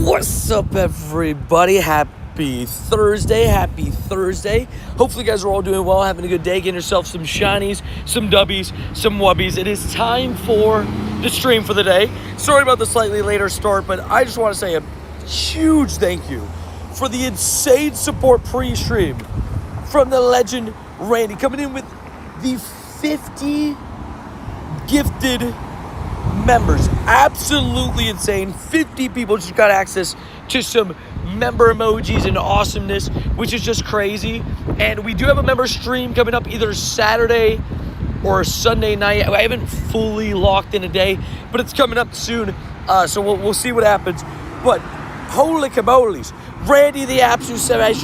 What's up, everybody? Happy Thursday. Hopefully you guys are all doing well, having a good day, getting yourself some shinies, some dubbies, some wubbies. It is time for the stream for the day. Sorry about the slightly later start, but I just want to say a huge thank you for the insane support pre-stream from the legend Randy, coming in with the 50 gifted members. Absolutely insane. 50 people just got access to some member emojis and awesomeness, which is just crazy. And we do have a member stream coming up either Saturday or Sunday night. I haven't fully locked in a day, but it's coming up soon. So we'll see what happens. But holy camoles, Randy the absolute savage.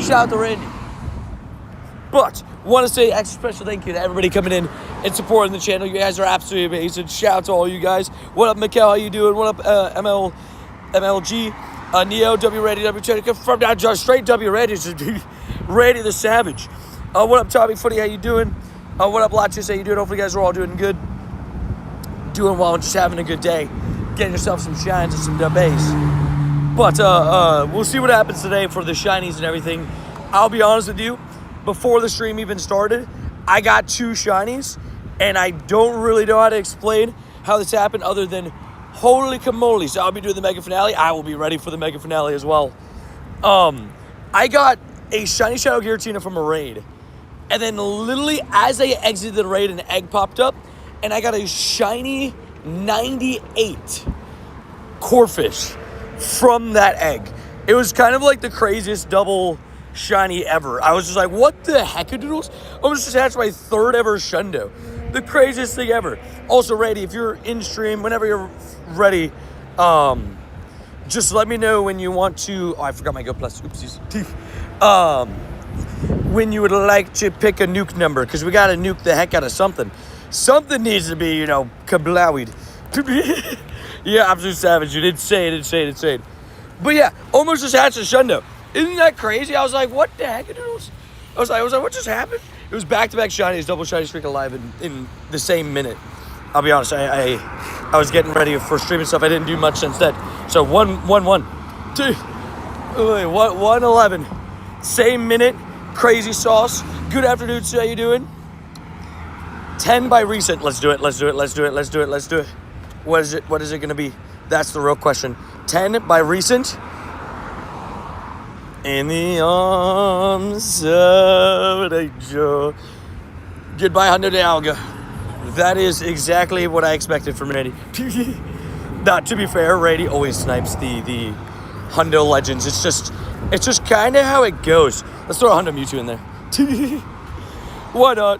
Shout out to Randy. But want to say extra special thank you to everybody coming in and supporting the channel. You guys are absolutely amazing. Shout out to all you guys. What up, Mikkel? How you doing? What up, MLG? Neo, W Randy, W Cheddar. From down just straight W Randy. Randy the Savage. What up, Tommy Footy? How you doing? What up, Latches? How you doing? Hopefully you guys are all doing good. Doing well and just having a good day. Getting yourself some shines and some dubbies. But we'll see what happens today for the shinies and everything. I'll be honest with you. Before the stream even started, I got 2 shinies, and I don't really know how to explain how this happened other than holy camoles. So I'll be doing the mega finale. I will be ready for the mega finale as well. I got a shiny Shadow Giratina from a raid, and then literally as I exited the raid, an egg popped up, and I got a shiny 98 Corfish from that egg. It was kind of like the craziest double shiny ever. I was just like, what the heckadoodles? Almost just hatched my 3rd ever Shundo. The craziest thing ever. Also, Randy, if you're in stream, whenever you're ready, just let me know when you want to. Oh, I forgot my Go Plus. Oopsies. When you would like to pick a nuke number, because we got to nuke the heck out of something. Something needs to be, kablowied. Yeah, absolute savage. You did say it. But yeah, almost just hatched a Shundo. Isn't that crazy? I was like, what the heck? I was like, what just happened? It was back-to-back shinies, double shiny streak alive in the same minute. I'll be honest, I was getting ready for streaming stuff. I didn't do much since then. So 111. Same minute, crazy sauce. Good afternoon, sir. How you doing? 10 by recent. Let's do it. What is it going to be? That's the real question. 10 by recent. In the arms of an angel. Goodbye, Hundo de Alga. That is exactly what I expected from Randy. Not to be fair, Randy always snipes the Hundo legends. It's just kind of how it goes. Let's throw a Hundo Mewtwo in there. Why not?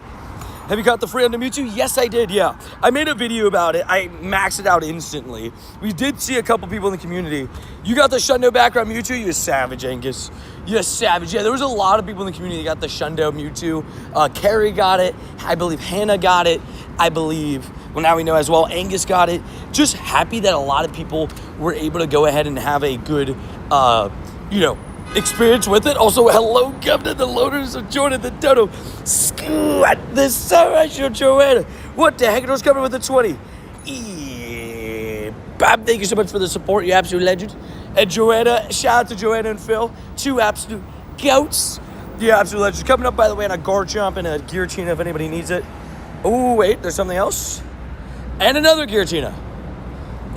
Have you got the free Hundo Mewtwo? Yes, I did, yeah. I made a video about it. I maxed it out instantly. We did see a couple people in the community. You got the Shundo background Mewtwo? You savage, Angus. You savage. Yeah, there was a lot of people in the community that got the Shundo Mewtwo. Carrie got it. I believe Hannah got it. I believe, well, now we know as well, Angus got it. Just happy that a lot of people were able to go ahead and have a good, experience with it. Also, hello, Governor, the loaders of joining the dodo. Squat the Savage Joanna. What the heck? It was coming with the 20. Bob, thank you so much for the support. You absolute legend. And Joanna, shout out to Joanna and Phil. 2 absolute goats. Yeah, absolute legends. Coming up, by the way, on a Garchomp and a Giratina if anybody needs it. Oh, wait, there's something else. And another Giratina.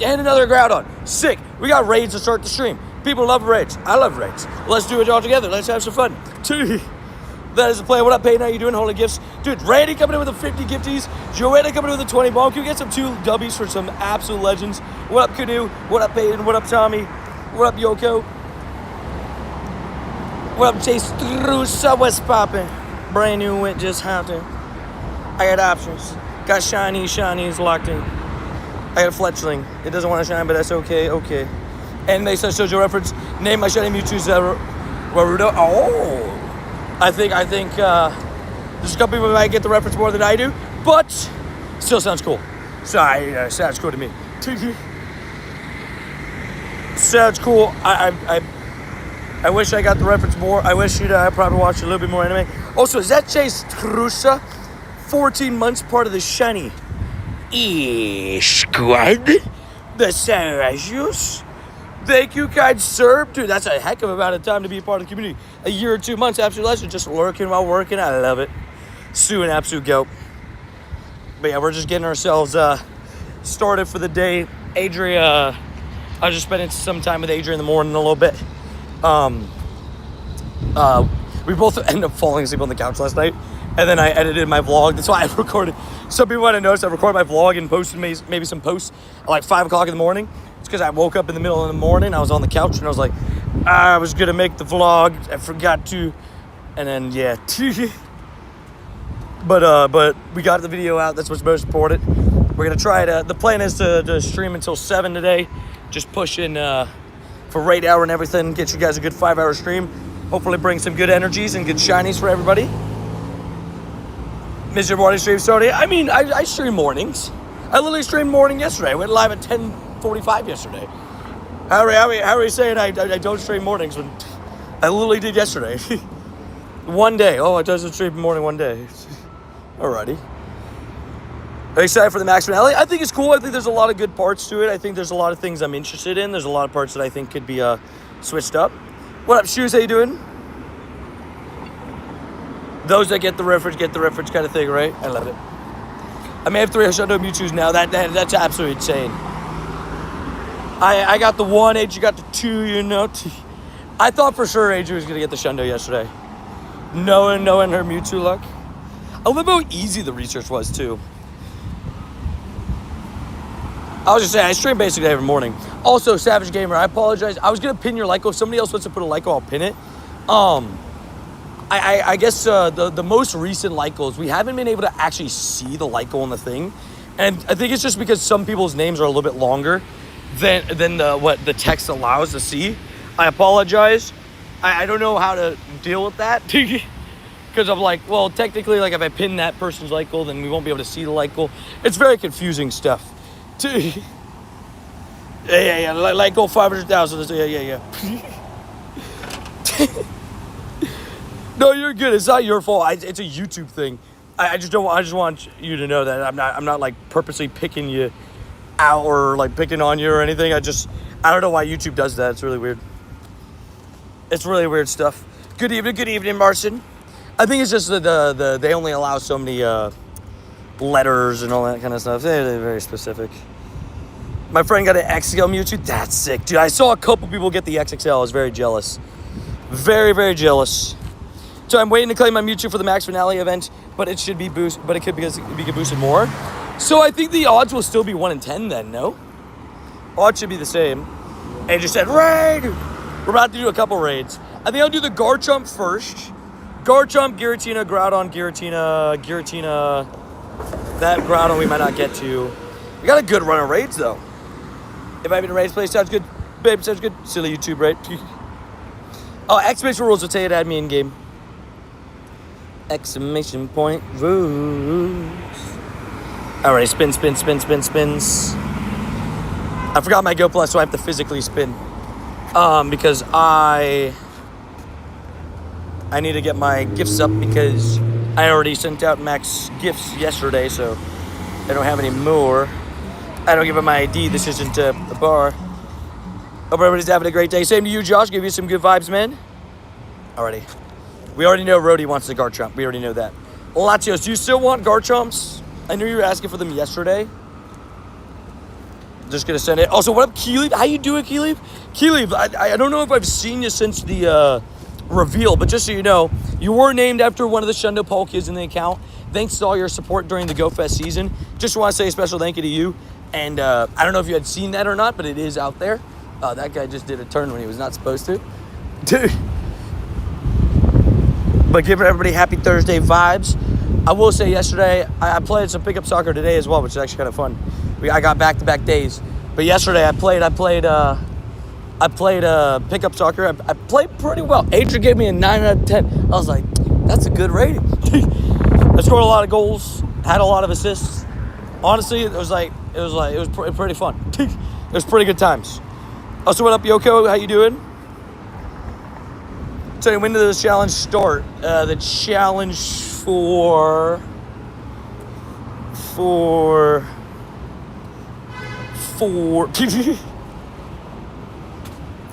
And another Groudon. Sick. We got raids to start the stream. People love raids. I love raids. Let's do it all together. Let's have some fun. That is the plan. What up, Payne? How you doing? Holy gifts. Dude, Randy coming in with the 50 gifties. Joanna coming in with the 20 bomb. Can we get some 2 dubbies for some absolute legends? What up, Canoe? What up, Payton? What up, Tommy? What up, Yoko? What up, Chase? What's poppin'? Brand new went just hopped in. I got options. Got shinies locked in. I got a Fletchling. It doesn't want to shine, but that's okay. Okay. And they said Shoujo reference. Name my shiny Mewtwo's GROUDON. Oh, I think there's a couple people that might get the reference more than I do, but still sounds cool. Sounds cool to me. Sounds cool. I wish I got the reference more. I wish I probably watched a little bit more anime. Also, is that Chase Trusa? 14 months part of the shiny squad. The Celsius. Thank you, kind sir. Dude, that's a heck of a amount of time to be a part of the community. A year or 2 months, absolute legend. Just lurking while working. I love it. Sue, an absolute goat. But yeah, we're just getting ourselves started for the day. Adria, I was just spending some time with Adria in the morning a little bit. We both ended up falling asleep on the couch last night. And then I edited my vlog. That's why I recorded. Some people might have noticed I recorded my vlog and posted maybe some posts at like 5 o'clock in the morning. It's because I woke up in the middle of the morning. I was on the couch and I was like, I was going to make the vlog. I forgot to. And then, yeah. But we got the video out. That's what's most important. We're going to try it. The plan is to stream until 7 today. Just pushing for rate hour and everything. Get you guys a good 5-hour stream. Hopefully bring some good energies and good shinies for everybody. Mr. Morning stream started. I mean, I stream mornings. I literally streamed morning yesterday. I went live at 10:45 yesterday. How are you saying I don't stream mornings when I literally did yesterday? One day. Oh, I just streamed morning one day. Alrighty. Are you excited for the Max finale? I think it's cool. I think there's a lot of good parts to it. I think there's a lot of things I'm interested in. There's a lot of parts that I think could be switched up. What up, Shoes? How you doing? Those that get the reference kind of thing, right? I love it. I may have 3 Shundo Mewtwo's now. That's absolutely insane. I got the 1, Age got the 2, you know. I thought for sure Age was going to get the Shundo yesterday. Knowing her Mewtwo luck. I love how easy the research was, too. I was just saying, I stream basically every morning. Also, Savage Gamer, I apologize. I was going to pin your Lyco. If somebody else wants to put a Lyco, I'll pin it. I guess the most recent Lycos, we haven't been able to actually see the Lyco on the thing. And I think it's just because some people's names are a little bit longer than what the text allows to see. I apologize. I don't know how to deal with that. Because I'm like, well, technically, like if I pin that person's Lyco, then we won't be able to see the Lyco. It's very confusing stuff. Yeah. Lyco 500,000. Yeah. No, you're good. It's not your fault. It's a YouTube thing. I just want you to know that I'm not like purposely picking you out or like picking on you or anything. I don't know why YouTube does that. It's really weird. It's really weird stuff. Good evening, Marcin. I think it's just they only allow so many letters and all that kind of stuff. They're very specific. My friend got an XXL Mewtwo. That's sick, dude. I saw a couple people get the XXL. I was very jealous. Very, very jealous. So I'm waiting to claim my Mewtwo for the Max Finale event, but it should be boost. But it could be boosted more. So I think the odds will still be 1 in 10 then. No, odds should be the same. And just said raid. We're about to do a couple raids. I think I'll do the Garchomp first. Garchomp, Giratina, Groudon, Giratina. That Groudon we might not get to. We got a good run of raids though. If I mean raids play, sounds good. Babe, sounds good. Silly YouTube, right? Oh, exclamation rules will tell you to add me in game. Exclamation point rules. Alright, spins. I forgot my Go Plus, so I have to physically spin. Because I need to get my gifts up because I already sent out max gifts yesterday, so I don't have any more. I don't give up my ID. This isn't a bar. Hope everybody's having a great day. Same to you, Josh. Give you some good vibes, man. Alrighty. We already know Rhodey wants the Garchomp. We already know that. Latios, do you still want Garchomps? I knew you were asking for them yesterday. Just gonna send it. Also, what up, Keelev? How you doing, Keelev? Keelev, I don't know if I've seen you since the reveal, but just so you know, you were named after one of the Shundo Poll kids in the account. Thanks to all your support during the GoFest season. Just want to say a special thank you to you. And I don't know if you had seen that or not, but it is out there. That guy just did a turn when he was not supposed to. Dude. But giving everybody happy Thursday vibes. I will say yesterday, I played some pickup soccer today as well, which is actually kind of fun. I got back-to-back days. But yesterday I played pickup soccer. I played pretty well. Adrian gave me a 9 out of 10. I was like, that's a good rating. I scored a lot of goals, had a lot of assists. Honestly, it was pretty fun. It was pretty good times. Also, what up, Yoko? How you doing? So when did this challenge start? The challenge for for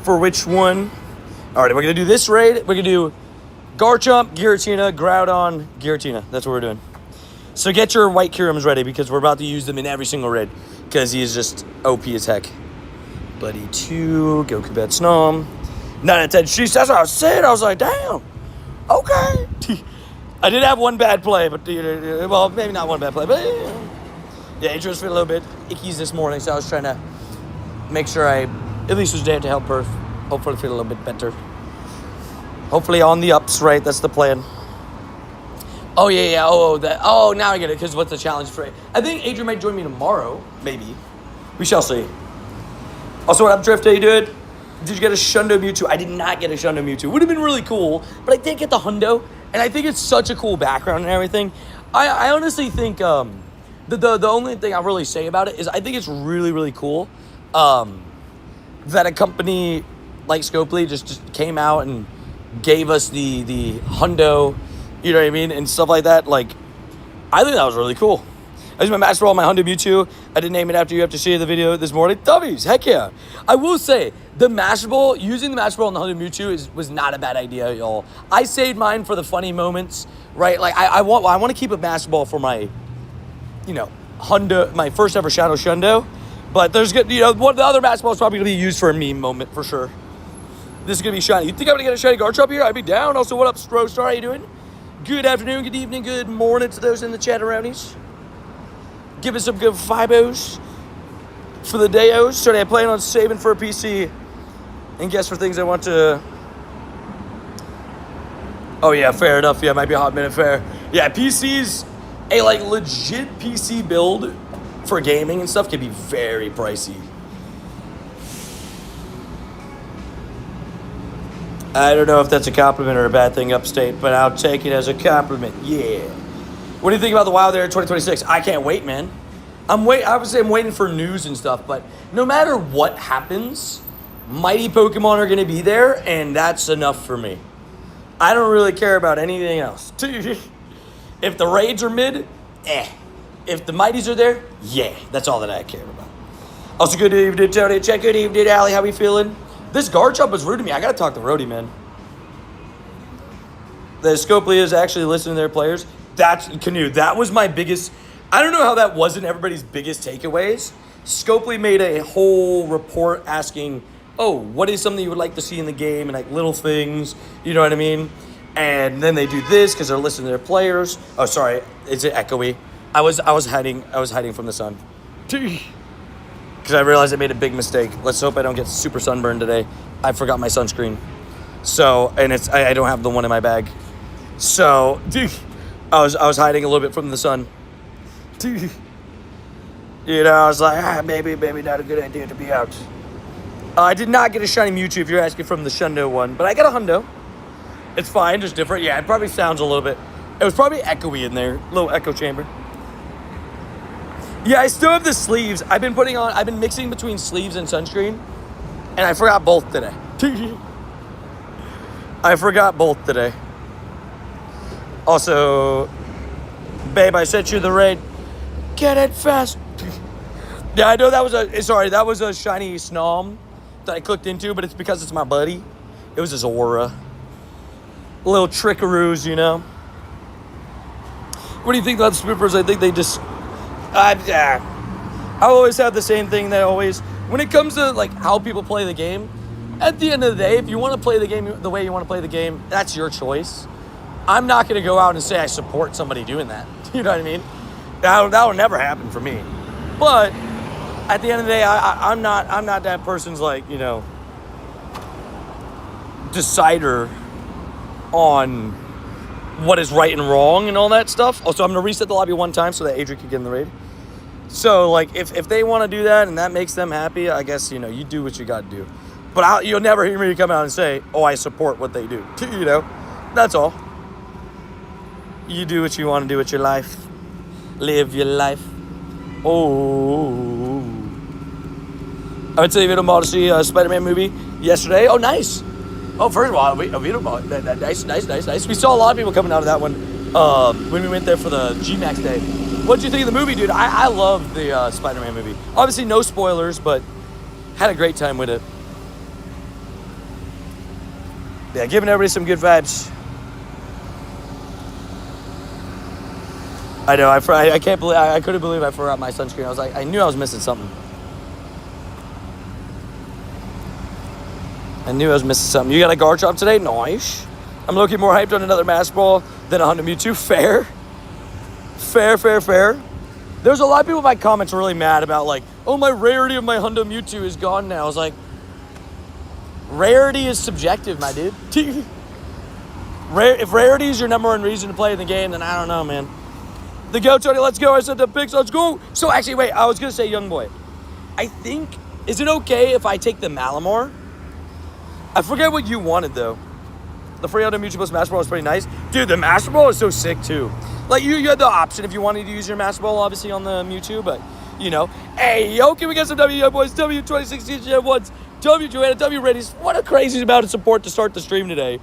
for which one? All right, we're gonna do this raid. We're gonna do Garchomp, Giratina, Groudon, Giratina. That's what we're doing. So get your white Kyurems ready because we're about to use them in every single raid because he is just OP as heck. Buddy 2, Goku Bad Snom. 9 out of 10 sheets. That's what I was saying. I was like, damn. Okay. I did have one bad play, but well, maybe not one bad play, but yeah, Adrian's feeling a little bit ickies this morning, so I was trying to make sure I at least was there to help her. Hopefully feel a little bit better. Hopefully on the ups, right? That's the plan. Oh, yeah. Oh, now I get it, because what's the challenge for it? I think Adrian might join me tomorrow, maybe. We shall see. Also, what up, Drift? How you doing? Did you get a Shundo Mewtwo? I did not get a Shundo Mewtwo. Would have been really cool, but I did get the Hundo, and I think it's such a cool background and everything. I honestly think the only thing I'll really say about it is I think it's really, really cool that a company like Scopely just came out and gave us the Hundo, you know what I mean, and stuff like that. Like, I think that was really cool. I used my Master Ball on my Hundo Mewtwo. I didn't name it after you have to see the video this morning. Dummies, heck yeah. I will say, the Master Ball, using the Master Ball on the Hundo Mewtwo was not a bad idea, y'all. I saved mine for the funny moments, right? Like, I want to keep a Master Ball for my, Hundo, my first ever Shadow Shundo. But there's good, one of the other Master Balls is probably going to be used for a meme moment, for sure. This is going to be shiny. You think I'm going to get a shiny Garchomp here? I'd be down. Also, what up, Strostar? How you doing? Good afternoon, good evening, good morning to those in the chat-aroundies. Give us some good vibos for the dayos. So I plan on saving for a PC and guess for things I want to... Oh, yeah, fair enough. Yeah, might be a hot minute fair. Yeah, PCs, a, legit PC build for gaming and stuff can be very pricey. I don't know if that's a compliment or a bad thing upstate, but I'll take it as a compliment. Yeah. What do you think about the WoW there in 2026? I can't wait, man. I would say I'm waiting for news and stuff, but no matter what happens, mighty Pokemon are going to be there, and that's enough for me. I don't really care about anything else. If the raids are mid, If the mighties are there, yeah. That's all that I care about. Also, good evening, Tony. Check. Good evening, Allie. How we feeling? This Garchomp was rude to me. I got to talk to Rhodey, man. The Scopely is actually listening to their players. That's Canoe. That was my biggest... I don't know how that wasn't everybody's biggest takeaways. Scopely made a whole report asking, oh, what is something you would like to see in the game, and like little things, you know what I mean? And then they do this because they're listening to their players. Oh, sorry, is it echoey? I was hiding from the sun because I realized I made a big mistake. Let's hope I don't get super sunburned today. I forgot my sunscreen, so and I don't have the one in my bag. So I was hiding a little bit from the sun. I was like, maybe not a good idea to be out. I did not get a shiny Mewtwo if you're asking from the Shundo one, but I got a Hundo. It's fine, just different. Yeah, it probably sounds a little bit. It was probably echoey in there, little echo chamber. Yeah, I still have the sleeves. I've been mixing between sleeves and sunscreen, and I forgot both today. Also, babe, I sent you the raid. Get it fast. Yeah, I know that was a shiny Snom that I clicked into, but it's because it's my buddy. It was his aura. Little trickaroos, What do you think about the Swippers? I think they just... I always have the same thing that always... When it comes to, how people play the game, at the end of the day, if you want to play the game the way you want to play the game, that's your choice. I'm not going to go out and say I support somebody doing that. You know what I mean? That will never happen for me. But at the end of the day, I'm not that person's decider on what is right and wrong and all that stuff. Also, I'm going to reset the lobby one time so that Adrian can get in the raid. So, if they want to do that and that makes them happy, I guess, you do what you got to do. But you'll never hear me come out and say, oh, I support what they do. That's all. You do what you want to do with your life. Live your life. Oh. I went to the Video Mall to see a Spider-Man movie yesterday. Oh, nice. Oh, first of all, a Video Mall. Nice. We saw a lot of people coming out of that one. when we went there for the G-Max day. What'd you think of the movie, dude? I love the Spider-Man movie. Obviously, no spoilers, but had a great time with it. Yeah, giving everybody some good vibes. I know. I can't believe. I couldn't believe I forgot my sunscreen. I was like, I knew I was missing something. You got a guard job today? Nice. I'm looking more hyped on another Master Ball than a Honda Mewtwo. Fair. There's a lot of people in my comments really mad about like, oh, my rarity of my Honda Mewtwo is gone now. I was like, rarity is subjective, my dude. If rarity is your number one reason to play in the game, then I don't know, man. The go, Tony, let's go. I said the picks, let's go. So actually, wait, I was going to say young boy. I think, is it okay if I take the Malamar? I forget what you wanted, though. The free Honda Mewtwo plus Master Ball is pretty nice. Dude, the Master Ball is so sick, too. Like, you had the option if you wanted to use your Master Ball, obviously, on the Mewtwo, but, you know. Hey, yo, can we get some W, young boys? W 2016 Gen 1s. W Joanna, W Readies. What a crazy amount of support to start the stream today.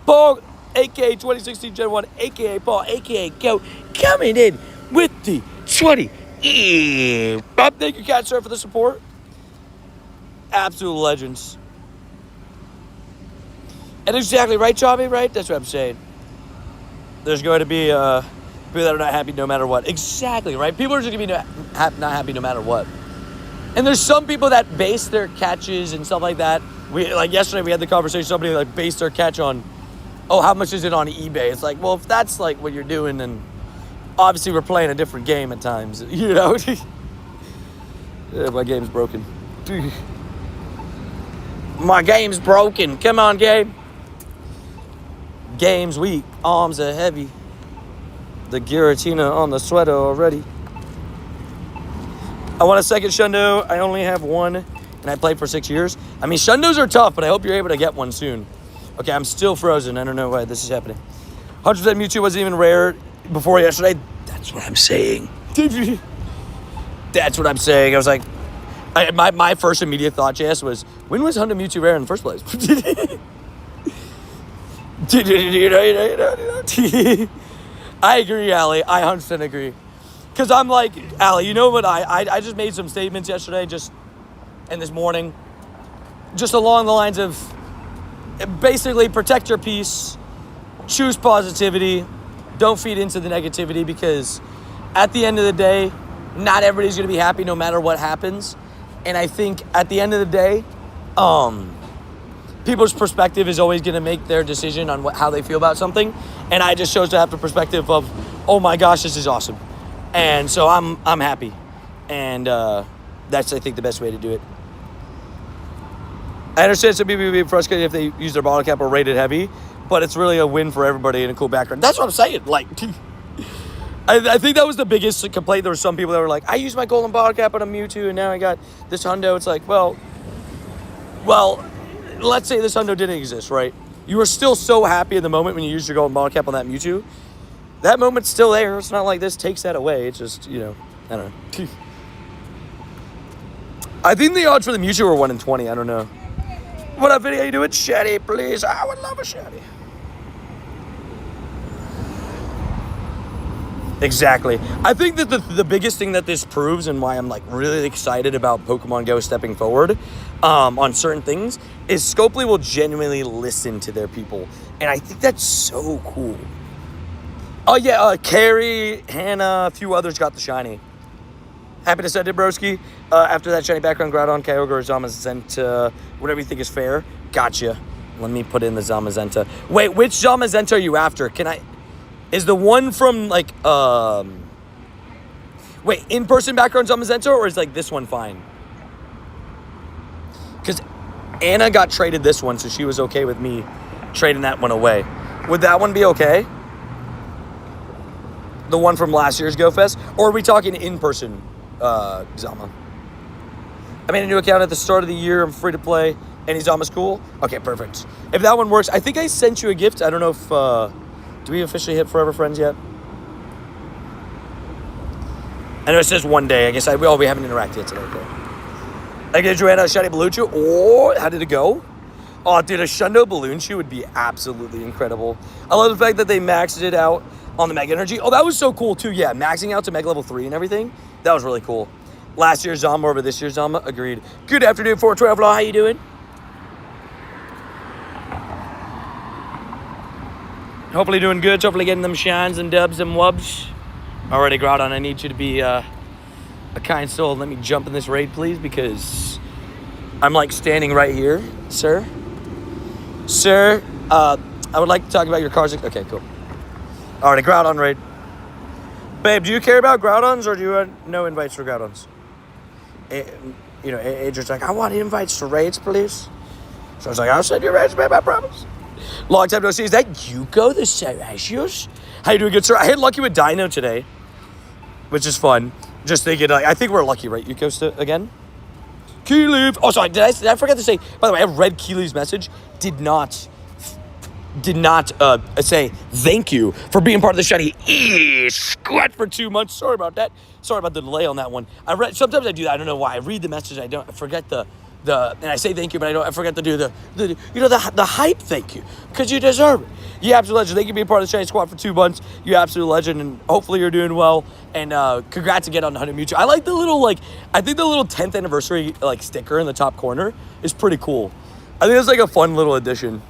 Paul, a.k.a. 2016 Gen 1, a.k.a. Paul, a.k.a. Goat, coming in with the 20. Bob, thank you, Cat Sir, for the support. Absolute legends. And exactly right, Chobby, right? That's what I'm saying. There's going to be people that are not happy no matter what. Exactly, right? People are just going to be not happy no matter what. And there's some people that base their catches and stuff like that. Like yesterday, we had the conversation. Somebody like based their catch on, oh, how much is it on eBay? It's like, well, if that's like what you're doing, then obviously we're playing a different game at times. You know? Yeah, my game's broken. My game's broken. Come on, game. Game's weak. Arms are heavy. The Giratina on the sweater already. I want a second Shundo. I only have one, and I played for 6 years. I mean, Shundos are tough, but I hope you're able to get one soon. Okay, I'm still frozen. I don't know why this is happening. 100% Mewtwo wasn't even rare before yesterday. That's what I'm saying. That's what I'm saying. I was like, my first immediate thought, Jess, was, when was Honda Mewtwo rare in the first place? I agree, Allie. I 100% agree. Because I'm like, Allie, you know what? I just made some statements yesterday, and this morning, just along the lines of basically protect your peace, choose positivity, don't feed into the negativity, because at the end of the day, not everybody's going to be happy no matter what happens. And I think at the end of the day, people's perspective is always going to make their decision on how they feel about something. And I just chose to have the perspective of, oh my gosh, this is awesome. And so I'm happy. And that's, I think, the best way to do it. I understand some people being frustrated if they use their bottle cap or rated heavy, but it's really a win for everybody and a cool background. That's what I'm saying. Like, I think that was the biggest complaint. There were some people that were like, I used my golden bottle cap on a Mewtwo, and now I got this hundo. It's like, well, let's say this hundo didn't exist, right? You were still so happy in the moment when you used your golden bottle cap on that Mewtwo. That moment's still there. It's not like this takes that away. It's just, you know, I don't know. I think the odds for the Mewtwo were 1 in 20. I don't know. What up, video? You doing? Shetty, please. I would love a Shetty. Exactly. I think that the biggest thing that this proves, and why I'm like really excited about Pokemon Go stepping forward on certain things, is Scopely will genuinely listen to their people. And I think that's so cool. Oh yeah, Carrie, Hannah, a few others got the shiny. Happy to send it, broski. After that shiny background, Groudon, Kyogre, or Zamazenta, whatever you think is fair. Gotcha. Let me put in the Zamazenta. Wait, which Zamazenta are you after? Is the one from, like, wait, in-person background Zamazenta, or is, like, this one fine? Because Anna got traded this one, so she was okay with me trading that one away. Would that one be okay? The one from last year's Go Fest? Or are we talking in-person Zama? I made a new account at the start of the year. I'm free to play. Any Zama's cool? Okay, perfect. If that one works, I think I sent you a gift. I don't know if... do we officially hit Forever Friends yet? I know it says one day. I guess we haven't interacted yet today. Okay. I get Joanna a shiny balloon shoe. Oh, how did it go? Oh, dude, a Shundo balloon shoe would be absolutely incredible. I love the fact that they maxed it out on the Mega Energy. Oh, that was so cool too. Yeah, maxing out to Mega Level 3 and everything. That was really cool. Last year's Zama over this year's Zama. Agreed. Good afternoon, 412 Law. How you doing? Hopefully doing good. Hopefully getting them shines and dubs and wubs. Alrighty, Groudon, I need you to be a kind soul. Let me jump in this raid, please, because I'm like standing right here, sir. Sir, I would like to talk about your cars. Okay, cool. Alrighty, Groudon raid. Babe, do you care about Groudons or do you want no invites for Groudons? Adrian's like, I want invites to raids, please. So I was like, I'll send you raids, babe, I promise. Long time no see. Is that Yuko the Serasios? How you doing, good sir? I hit lucky with Dino today, which is fun. Just thinking, I think we're lucky, right, Yuko, again? Keeleaf. Oh, sorry, did I forget to say, by the way, I read Keeleaf's message. Did not say thank you for being part of the shiny squad for 2 months. Sorry about that. Sorry about the delay on that one. Sometimes I do that. I don't know why. I read the message. I forget and I say thank you, but I forget to do the hype thank you, because you deserve it. You absolute legend. Thank you for being part of the shiny squad for 2 months. You absolute legend, and hopefully you're doing well. And congrats again on 100 Mewtwo. I like the little I think the little 10th anniversary sticker in the top corner is pretty cool. I think it's a fun little addition.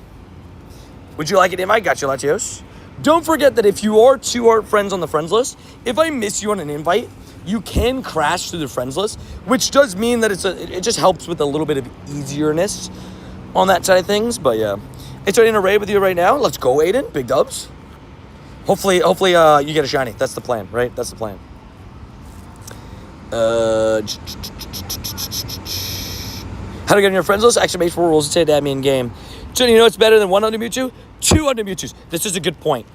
Would you like an invite? Got you, Latios. Don't forget that if you are 2 friends on the friends list, if I miss you on an invite, you can crash through the friends list, which does mean that it just helps with a little bit of easierness on that side of things. But yeah, it's ready in a raid with you right now. Let's go, Aiden. Big dubs. Hopefully, you get a shiny. That's the plan, right? That's the plan. How to get on your friends list? Exclamation 4 rules to say that in game. So you know it's better than 100 Mewtwo? 200 Mewtwo's. This is a good point.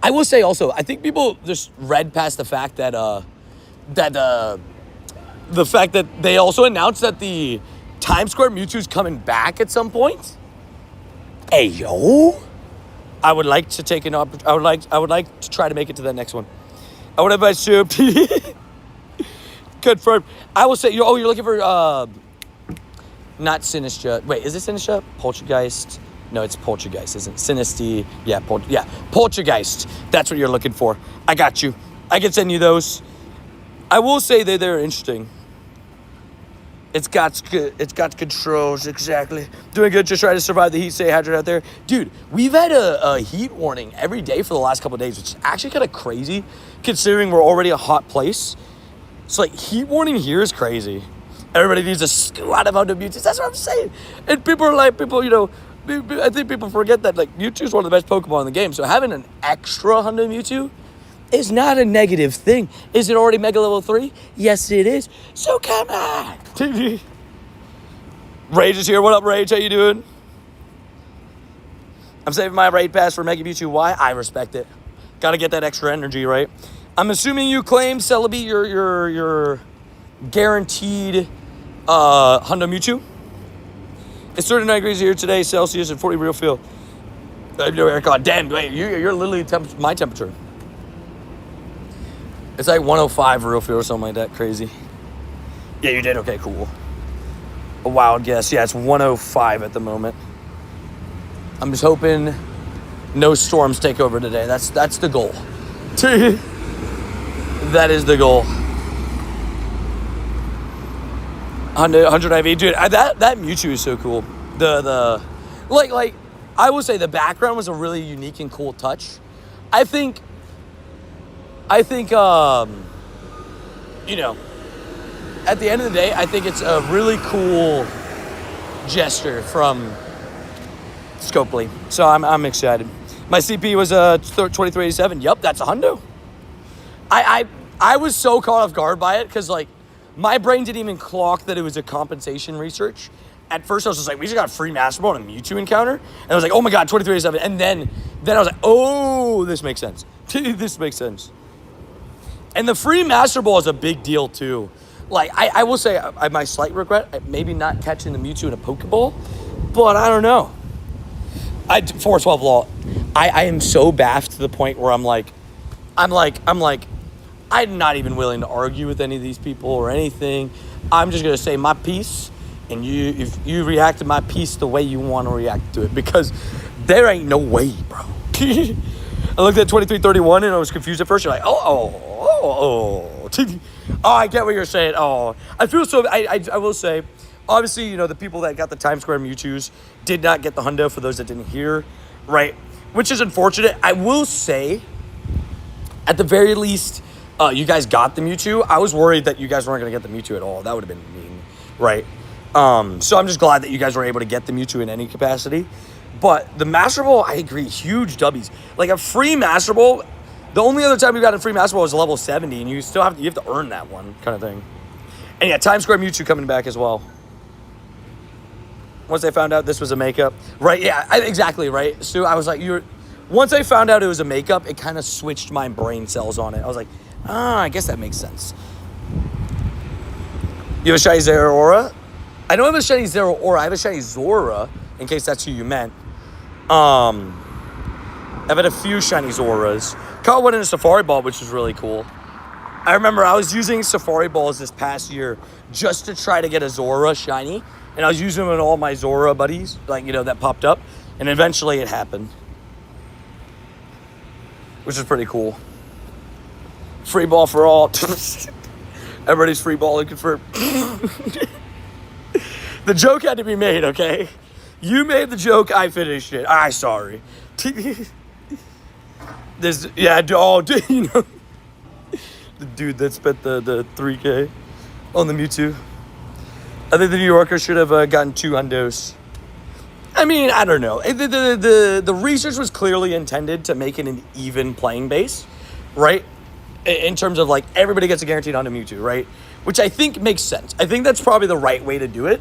I will say also, I think people just read past the fact that the fact that they also announced that the Times Square Mewtwo's coming back at some point. Hey yo, I would like to take I would like to try to make it to that next one. I would advise you. Confirmed. I will say you're looking for not Sinistra. Wait, is it Sinistra? Poltergeist? No, it's Poltergeist, isn't it? Sinisty. Yeah, Poltergeist. That's what you're looking for. I got you. I can send you those. I will say that they're interesting. It's got controls, exactly. Doing good, just trying to survive the heat, stay hydrated out there. Dude, we've had a heat warning every day for the last couple of days, which is actually kind of crazy considering we're already a hot place. So, heat warning here is crazy. Everybody needs a squad of 100 Mewtwo's. That's what I'm saying. And I think people forget that, Mewtwo is one of the best Pokemon in the game. So, having an extra 100 Mewtwo is not a negative thing. Is it already Mega Level 3? Yes, it is. So, come on. Rage is here. What up, Rage? How you doing? I'm saving my raid pass for Mega Mewtwo. Why? I respect it. Got to get that extra energy, right? I'm assuming you claim, Celebi, your guaranteed Hundo Mewtwo. It's 39 degrees here today, Celsius, and 40 real feel. God damn, wait, you're literally my temperature. It's 105 real feel or something like that. Crazy. Yeah, you did. Okay, cool. A wild guess. Yeah, it's 105 at the moment. I'm just hoping no storms take over today. That's the goal. That is the goal. 100 IV, dude. That Mewtwo is so cool. The I will say the background was a really unique and cool touch. I think at the end of the day, I think it's a really cool gesture from Scopely. So I'm excited. My CP was 2387. Yup, that's a hundo. I was so caught off guard by it because my brain didn't even clock that it was a compensation research. At first I was just we just got a free Master Ball and a Mewtwo encounter. And I was oh my god, 2387. And then I was oh, this makes sense. This makes sense. And the free Master Ball is a big deal too. I will say, my slight regret, maybe not catching the Mewtwo in a Pokeball, but I don't know. 412 Law, I am so baffed to the point where I'm not even willing to argue with any of these people or anything. I'm just gonna say my piece, and if you react to my piece the way you want to react to it, because there ain't no way, bro. I looked at 2331 and I was confused at first. You're like, oh, I get what you're saying. Oh, I feel so. I will say, obviously, the people that got the Times Square Mewtwo's did not get the hundo. For those that didn't hear, right, which is unfortunate. I will say, at the very least, you guys got the Mewtwo. I was worried that you guys weren't going to get the Mewtwo at all. That would have been mean, right? So I'm just glad that you guys were able to get the Mewtwo in any capacity. But the Master Ball, I agree, huge W's. Like a free Master Ball, the only other time we got a free Master Ball was level 70, and you have to earn that one kind of thing. And yeah, Times Square Mewtwo coming back as well. Once I found out this was a makeup, right? Yeah, exactly, right. So I was like, once I found out it was a makeup, it kind of switched my brain cells on it. I was like, I guess that makes sense. You have a shiny Zeraora? I don't have a shiny Zeraora. I have a shiny Zora, in case that's who you meant. I've had a few shiny Zoras. Caught one in a Safari Ball, which was really cool. I remember I was using Safari Balls this past year just to try to get a Zora shiny. And I was using them with all my Zora buddies, that popped up. And eventually it happened. Which is pretty cool. Free ball for all. Everybody's free ball looking for... The joke had to be made, okay? You made the joke, I finished it. Sorry. The dude that spent the $3K on the Mewtwo. I think the New Yorker should have gotten 2 hundos. I mean, I don't know. The research was clearly intended to make it an even playing base, right? In terms of, everybody gets a guaranteed hundo Mewtwo, right? Which I think makes sense. I think that's probably the right way to do it.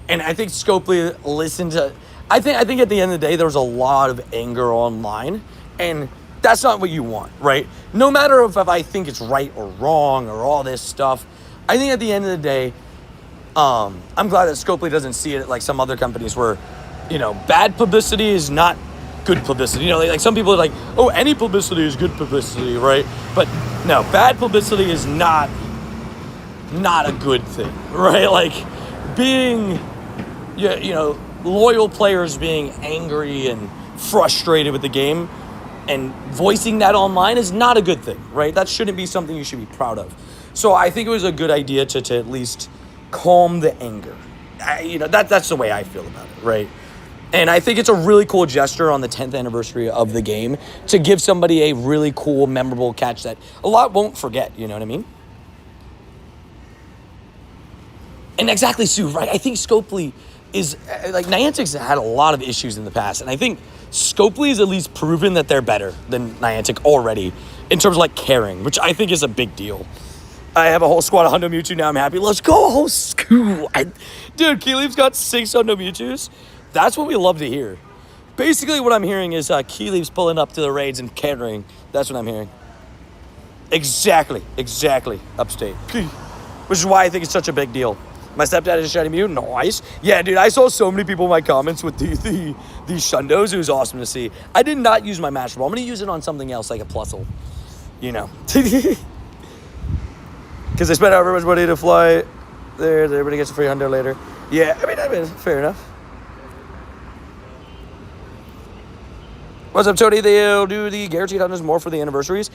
And I think Scopely listened to... I think at the end of the day, there was a lot of anger online. And that's not what you want, right? No matter if I think it's right or wrong or all this stuff, I think at the end of the day, I'm glad that Scopely doesn't see it like some other companies where, bad publicity is not good publicity. Like some people are like, oh, any publicity is good publicity, right? But no, bad publicity is not a good thing, right? Like being... loyal players being angry and frustrated with the game and voicing that online is not a good thing, right? That shouldn't be something you should be proud of. So I think it was a good idea to at least calm the anger. That's the way I feel about it, right? And I think it's a really cool gesture on the 10th anniversary of the game to give somebody a really cool, memorable catch that a lot won't forget, you know what I mean? And exactly, Sue, right? I think Scopely is, Niantic's had a lot of issues in the past, and I think Scopely has at least proven that they're better than Niantic already in terms of, caring, which I think is a big deal. I have a whole squad of Hundo Mewtwo now. I'm happy. Let's go, whole school. Dude, Keyleaf's got 6 Hundo Mewtwo's. That's what we love to hear. Basically, what I'm hearing is Keyleaf's pulling up to the raids and catering. That's what I'm hearing. Exactly, upstate. Which is why I think it's such a big deal. My stepdad is a shiny Mew. Nice. Yeah, dude, I saw so many people in my comments with these Shundos. It was awesome to see. I did not use my Master Ball. I'm going to use it on something else, like a Plusle. Because they spent however much money to fly there. Everybody gets a free Hundo later. Yeah, I mean, fair enough. What's up, Tony? They'll do the guaranteed Hundos more for the anniversaries.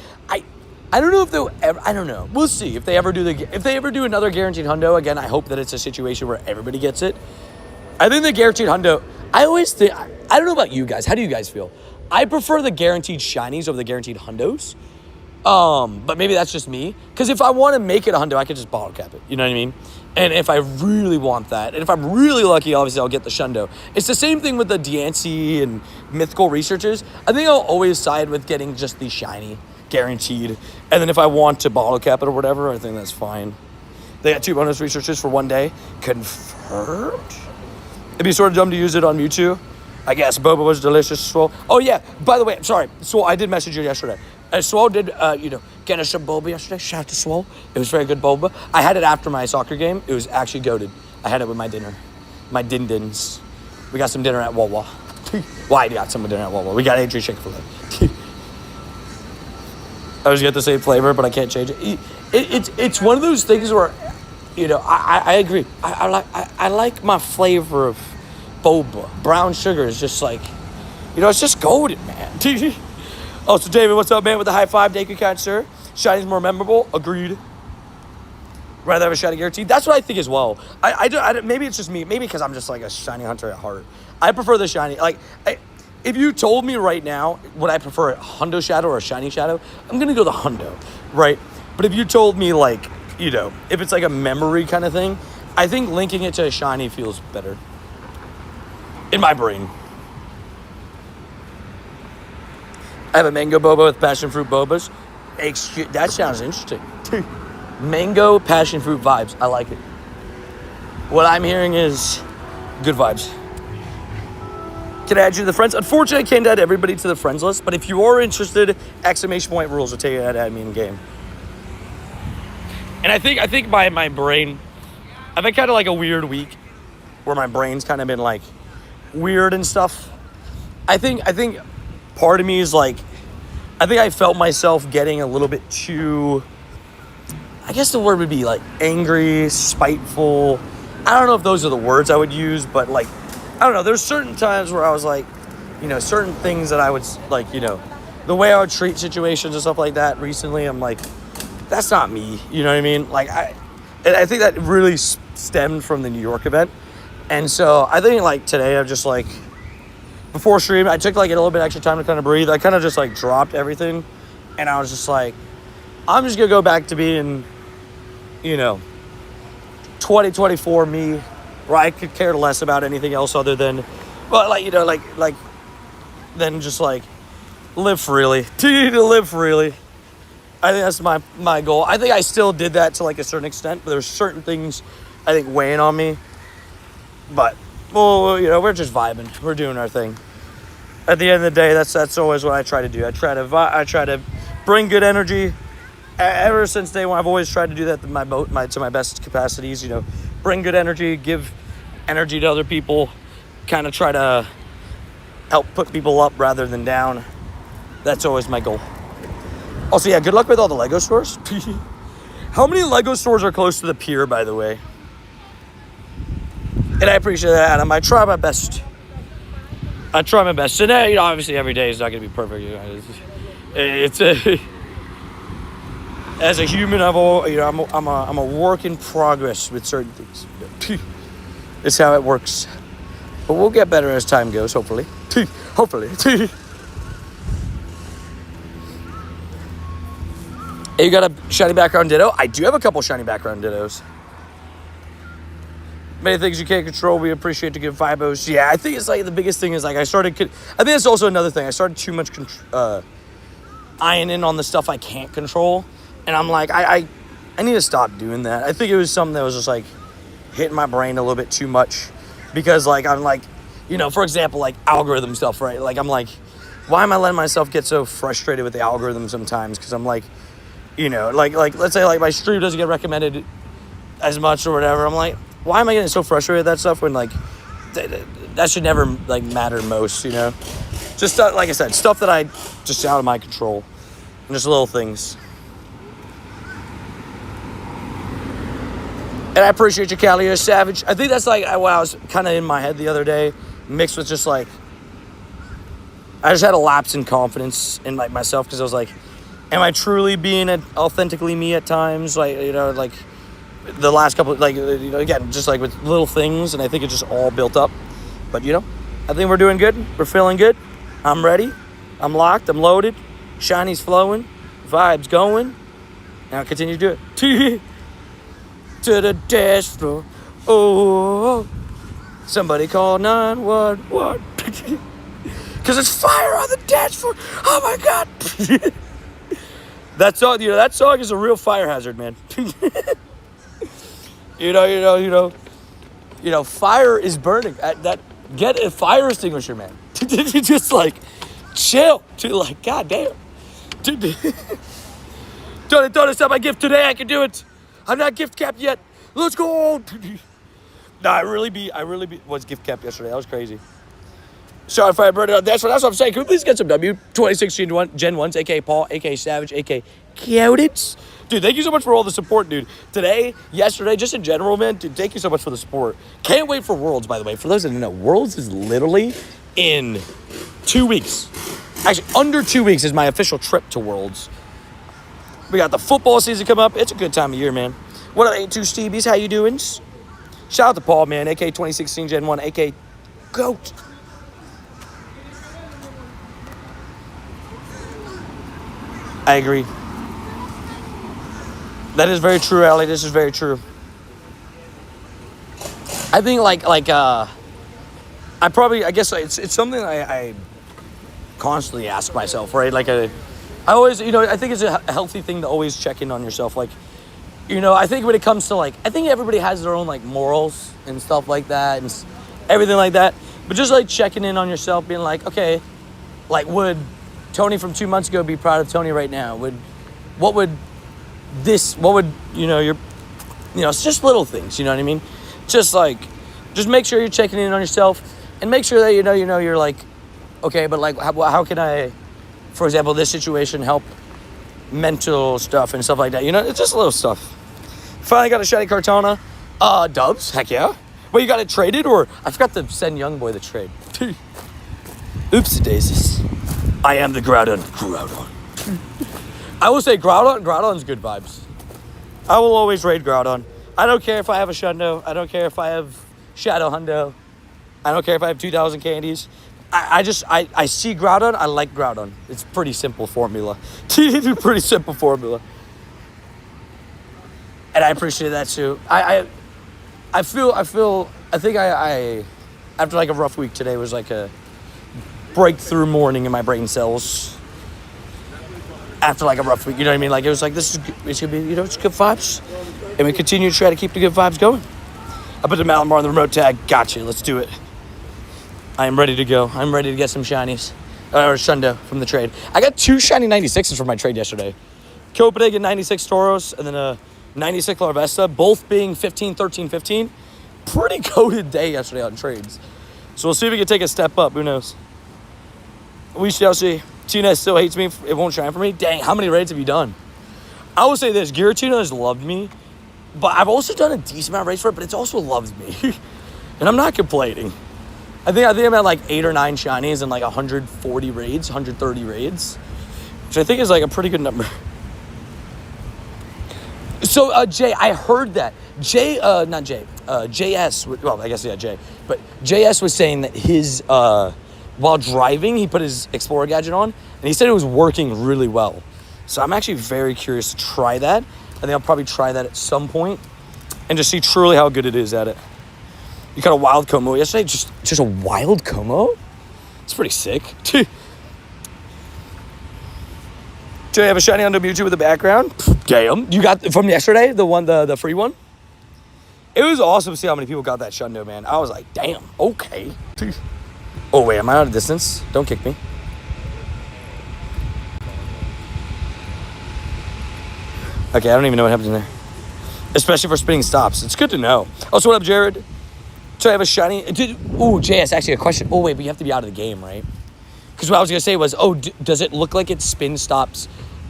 I don't know if they'll ever... I don't know. We'll see. If they ever do another guaranteed hundo, again, I hope that it's a situation where everybody gets it. I think the guaranteed hundo... I always think... I don't know about you guys. How do you guys feel? I prefer the guaranteed shinies over the guaranteed hundos. But maybe that's just me. Because if I want to make it a hundo, I could just bottle cap it. You know what I mean? And if I really want that, and if I'm really lucky, obviously I'll get the Shundo. It's the same thing with the Diancie and mythical researchers. I think I'll always side with getting just the shiny, guaranteed. And then if I want to bottle cap it or whatever, I think that's fine. They got 2 bonus researchers for 1 day. Confirmed? It'd be sort of dumb to use it on Mewtwo. I guess Boba was delicious. Swole. Oh yeah, by the way, sorry. Swole, I did message you yesterday. Swole did, get us some boba yesterday. Shout out to Swole. It was very good boba. I had it after my soccer game. It was actually goated. I had it with my dinner. My din-dins. We got some dinner at Wawa. Well, I got some dinner at Wawa. We got Adrian Chick-fil-A. I was get the same flavor, but I can't change it. It's one of those things where, I agree. I like my flavor of boba. Brown sugar is just like, it's just golden, man. Oh, so David, what's up, man? With the high five, thank you, kind sir. Shiny's more memorable. Agreed. Rather have a shiny Giratina. That's what I think as well. Maybe it's just me. Maybe because I'm just like a shiny hunter at heart. I prefer the shiny. Like, if you told me right now, would I prefer a Hundo Shadow or a shiny Shadow? I'm going to go the Hundo, right? But if you told me, like, you know, if it's like a memory kind of thing, I think linking it to a shiny feels better. In my brain. I have a mango boba with passion fruit bobas. That sounds interesting. Mango passion fruit vibes. I like it. What I'm hearing is good vibes. Can I add you to the friends? Unfortunately, I can't add everybody to the friends list, but if you are interested, exclamation point rules will tell you how to add me in game. And I think my brain, I've had kind of like a weird week where my brain's kind of been like weird and stuff. I think part of me is like, I think I felt myself getting a little bit too, I guess the word would be like angry, spiteful. I don't know if those are the words I would use, but like, I don't know. There's certain times where I was like, you know, certain things that I would like, you know, the way I would treat situations and stuff like that recently, I'm like, that's not me. You know what I mean? Like, I think that really stemmed from the New York event. And so I think like today I'm just like, before stream, I took like a little bit extra time to kind of breathe. I kind of just like dropped everything. And I was just like, I'm just going to go back to being, you know, 2024 me, where I could care less about anything else other than, well, like, you know, like, then just like live freely, to live freely. I think that's my goal. I think I still did that to like a certain extent, but there's certain things I think weighing on me. But, well, you know, we're just vibing. We're doing our thing. At the end of the day, that's always what I try to do. I try to bring good energy. Ever since day one, I've always tried to do that to my best capacities. You know, bring good energy, give energy to other people, kind of try to help put people up rather than down. That's always my goal. Also, yeah, good luck with all the Lego stores. How many Lego stores are close to the pier, by the way? And I appreciate that, Adam. I try my best. And you know, obviously every day is not going to be perfect. You know, it's as a human, I'm a work in progress with certain things. It's how it works. But we'll get better as time goes, hopefully. Hopefully. Hey, you got a shiny background ditto? I do have a couple shiny background dittos. Many things you can't control. We appreciate the good vibos. Yeah, I think it's like the biggest thing is like I think it's also another thing. I started too much eyeing in on the stuff I can't control. And I'm like, I need to stop doing that. I think it was something that was just like hitting my brain a little bit too much. Because like, I'm like, you know, for example, like algorithm stuff, right? Like I'm like, why am I letting myself get so frustrated with the algorithm sometimes? Because I'm like, you know, like let's say like my stream doesn't get recommended as much or whatever. I'm like, why am I getting so frustrated with that stuff when like that should never like matter most, you know? Just like I said, stuff that I just out of my control, and just little things. And I appreciate you, Calio Savage. I think that's like what I was kind of in my head the other day, mixed with just like I just had a lapse in confidence in like myself because I was like, am I truly being authentically me at times? Like, you know, like. The last couple, like, you know, again, just like with little things, and I think it just all built up. But, you know, I think we're doing good. We're feeling good. I'm ready. I'm locked. I'm loaded. Shiny's flowing. Vibes going. Now continue to do it. To the dance floor. Oh, somebody call 911. Because it's fire on the dance floor. Oh, my God. That song is a real fire hazard, man. You know, fire is burning. Get a fire extinguisher, man. Just like chill. Like, God damn. Don't accept my gift today. I can do it. I'm not gift capped yet. Let's go. Nah, I really was gift capped yesterday. That was crazy. Sorry if I burned it up. That's what I'm saying. Can we please get some W2016 Gen 1s, a.k.a. Paul, a.k.a. Savage, a.k.a. Coudits? Dude, thank you so much for all the support, dude. Today, yesterday, just in general, man, dude, thank you so much for the support. Can't wait for Worlds, by the way. For those that don't know, Worlds is literally in 2 weeks. Actually, under 2 weeks is my official trip to Worlds. We got the football season come up. It's a good time of year, man. What up, 82 Stevies? How you doing? Shout out to Paul, man. AK 2016 Gen 1. AK GOAT. I agree. That is very true, Allie. This is very true. I think I guess it's something I constantly ask myself, right? I always, I think it's a healthy thing to always check in on yourself. I think when it comes to I think everybody has their own morals and stuff like that and everything like that. But just checking in on yourself, being okay, would Tony from 2 months ago be proud of Tony right now? It's just little things, you know what I mean? Just make sure you're checking in on yourself and make sure that you're okay, but how can I, for example, this situation help mental stuff and stuff like that? It's just little stuff. Finally got a shiny Cartana. Dubs, heck yeah. Wait, you got it traded, or I forgot to send Youngboy the trade. Oopsie daisies. I am the Groudon. I will say Groudon's good vibes. I will always raid Groudon. I don't care if I have a Shundo. I don't care if I have Shadow Hundo. I don't care if I have 2,000 candies. I see Groudon. I like Groudon. It's pretty simple formula. Pretty simple formula. And I appreciate that too. I think after a rough week today was a breakthrough morning in my brain cells. After a rough week, you know what I mean? It was it's gonna be, it's good vibes. And we continue to try to keep the good vibes going. I put the Malamar on the remote tag. Gotcha, let's do it. I am ready to go. I'm ready to get some shinies. Or Shundo from the trade. I got 2 shiny 96s from my trade yesterday. Copenhagen 96 Tauros and then a 96 Larvesta, both being 15, 13, 15. Pretty goated day yesterday on trades. So we'll see if we can take a step up. Who knows? We shall see. Tina still hates me. It won't shine for me. Dang, how many raids have you done? I will say this. Giratina has loved me. But I've also done a decent amount of raids for it, but it's also loved me. And I'm not complaining. I think I'm at 8 or 9 shinies and 140 raids, 130 raids. Which I think is a pretty good number. So, Jay, I heard that. JS, well, I guess, yeah, Jay. But JS was saying that his, while driving, he put his Explorer gadget on, and he said it was working really well. So I'm actually very curious to try that. I think I'll probably try that at some point and just see truly how good it is at it. You got a wild Como yesterday? Just a wild Como? It's pretty sick. Do you have a shiny on Mewtwo with the background? Damn. You got from yesterday, the free one? It was awesome to see how many people got that Shundo, man. I was like, damn, okay. Oh, wait, am I out of distance? Don't kick me. Okay, I don't even know what happens in there. Especially for spinning stops. It's good to know. Also, what up, Jared? So I have a shiny... Ooh, JS, actually a question. Oh, wait, but you have to be out of the game, right? Because what I was going to say was, does it look like it spin stops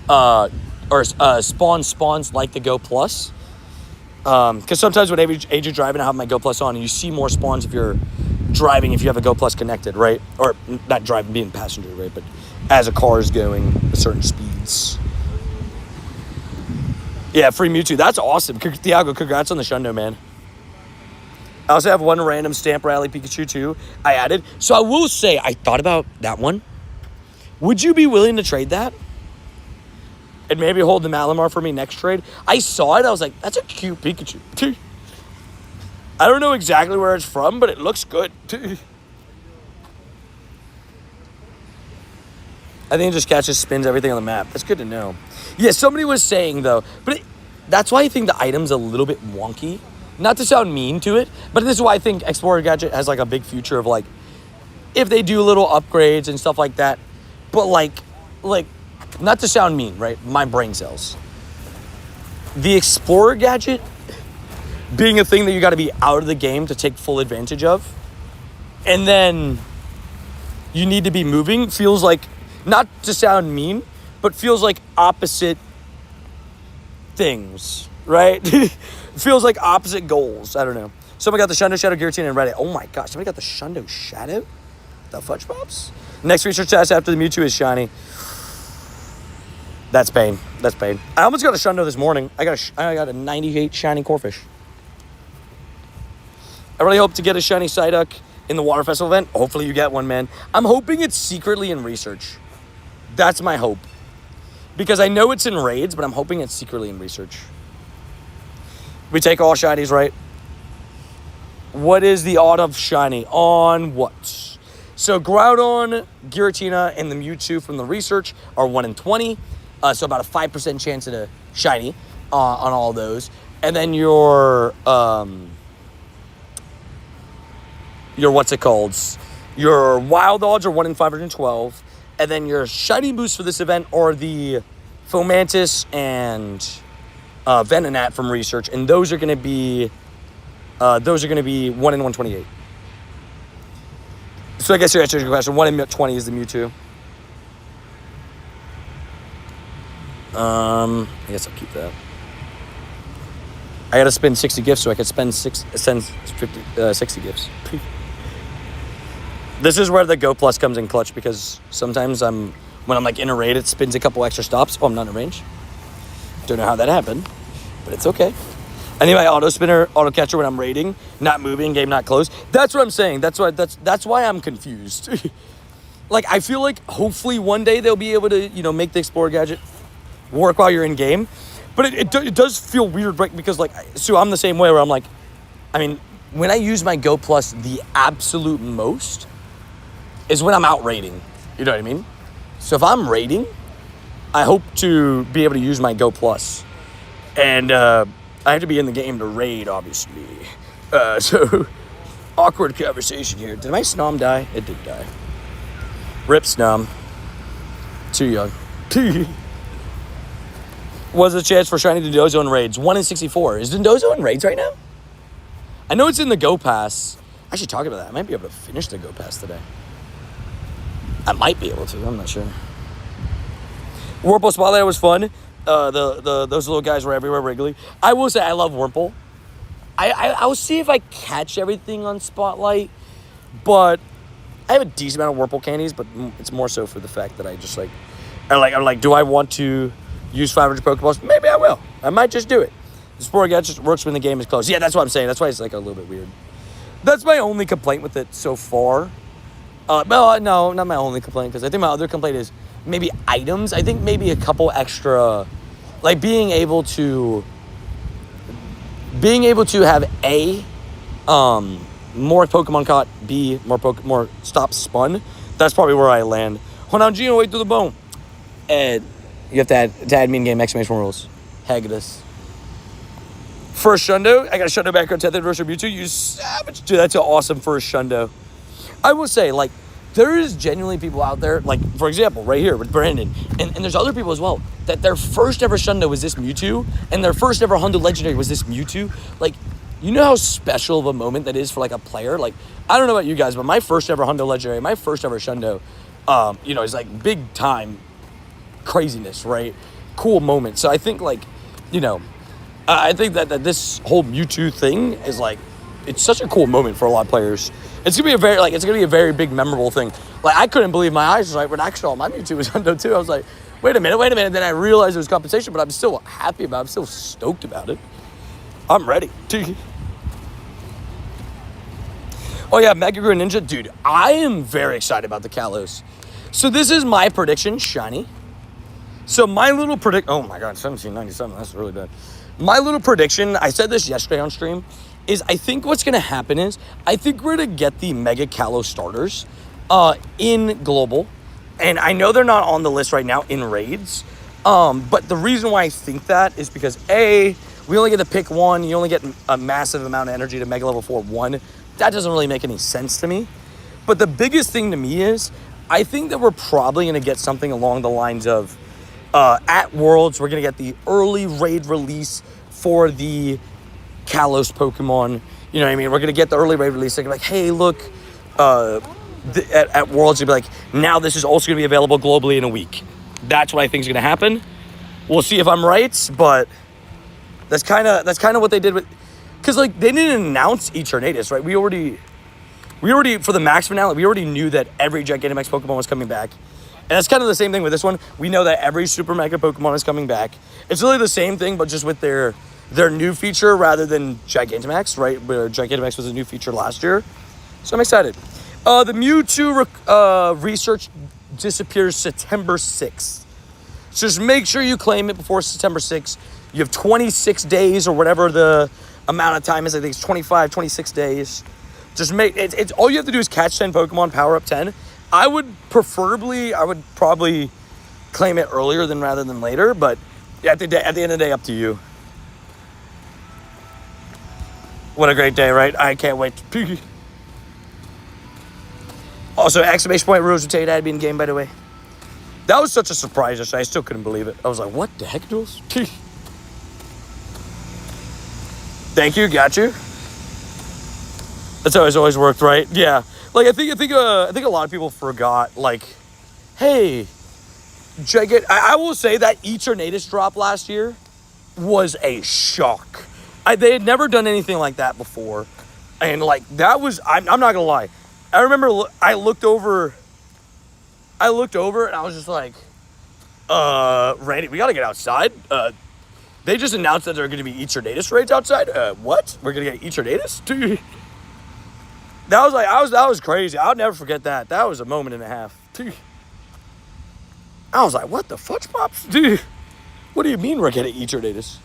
or spawns like the Go Plus? Because sometimes when age you're driving, I have my Go Plus on, and you see more spawns if you're driving, if you have a Go Plus connected, right? Or not driving, being passenger, right? But as a car is going at certain speeds. Yeah, free Mewtwo. That's awesome. Thiago, congrats on the Shundo, man. I also have one random Stamp Rally Pikachu, too, I added. So I will say, I thought about that one. Would you be willing to trade that? And maybe hold the Malamar for me next trade? I saw it. I was like, that's a cute Pikachu. I don't know exactly where it's from, but it looks good. I think it just catches, spins everything on the map. That's good to know. Yeah, somebody was saying, though, but that's why I think the item's a little bit wonky. Not to sound mean to it, but this is why I think Explorer Gadget has, a big future of, if they do little upgrades and stuff like that. But, not to sound mean, right? My brain cells. The Explorer Gadget being a thing that you got to be out of the game to take full advantage of. And then you need to be moving feels like, not to sound mean, but feels like opposite things, right? Feels like opposite goals. I don't know. Someone got the Shundo Shadow Giratina and Reddit. Oh my gosh, somebody got the Shundo Shadow? The Fudge Pops? Next research task after the Mewtwo is shiny. That's pain. That's pain. I almost got a Shundo this morning. I got a 98 shiny Corphish. I really hope to get a shiny Psyduck in the Water Festival event. Hopefully you get one, man. I'm hoping it's secretly in research. That's my hope. Because I know it's in raids, but I'm hoping it's secretly in research. We take all shinies, right? What is the odd of shiny? On what? So Groudon, Giratina, and the Mewtwo from the research are 1 in 20. So about a 5% chance at a shiny on all those. And then your what's it called? Your wild odds are 1 in 512. And then your shiny boosts for this event are the Fomantis and Venonat from research. And those are going to be 1 in 128. So I guess your answer to your question, 1 in 20 is the Mewtwo. I guess I'll keep that. I gotta spend 60 gifts so I could send 60 gifts. This is where the Go Plus comes in clutch, because sometimes when I'm like in a raid, it spins a couple extra stops. Oh, I'm not in range. Don't know how that happened, but it's okay. I need my auto spinner, auto catcher when I'm raiding, not moving, game not closed. That's what I'm saying. That's why I'm confused. Like, I feel like hopefully one day they'll be able to, make the Explorer gadget work while you're in game. But it does feel weird, right? Because, so I'm the same way where I'm like, when I use my Go Plus the absolute most is when I'm out raiding. You know what I mean? So if I'm raiding, I hope to be able to use my Go Plus. And I have to be in the game to raid, obviously. So, awkward conversation here. Did my Snom die? It did die. Rip Snom. Too young. Was a chance for shiny Dondozo in raids. 1 in 64. Is Dondozo in raids right now? I know it's in the Go Pass. Actually, talking about that, I might be able to finish the Go Pass today. I might be able to. I'm not sure. Wurmple Spotlight was fun. Those little guys were everywhere regularly. I will say I love Wurmple. I will see if I catch everything on Spotlight, but I have a decent amount of Wurmple candies, but it's more so for the fact that I'm like, do I want to use 500 Pokeballs? Maybe I will. I might just do it. The Spore Gadget works when the game is closed. Yeah, that's what I'm saying. That's why it's like a little bit weird. That's my only complaint with it so far. No, not my only complaint, because I think my other complaint is maybe items. I think maybe a couple extra, like being able to have A, more Pokemon caught, B, more stops spun. That's probably where I land. Hold on, Gino, wait through the bone. And you have to add me in game exclamation rules. Haggadus. First Shundo. I got a Shundo back on 10th anniversary Mewtwo. You savage. Dude, that's an awesome first Shundo. I will say, there is genuinely people out there, for example, right here with Brandon, and there's other people as well, that their first ever Shundo was this Mewtwo, and their first ever Hundo Legendary was this Mewtwo. You know how special of a moment that is for, a player? I don't know about you guys, but my first ever Hundo Legendary, my first ever Shundo, is, big time craziness, right? Cool moment. So I think, I think that this whole Mewtwo thing is, it's such a cool moment for a lot of players. It's gonna be a very big memorable thing. I couldn't believe my eyes when I saw my Mewtwo was Hundo too. I was like, wait a minute. Then I realized it was compensation, but I'm still happy about it. I'm still stoked about it. I'm ready. Oh yeah, Mega Greninja Ninja. Dude, I am very excited about the Kalos. So this is my prediction, shiny. So my little oh my god, 1797, that's really bad. My little prediction, I said this yesterday on stream, is I think what's going to happen is, I think we're going to get the Mega Kalos starters in Global. And I know they're not on the list right now in raids. But the reason why I think that is because, A, we only get to pick one. You only get a massive amount of energy to Mega Level 4 1. That doesn't really make any sense to me. But the biggest thing to me is, I think that we're probably going to get something along the lines of, at Worlds, we're going to get the early raid release for the Kalos Pokemon. You know what I mean? We're going to get the early raid release. They're like, hey, look, at Worlds, you'll be like, now this is also going to be available globally in a week. That's what I think is going to happen. We'll see if I'm right, but that's kind of what they did with, because they didn't announce Eternatus, right? We already for the Max finale, we already knew that every Gigantamax Pokemon was coming back. And that's kind of the same thing with this one. We know that every Super Mega Pokemon is coming back. It's really the same thing, but just with their new feature rather than Gigantamax, right? Where Gigantamax was a new feature last year. So I'm excited. The Mewtwo research disappears September 6th. So just make sure you claim it before September 6th. You have 26 days or whatever the amount of time is. I think it's 25, 26 days. Just make it's all you have to do is catch 10 Pokemon, power up 10. I would probably claim it earlier rather than later, but at the end of the day, up to you. What a great day, right? I can't wait. Also, exclamation point, Rose Rotate had to be in game, by the way. That was such a surprise. I still couldn't believe it. I was like, what the heck, Jules? Thank you, got you. That's how it's always worked, right? Yeah. Like, I think a lot of people forgot, like, hey, I will say that Eternatus drop last year was a shock. They had never done anything like that before. And, like, that was, I'm not going to lie. I remember I looked over and I was just like, Randy, we got to get outside. They just announced that there are going to be Eternatus raids outside. What? We're going to get Eternatus? Dude. That was crazy. I'll never forget that. That was a moment and a half. Dude. I was like, what the fudge pops? Dude, what do you mean we're getting Eternatus?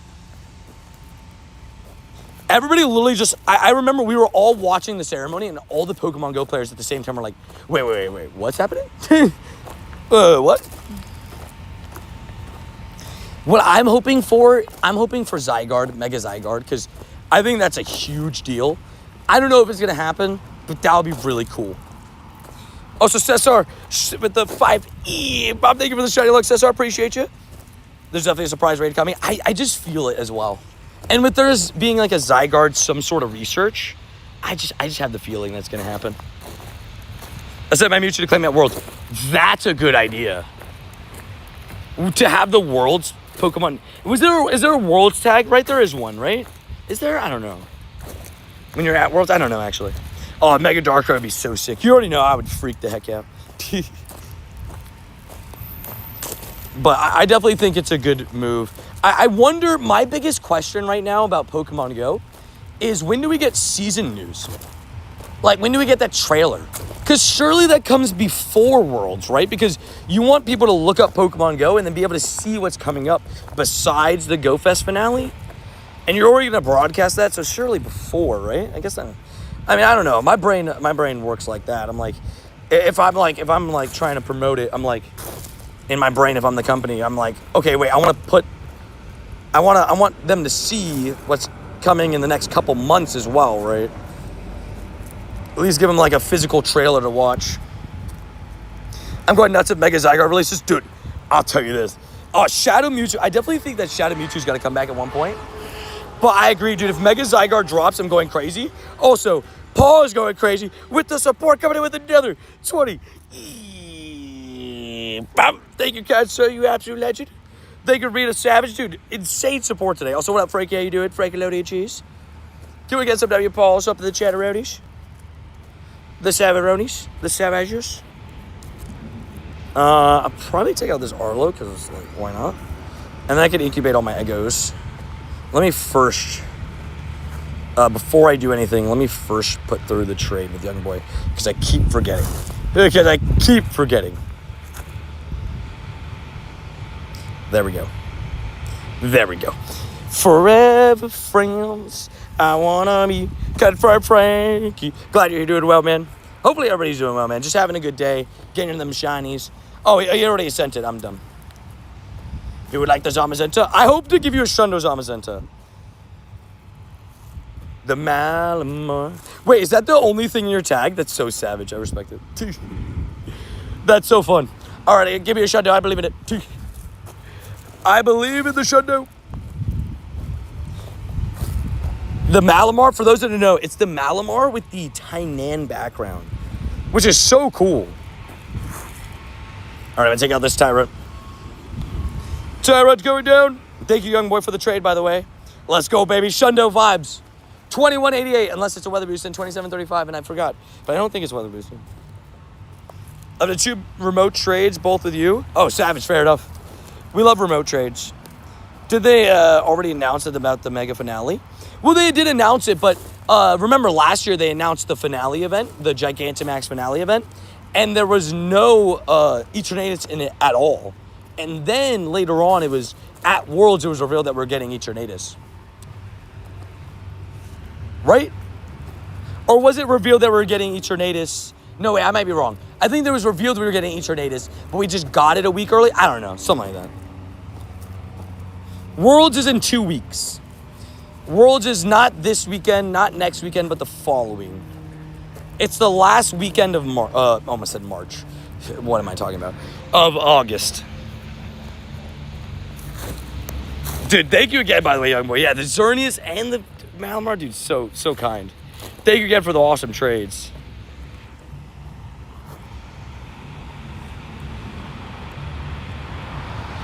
Everybody literally just, I remember we were all watching the ceremony and all the Pokemon Go players at the same time were like, wait, what's happening? What? What I'm hoping for Zygarde, Mega Zygarde, because I think that's a huge deal. I don't know if it's going to happen, but that would be really cool. Also, Cesar with the 5E. Bob, thank you for the shiny look. Cesar, appreciate you. There's definitely a surprise raid coming. I just feel it as well. And with there's being like a Zygarde, some sort of research, I just have the feeling that's going to happen. I said my Mewtwo to claim that world. That's a good idea. To have the world's Pokemon. Is there a world's tag? Right, there is one, right? Is there? I don't know. When you're at Worlds, I don't know, actually. Oh, Mega Darkrai would be so sick. You already know I would freak the heck out. But I definitely think it's a good move. I wonder, my biggest question right now about Pokemon Go is when do we get season news? Like, when do we get that trailer? Because surely that comes before Worlds, right? Because you want people to look up Pokemon Go and then be able to see what's coming up besides the Go Fest finale. And you're already going to broadcast that, so surely before, right? I guess I don't know. My brain works like that. I'm like, if I'm trying to promote it, I'm like, in my brain, if I'm the company, I'm like, okay, wait, I want them to see what's coming in the next couple months as well, right? At least give them like a physical trailer to watch. I'm going nuts at Mega Zygarde releases. Dude, I'll tell you this. Shadow Mewtwo. I definitely think that Shadow Mewtwo's got to come back at one point. But I agree, dude. If Mega Zygarde drops, I'm going crazy. Also, Paul is going crazy with the support coming in with another 20. Thank you, Cat Sir. You absolute legend. Thank you, Rita Savage. Dude, insane support today. Also, what up, Frankie? How you doing? Frankie Lodi and Cheese. Can we get some W Pauls up in the chatteronies? The Savaronis? The Savagers? I'll probably take out this Arlo, because, like, why not? And then I can incubate all my Eggos. Let me first, before I do anything, let me first put through the trade with Young Boy, because I keep forgetting. There we go. Forever friends, I wanna be cut for Frankie. Glad you're doing well, man. Hopefully everybody's doing well, man. Just having a good day, getting them shinies. Oh, you already sent it. I'm dumb. You would like the Zamazenta? I hope to give you a Shundo Zamazenta. The Malamar. Wait, is that the only thing in your tag? That's so savage. I respect it. That's so fun. All right, give me a Shundo. I believe in it. I believe in the Shundo. The Malamar, for those that don't know, it's the Malamar with the Tainan background, which is so cool. All right, I'm going to take out this Tyrant. Tyrant's going down. Thank you, Young Boy, for the trade, by the way. Let's go, baby. Shundo vibes. 2188, unless it's a weather boost, and 2735, and I forgot. But I don't think it's weather boosted. Of the 2 remote trades, both with you. Oh, Savage, fair enough. We love remote trades. Did they already announce it about the mega finale? Well, they did announce it, but remember last year they announced the finale event, the Gigantamax finale event, and there was no Eternatus in it at all. And then later on, it was at Worlds, it was revealed that we're getting Eternatus. Right? Or was it revealed that we were getting Eternatus? No, wait, I might be wrong. I think there was revealed we were getting Eternatus, but we just got it a week early. I don't know, something like that. Worlds is in 2 weeks. Worlds is not this weekend, not next weekend, but the following. It's the last weekend of almost said March. What am I talking about? Of August. Dude, thank you again, by the way, young boy. Yeah, the Xerneas and the Malamar, dude, so kind. Thank you again for the awesome trades.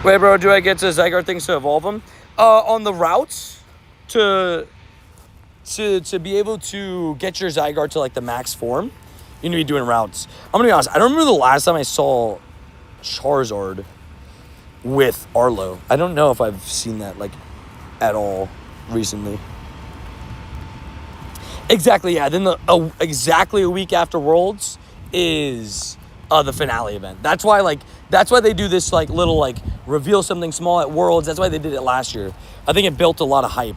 Wait, bro, do I get to Zygarde things to evolve them? On the routes, to be able to get your Zygarde to, like, the max form, you need to be doing routes. I'm going to be honest, I don't remember the last time I saw Charizard with Arlo. I don't know if I've seen that, like, at all recently. Exactly, yeah. Then exactly a week after Worlds is the finale event. That's why they do this, like, little, like, reveal something small at Worlds. That's why they did it last year. I think it built a lot of hype.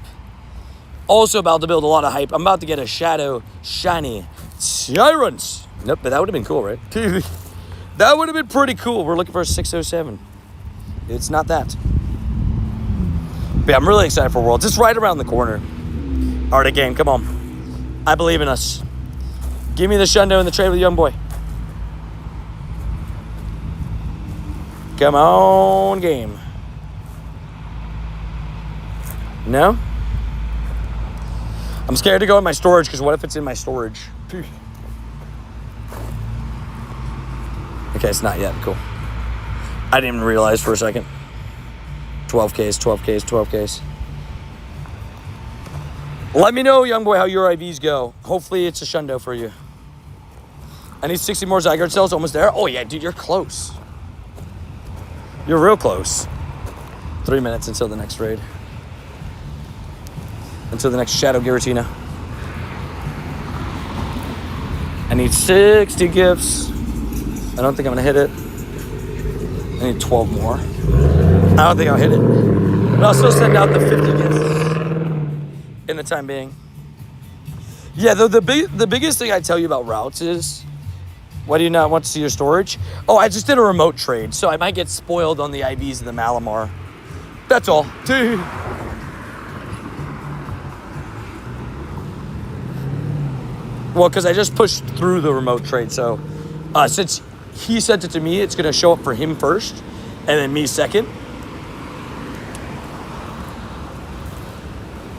Also about to build a lot of hype. I'm about to get a Shadow Shiny Tyrants. Nope, but that would have been cool, right? That would have been pretty cool. We're looking for a 607. It's not that. But yeah, I'm really excited for Worlds. It's right around the corner. All right, game, come on. I believe in us. Give me the Shundo and the trade with Young Boy. Come on, game. No? I'm scared to go in my storage, because what if it's in my storage? Okay, it's not yet. Cool. I didn't even realize for a second. 12Ks, 12Ks, 12Ks. Let me know, young boy, how your IVs go. Hopefully it's a Shundo for you. I need 60 more Zygarde cells. Almost there. Oh, yeah, dude, you're close. You're real close. 3 minutes until the next raid. Until the next Shadow Giratina. I need 60 gifts. I don't think I'm going to hit it. I need 12 more. I don't think I'll hit it. But I'll still send out the 50 gifts in the time being. Yeah, the biggest thing I tell you about routes is, why do you not want to see your storage? Oh, I just did a remote trade, so I might get spoiled on the IVs and the Malamar. That's all. Well, because I just pushed through the remote trade, so since he sent it to me, it's going to show up for him first, and then me second.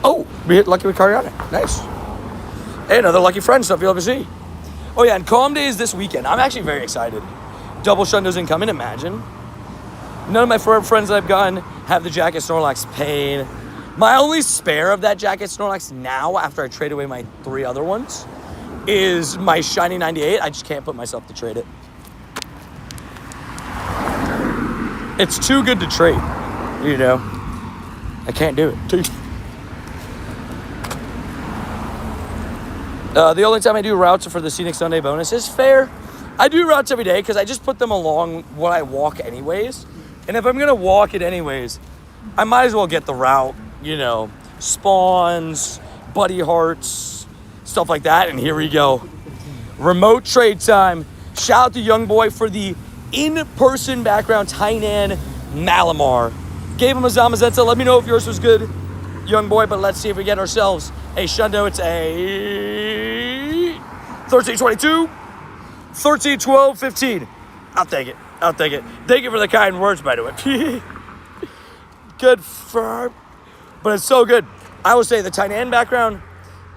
Oh, we hit Lucky with Cariana. Nice. Hey, another lucky friend, stuff you'll ever see. Oh, yeah, and Calm Day is this weekend. I'm actually very excited. Double Shundos incoming, imagine. None of my friends that I've gotten have the Jacket Snorlax pain. My only spare of that Jacket Snorlax now, after I trade away my 3 other ones, is my Shiny 98. I just can't put myself to trade it. It's too good to trade, you know. I can't do it. The only time I do routes are for the Scenic Sunday bonuses. Fair. I do routes every day because I just put them along what I walk anyways. And if I'm going to walk it anyways, I might as well get the route, you know, spawns, buddy hearts, stuff like that. And here we go. Remote trade time. Shout out to Young Boy for the in-person background Tainan Malamar. Gave him a Zamazenta. Let me know if yours was good, Young Boy, but let's see if we get ourselves a Shundo. It's a 13-22, 13-12, 15. I'll take it. I'll take it. Thank you for the kind words, by the way. Good firm. But it's so good. I will say the Tainan background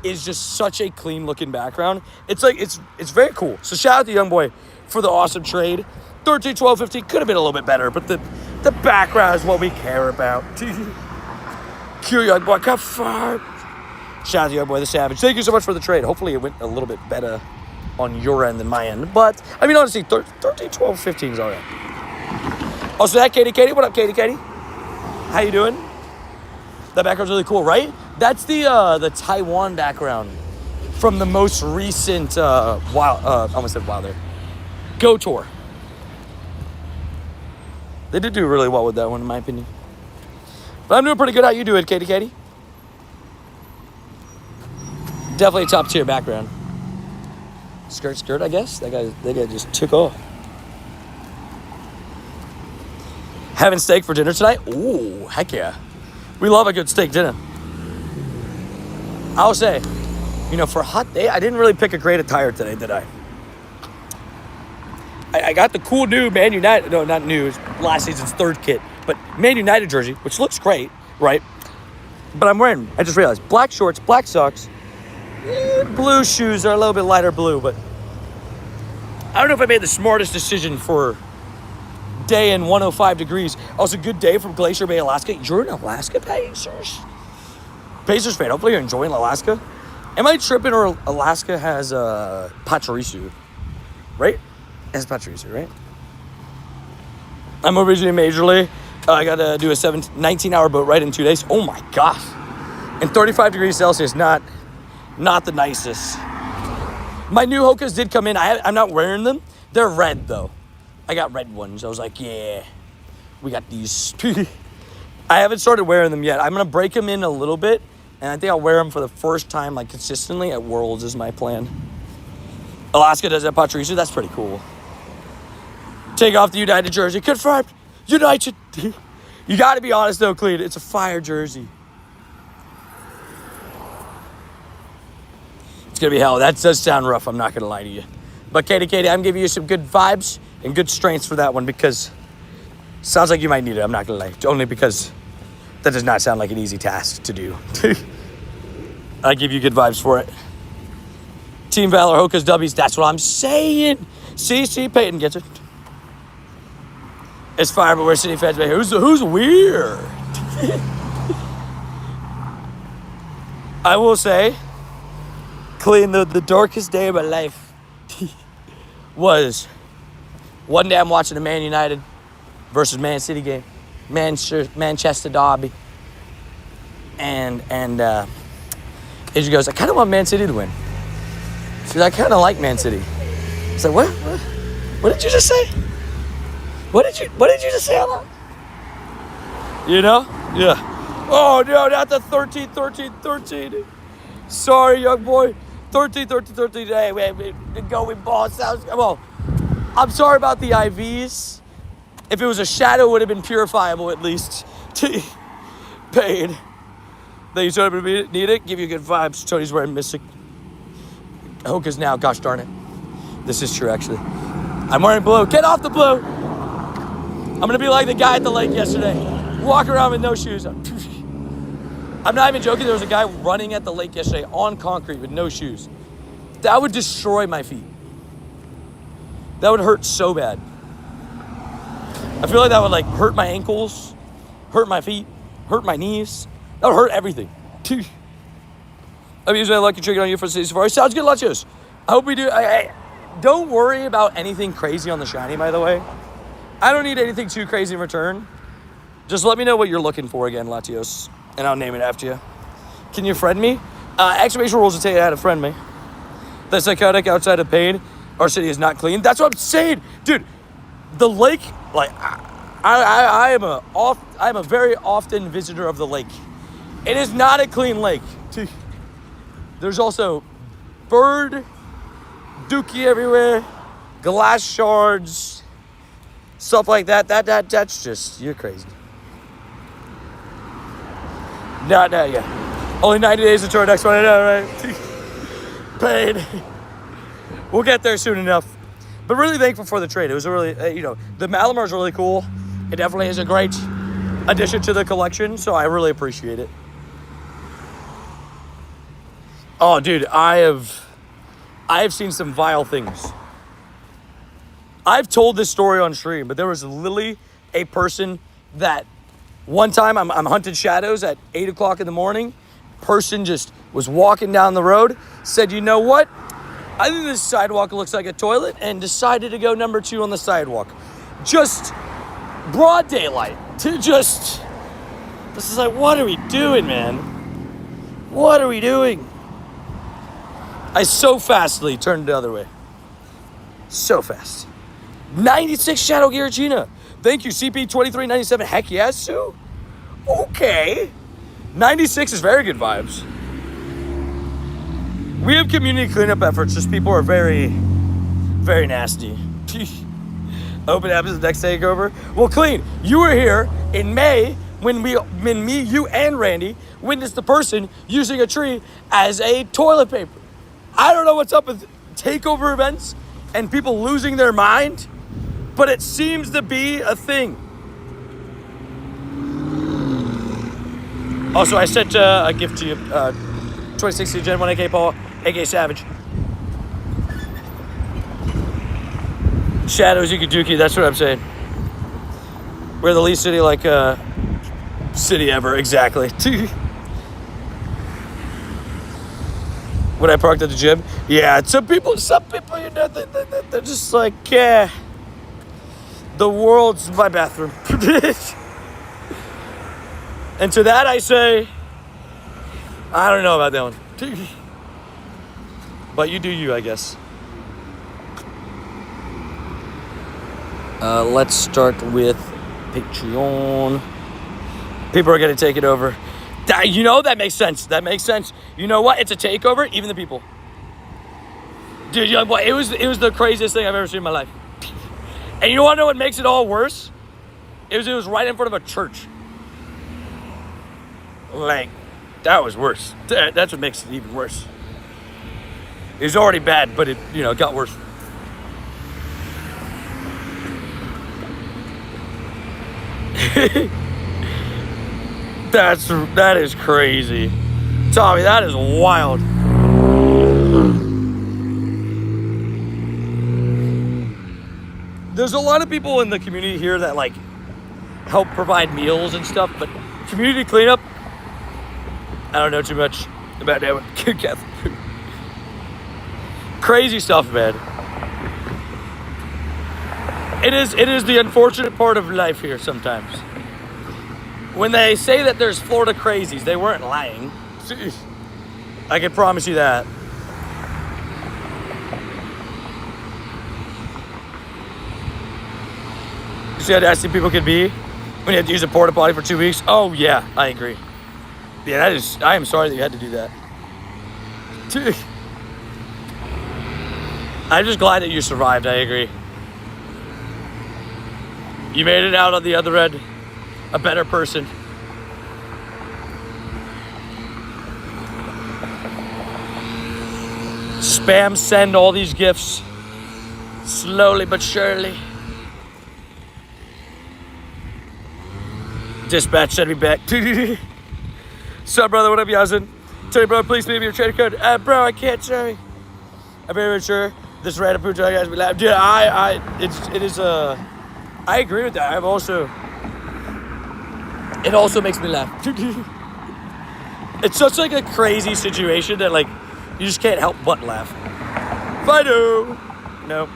is just such a clean looking background. It's like, it's very cool. So shout out to Young Boy for the awesome trade. 13, 12, 15 could have been a little bit better, but the background is what we care about. Q Young Boy, come far. Shout out to your boy, the Savage. Thank you so much for the trade. Hopefully it went a little bit better on your end than my end. But, I mean, honestly, 13, 12, 15 is all right. Also, that Katie. What up, Katie? How you doing? That background's really cool, right? That's the Taiwan background from the most recent I almost said Wilder. Go Tour. They did do really well with that one, in my opinion. But I'm doing pretty good. How you doing, Katie? Definitely a top tier background. Skirt, I guess. That guy just took off. Having steak for dinner tonight? Ooh, heck yeah. We love a good steak dinner. I'll say, for a hot day, I didn't really pick a great attire today, did I? I got the cool new Man United, no, not new, last season's third kit, but Man United jersey, which looks great, right? But I just realized, black shorts, black socks, blue shoes are a little bit lighter blue, but I don't know if I made the smartest decision for day in 105 degrees. Also, good day from Glacier Bay, Alaska. You're in Alaska, Pacers? Pacers fan, hopefully you're enjoying Alaska. Am I tripping or Alaska has Pachirisu, right? It has Pachirisu, right? I'm originally majorly. I got to do a 19-hour boat ride in 2 days. Oh my gosh. And 35 degrees Celsius, not the nicest. My new Hokas did come in. I'm not wearing them. They're red, though. I got red ones. I was like, yeah, we got these. I haven't started wearing them yet. I'm going to break them in a little bit, and I think I'll wear them for the first time, consistently at Worlds is my plan. Alaska does that Pachirisu. That's pretty cool. Take off the United jersey. Confirmed. United. You got to be honest, though, Clean. It's a fire jersey. It's going to be hell. That does sound rough. I'm not going to lie to you. But, Katie, I'm giving you some good vibes and good strengths for that one because it sounds like you might need it. I'm not going to lie. Only because that does not sound like an easy task to do. I give you good vibes for it. Team Valor, Hokas, W's. That's what I'm saying. CC Peyton gets it. It's fire, but we're City fans. Who's weird? I will say, Clean, the darkest day of my life was one day I'm watching a Man United versus Man City game. Manchester derby. And Adrian goes, I kind of want Man City to win. She goes, I kind of like Man City. I said, what? What did you just say? What did you just say out loud? Yeah. Oh, no, not the 13. Sorry, young boy. 13. Hey, we go with balls. Well, I'm sorry about the IVs. If it was a shadow, it would have been purifiable at least. Paid. Thank you, Tony. Need it? Give you good vibes. Tony's wearing Mystic. Hokas now. Gosh darn it. This is true, actually. I'm wearing blue. Get off the blue. I'm going to be like the guy at the lake yesterday. Walk around with no shoes on. I'm not even joking. There was a guy running at the lake yesterday on concrete with no shoes. That would destroy my feet. That would hurt so bad. I feel like that would hurt my ankles, hurt my feet, hurt my knees. That would hurt everything. I'm using a lucky trigger on you for the Safari. Sounds good, Lachos. I hope we do. Don't worry about anything crazy on the shiny, by the way. I don't need anything too crazy in return. Just let me know what you're looking for again, Latios, and I'll name it after you. Can you friend me? Exclamation rules will tell you how to friend me. The psychotic outside of pain, our city is not clean. That's what I'm saying, dude. The lake, I'm a very often visitor of the lake. It is not a clean lake. There's also bird, dookie everywhere, glass shards, stuff like that. That's just, you're crazy. Not yet. Only 90 days until our next one. I know, right? Paid. We'll get there soon enough. But really thankful for the trade. It was a really, the Malamar's really cool. It definitely is a great addition to the collection, so I really appreciate it. Oh, dude, I have seen some vile things. I've told this story on stream, but there was literally a person that one time I'm hunting shadows at 8 o'clock in the morning, person just was walking down the road, said, you know what? I think this sidewalk looks like a toilet, and decided to go number 2 on the sidewalk. Just broad daylight. This is like, what are we doing, man? What are we doing? I so fastly turned the other way. So fast. 96 Shadow Giratina. Thank you, CP2397. Heck yes, Sue. Okay. 96 is very good vibes. We have community cleanup efforts, just people are very, very nasty. Hope it happens the next takeover. Well, Clean, you were here in May when me, you, and Randy witnessed the person using a tree as a toilet paper. I don't know what's up with takeover events and people losing their mind, but it seems to be a thing. Also, I sent a gift to you, 2060 Gen 1 AK Paul, AK Savage. Shadows Yukaduki, that's what I'm saying. We're the least city like city ever, exactly. When I parked at the gym, yeah, some people, you know, they're just like, yeah, the world's my bathroom. And to that I say, I don't know about that one. But you do you, I guess. Let's start with Patreon. People are going to take it over. You know, that makes sense. That makes sense. You know what? It's a takeover, even the people. Dude, it was the craziest thing I've ever seen in my life. And you want to know what makes it all worse? It was right in front of a church. Like, that was worse. That's what makes it even worse. It was already bad, but it got worse. That is crazy. Tommy, that is wild. There's a lot of people in the community here that like help provide meals and stuff, but community cleanup, I don't know too much about that one. Crazy stuff, man. It is the unfortunate part of life here sometimes. When they say that there's Florida crazies, they weren't lying. I can promise you that. You see how nasty people can be when you have to use a porta potty for 2 weeks? Oh yeah, I agree. Yeah, I am sorry that you had to do that. I'm just glad that you survived, I agree. You made it out on the other end a better person. Spam send all these gifts slowly but surely. Dispatch send me back. Sup, brother? What up, Yazin? Tell me, bro, please leave me your trading code. Bro, I can't, sorry. I'm very sure this random poo guys be laughing. Dude, I agree with that. It also makes me laugh. It's such like a crazy situation that like you just can't help but laugh. Fido. No.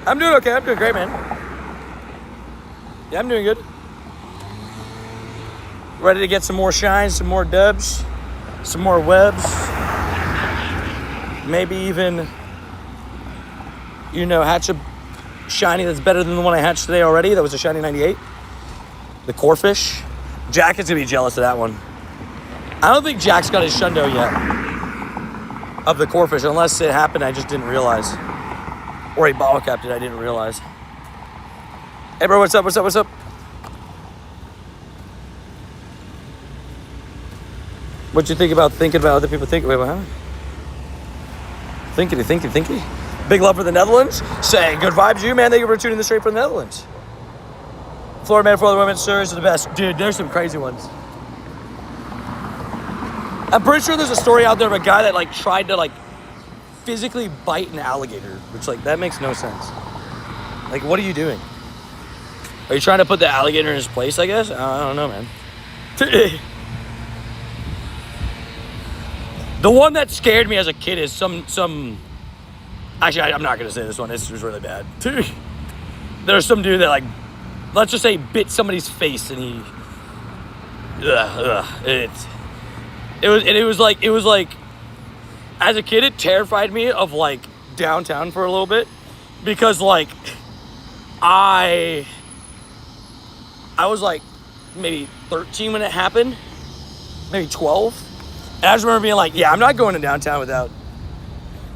I'm doing okay. I'm doing great, man. Yeah, I'm doing good. Ready to get some more shines, some more dubs, some more webs. Maybe even, hatch a shiny that's better than the one I hatched today already. That was a shiny 98. The core fish. Jack is going to be jealous of that one. I don't think Jack's got his shundo yet of the core fish, unless it happened I just didn't realize. Or he bottle capped it, I didn't realize. Hey, bro, what's up? What you think about thinking about other people thinking? Wait, what? Thinky. Big love for the Netherlands. Say good vibes to you, man. Thank you for tuning in straight from the Netherlands. Florida man for all the women, sirs, are the best. Dude, there's some crazy ones. I'm pretty sure there's a story out there of a guy that like tried to like physically bite an alligator, which like that makes no sense. Like, what are you doing? Are you trying to put the alligator in his place, I guess? I don't know, man. The one that scared me as a kid is some. Actually, I'm not gonna say this one. This was really bad. There's some dude that like, let's just say, bit somebody's face, and he. It was like, as a kid, it terrified me of like downtown for a little bit, because like, I was like maybe 13 when it happened, maybe 12. And I just remember being like, yeah, I'm not going to downtown without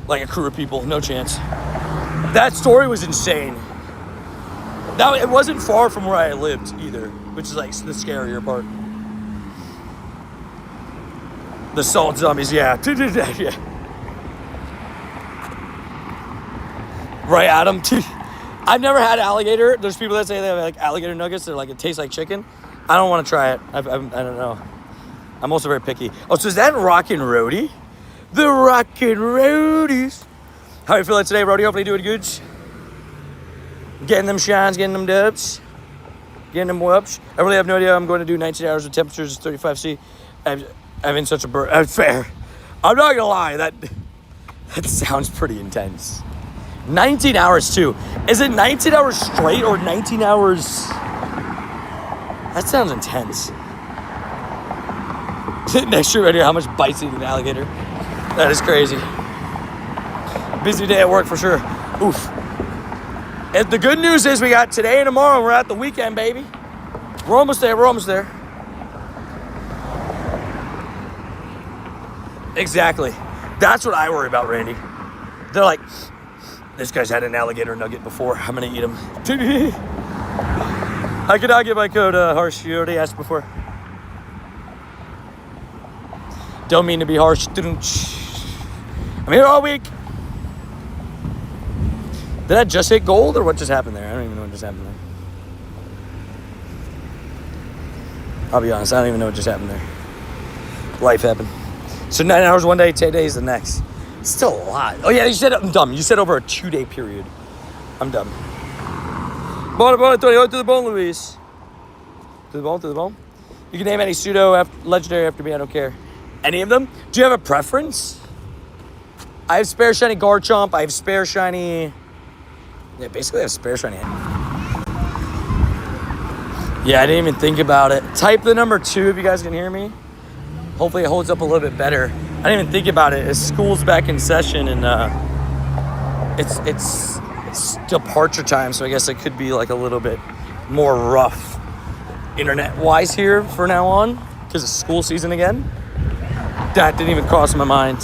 like a crew of people. No chance. That story was insane. Now, it wasn't far from where I lived either, which is like the scarier part. The salt zombies, yeah. Yeah. Right, Adam. I've never had alligator. There's people that say they have like alligator nuggets. They're like, it tastes like chicken. I don't want to try it. I don't know. I'm also very picky. Oh, so is that Rockin' Roadie? The Rockin' Roadies. How you feeling today, Roadie? Hopefully doing good. Getting them shines, getting them dubs, getting them whoops. I really have no idea. I'm going to do 19 hours with temperatures of 35°C. I'm in such a burn. Fair. I'm not gonna lie. That sounds pretty intense. 19 hours too. Is it 19 hours straight or 19 hours? That sounds intense. Next year, right here, how much bites eat an alligator? That is crazy. Busy day at work for sure. Oof. And the good news is we got today and tomorrow. We're at the weekend, baby. We're almost there. We're almost there. Exactly. That's what I worry about, Randy. They're like, this guy's had an alligator nugget before. I'm going to eat him. I cannot get my code harsh. You already asked before. Don't mean to be harsh. I'm here all week. Did that just hit gold or what just happened there? I don't even know what just happened there. I'll be honest. I don't even know what just happened there. Life happened. So 9 hours one day, 10 days the next. Still a lot. Oh yeah, you said I'm dumb. You said over a 2-day period. I'm dumb. Bone, to the bone, Luis. To the bone. You can name any pseudo legendary after me. I don't care. Any of them? Do you have a preference? I have spare shiny Garchomp. I have spare shiny. Yeah, basically I have spare shiny. Yeah, I didn't even think about it. Type the number 2 if you guys can hear me. Hopefully it holds up a little bit better. I didn't even think about it. School's back in session and it's departure time, so I guess it could be like a little bit more rough internet-wise here for now on because it's school season again. That didn't even cross my mind.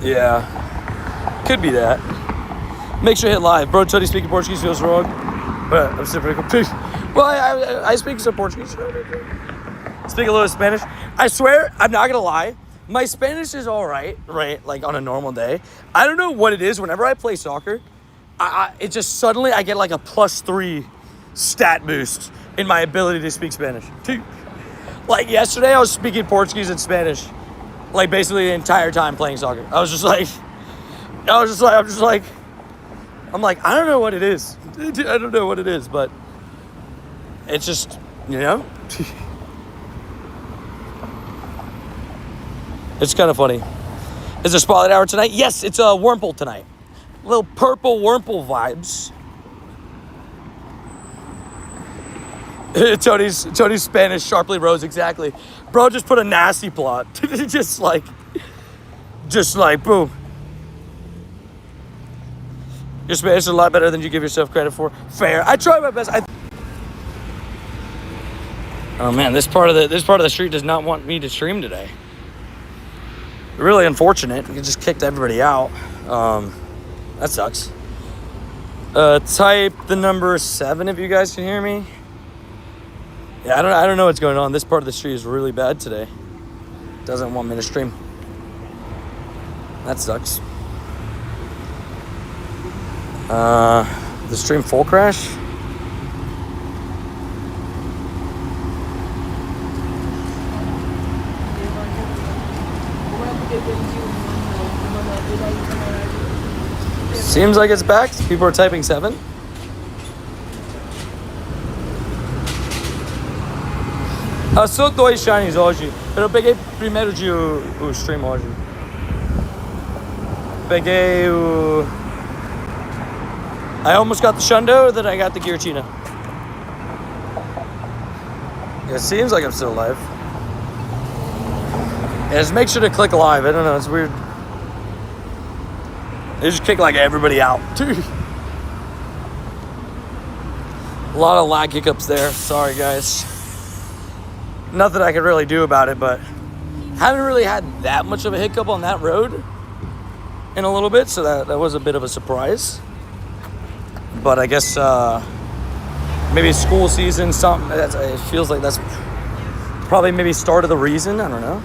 Yeah, could be that. Make sure to hit live. Bro, Tony speaking Portuguese feels wrong, but I'm still pretty cool. Well, I speak some Portuguese. Speak a little Spanish. I swear, I'm not gonna lie. My Spanish is all right, like on a normal day. I don't know what it is. Whenever I play soccer, it just suddenly I get like a +3 stat boost in my ability to speak Spanish. Like yesterday, I was speaking Portuguese and Spanish, like basically the entire time playing soccer. I'm like, I don't know what it is. I don't know what it is, but it's just, you know. It's kind of funny. Is there Spotlight Hour tonight? Yes, it's a Wurmple tonight. Little purple Wurmple vibes. Tony's Spanish sharply rose, exactly. Bro just put a nasty plot. just like, boom. Your Spanish is a lot better than you give yourself credit for. Fair. I try my best. Oh man, this part of the street does not want me to stream today. Really unfortunate. We just kicked everybody out. That sucks. Type the number 7 if you guys can hear me. Yeah, I don't know what's going on. This part of the street is really bad today. Doesn't want me to stream. That sucks. The stream full crash? Seems like it's back. People are typing 7. Sou 2 shinies hoje. Pero peguei primeiro dia o stream hoje. Peguei o... I almost got the Shundo, then I got the Giratina. It seems like I'm still alive. Yeah, just make sure to click live. I don't know, it's weird. They just kick like everybody out. A lot of lag hiccups there. Sorry, guys. Nothing I could really do about it, but haven't really had that much of a hiccup on that road in a little bit, so that was a bit of a surprise. But I guess maybe school season, something. It feels like that's probably maybe start of the reason. I don't know.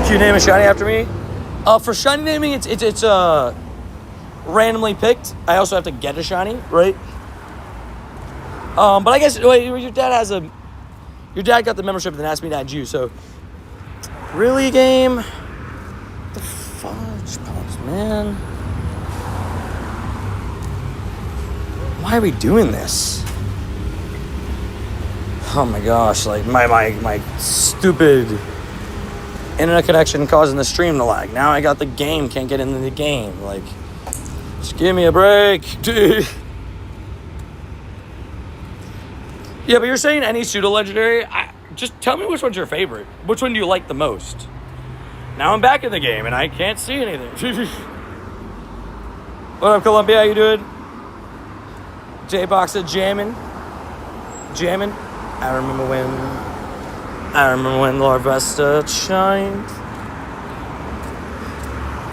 Can you name a shiny after me? For shiny naming, it's randomly picked. I also have to get a shiny, right? But I guess wait, your dad got the membership and then asked me to add you. So really, game? What the fudge pops, man? Why are we doing this? Oh my gosh! Like my stupid internet connection causing the stream to lag. Now I got the game, can't get into the game. Like, just give me a break, dude. Yeah, but you're saying any pseudo-legendary? Just tell me which one's your favorite. Which one do you like the most? Now I'm back in the game and I can't see anything. What up, Columbia? How you doing? J-Boxer jamming. I remember when Larvesta shined.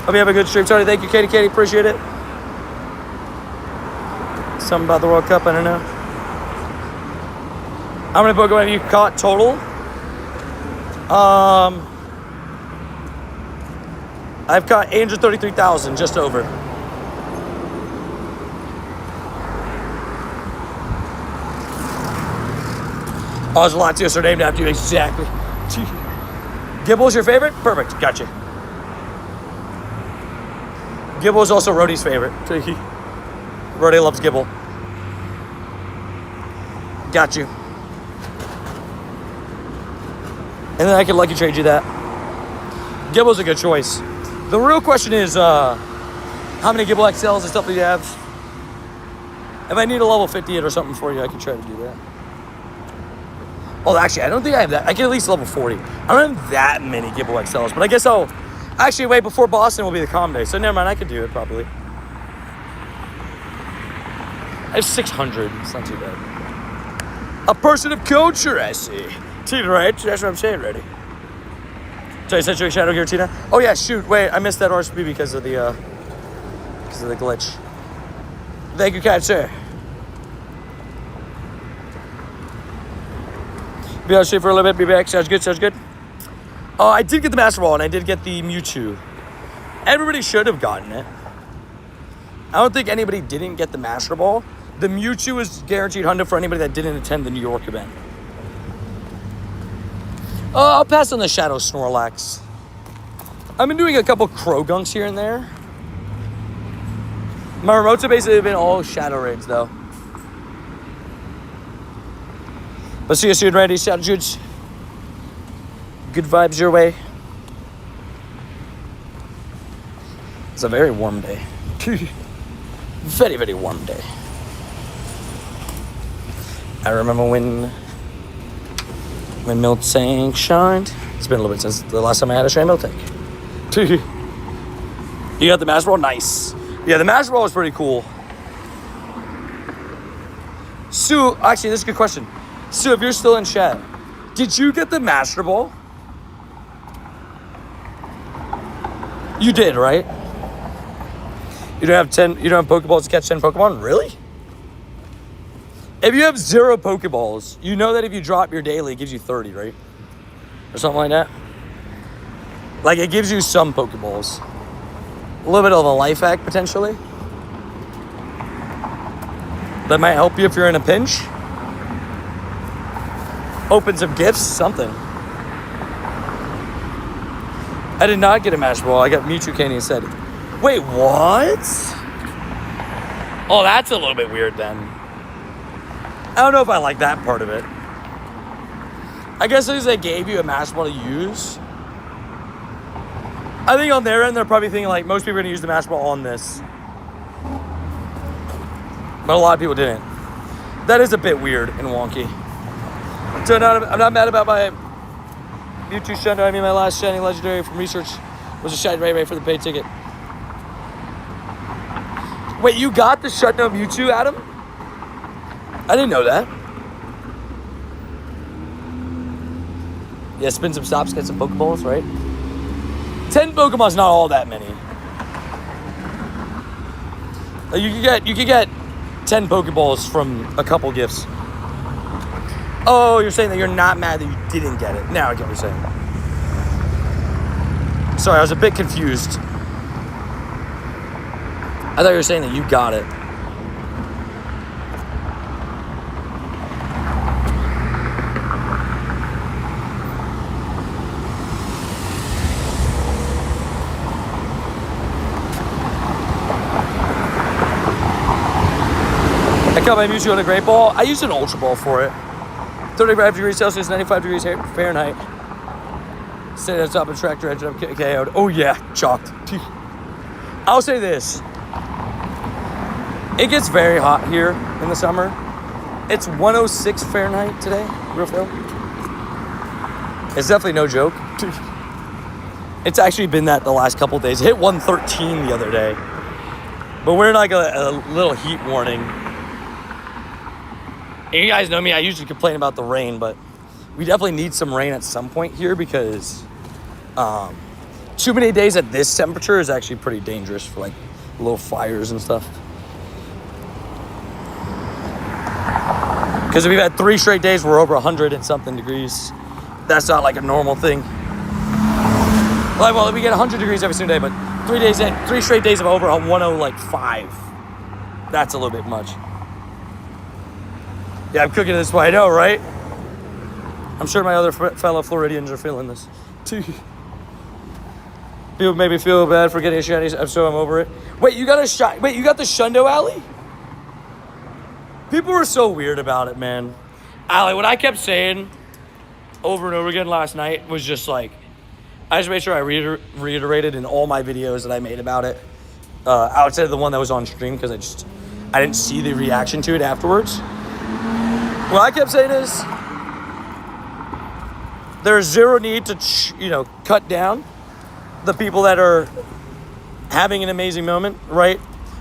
Hope you have a good stream, Tony. Thank you, Katie. Appreciate it. Something about the World Cup, I don't know. How many Pokemon have you caught total? I've caught 833,000, just over. Oh, Latios are named after you, exactly. Gibble's your favorite? Perfect, gotcha. Gibble's also Rhodey's favorite. Rhodey loves Gibble. Got you. And then I can lucky trade you that. Gibble's a good choice. The real question is, how many Gibble XLs and stuff do you have? If I need a level 58 or something for you, I can try to do that. Oh, actually, I don't think I have that. I can at least level 40. I don't have that many Gibble XLs, but I guess I'll... Actually, wait, before Boston will be the calm day, so never mind, I could do it probably. I have 600. It's not too bad. A person of culture, I see. Right? That's what I'm saying, ready. So you said your Shadow Giratina? Oh yeah, shoot. Wait, I missed that RSP because of the glitch. Thank you, kind sir. Be on stream for a little bit. Be back. Sounds good. I did get the Master Ball and I did get the Mewtwo. Everybody should have gotten it. I don't think anybody didn't get the Master Ball. The Mewtwo is guaranteed $100 for anybody that didn't attend the New York event. I'll pass on the Shadow Snorlax. I've been doing a couple Croagunks here and there. My remotes have basically been all Shadow Raids, though. But see you soon, Randy. Shadow Judes. Good vibes your way. It's a very warm day. Very, very warm day. I remember when Miltank shined. It's been a little bit since the last time I had a shiny Miltank. You got the Master Ball? Nice. Yeah, the Master Ball was pretty cool. Sue, actually, this is a good question. Sue, if you're still in chat, did you get the Master Ball? You did, right? You don't have Pokeballs to catch 10 Pokemon? Really? If you have 0 Pokeballs, you know that if you drop your daily, it gives you 30, right? Or something like that. Like, it gives you some Pokeballs. A little bit of a life hack, potentially. That might help you if you're in a pinch. Open some gifts, something. I did not get a Master Ball. I got Mewtwo Candy instead. Wait, what? Oh, that's a little bit weird then. I don't know if I like that part of it. I guess because they gave you a Master Ball to use. I think on their end, they're probably thinking like most people are going to use the Master Ball on this. But a lot of people didn't. That is a bit weird and wonky. So I'm not mad about my Mewtwo Shundo. I mean, my last Shining Legendary from research was a Shiny Ray for the paid ticket. Wait, you got the Shundo Mewtwo, Adam? I didn't know that. Yeah, spin some stops, get some Pokeballs, right? 10 Pokemon's not all that many. You could get 10 Pokeballs from a couple gifts. Oh, you're saying that you're not mad that you didn't get it. Now I get what you're saying. Sorry, I was a bit confused. I thought you were saying that you got it. I got my Mewtwo on a Great Ball. I used an Ultra Ball for it. 35 degrees Celsius, 95 degrees Fahrenheit. Stayed on top of tractor edge, I'm KO'd. Oh yeah, chalked. I'll say this. It gets very hot here in the summer. It's 106 Fahrenheit today, real film. It's definitely no joke. It's actually been that the last couple days. It hit 113 the other day. But we're in like a little heat warning. And you guys know me, I usually complain about the rain, but we definitely need some rain at some point here because too many days at this temperature is actually pretty dangerous for like little fires and stuff. Because we've had 3 straight days where we're over 100 and something degrees. That's not like a normal thing. Like, well, we get 100 degrees every single day, but 3 straight days of over 105. That's a little bit much. Yeah, I'm cooking this way, I know, right? I'm sure my other fellow Floridians are feeling this. People made me feel bad for getting a shiny, so I'm over it. Wait, you got the Shundo Alley? People were so weird about it, man. Allie, what I kept saying over and over again last night was just like, I just made sure I reiterated in all my videos that I made about it, outside of the one that was on stream, because I didn't see the reaction to it afterwards. What I kept saying is, there's zero need to, cut down the people that are having an amazing moment, right?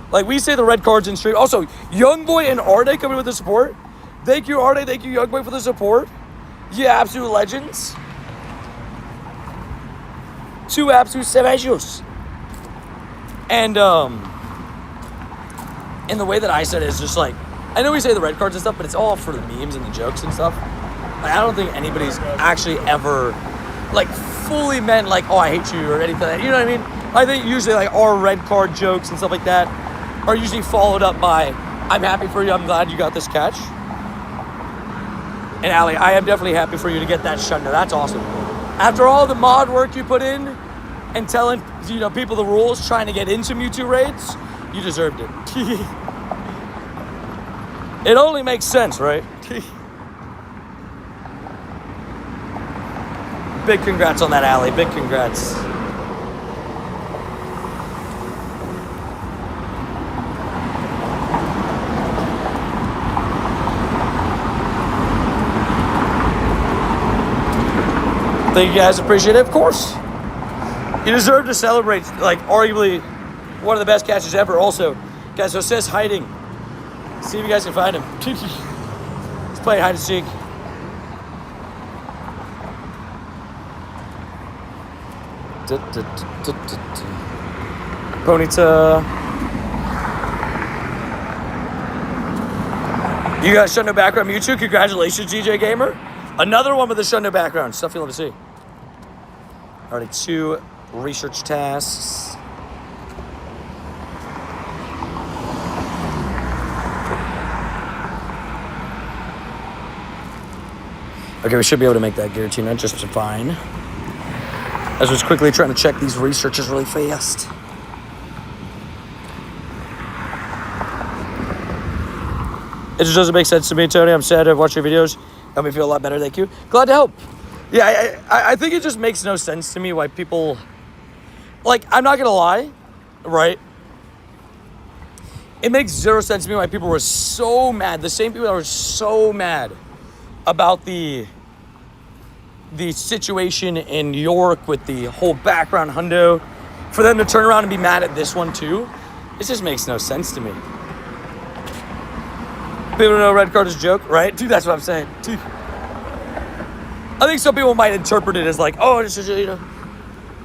Like we say the red cards in stream. Also, Youngboy and Arde coming with the support. Thank you, Arde. Thank you, Youngboy, for the support. Yeah, absolute legends. 2 absolute savages. And the way that I said it is just like, I know we say the red cards and stuff, but it's all for the memes and the jokes and stuff. Like, I don't think anybody's actually ever like fully meant like, oh, I hate you or anything like that. You know what I mean? I think usually like our red card jokes and stuff like that are usually followed up by, I'm happy for you, I'm glad you got this catch. And Allie, I am definitely happy for you to get that Shundo. That's awesome. After all the mod work you put in and telling people the rules, trying to get into Mewtwo raids, you deserved it. It only makes sense, right? Big congrats on that, Allie. Big congrats. Thank you guys, appreciate it. Of course, you deserve to celebrate like arguably one of the best catches ever. Also, guys, so says hiding. See if you guys can find him. Let's play hide and seek. Ponyta. You got Shundo background Mewtwo. Congratulations, DJ Gamer. Another one with the Shundo background. Stuff you love to see. Already 2 research tasks. Okay, we should be able to make that Giratina just fine. I was quickly trying to check these researches really fast. It just doesn't make sense to me, Tony. I'm sad to watch your videos Help me feel a lot better, thank you. Glad to help. Yeah, I think it just makes no sense to me why people... Like, I'm not going to lie, right? It makes zero sense to me why people were so mad. The same people that were so mad about the situation in New York with the whole background hundo, for them to turn around and be mad at this one too, it just makes no sense to me. People know red card is a joke, right? Dude, that's what I'm saying. Dude. I think some people might interpret it as like, oh, it's just,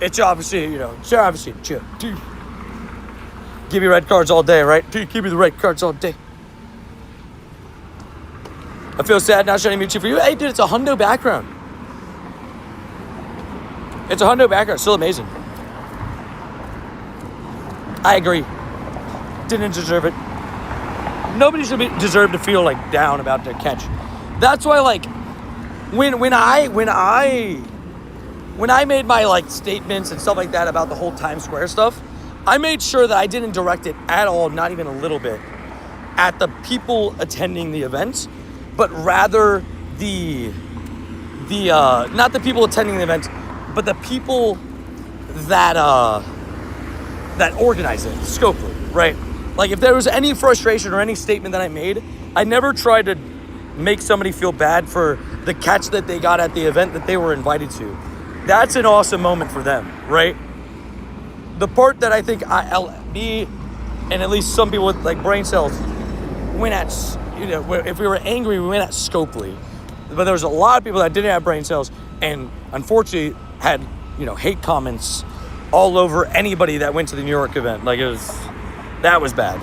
it's obviously, it's obviously a joke. Dude. Give me red cards all day, right? Dude, give me the red cards all day. I feel sad not showing Mewtwo for you. Hey, dude, it's a hundo background. It's a hundo background. Still amazing. I agree. Didn't deserve it. Nobody should deserve to feel like down about their catch. That's why, like, when I made my like statements and stuff like that about the whole Times Square stuff, I made sure that I didn't direct it at all, not even a little bit, at the people attending the events, but rather not the people attending the event, but the people that organize it, Scopely, right? Like, if there was any frustration or any statement that I made, I never tried to make somebody feel bad for the catch that they got at the event that they were invited to. That's an awesome moment for them, right? The part that I think me and at least some people with like brain cells went at, if we were angry, we went at Scopely. But there was a lot of people that didn't have brain cells and unfortunately had, hate comments all over anybody that went to the New York event. Like, that was bad.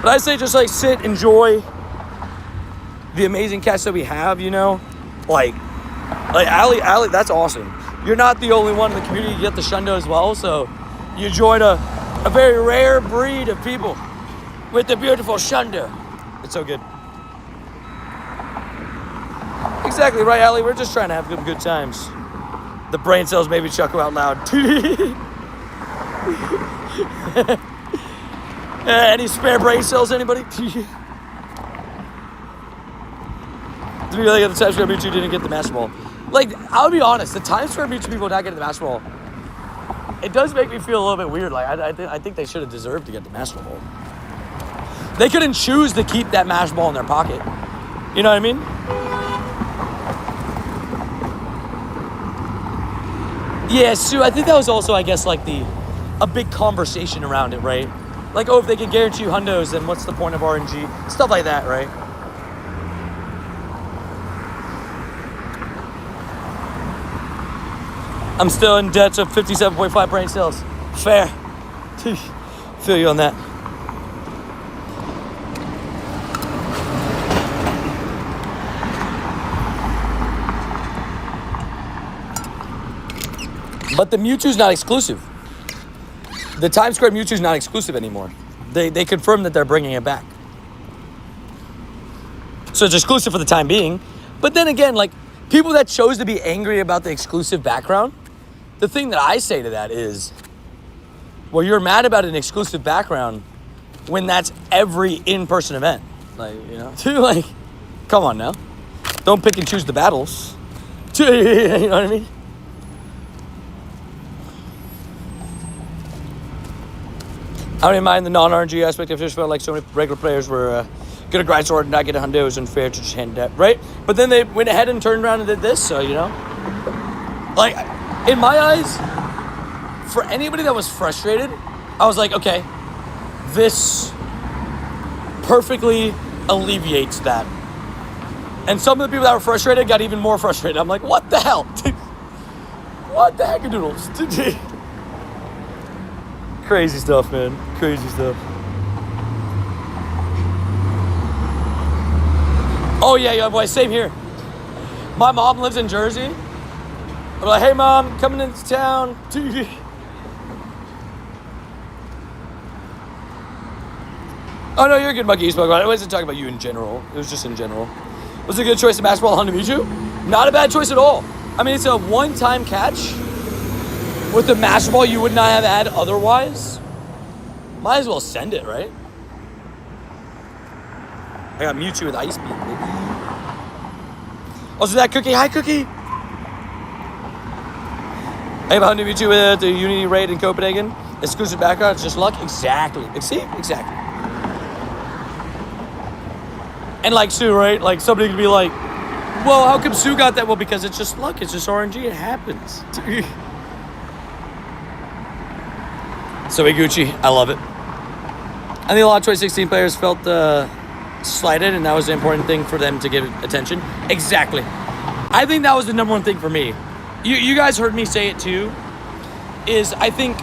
But I say just like sit, enjoy the amazing catch that we have, like Ali, that's awesome. You're not the only one in the community. You get the shundo as well, so you join a very rare breed of people with the beautiful shundo. It's so good. Exactly right, Ali. We're just trying to have good times. The brain cells maybe chuckle out loud. Any spare brain cells, anybody? Do you really get the Times Square Mewtwo didn't get the Master Ball? Like, I'll be honest, the Times Square Mewtwo people not getting the Master Ball, it does make me feel a little bit weird. Like, I think they should have deserved to get the Master Ball. They couldn't choose to keep that Master Ball in their pocket. You know what I mean? Yeah, Sue, I think that was also, I guess, like a big conversation around it, right? Like, oh, if they can guarantee you hundos, then what's the point of RNG? Stuff like that, right? I'm still in debt of 57.5 brain cells. Fair. Feel you on that. But the Mewtwo's not exclusive. The Times Square Mewtwo's not exclusive anymore. They confirmed that they're bringing it back. So it's exclusive for the time being. But then again, like, people that chose to be angry about the exclusive background, the thing that I say to that is, well, you're mad about an exclusive background when that's every in-person event. Like, like, come on now. Don't pick and choose the battles. You know what I mean? I don't even mind the non-RNG aspect. I just felt like so many regular players were going to grind sword and not get a hundo. It was unfair to just hand that, right? But then they went ahead and turned around and did this, so, Like, in my eyes, for anybody that was frustrated, I was like, okay, this perfectly alleviates that. And some of the people that were frustrated got even more frustrated. I'm like, what the hell? What the heck, doodles? Crazy stuff, man. Crazy stuff. Oh, yeah, boy, same here. My mom lives in Jersey. I'm like, hey, Mom, coming into town. Oh, no, you're a good monkey. You spoke about it. I wasn't talking about you in general. It was just in general. Was it a good choice of basketball on Mewtwo? Not a bad choice at all. I mean, it's a one-time catch with the Master Ball you would not have had otherwise. Might as well send it, right? I got Mewtwo with Ice Beam, baby. Oh, so that Cookie. Hi, Cookie. Hey, about new YouTube with the Unity raid in Copenhagen. Exclusive background. It's just luck. Exactly. See? Exactly. And like Sue, right? Like somebody could be like, well, how come Sue got that? Well, because it's just luck. It's just RNG. It happens. So, hey, Gucci. I love it. I think a lot of 2016 players felt slighted, and that was the important thing for them to give attention. Exactly. I think that was the number one thing for me. You guys heard me say it too, is I think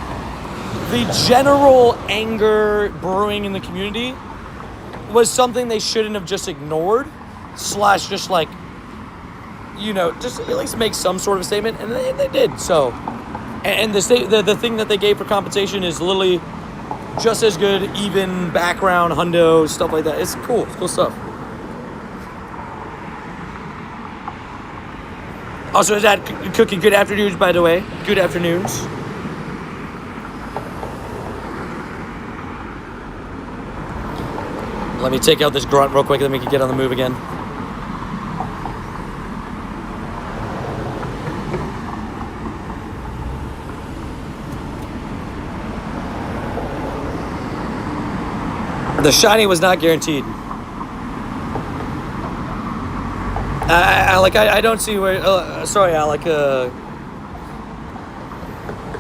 the general anger brewing in the community was something they shouldn't have just ignored, / just like, you know, just at least make some sort of statement, and they did. So, and the thing that they gave for compensation is literally just as good, even background, hundo, stuff like that. It's cool. It's cool stuff. Also, is that Cookie? Good afternoons, by the way. Good afternoons. Let me take out this grunt real quick, then we can get on the move again. The shiny was not guaranteed. I don't see where. Sorry, Alec.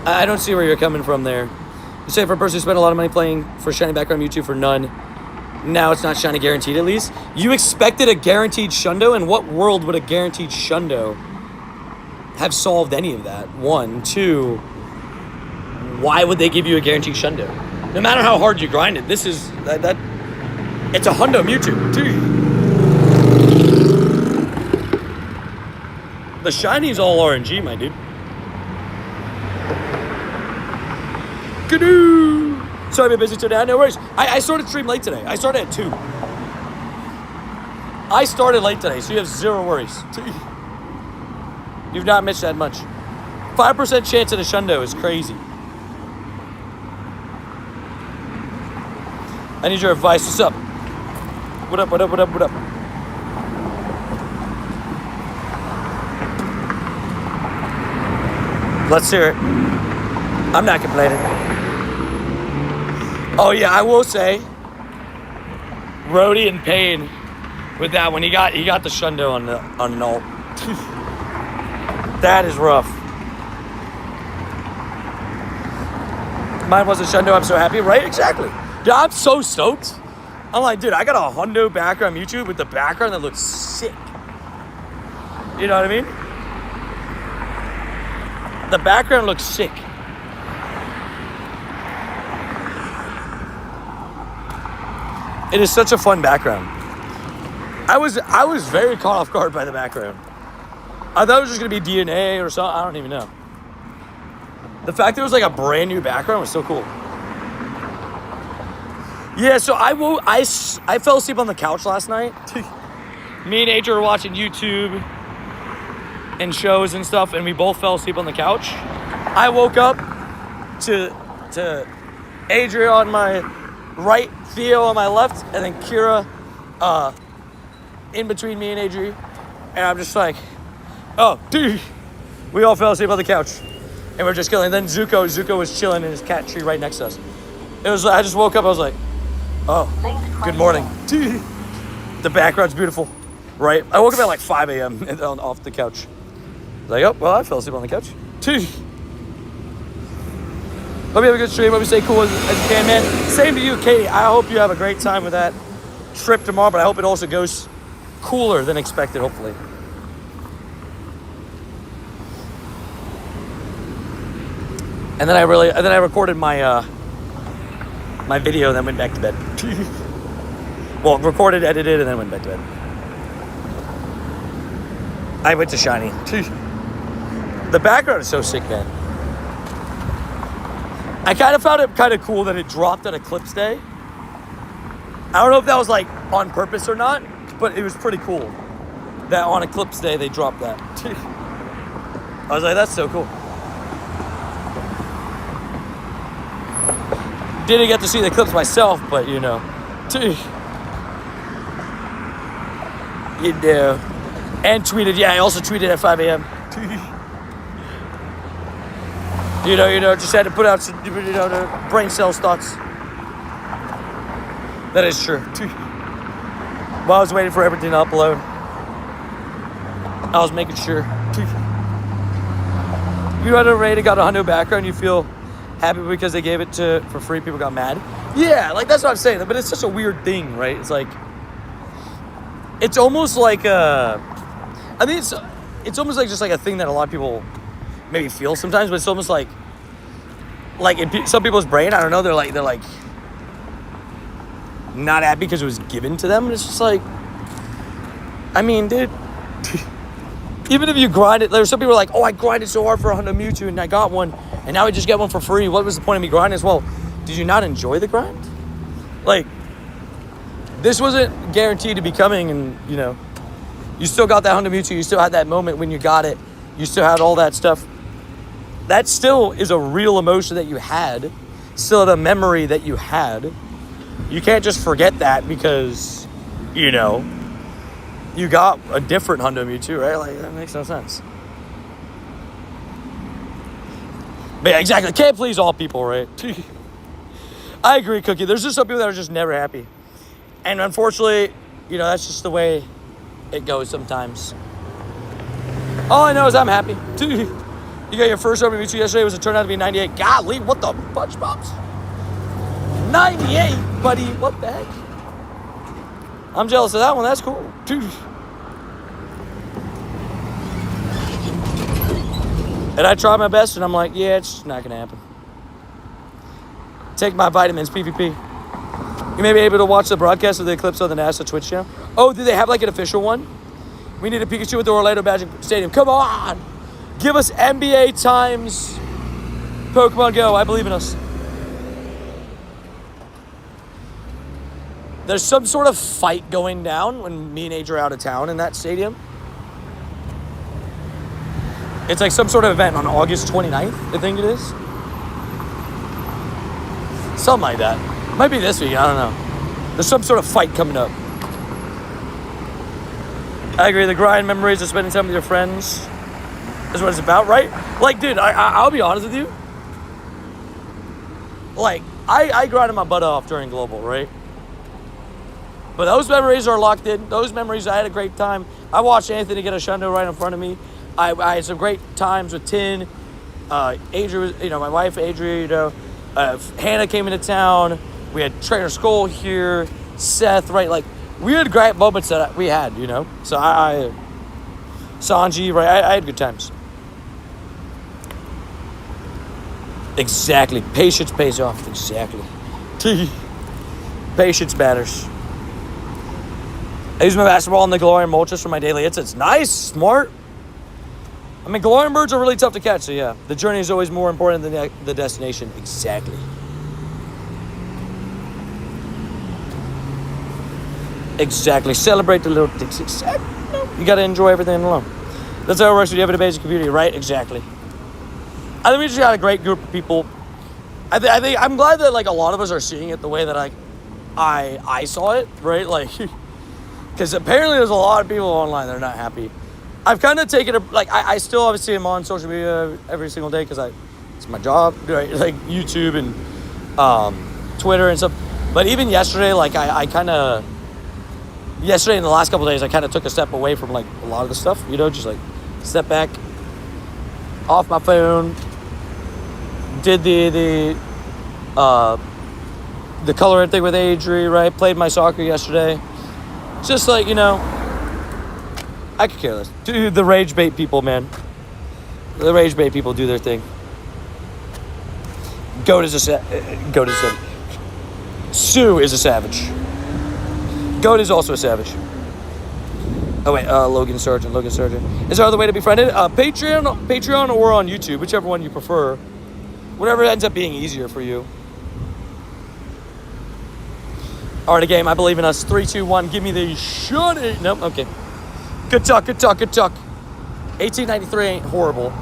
I don't see where you're coming from there. You say for a person who spent a lot of money playing for shiny background Mewtwo for none, now it's not shiny guaranteed at least. You expected a guaranteed Shundo? In what world would a guaranteed Shundo have solved any of that? 1, 2. Why would they give you a guaranteed Shundo? No matter how hard you grind it, this is that. It's a Hundo Mewtwo. The shiny's all RNG, my dude. Gadoo! Sorry, I've been busy today. No worries. I started stream late today. I started at 2. I started late today, so you have 0 worries. You've not missed that much. 5% chance at a Shundo is crazy. I need your advice. What's up? What up? Let's hear it. I'm not complaining. Oh yeah, I will say, Rhodey in pain with that one. He got the Shundo on an ult. That is rough. Mine wasn't Shundo. I'm so happy, right? Exactly. Dude, I'm so stoked. I'm like, dude, I got a Hundo background YouTube with the background that looks sick. You know what I mean? The background looks sick. It is such a fun background. I was very caught off guard by the background. I thought it was just gonna be DNA or something. I don't even know. The fact that it was like a brand new background was so cool. Yeah, so I fell asleep on the couch last night. Me and Adrian were watching YouTube and shows and stuff, and we both fell asleep on the couch. I woke up to Adrian on my right, Theo on my left, and then Kira in between me and Adrian. And I'm just like, oh, dude. We all fell asleep on the couch. And we're just killing. And then Zuko was chilling in his cat tree right next to us. I just woke up, I was like, oh, good morning. The background's beautiful, right? I woke up at like 5 a.m. off the couch. Like, oh, well, I fell asleep on the couch. Hope you have a good stream. Hope you stay cool as you can, man. Same to you, Katie. I hope you have a great time with that trip tomorrow, but I hope it also goes cooler than expected, hopefully. And then I recorded my my video and then went back to bed. Well, recorded, edited, and then went back to bed. I went to Shiny. The background is so sick, man. I kind of found it kind of cool that it dropped on Eclipse Day. I don't know if that was like on purpose or not, but it was pretty cool that on Eclipse Day they dropped that. I was like, that's so cool. Didn't get to see the eclipse myself, but you know. You know. And tweeted, yeah, I also tweeted at 5 a.m. Just had to put out some, the brain cells thoughts. That is true. While I was waiting for everything to upload, I was making sure. You underrated, got a hundo background, you feel happy because they gave it for free, people got mad? Yeah, like that's what I'm saying, but it's such a weird thing, right? It's like, it's almost like it's almost like just like a thing that a lot of people maybe feel sometimes, but it's almost like in some people's brain, I don't know, they're like not happy because it was given to them, and it's just like, I mean, dude, even if you grind it, there's some people are like, oh, I grinded so hard for a Honda Mewtwo and I got one, and now I just get one for free. What was the point of me grinding as well? Did you not enjoy the grind? Like, this wasn't guaranteed to be coming, and, you still got that Honda Mewtwo. You still had that moment when you got it. You still had all that stuff. That still is a real emotion that you had. Still a memory that you had. You can't just forget that because, you got a different Honda Mewtwo, right? Like, that makes no sense. But yeah, exactly. Can't please all people, right? I agree, Cookie. There's just some people that are just never happy. And unfortunately, that's just the way it goes sometimes. All I know is I'm happy. You got your first Honda Mewtwo yesterday. It turned out to be 98. Golly, what the fudge bumps? 98, buddy. What the heck? I'm jealous of that one. That's cool. And I tried my best, and I'm like, yeah, it's just not going to happen. Take my vitamins, PvP. You may be able to watch the broadcast of the eclipse on the NASA Twitch channel. Oh, do they have like an official one? We need a Pikachu with the Orlando Magic Stadium. Come on! Give us NBA times Pokemon Go. I believe in us. There's some sort of fight going down when me and Age are out of town in that stadium. It's like some sort of event on August 29th, I think it is. Something like that. Might be this week, I don't know. There's some sort of fight coming up. I agree, the grind memories of spending time with your friends is what it's about, right? Like, dude, I'll be honest with you. Like, I grinded my butt off during Global, right? But those memories are locked in. Those memories, I had a great time. I watched Anthony get a shundo right in front of me. I had some great times with Tin. Adria, my wife, Adria, Hannah came into town. We had Trainer Skull here. Seth, right? Like, we had great moments that we had, So Sanji, right? I had good times. Exactly. Patience pays off. Exactly. Patience matters. I use my basketball in the Galarian Moltres for my daily hits. It's nice, smart. I mean, Galarian birds are really tough to catch, so yeah. The journey is always more important than the destination. Exactly. Exactly. Celebrate the little things. Exactly. You got to enjoy everything alone. That's how it works when you have an amazing community, right? Exactly. I think we just got a great group of people. I think I'm glad that, like, a lot of us are seeing it the way that I saw it, right? Like, because apparently there's a lot of people online that are not happy. I've kind of taken I still obviously am on social media every single day because it's my job, right? Like YouTube and Twitter and stuff. But even yesterday, like yesterday and the last couple of days, I kind of took a step away from like a lot of the stuff, just like step back, off my phone, did the coloring thing with Adri, right? Played my soccer yesterday. Just like, I could care less. Dude, the rage bait people, man. The rage bait people do their thing. Goat is a savage. Sue is a savage. Goat is also a savage. Oh wait, Logan Sargent. Is there other way to be friended? Patreon or on YouTube, whichever one you prefer. Whatever ends up being easier for you. Alright, game. I believe in us. 3, 2, 1. Give me the shot. Nope. Okay. Good talk. 1893 ain't horrible.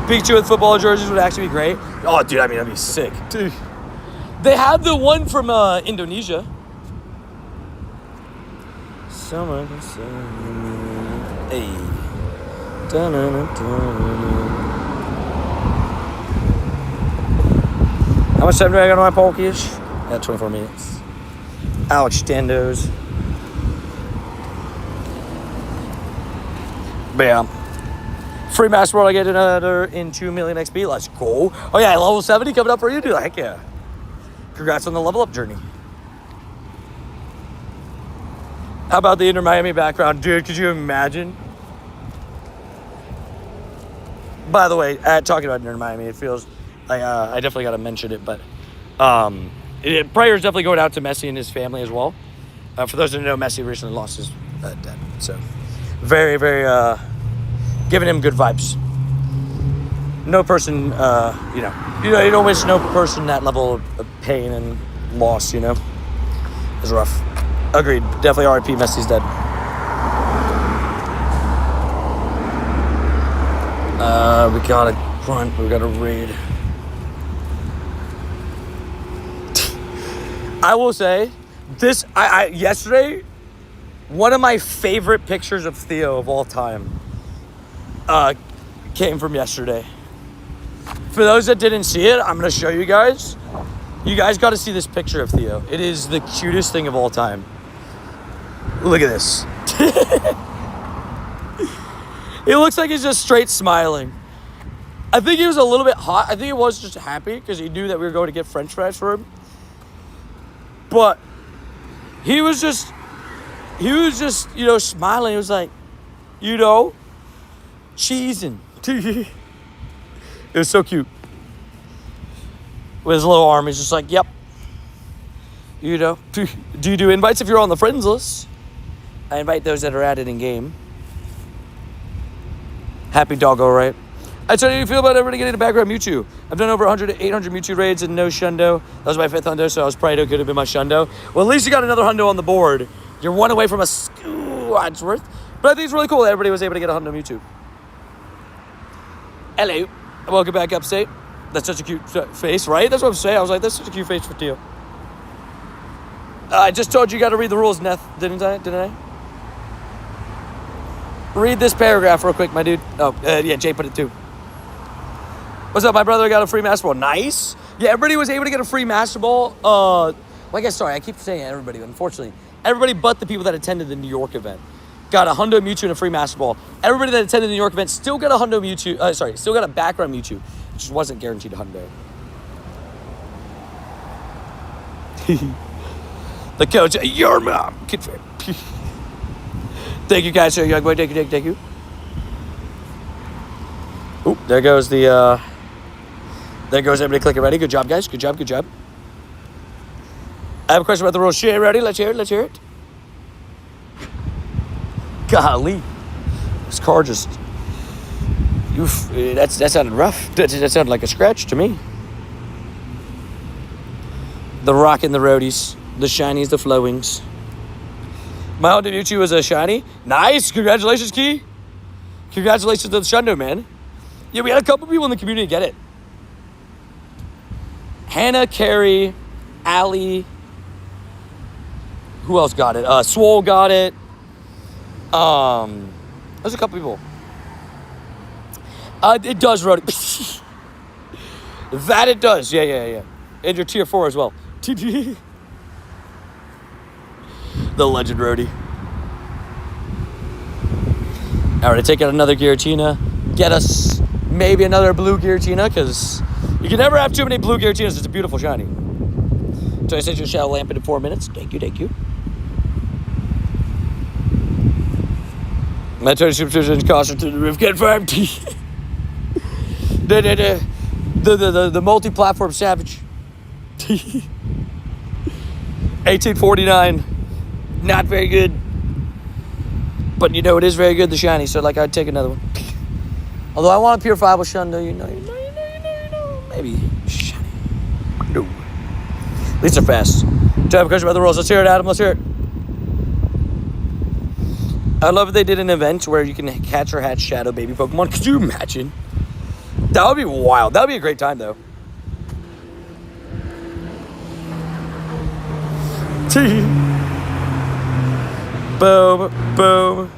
Pikachu with football jerseys would actually be great. Oh, dude, I mean, that'd be sick. Dude. They have the one from Indonesia. Summer. Hey. Dun-dun-dun-dun. How much time do I got on my Polkish? Yeah, 24 minutes. Alex Standos. Bam. Free Master World, I get another in 2 million XP. Let's go. Oh yeah, level 70 coming up for you, dude. Heck yeah. Congrats on the level up journey. How about the Inter Miami background? Dude, could you imagine? By the way, talking about Inter Miami, it feels like I definitely got to mention it, but prayers definitely going out to Messi and his family as well. For those who know, Messi recently lost his dad, so very, very giving him good vibes. No person, you don't wish no person that level of pain and loss. It's rough. Agreed. Definitely R.I.P. Messi's dead. We got a grunt. We got a raid. I will say, yesterday, one of my favorite pictures of Theo of all time came from yesterday. For those that didn't see it, I'm going to show you guys. You guys got to see this picture of Theo. It is the cutest thing of all time. Look at this. It looks like he's just straight smiling. I think he was a little bit hot. I think he was just happy because he knew that we were going to get French fries for him. But he was just, smiling. He was like, cheesing. It was so cute. With his little arm, he's just like, yep. Do you do invites if you're on the friends list? I invite those that are added in game. Happy doggo, right? How do you feel about everybody getting a background Mewtwo? I've done over 800 Mewtwo raids and no Shundo. That was my 5th hundo, so I was probably could have been my Shundo. Well, at least you got another hundo on the board. You're one away from a Wadsworth. But I think it's really cool that everybody was able to get a hundo Mewtwo. Hello. Welcome back upstate. That's such a cute face, right? That's what I'm saying. I was like, that's such a cute face for Theo. I just told you got to read the rules, Neth, didn't I? Read this paragraph real quick, my dude. Oh, yeah, Jay put it too. What's up, my brother? Got a free Master Ball. Nice. Yeah, everybody was able to get a free Master Ball. I keep saying everybody, but unfortunately, everybody but the people that attended the New York event got a hundo Mewtwo and a free Master Ball. Everybody that attended the New York event still got a hundo Mewtwo. Still got a background Mewtwo, which wasn't guaranteed a hundo. The coach, your mom. Kid fair. Thank you guys, sir. Young boy, thank you. Oop, there goes everybody clicking ready. Good job, guys. Good job. I have a question about the rules. Share ready? Let's hear it. Golly. This car just... Oof, that sounded rough. That sounded like a scratch to me. The rock and the roadies. The shinies, the flowings. My Honda Mewtwo was a shiny. Nice. Congratulations, Key. Congratulations to the Shundo, man. Yeah, we had a couple people in the community get it. Hannah, Carrie, Allie. Who else got it? Swole got it. There's a couple people. It does, Rody. That it does. Yeah. And your tier 4 as well. The legend Rody. All right, take out another Giratina. Get us maybe another blue Giratina, because you can never have too many blue Giratinas. It's a beautiful shiny. So I sent you a shadow lamp in 4 minutes. Thank you. My total subscription cost to the roof. Confirmed. The multi-platform savage. 1849. Not very good. But it is very good, the shiny, so I'd take another one. Although I want a purifiable Shundo, maybe shiny. No. At least they're fast. Do you have a question about the rules? Let's hear it, Adam. Let's hear it. I love if they did an event where you can catch or hatch shadow baby Pokemon. Could you imagine? That would be wild. That would be a great time, though. Boom, boom.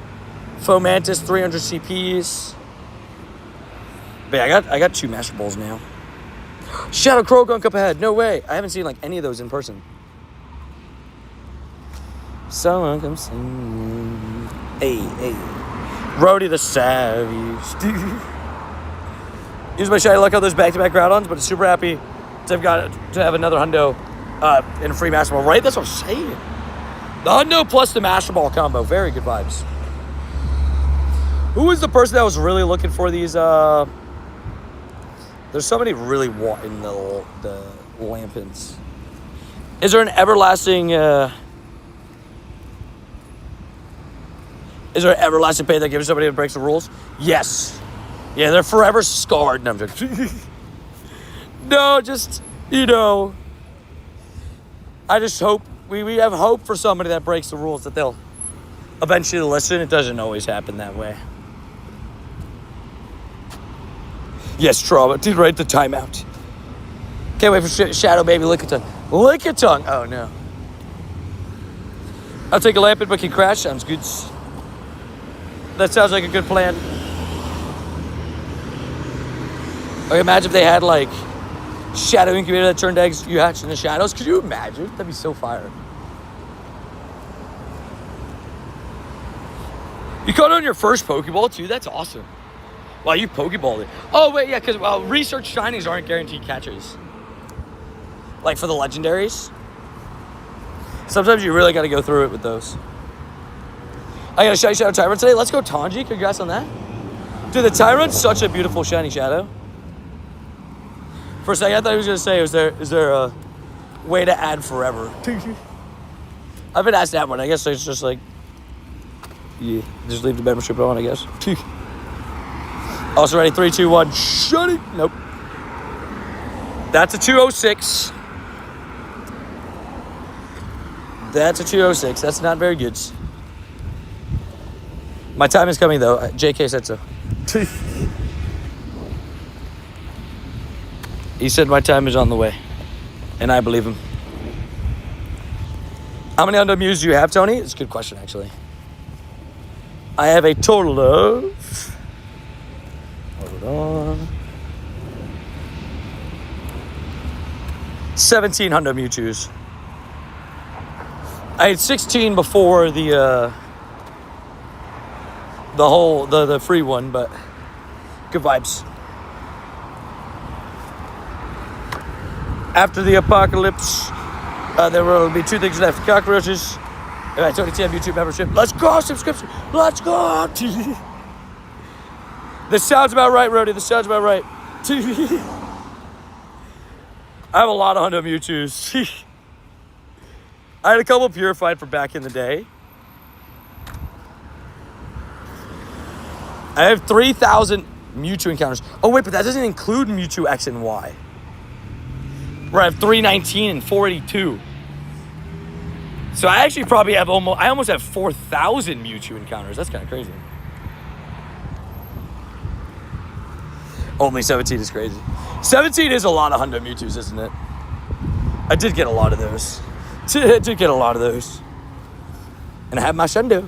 Fomantis, 300 CPs. But yeah, I got 2 Master Balls now. Shadow Crow Gunk up ahead. No way. I haven't seen like any of those in person. Someone come sing. Hey, hey. Rody the Savage. Use my shiny luck on those back-to-back Groudons, but super happy to have another hundo in a free Master Ball. Right? That's what I'm saying. The hundo plus the Master Ball combo. Very good vibes. Who was the person that was really looking for these? There's somebody really wanting the Lampins. Is there an everlasting pay that gives somebody that breaks the rules? Yes. Yeah, they're forever scarred. No, I'm joking. No, just, I just hope, we have hope for somebody that breaks the rules that they'll eventually listen. It doesn't always happen that way. Yes, trauma. Dude, right, the timeout. Can't wait for Shadow Baby Lickitung. Lickitung! Oh, no. I'll take a Lampin, but can crash. Sounds good. That sounds like a good plan. Okay, imagine if they had, like, Shadow Incubator that turned eggs you hatch in the shadows. Could you imagine? That'd be so fire. You caught on your first Pokeball, too? That's awesome. Wow, you Pokeballed it. Oh, wait, yeah, because research shinies aren't guaranteed catches. Like for the legendaries. Sometimes you really got to go through it with those. I got a shiny Shadow Tyrant today. Let's go, Tanji. Congrats on that. Dude, the Tyrant's such a beautiful shiny Shadow. For a second, I thought he was going to say, is there a way to add forever? I've been asked that one. I guess it's just like, yeah, just leave the membership on, I guess. Also ready, 3, 2, 1, shut it. Nope. That's a 206. That's a 206. That's not very good. My time is coming, though. JK said so. He said my time is on the way. And I believe him. How many Undemuses do you have, Tony? It's a good question, actually. I have a total of... Hold on. 17 Hundo Mewtwo's. I had 16 before the free one, but good vibes. After the apocalypse, there will be 2 things left: cockroaches. And I totally have YouTube membership. Let's go, subscription. Let's go. This sounds about right, Rody. This sounds about right. I have a lot of Hundo Mewtwo's. I had a couple purified from back in the day. I have 3,000 Mewtwo encounters. Oh, wait, but that doesn't include Mewtwo X and Y. Where I have 319 and 482. So I actually probably have almost have 4,000 Mewtwo encounters. That's kind of crazy. Only 17 is crazy. 17 is a lot of Hundo Mewtwo's, isn't it? I did get a lot of those. I did get a lot of those. And I have my Shundo.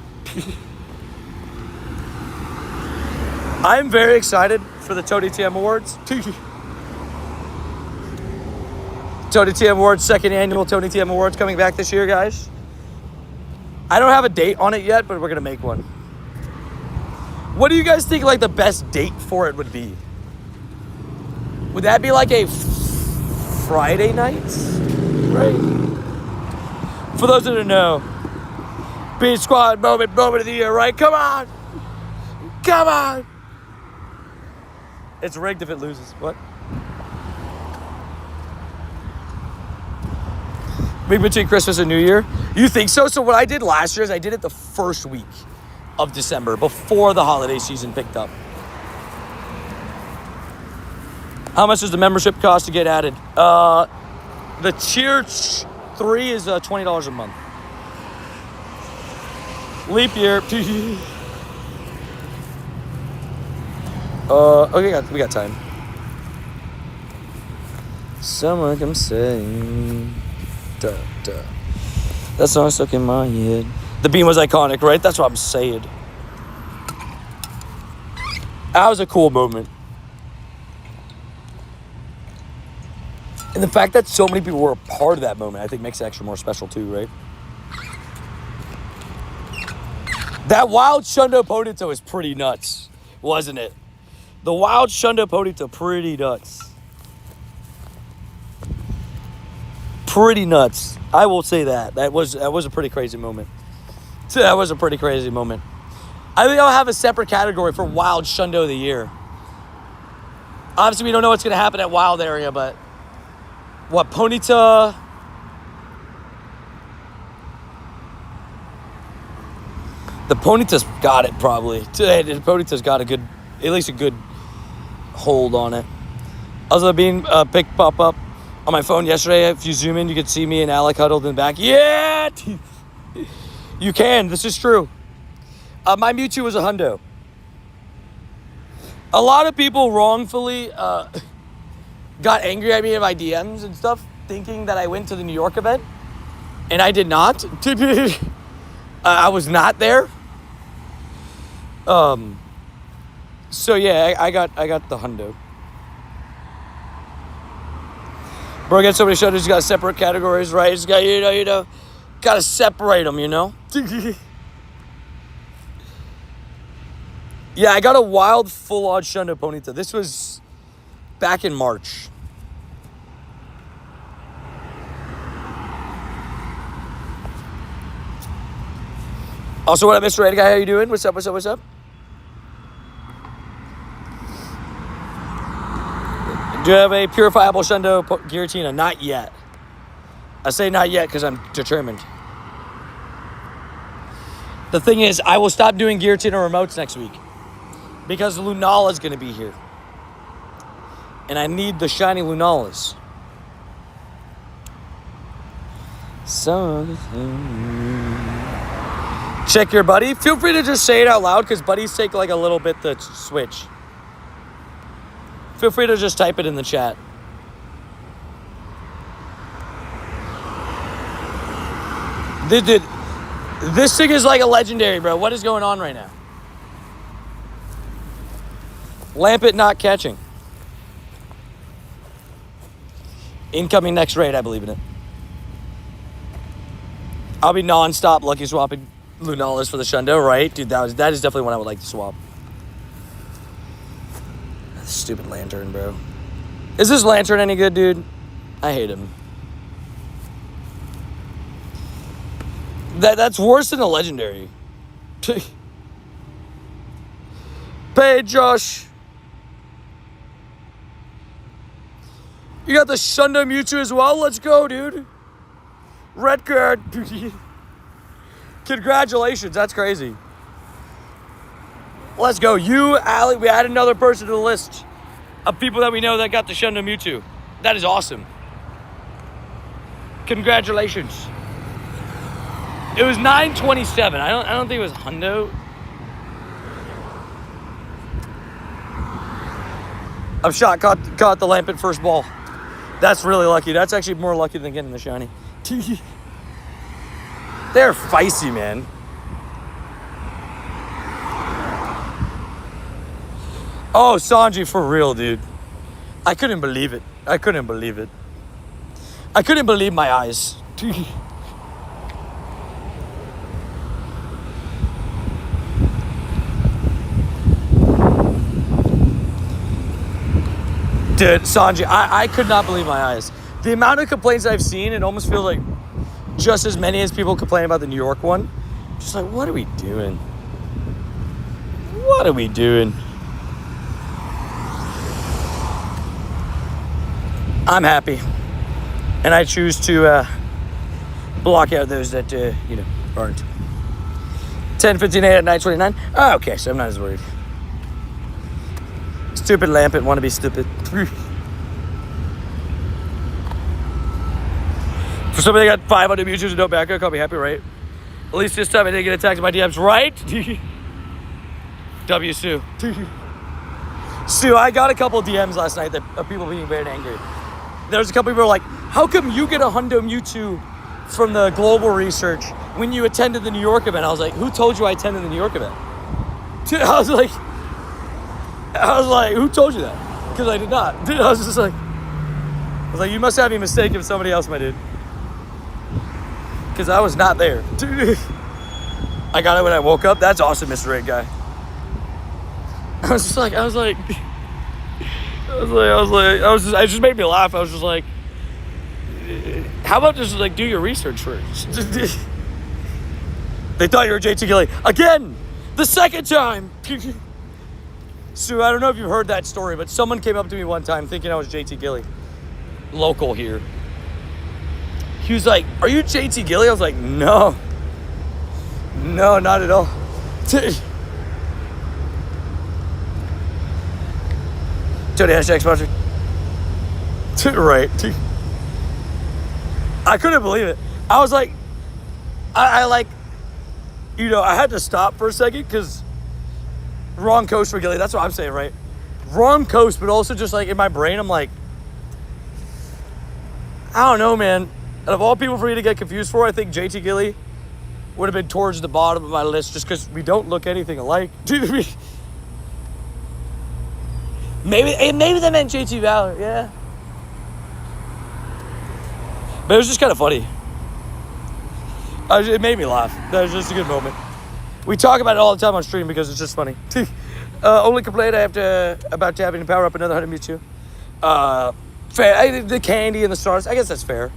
I'm very excited for the Tony TM Awards. Tony TM Awards, 2nd annual Tony TM Awards coming back this year, guys. I don't have a date on it yet, but we're going to make one. What do you guys think like the best date for it would be? Would that be like a Friday night? Right? For those that don't know, Beat Squad moment of the year, right? Come on! Come on! It's rigged if it loses. What? Week between Christmas and New Year? You think so? So what I did last year is I did it the first week of December, before the holiday season picked up. How much does the membership cost to get added? The tier 3 is $20 a month. Leap year. Okay, we got time. Someone come say, duh. That song's stuck in my head. The beam was iconic, right? That's what I'm saying. That was a cool moment. And the fact that so many people were a part of that moment, I think makes it extra more special too, right? That wild Shundo Ponyta was pretty nuts, wasn't it? The wild Shundo Ponyta, pretty nuts. Pretty nuts. I will say that. That was a pretty crazy moment. That was a pretty crazy moment. I think I'll have a separate category for Wild Shundo of the Year. Obviously, we don't know what's going to happen at Wild Area, but... What, Ponyta... The Ponyta's got it, probably. The Ponyta's got at least a good hold on it. Also, being pic pop up on my phone yesterday. If you zoom in, you could see me and Alec huddled in the back. Yeah! You can. This is true. My Mewtwo was a hundo. A lot of people wrongfully got angry at me in my DMs and stuff, thinking that I went to the New York event, and I did not. I was not there. So yeah, I got the hundo. Bro, get so many shutters. He's got separate categories, right? He's got you know, gotta separate them, you know. Yeah, I got a wild full-on Shundo Ponyta. This was back in March. Also, what up, Mr. Red Guy? How you doing? What's up? Do you have a purifiable Shundo Giratina? Not yet. I say not yet because I'm determined. The thing is, I will stop doing Giratina remotes next week because Lunala's going to be here. And I need the shiny Lunalas. So... Check your buddy. Feel free to just say it out loud because buddies take like a little bit to switch. Feel free to just type it in the chat. Dude, this thing is like a legendary, bro. What is going on right now? Lampet not catching. Incoming next raid, I believe in it. I'll be non-stop lucky swapping Lunalas for the Shundo, right? Dude, that is definitely one I would like to swap. Stupid Lantern, bro. Is this Lantern any good, dude? I hate him. That's worse than a legendary. Hey, Josh. You got the Shundo Mewtwo as well? Let's go, dude. Red card. Congratulations. That's crazy. Let's go. You, Alec, we add another person to the list of people that we know that got the Shundo Mewtwo. That is awesome. Congratulations. It was 927. I don't think it was hundo. I'm shot. Caught the Lampet first ball. That's really lucky. That's actually more lucky than getting the shiny. They're feisty, man. Oh, Sanji, for real, dude. I couldn't believe it. I couldn't believe my eyes. Dude, Sanji, I could not believe my eyes. The amount of complaints I've seen, it almost feels like just as many as people complain about the New York one. Just like, what are we doing? What are we doing? I'm happy. And I choose to block out those that, aren't. 10:59 at 9:29. Oh, okay, so I'm not as worried. Stupid Lampet, want to be stupid. For somebody that got 500 Mewtwo's and no backup, I'll be happy, right? At least this time I didn't get attacked by DMs, right? W Sue. Sue, I got a couple DMs last night of people being very angry. There's a couple people who are like, how come you get a Hundo Mewtwo from the global research when you attended the New York event. I was like, who told you I attended the New York event? Dude, I was like, who told you that? Because I did not. Dude, I was like, you must have me mistaken with somebody else, my dude. Because I was not there. Dude, I got it when I woke up. That's awesome, Mr. Red Guy. It just made me laugh. I was just like, how about just like do your research first? They thought you were JT Gilly. Again, the second time. So I don't know if you've heard that story, but someone came up to me one time thinking I was JT Gilly. Local here. He was like, are you JT Gilly? I was like, no. No, not at all. Tony hashtag sponsored. Right. I couldn't believe it. I was like, I like, you know, I had to stop for a second because wrong coast for Gilly. That's what I'm saying, right? Wrong coast, but also just like in my brain, I'm like, I don't know, man. Out of all people for me to get confused for, I think JT Gilly would have been towards the bottom of my list just because we don't look anything alike. Maybe they meant JT Valor, yeah. But it was just kind of funny. It made me laugh. That was just a good moment. We talk about it all the time on stream because it's just funny. Only complaint I have about having to power up another 100 Mewtwo. Fair. The candy and the stars, I guess that's fair.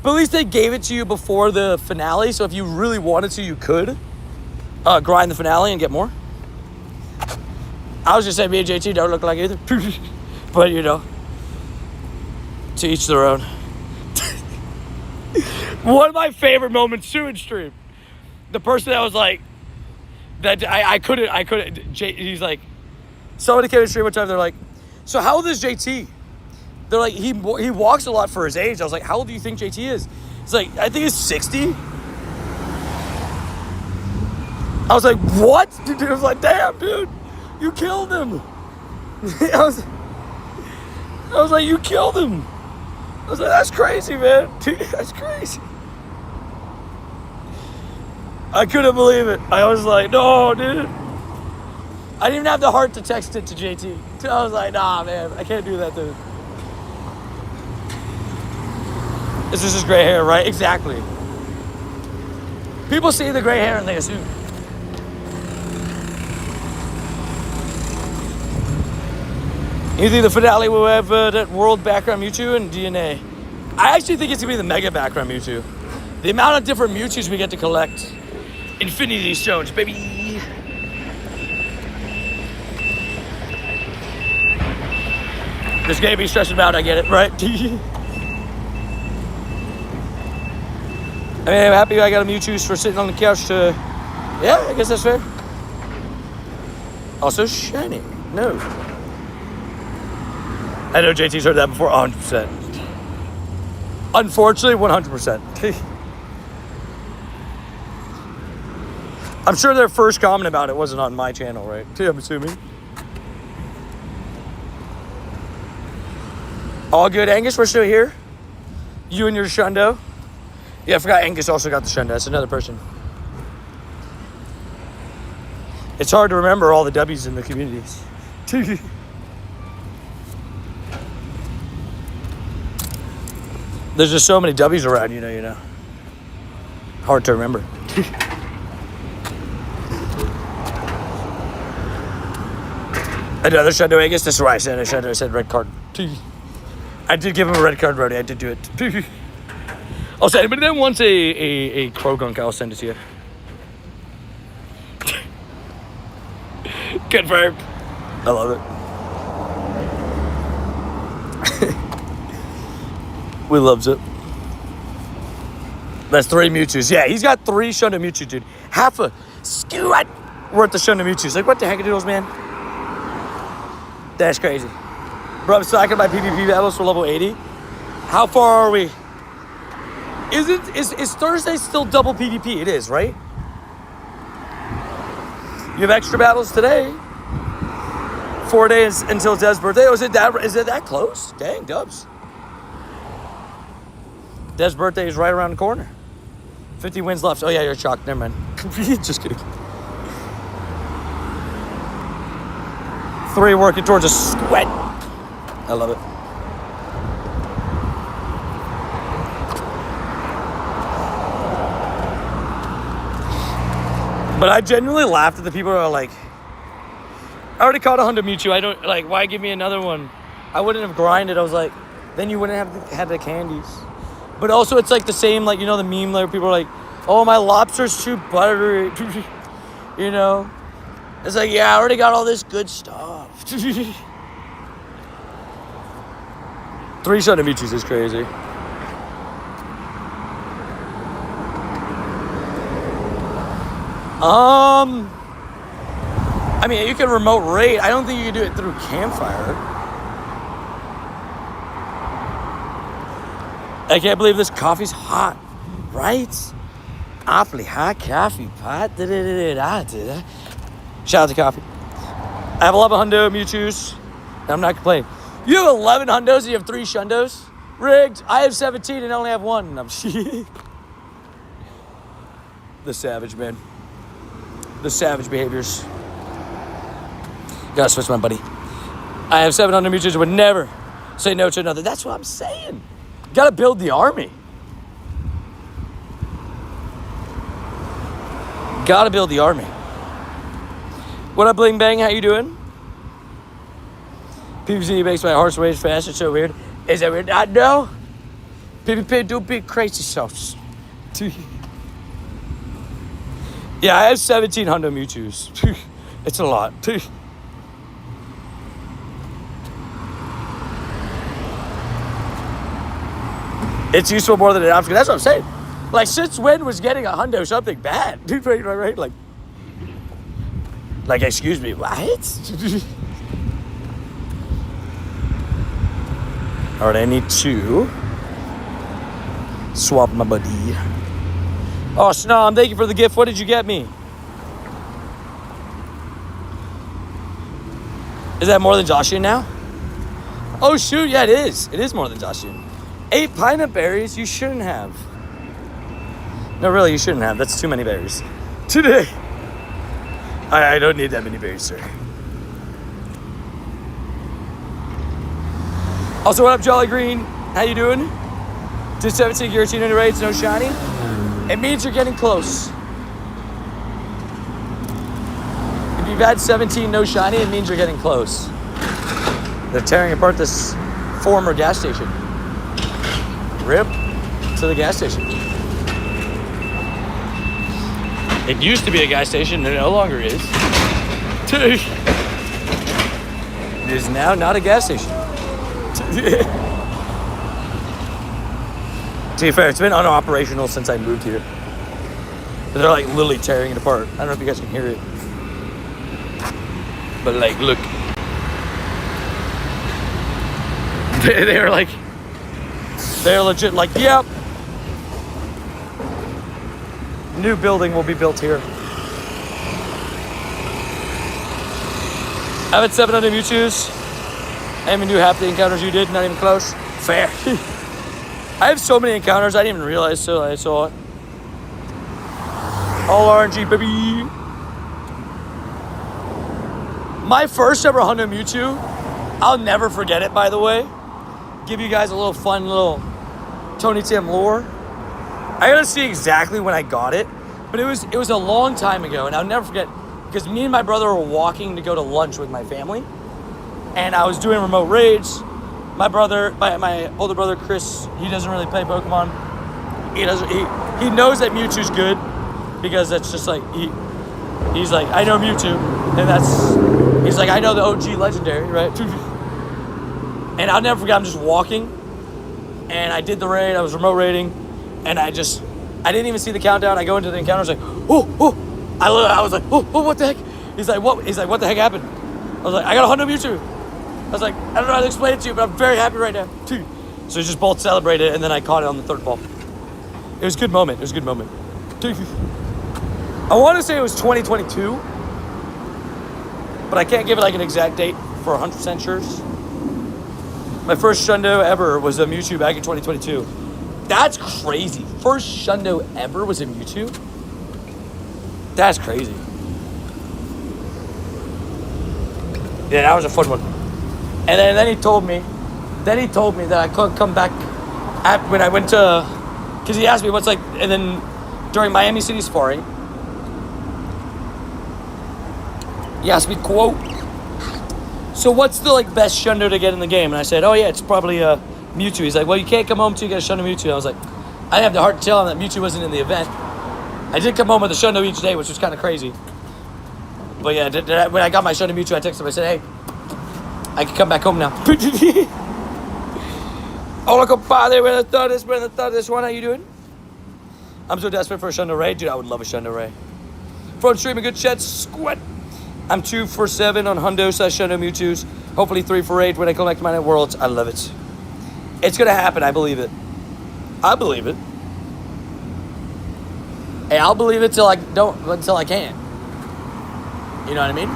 But at least they gave it to you before the finale, so if you really wanted to, you could grind the finale and get more. I was just saying, me and JT don't look like either. But, you know, to each their own. One of my favorite moments, too, in stream. The person that was like, that I couldn't, he's like, somebody came in stream one time, they're like, so how old is JT? They're like, he walks a lot for his age. I was like, how old do you think JT is? He's like, I think he's 60. I was like, what? Dude, I was like, damn, dude, you killed him. I was like, you killed him. I was like, that's crazy, man. Dude, that's crazy. I couldn't believe it. I was like, no, dude. I didn't even have the heart to text it to JT. I was like, nah, man, I can't do that, dude. This is just gray hair, right? Exactly. People see the gray hair and they assume. You think the finale will have that world background Mewtwo and DNA? I actually think it's going to be the mega background Mewtwo. The amount of different Mewtwo's we get to collect. Infinity Stones, baby. This game be stressing about, I get it, right? I mean, I'm happy I got a Mewtwo for sitting on the couch to... Yeah, I guess that's fair. Also shiny. No. I know JT's heard that before. 100%. Unfortunately, 100%. I'm sure their first comment about it wasn't on my channel, right? I'm assuming. All good, Angus. We're still here. You and your Shundo. Yeah, I forgot Angus also got the Shundo. That's another person. It's hard to remember all the W's in the communities. There's just so many W's around, you know. Hard to remember. Another Shundo Angus. That's why I said I said red card. I did give him a red card, Brody. I did do it. Also, anybody that wants a Croagunk, I'll send it to you. Confirmed. I love it. We loves it. That's 3 Mewtwo's. Yeah, he's got 3 Shundo Mewtwo, dude. Half a skew worth of Shundo Mewtwo's. Like, what the heck, doodles, man? That's crazy. Bro, I'm slacking my PvP battles for level 80. How far are we? Is Thursday still double PvP? It is, right? You have extra battles today. 4 days until Dev's birthday. Oh, is it that close? Dang, Dubs. Dev's birthday is right around the corner. 50 wins left. Oh, yeah, you're shocked. Never mind. Just kidding. 3 working towards a sweat. I love it. But I genuinely laughed at the people who are like, I already caught a Honda Mewtwo. I don't, like, why give me another one? I wouldn't have grinded. I was like, then you wouldn't have had the candies. But also, it's like the same, like, you know, the meme where people are like, oh, my lobster's too buttery. You know? It's like, yeah, I already got all this good stuff. 3 Honda Mewtwo's is crazy. I mean, you can remote raid. I don't think you can do it through Campfire. I can't believe this coffee's hot, right? Awfully hot coffee pot. Shout out to coffee. I have 11 Hundo Mewtwo's, and I'm not complaining. You have 11 Hundos and you have 3 Shundos? Rigged. I have 17 and only have 1. I'm the savage, man. The savage behaviors. Gotta switch my buddy. I have 700 Mewtwo's and would never say no to another. That's what I'm saying. Gotta build the army. Gotta build the army. What up, Bling Bang? How you doing? PvZ makes my heart rate fast. It's so weird. Is that weird? I know. PvP do big crazy sauce. Yeah, I have 17 Hundo Mewtwo's. It's a lot. It's useful more than an obstacle. That's what I'm saying. Like, since when was getting a Hundo something bad? Dude, right? Like, excuse me, what? All right, I need to swap my buddy. Oh, Snom, thank you for the gift. What did you get me? Is that more than Joshian now? Oh, shoot, yeah, it is. It is more than Joshian. 8 pineapple berries? You shouldn't have. No, really, you shouldn't have. That's too many berries. Today. I don't need that many berries, sir. Also, what up, Jolly Green? How you doing? 217 Giratina into raids, no shiny. It means you're getting close. If you've had 17 no shiny, it means you're getting close. They're tearing apart this former gas station. Rip to the gas station. It used to be a gas station, it no longer is. It is now not a gas station. To be fair, it's been unoperational since I moved here. But they're like literally tearing it apart. I don't know if you guys can hear it. But like, look. They're like, they're legit like, yep. New building will be built here. I've had 700 Mewtwo's. I even knew half the encounters you did, not even close. Fair. I have so many encounters, I didn't even realize till I saw it. All RNG, baby. My first ever Hundo Mewtwo, I'll never forget it, by the way. Give you guys a little fun little Tony Tim lore. I gotta see exactly when I got it, but it was a long time ago, and I'll never forget, because me and my brother were walking to go to lunch with my family, and I was doing remote raids. My older brother Chris, he doesn't really play Pokemon. He knows that Mewtwo's good, because that's just like he's like, I know Mewtwo, and he's like, I know the OG legendary, right? And I'll never forget, I'm just walking, and I did the raid, I was remote raiding, and I didn't even see the countdown. I go into the encounter, I was like, oh, I was like, oh, what the heck? He's like, what the heck happened? I was like, I got a Hundo Mewtwo. I was like, I don't know how to explain it to you, but I'm very happy right now. So we just both celebrated, and then I caught it on the 3rd ball. It was a good moment. I want to say it was 2022, but I can't give it like an exact date for 100% sure. My first Shundo ever was a Mewtwo back in 2022. That's crazy. First shundo ever was a Mewtwo? That's crazy. Yeah, that was a fun one. And then he told me that I couldn't come back when I went to, because he asked me what's like, and then during Miami City Safari, he asked me, quote, so what's the like best shundo to get in the game? And I said, oh yeah, it's probably Mewtwo. He's like, well, you can't come home till you get a shundo Mewtwo. And I was like, I didn't have the heart to tell him that Mewtwo wasn't in the event. I did come home with a shundo each day, which was kind of crazy. But yeah, when I got my shundo Mewtwo, I texted him. I said, hey, I can come back home now. Hola, compadre. Buenas tardes. Juan, how you doing? I'm so desperate for a shundo Ray. Dude, I would love a shundo Ray. Front stream, a good chat. Squat. I'm 2 for 7 on Hundo / Shundo Mewtwo's. Hopefully 3 for 8 when I collect mine at Worlds. I love it. It's gonna happen. I believe it. I believe it. Hey, I'll believe it until I can't. You know what I mean?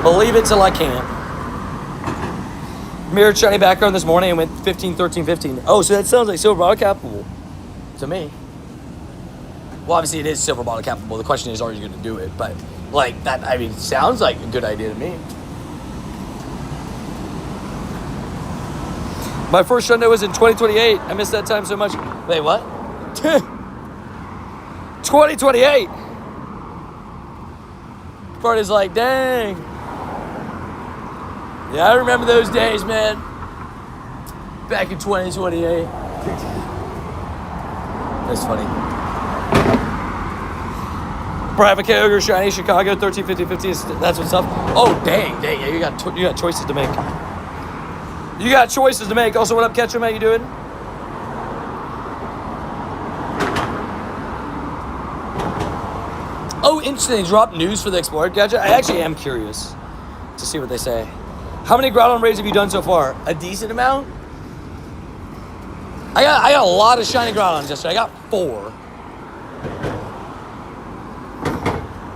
Believe it till I can't. Mirrored shiny background this morning and went 15, 13, 15. Oh, so that sounds like silver bottle capable to me. Well, obviously it is silver bottle capable. The question is, are you going to do it? But like that, I mean, sounds like a good idea to me. My first shundo was in 2028. I missed that time so much. Wait, what? 2028. Party's like, dang. Yeah, I remember those days, man. Back in 2028. That's funny. Private Ogre, Shiny, Chicago, 1350. That's what's up. Oh, dang. Yeah, you got choices to make. You got choices to make. Also, what up, Ketchum? How you doing? Oh, interesting. They dropped news for the Explorer gadget. I actually am curious to see what they say. How many Groudon raids have you done so far? A decent amount. I got a lot of shiny Groudons yesterday. I got 4.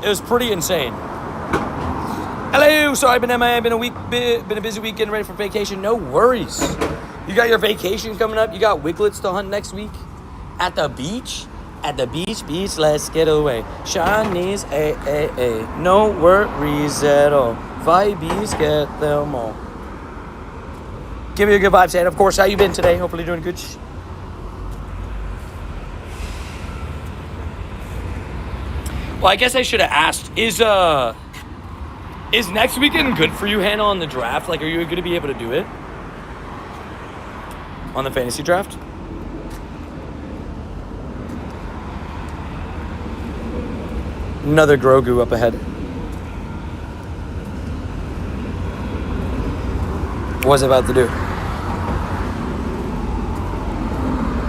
It was pretty insane. Hello, sorry I've been MIA. Been a busy week getting ready for vacation. No worries. You got your vacation coming up. You got Wiglets to hunt next week at the beach. At the beach, let's get away. Shinies, no worries at all. Vibes, get them all. Give me a good vibe, Stan. Of course, how you been today? Hopefully doing good. Well, I guess I should have asked, is next weekend good for you, Hannah, on the draft? Like, are you going to be able to do it? On the fantasy draft? Another Grogu up ahead. What was I about to do?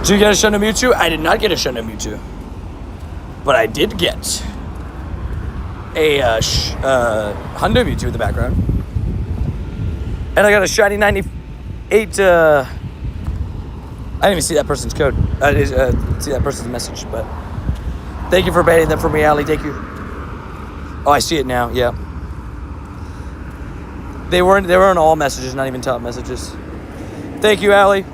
Did you get a Shundo Mewtwo? I did not get a Shundo Mewtwo. But I did get a Hundo Mewtwo in the background. And I got a shiny 98. I didn't even see that person's code. See that person's message, but thank you for banning them for me, Ali. Thank you. Oh, I see it now. Yeah. They were in all messages, not even top messages. Thank you, Ali.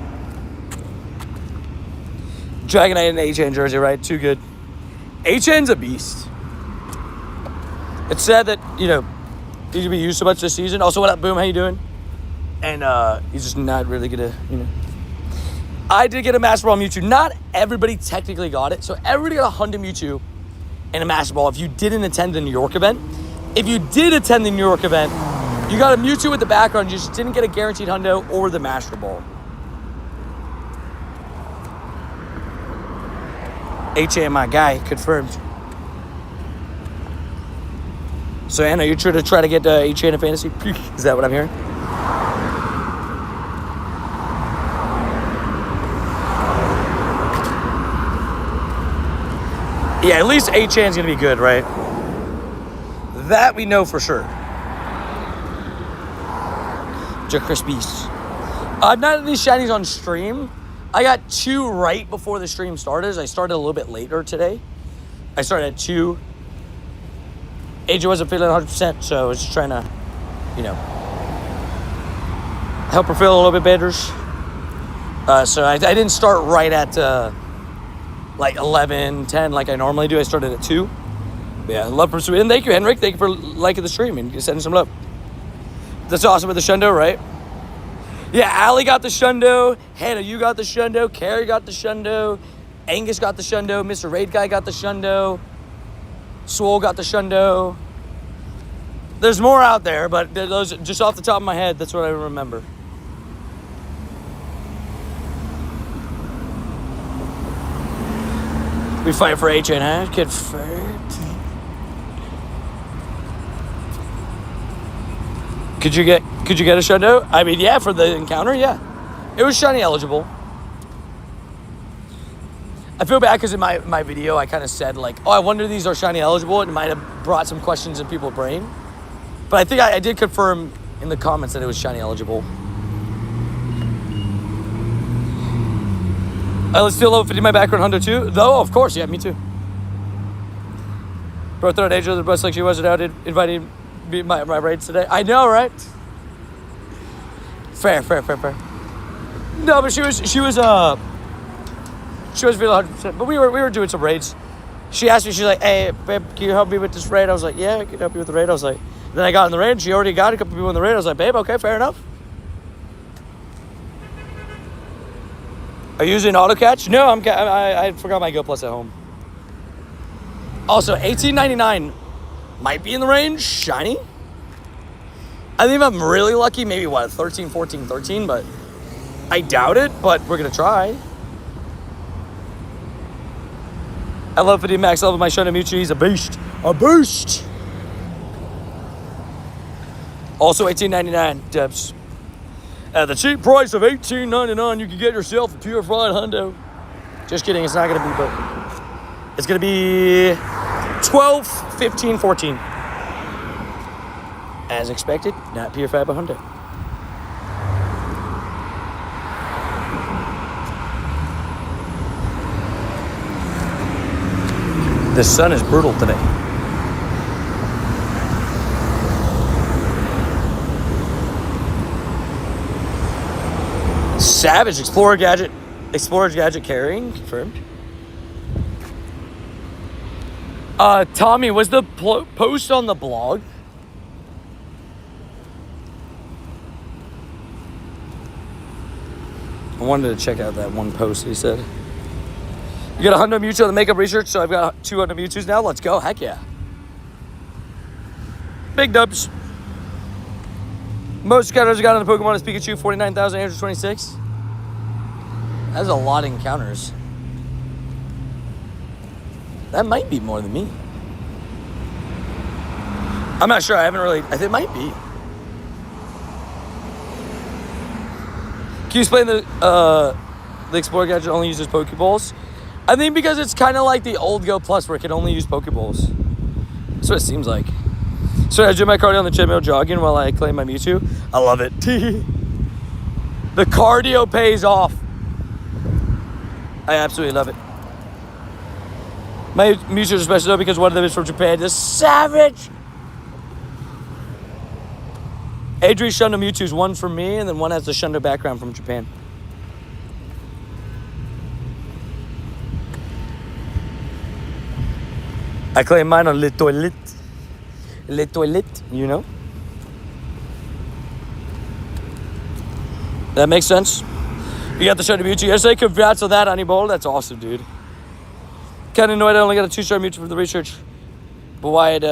Dragonite and HN jersey, right? Too good. HN's a beast. It's sad that, he's going to be used so much this season. Also, what up, Boom? How you doing? And he's just not really going to, I did get a Master Ball Mewtwo. Not everybody technically got it. So everybody got a Hundo Mewtwo and a Master Ball if you didn't attend the New York event. If you did attend the New York event, you got a Mewtwo with the background. You just didn't get a guaranteed Hundo or the Master Ball. HA, my guy, confirmed. So, Anna, you're trying to get HA in a fantasy? Is that what I'm hearing? Yeah, at least HN's going to be good, right? That we know for sure. Jack Crispies. Not any shinies on stream. I got 2 right before the stream started. I started a little bit later today. I started at 2. AJ wasn't feeling 100%, so I was just trying to, help her feel a little bit better. So I didn't start right at like 11, 10 like I normally do. I started at 2. But yeah, love for Sweden. Thank you, Henrik. Thank you for liking the stream and sending some love. That's awesome with the Shundo, right? Yeah, Allie got the Shundo. Hannah, you got the Shundo. Carrie got the Shundo. Angus got the Shundo. Mr. Raid Guy got the Shundo. Swole got the Shundo. There's more out there, but those just off the top of my head, that's what I remember. We fight for HN, huh? Confirmed. Could you get a Shundo? I mean, yeah, for the encounter, yeah. It was shiny eligible. I feel bad because in my video, I kind of said, like, oh, I wonder these are shiny eligible. It might have brought some questions in people's brain. But I think I did confirm in the comments that it was shiny eligible. Let's still over 50 my background Hundo too. Though, of course, yeah, me too. Bro, third age of the bus like she wasn't out inviting me my raids today. I know, right? Fair. No, but she was feeling 100%. But we were doing some raids. She asked me, she's like, hey, babe, can you help me with this raid? I was like, yeah, I can help you with the raid. I was like, then I got in the raid. She already got a couple people in the raid. I was like, babe, okay, fair enough. Are you using auto catch? No, I forgot my Go Plus at home. Also, $18.99 might be in the range. Shiny. I think if I'm really lucky, maybe what, 13, 14, 13, but I doubt it, but we're gonna try. I love 50 max. I love my Shundo Mewtwo. He's a beast. A beast. Also $18.99, Debs. At the cheap price of $18.99, you can get yourself a purified hundo. Just kidding, it's not gonna be, but it's gonna be 12, 15, 14. As expected, not purified by hundo. The sun is brutal today. Savage Explorer Gadget carrying confirmed. Tommy, was the post on the blog? I wanted to check out that one post he said. You got a Hundo Mewtwo on the makeup research, so I've got 2 Hundo Mewtwo's now. Let's go. Heck yeah. Big dubs. Most encounters I got on the Pokemon is Pikachu, 49,826. That's a lot of encounters. That might be more than me. I'm not sure. I haven't really... I think it might be. Can you explain the Explorer Gadget only uses Pokeballs? I think because it's kind of like the old Go Plus where it can only use Pokeballs. That's what it seems like. So I do my cardio on the treadmill jogging while I claim my Mewtwo. I love it. The cardio pays off. I absolutely love it. My Mewtwo is special though because one of them is from Japan. The Savage! Adri Shundo Mewtwo's one from me, and then one has the Shundo background from Japan. I claim mine on Le Toilette. Le Toilette, you know? That makes sense. You got the Shundo Mewtwo yesterday. Congrats on that, Honeyball. That's awesome, dude. Kind of annoyed I only got a 2-star Mewtwo for the research. But why I'd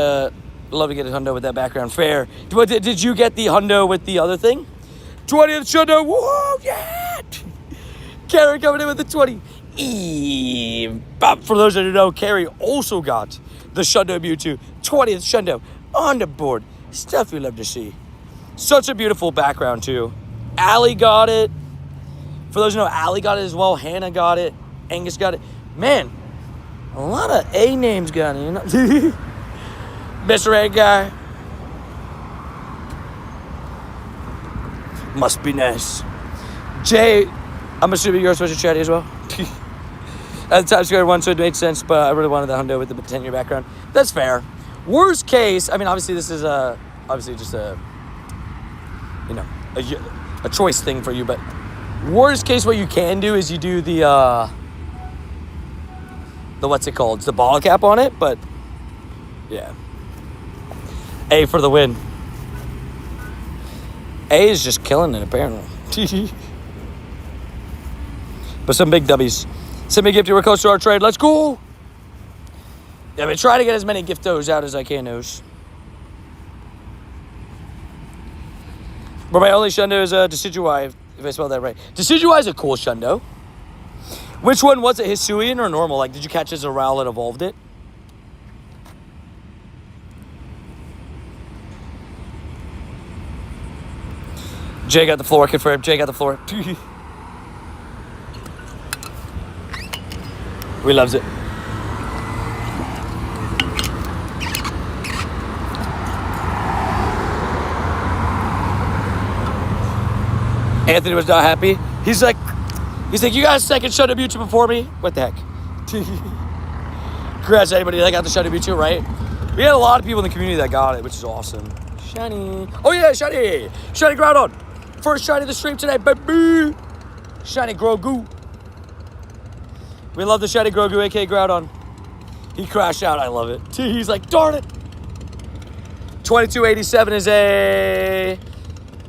love to get a Hundo with that background. Fair. But did you get the Hundo with the other thing? 20th Shundo. Whoa, yeah! Carrie coming in with the 20. For those that don't know, Carrie also got the Shundo Mewtwo. 20th Shundo on the board. Stuff you love to see. Such a beautiful background, too. Allie got it. For those who know, Allie got it as well. Hannah got it. Angus got it. Man, a lot of A names got it, you know? Mr. Red Guy. Must be nice. Jay, I'm assuming you're supposed to chat as well. At the time, Square one, so it made sense, but I really wanted the Hundo with the 10-year background. That's fair. Worst case, I mean, obviously this is obviously just a, you know, a choice thing for you, but Worst case, what you can do is you do the what's it called? It's the ball cap on it, but yeah. A for the win. A is just killing it, apparently. But some big W's. Send me a gift to Coast to our trade. Let's go. Yeah, but try to get as many giftos out as I can, those. But my only shundo is Decidueye, if I spelled that right. Decidueye is a cool shundo. Which one was it, Hisuian or normal? Like, did you catch as a Rowell that evolved it? Jay got the floor, confirmed. Jay got the floor. We loves it. Anthony was not happy. He's like, you got a second Shadow Mewtwo before me? What the heck? Congrats to anybody that got the Shadow Mewtwo, right? We had a lot of people in the community that got it, which is awesome. Shiny. Oh yeah, shiny. Shiny Groudon. First shiny of the stream today, baby. Shiny Grogu. We love the shiny Grogu, aka Groudon. He crashed out. I love it. He's like, darn it. 2287 is a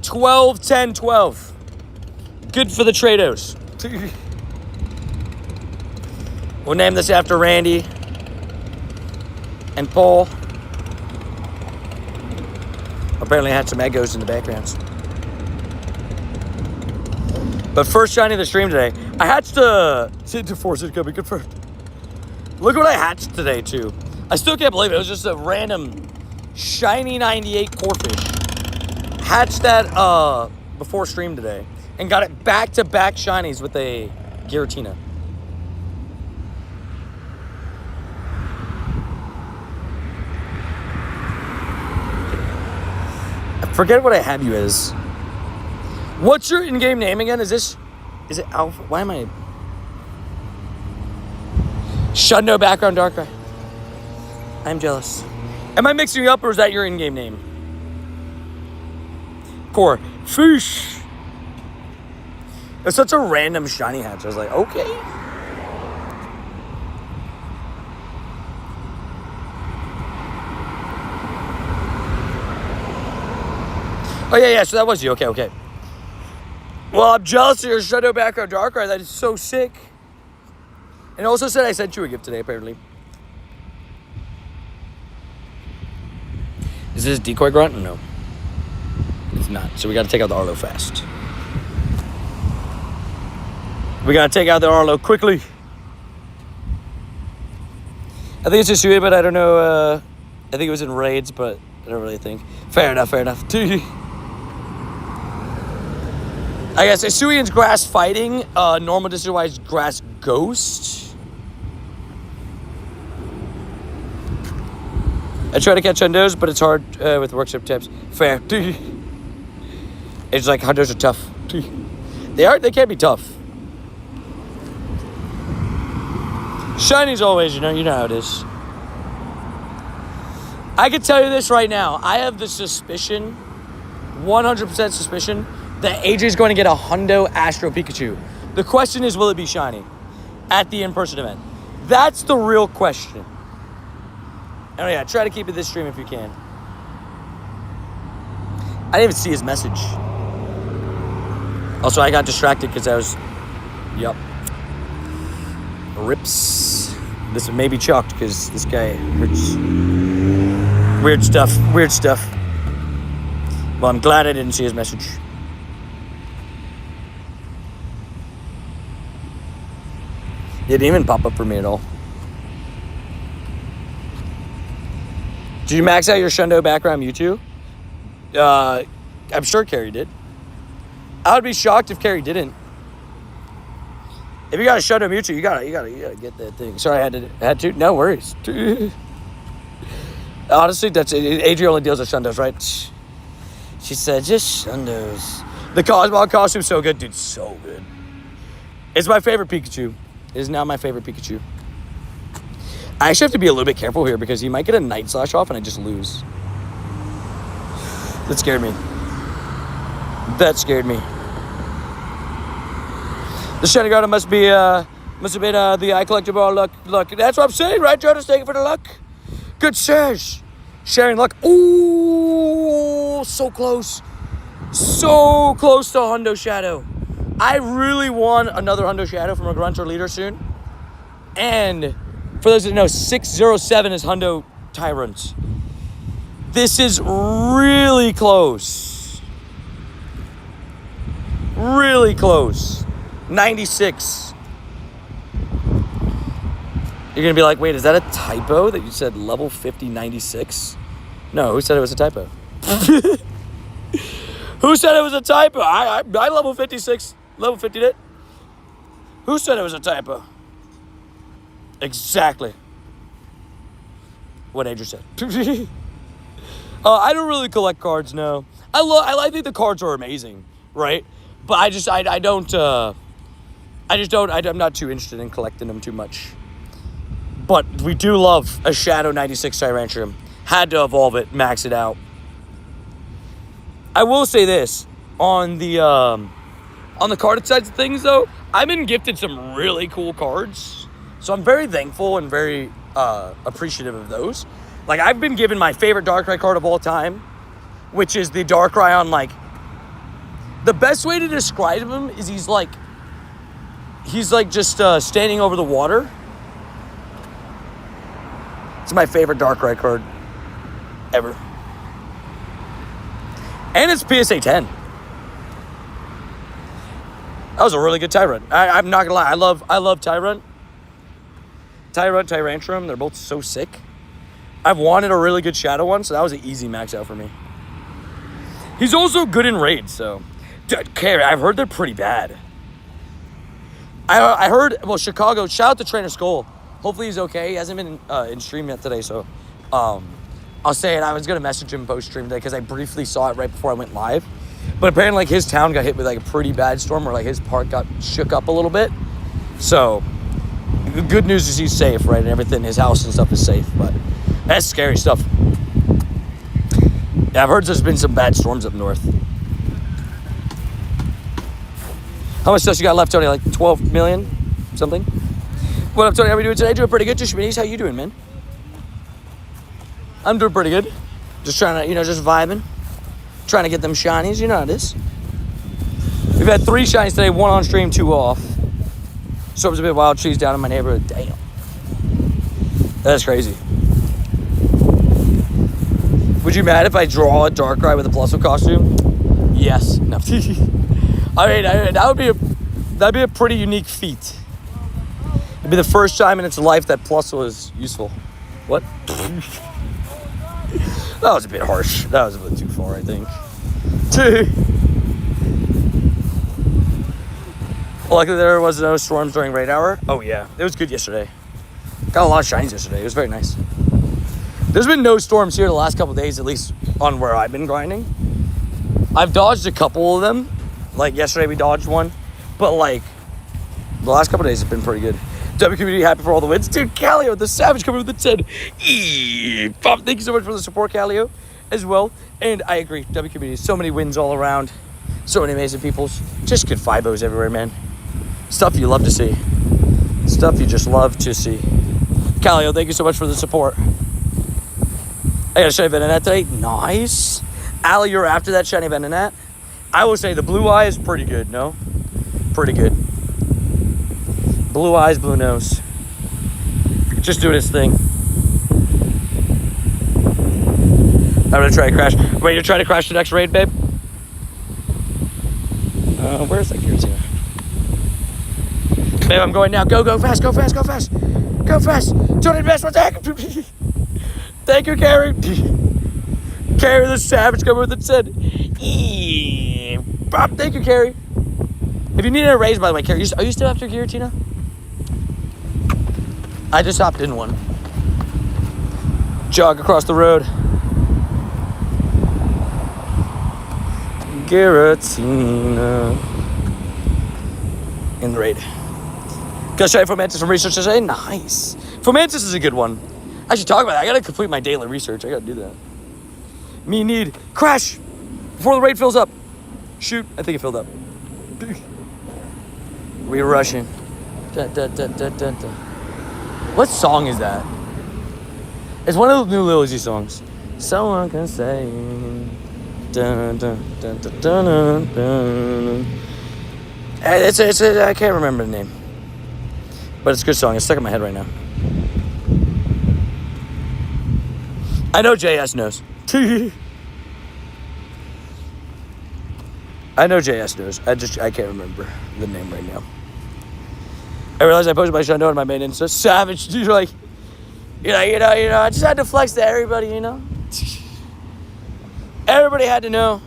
12, 10, 12. Good for the Trados. We'll name this after Randy and Paul. Apparently I had some echoes in the backgrounds. But first shiny of the stream today. I hatched a... to force it coming confirmed. Look what I hatched today, too. I still can't believe it. It was just a random shiny 98 Corphish. Hatched that before stream today. And got it back-to-back shinies with a Giratina. I forget what I had you as. What's your in-game name again? Is it Alpha? Why am I... Shundo background Darkrai. I'm jealous. Am I mixing you up or is that your in-game name? Core. Fish. It's such a random shiny hatch. I was like, okay. Oh, yeah, so that was you. Okay. Well, I'm jealous of your Shadow background Darkrai. That is so sick. And also said I sent you a gift today, apparently. Is this decoy grunt? No. It's not. So we got to take out the Arlo fast. We got to take out the Arlo quickly. I think it's just you, but I don't know. I think it was in raids, but I don't really think. Fair enough. I guess Hisuian's grass fighting. Normal Decidueye's grass ghost. I try to catch hundos, but it's hard with workshop tips. Fair. It's like hundos are tough. They can be tough. Shiny's always, you know how it is. I can tell you this right now. I have the suspicion, 100% suspicion, that AJ's going to get a Hundo Astro Pikachu. The question is, will it be shiny at the in-person event? That's the real question. Oh yeah, try to keep it this stream if you can. I didn't even see his message. Also, I got distracted because I was... Yup. Rips. This may be chalked because this guy hurts. Weird stuff. Well, I'm glad I didn't see his message. It didn't even pop up for me at all. Did you max out your Shundo background Mewtwo? I'm sure Carrie did. I would be shocked if Carrie didn't. If you got a Shundo Mewtwo, you gotta get that thing. Sorry, I had to. No worries. Honestly, that's it. Adria only deals with Shundos, right? She said, just Shundos. The Cosmog costume's so good, dude. So good. It's my favorite Pikachu. It is now my favorite Pikachu. I actually have to be a little bit careful here because he might get a Night Slash off and I just lose. That scared me. The shiny garden must have been the eye collectible luck. That's what I'm saying, right, Jonas? Thank you for the luck. Good shares. Sharing luck. Ooh, so close. So close to Hundo Shadow. I really want another Hundo Shadow from a Grunter leader soon. And for those that know, 607 is Hundo Tyrant. This is really close. Really close. 96. You're going to be like, wait, is that a typo that you said level 50, 96? No, who said it was a typo? Who said it was a typo? I level 56, level 50 it. Who said it was a typo? Exactly what Adrian said. I don't really collect cards, no. I think the cards are amazing, right? But I'm not too interested in collecting them too much. But we do love a Shadow 96 Tyrantrum. Had to evolve it, max it out. I will say this, on the card sides of things though, I've been gifted some really cool cards. So I'm very thankful and very appreciative of those. Like, I've been given my favorite Darkrai card of all time, which is the Darkrai on, like, the best way to describe him is he's like just standing over the water. It's my favorite Darkrai card ever. And it's PSA 10. That was a really good Tyrant. I'm not gonna lie, I love Tyrant. Tyrantrum, they're both so sick. I've wanted a really good Shadow one, so that was an easy max out for me. He's also good in raids, so. Carry, I've heard they're pretty bad. I heard, well, Chicago, shout out to Trainer Skull. Hopefully he's okay. He hasn't been in stream yet today, so I'll say it. I was going to message him post-stream today because I briefly saw it right before I went live. But apparently, like, his town got hit with, like, a pretty bad storm where, like, his park got shook up a little bit. So, the good news is he's safe, right? And everything, his house and stuff is safe. But that's scary stuff. Yeah, I've heard there's been some bad storms up north. How much stuff you got left, Tony? Like 12 million? Something? What up, Tony? How are we doing today? Doing pretty good. Just Minis, how you doing, man? I'm doing pretty good. Just trying to, just vibing. Trying to get them shinies. You know how it is. We've had 3 shinies today. 1 on stream, 2 off. Storms a bit wild trees down in my neighborhood. Damn. That's crazy. Would you be mad if I draw a Darkrai with a Plusle costume? Yes. No. I mean, that'd be a pretty unique feat. It'd be the first time in its life that Plusle is useful. What? That was a bit harsh. That was a bit too far, I think. Luckily, there was no storms during raid hour. Oh, yeah. It was good yesterday. Got a lot of shinies yesterday. It was very nice. There's been no storms here the last couple of days, at least on where I've been grinding. I've dodged a couple of them. Like, yesterday we dodged one. But, like, the last couple of days have been pretty good. W community happy for all the wins. Dude, Calio, the Savage, coming with the 10. Thank you so much for the support, Calio, as well. And I agree, W community, so many wins all around. So many amazing peoples. Just good Fibos everywhere, man. Stuff you love to see. Stuff you just love to see. Calio, thank you so much for the support. I got a shiny Venonat today. Nice. Ali, you're after that shiny Venonat. I will say the blue eye is pretty good, no? Pretty good. Blue eyes, blue nose. Just doing his thing. I'm gonna try to crash. Ready to try to crash the next raid, babe? Where's that Giratina? Babe, I'm going now. Go fast, go fast, go fast. Go fast. Don't invest, what the heck? Thank you, Carrie. Carrie the Savage coming with the 10. Bob, thank you, Carrie. If you need a raise, by the way, Carrie, are you still after Giratina? I just hopped in one. Jog across the road. Giratina. In the raid. Got shy Fomantis from research today. Nice. Fomantis is a good one. I should talk about that. I gotta complete my daily research. I gotta do that. Me need crash before the raid fills up. Shoot, I think it filled up. We rushing. Dun, dun, dun, dun, dun, dun. What song is that? It's one of the new Lil Uzi songs. Someone can say. Dun, dun, dun, dun, dun, dun. I can't remember the name. But it's a good song. It's stuck in my head right now. I know JS knows. I know JS knows. I can't remember the name right now. I realized I posted my Shundo on my main Insta. Savage. You're like, I just had to flex to everybody, Everybody had to know.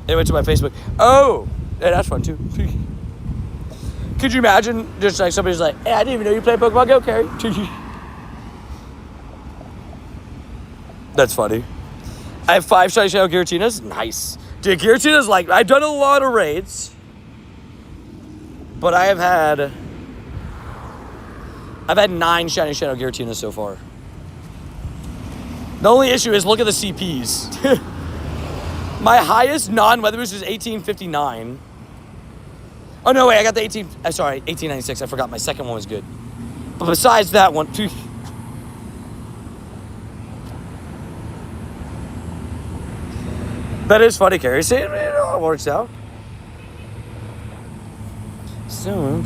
They went to my Facebook. Oh, yeah, that's fun too. Could you imagine just like somebody's like, hey, I didn't even know you played Pokemon Go, Carrie. That's funny. I have 5 Shiny Shadow Giratinas. Nice. Dude, Giratina's like, I've done a lot of raids. But I've had 9 Shiny Shadow Giratinas so far. The only issue is look at the CPs. My highest non-weather boost is 1859. Oh, no, wait, I got the 1896. I forgot. My second one was good. But besides that one, that is funny, Carrie. See, it all works out. So,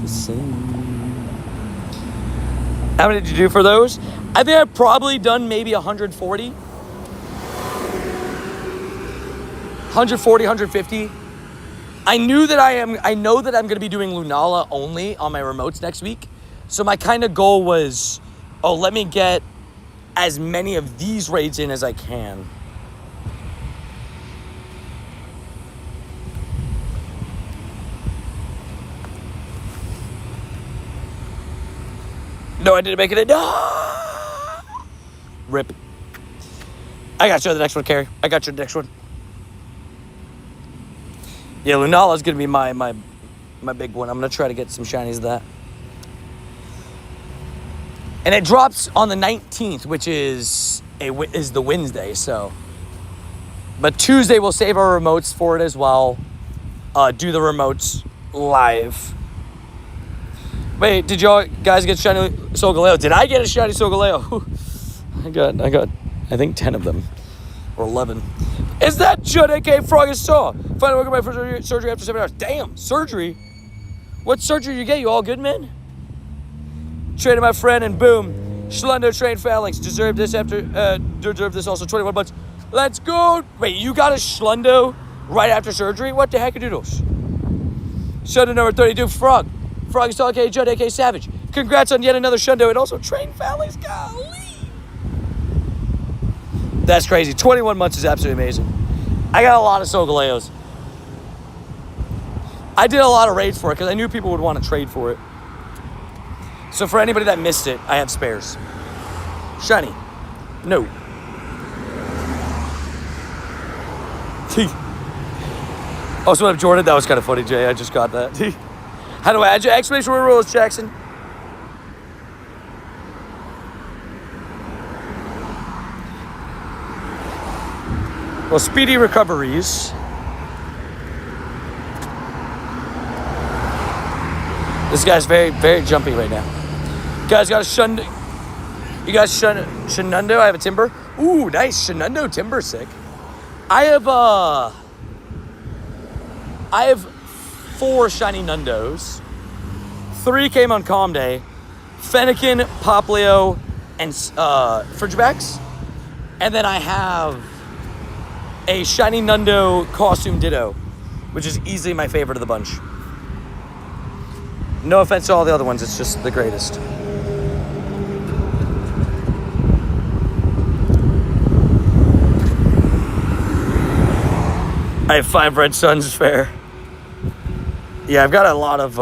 how many did you do for those? I think I've probably done maybe 140. 140, 150. I know that I'm going to be doing Lunala only on my remotes next week. So my kind of goal was, let me get as many of these raids in as I can. No, I didn't make it in. No! Rip. I got you the next one, Carrie. I got you the next one. Yeah, Lunala's going to be my big one. I'm going to try to get some shinies of that. And it drops on the 19th, which is the Wednesday, so. But Tuesday, we'll save our remotes for it as well. Do the remotes live. Wait, did y'all guys get shiny Solgaleo? Did I get a shiny Solgaleo? I got, I think 10 of them. Or 11. Is that Judd, a.k.a. Froggy Saw? Finally working my first surgery after 7 hours. Damn, surgery? What surgery did you get? You all good, man? Traded my friend and boom. Schlundo trained phalanx. Deserved this also. 21 months. Let's go. Wait, you got a Schlundo right after surgery? What the heck are doodles? Shundo number 32, Frog. Froggy Saw, a.k.a. Judd, a.k.a. Savage. Congrats on yet another Shundo and also trained phalanx. Golly. That's crazy. 21 months is absolutely amazing. I got a lot of Solgaleos. I did a lot of raids for it because I knew people would want to trade for it. So for anybody that missed it, I have spares. Shiny. No. Also, I have Jordan. That was kind of funny, Jay. I just got that. How do I add your exclamation word rules, Jackson? Well, speedy recoveries. This guy's very, very jumpy right now. You guys got a Shundo? You guys Shundo? I have a Timber. Ooh, nice. Shundo Timber, sick. I have 4 shiny Nundos. 3 came on Calm Day. Fennekin, Poplio, and Frigibacks. And then I have a shiny Nundo costume Ditto, which is easily my favorite of the bunch. No offense to all the other ones, it's just the greatest. I have 5 Red Suns, fair. Yeah, I've got a lot of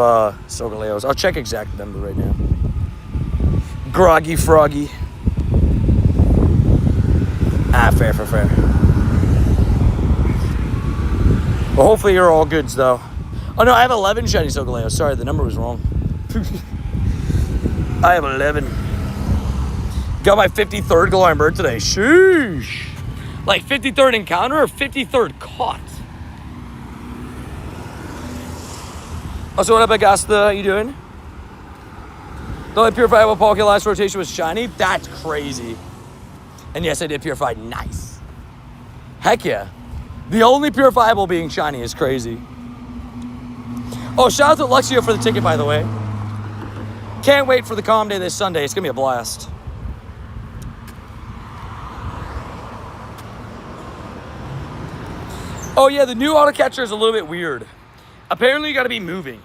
Solgaleos. I'll check exact number right now. Groggy Froggy. Fair. Well, hopefully you're all goods, though. Oh, no, I have 11 shiny Solgaleos. Sorry, the number was wrong. I have 11. Got my 53rd Galarian Bird today. Sheesh. Like 53rd encounter or 53rd caught? Oh, so what up, Augusta? How you doing? The only purifiable Palkia last rotation was shiny? That's crazy. And yes, I did purify. Nice. Heck yeah. The only purifiable being shiny is crazy. Oh, shout out to Luxio for the ticket, by the way. Can't wait for the Calm Day this Sunday. It's going to be a blast. Oh, yeah, the new auto catcher is a little bit weird. Apparently, you got to be moving.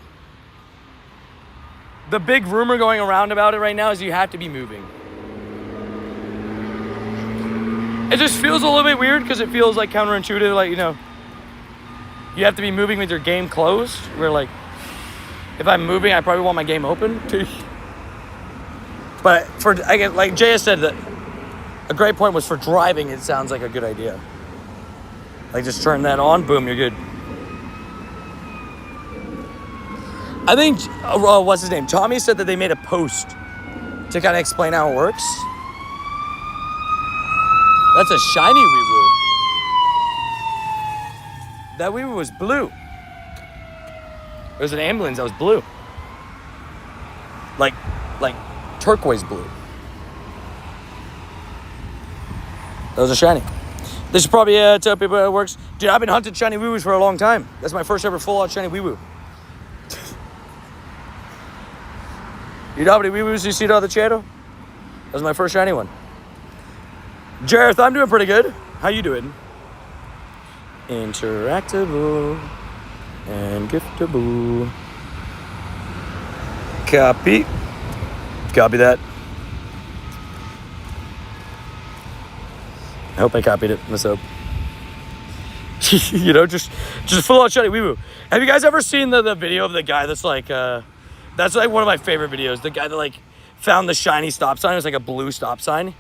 The big rumor going around about it right now is you have to be moving. It just feels a little bit weird because it feels like counterintuitive, like, you know, you have to be moving with your game closed. Where, like, if I'm moving, I probably want my game open. But like JS said, that a great point was for driving, it sounds like a good idea. Like, just turn that on, boom, you're good. I think, what's his name? Tommy said that they made a post to kind of explain how it works. That's a shiny Weewoo. That Weewoo was blue. It was an ambulance that was blue. Like turquoise blue. That was a shiny. They should probably tell people how it works. Dude, I've been hunting shiny Weewoos for a long time. That's my first ever full-out shiny Weewoo. You know how many Weewoos you see on the channel? That was my first shiny one. Jareth, I'm doing pretty good. How you doing? Interactable and giftable. Copy. Copy that. I hope I copied it myself. You know, just full on shiny Weewoo. Have you guys ever seen the video of the guy that's like, that's like one of my favorite videos. The guy that like found the shiny stop sign. It was like a blue stop sign.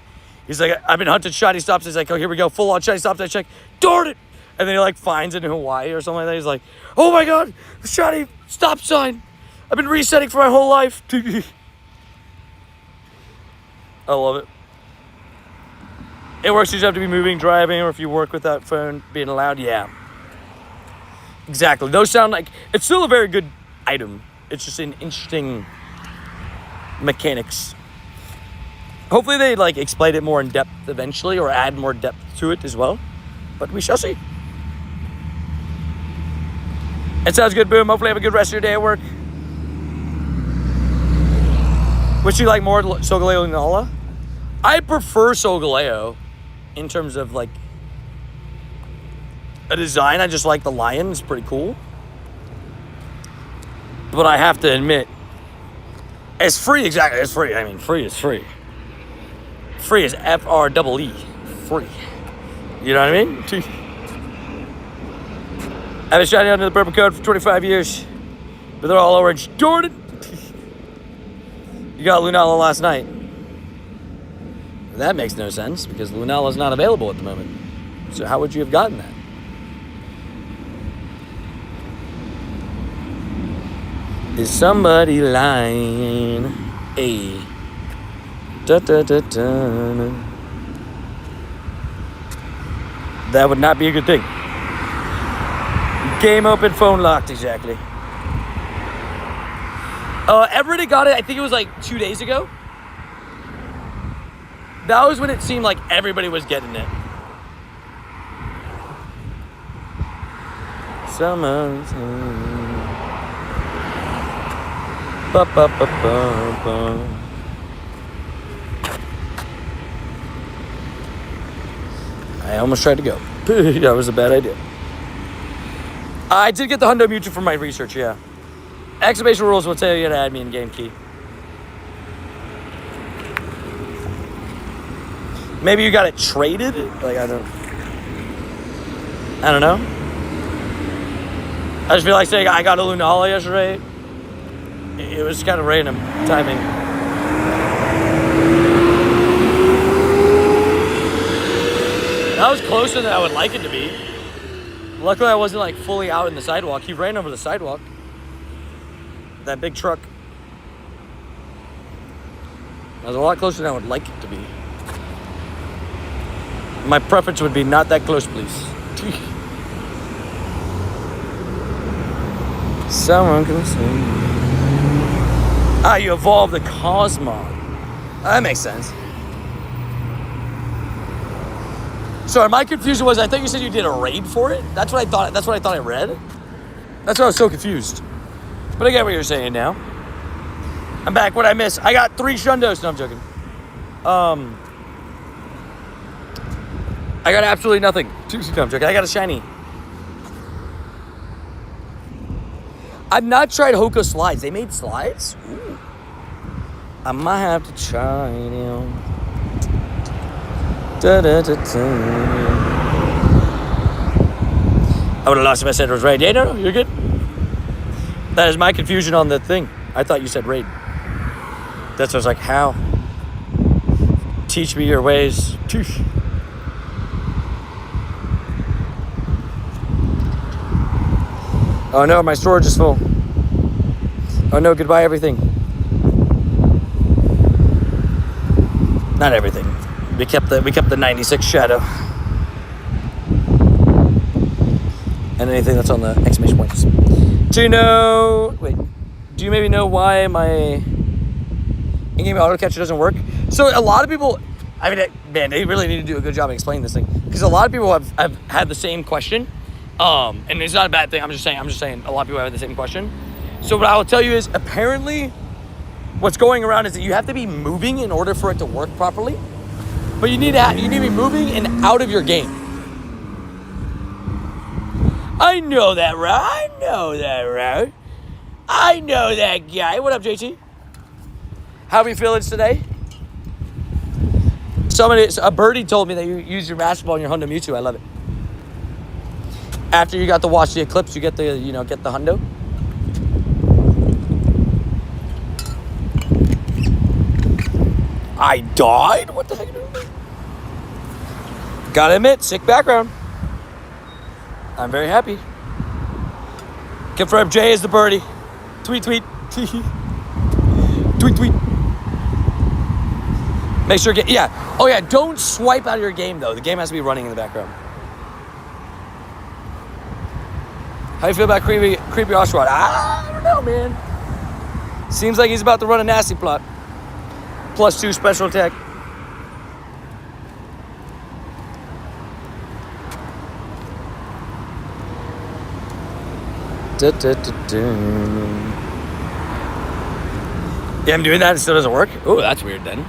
He's like, I've been hunting shiny stop signs. He's like, oh, here we go, full on shiny stop sign. Check, darn it. And then he like finds it in Hawaii or something like that. He's like, oh my God, the shiny stop sign. I've been resetting for my whole life. I love it. It works. You just have to be moving, driving, or if you work with that phone being allowed. Yeah. Exactly. Those sound like, it's still a very good item. It's just an interesting mechanics. Hopefully they like explain it more in depth eventually or add more depth to it as well. But we shall see. It sounds good, Boom. Hopefully have a good rest of your day at work. Which you like more, Solgaleo or Lunala? I prefer Solgaleo in terms of like a design. I just like the lion. It's pretty cool. But I have to admit, it's free, exactly. It's free. I mean, free is free. Free is FREE. Free. You know what I mean? I've been shining under the purple code for 25 years, but they're all orange. Jordan! You got Lunala last night. That makes no sense, because Lunala's not available at the moment. So how would you have gotten that? Is somebody lying? Hey. Da, da, da, da. That would not be a good thing. Game open, phone locked, exactly. Everybody got it, I think it was like 2 days ago. That was when it seemed like everybody was getting it. Summer's ba, ba, ba, ba, ba. I almost tried to go. That was a bad idea. I did get the Hundo Mewtwo from my research, yeah. Exclamation rules will tell you to add me in game key. Maybe you got it traded? Like, I don't know. I just feel like saying I got a Lunala yesterday. It was kind of random timing. That was closer than I would like it to be. Luckily, I wasn't like fully out in the sidewalk. He ran over the sidewalk. That big truck. That was a lot closer than I would like it to be. My preference would be not that close, please. someone can sing. Ah, you evolved the Cosmog. That makes sense. Sorry, my confusion was I thought you said you did a raid for it. That's what I thought. That's what I thought I read. That's why I was so confused. But I get what you're saying now. I'm back. What I miss? I got 3 shundos. No, I'm joking. I got absolutely nothing. No, I'm joking. I got a shiny. I've not tried Hoko slides. They made slides? Ooh. I might have to try them. Da, da, da, da. I would have lost if I said it was raid. Yeah, no, you're good. That is my confusion on the thing. I thought you said raid. That's what I was like, how? Teach me your ways. Oh no, my storage is full. Oh no, goodbye everything. Not everything. We kept the 96 shadow. And anything that's on the exclamation points. Do you maybe know why my in-game auto catcher doesn't work? So a lot of people, man, they really need to do a good job explaining this thing. Because a lot of people have had the same question. And it's not a bad thing. I'm just saying a lot of people have the same question. So what I will tell you is apparently what's going around is that you have to be moving in order for it to work properly. But you need to be moving and out of your game. I know that, right? I know that guy. What up, JT? How are we feeling today? A birdie told me that you use your Master Ball in your Hundo Mewtwo. I love it. After you got to watch the eclipse, you get the Hundo. I died? What the heck are you doing? Gotta admit, sick background. I'm very happy. Confirm Jay is the birdie. Tweet. tweet. Make sure Oh yeah, don't swipe out of your game though. The game has to be running in the background. How do you feel about creepy Oshawott? I don't know, man. Seems like he's about to run a nasty plot. +2 special attack. Yeah, I'm doing that. It still doesn't work. Oh, that's weird then.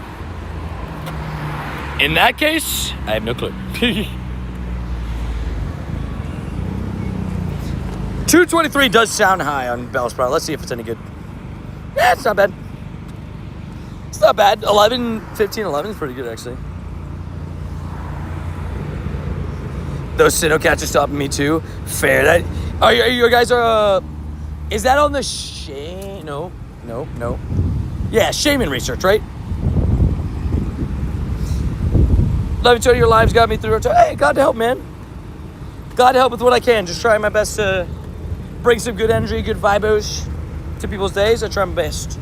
In that case, I have no clue. 223 does sound high on Bellsprout. Let's see if it's any good. Yeah, it's not bad. It's not bad. 15, 11 is pretty good, actually. Those Sinnoh cats are stopping me, too. Fair. That. Are you guys are... is that on the No. Yeah, Shaman research, right? Love each other. Your lives got me through. Hey, God to help, man. God to help with what I can. Just trying my best to bring some good energy, good vibos to people's days. I try my best.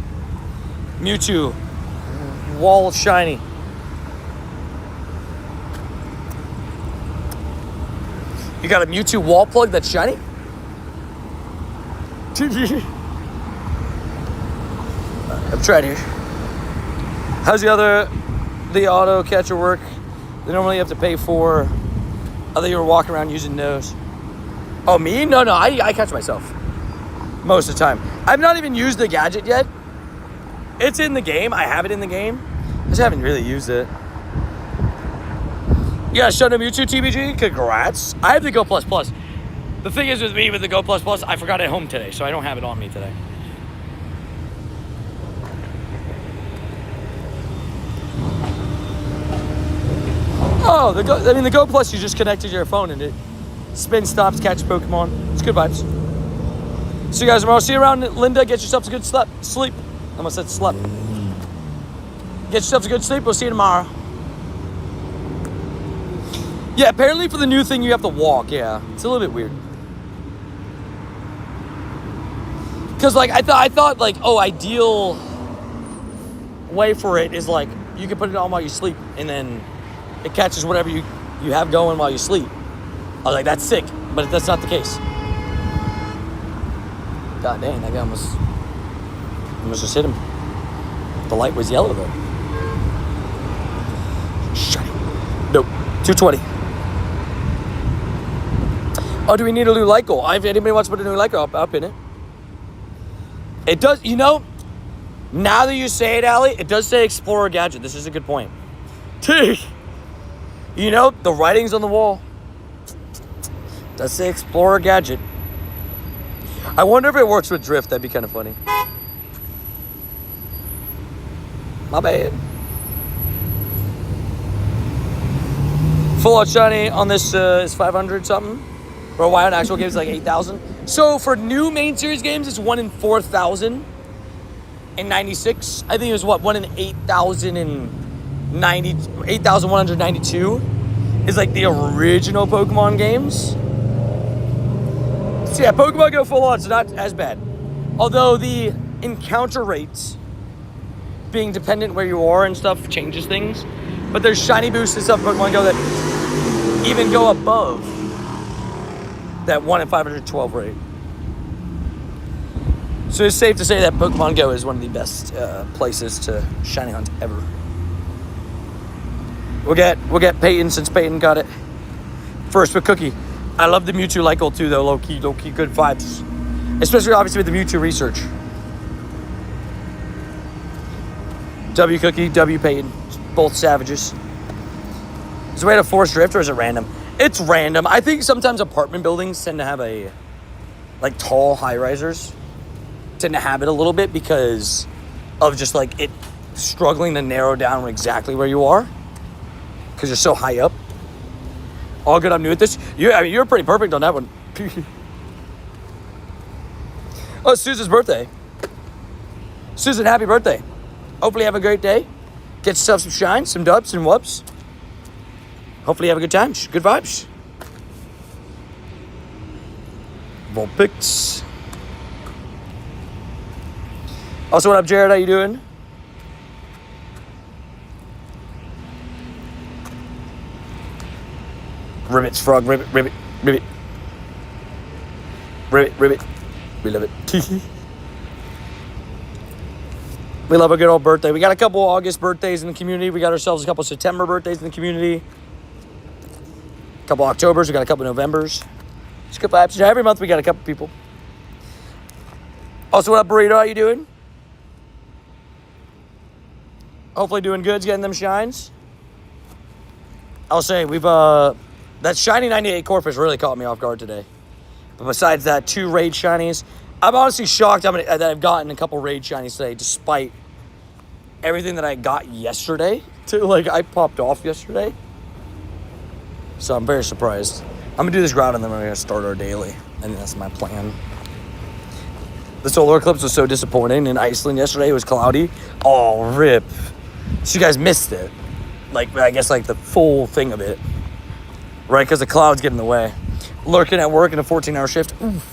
Mewtwo. Wall shiny. You got a Mewtwo wall plug that's shiny? I'm trying here. How's the auto catcher work? They normally have to pay for. I thought you were walking around using nose. Oh, me? No, I catch myself. Most of the time. I've not even used the gadget yet. It's in the game. I have it in the game. I just haven't really used it. Yeah, Shadow Mewtwo TBG. Congrats. I have the Go Plus Plus. The thing is with me with the Go Plus Plus, I forgot it at home today, so I don't have it on me today. Oh, the Go Plus, you just connected your phone and it spin stops, catch Pokemon. It's good vibes. See you guys tomorrow. See you around, Linda. Get yourself a good sleep. I almost said sleep. Get yourself a good sleep. We'll see you tomorrow. Yeah, apparently for the new thing, you have to walk. Yeah, it's a little bit weird. Because, like, I thought, like, ideal way for it is, like, you can put it on while you sleep, and then it catches whatever you have going while you sleep. I was like, that's sick, but that's not the case. God dang, that guy almost just hit him. The light was yellow though. Shiny. Nope. 220. Oh, do we need a new light goal? If anybody wants to put a new light goal, I'll pin it. It does, you know, now that you say it, Allie, it does say Explorer Gadget. This is a good point. You know, the writing's on the wall. It does say Explorer Gadget. I wonder if it works with drift. That'd be kind of funny. My bad. Full out shiny on this is 500 something. Or why on actual games like 8,000. So for new main series games, it's 1 in 4,096. I think it was what, 1 in 8,192 is like the original Pokemon games. So yeah, Pokemon Go full on, it's not as bad. Although the encounter rates being dependent where you are and stuff changes things. But there's shiny boosts and stuff in Pokemon Go that even go above that 1 in 512 rate. So it's safe to say that Pokemon Go is one of the best places to shiny hunt ever. We'll get Peyton since Peyton got it first with Cookie. I love the Mewtwo light goal too though, low key, good vibes. Especially obviously with the Mewtwo research. W Cookie, W Peyton, both savages. Is it a way to force drift or is it random? It's random. I think sometimes apartment buildings tend to have like tall high risers tend to have it a little bit because of just like it struggling to narrow down exactly where you are because you're so high up. All good, I'm new at this. You're pretty perfect on that one. Oh, it's Susan's birthday. Susan, happy birthday. Hopefully you have a great day. Get yourself some shine, some dubs, some whoops. Hopefully you have a good time. Good vibes. Vulpix. Also, what up, Jared? How you doing? Ribbits, frog, ribbit, ribbit, ribbit. Ribbit, ribbit. We love it. We love a good old birthday. We got a couple August birthdays in the community. We got ourselves a couple September birthdays in the community. A couple Octobers. We got a couple Novembers. Just a couple apps. Every month we got a couple people. Also, what up, Burrito? How you doing? Hopefully doing good. Getting them shines. I'll say we've that shiny 98 Corpus really caught me off guard today. But besides that, 2 raid shinies. I'm honestly shocked that I've gotten a couple raid shinies today, despite everything that I got yesterday. I popped off yesterday. So I'm very surprised. I'm going to do this Groudon, and then we're going to start our daily. I think that's my plan. The solar eclipse was so disappointing. In Iceland yesterday, it was cloudy. Oh, rip. So you guys missed it. I guess the full thing of it. Right, because the clouds get in the way. Lurking at work in a 14-hour shift. Oof.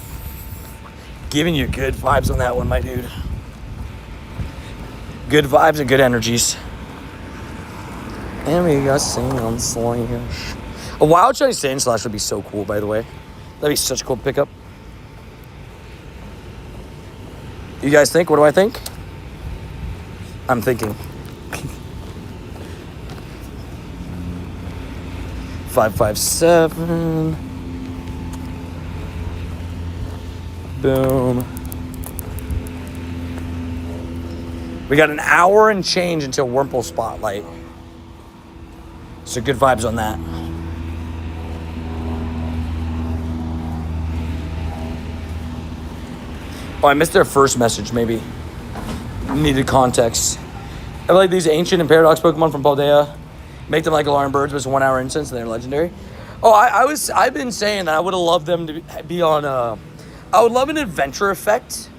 Giving you good vibes on that one, my dude. Good vibes and good energies. And we got Sand Slash. A wild shiny Sand Slash would be so cool, by the way. That'd be such a cool pickup. You guys think? What do I think? I'm thinking. 557. Boom. We got an hour and change until Wurmple Spotlight. So good vibes on that. Oh, I missed their first message, maybe. Needed context. I like these ancient and paradox Pokemon from Paldea. Make them like alarm birds, but it's a 1 hour instance and they're legendary. Oh, I've been saying that I would have loved them to be on I would love an adventure effect.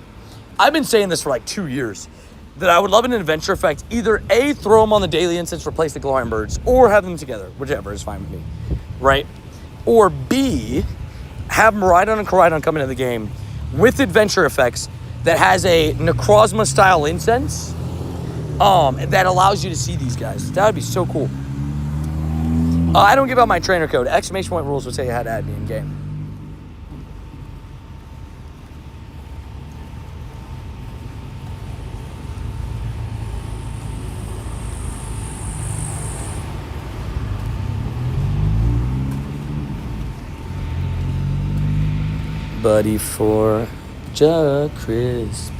I've been saying this for 2 years. That I would love an adventure effect. Either A, throw them on the daily instance, replace the Galarian birds, or have them together. Whichever is fine with me. Right? Or B, have Miraidon and Koraidon come into the game with adventure effects that has a Necrozma style incense that allows you to see these guys. That would be so cool. I don't give out my trainer code. Exclamation point rules would say you had to add me in game. buddy for Ja Crispy.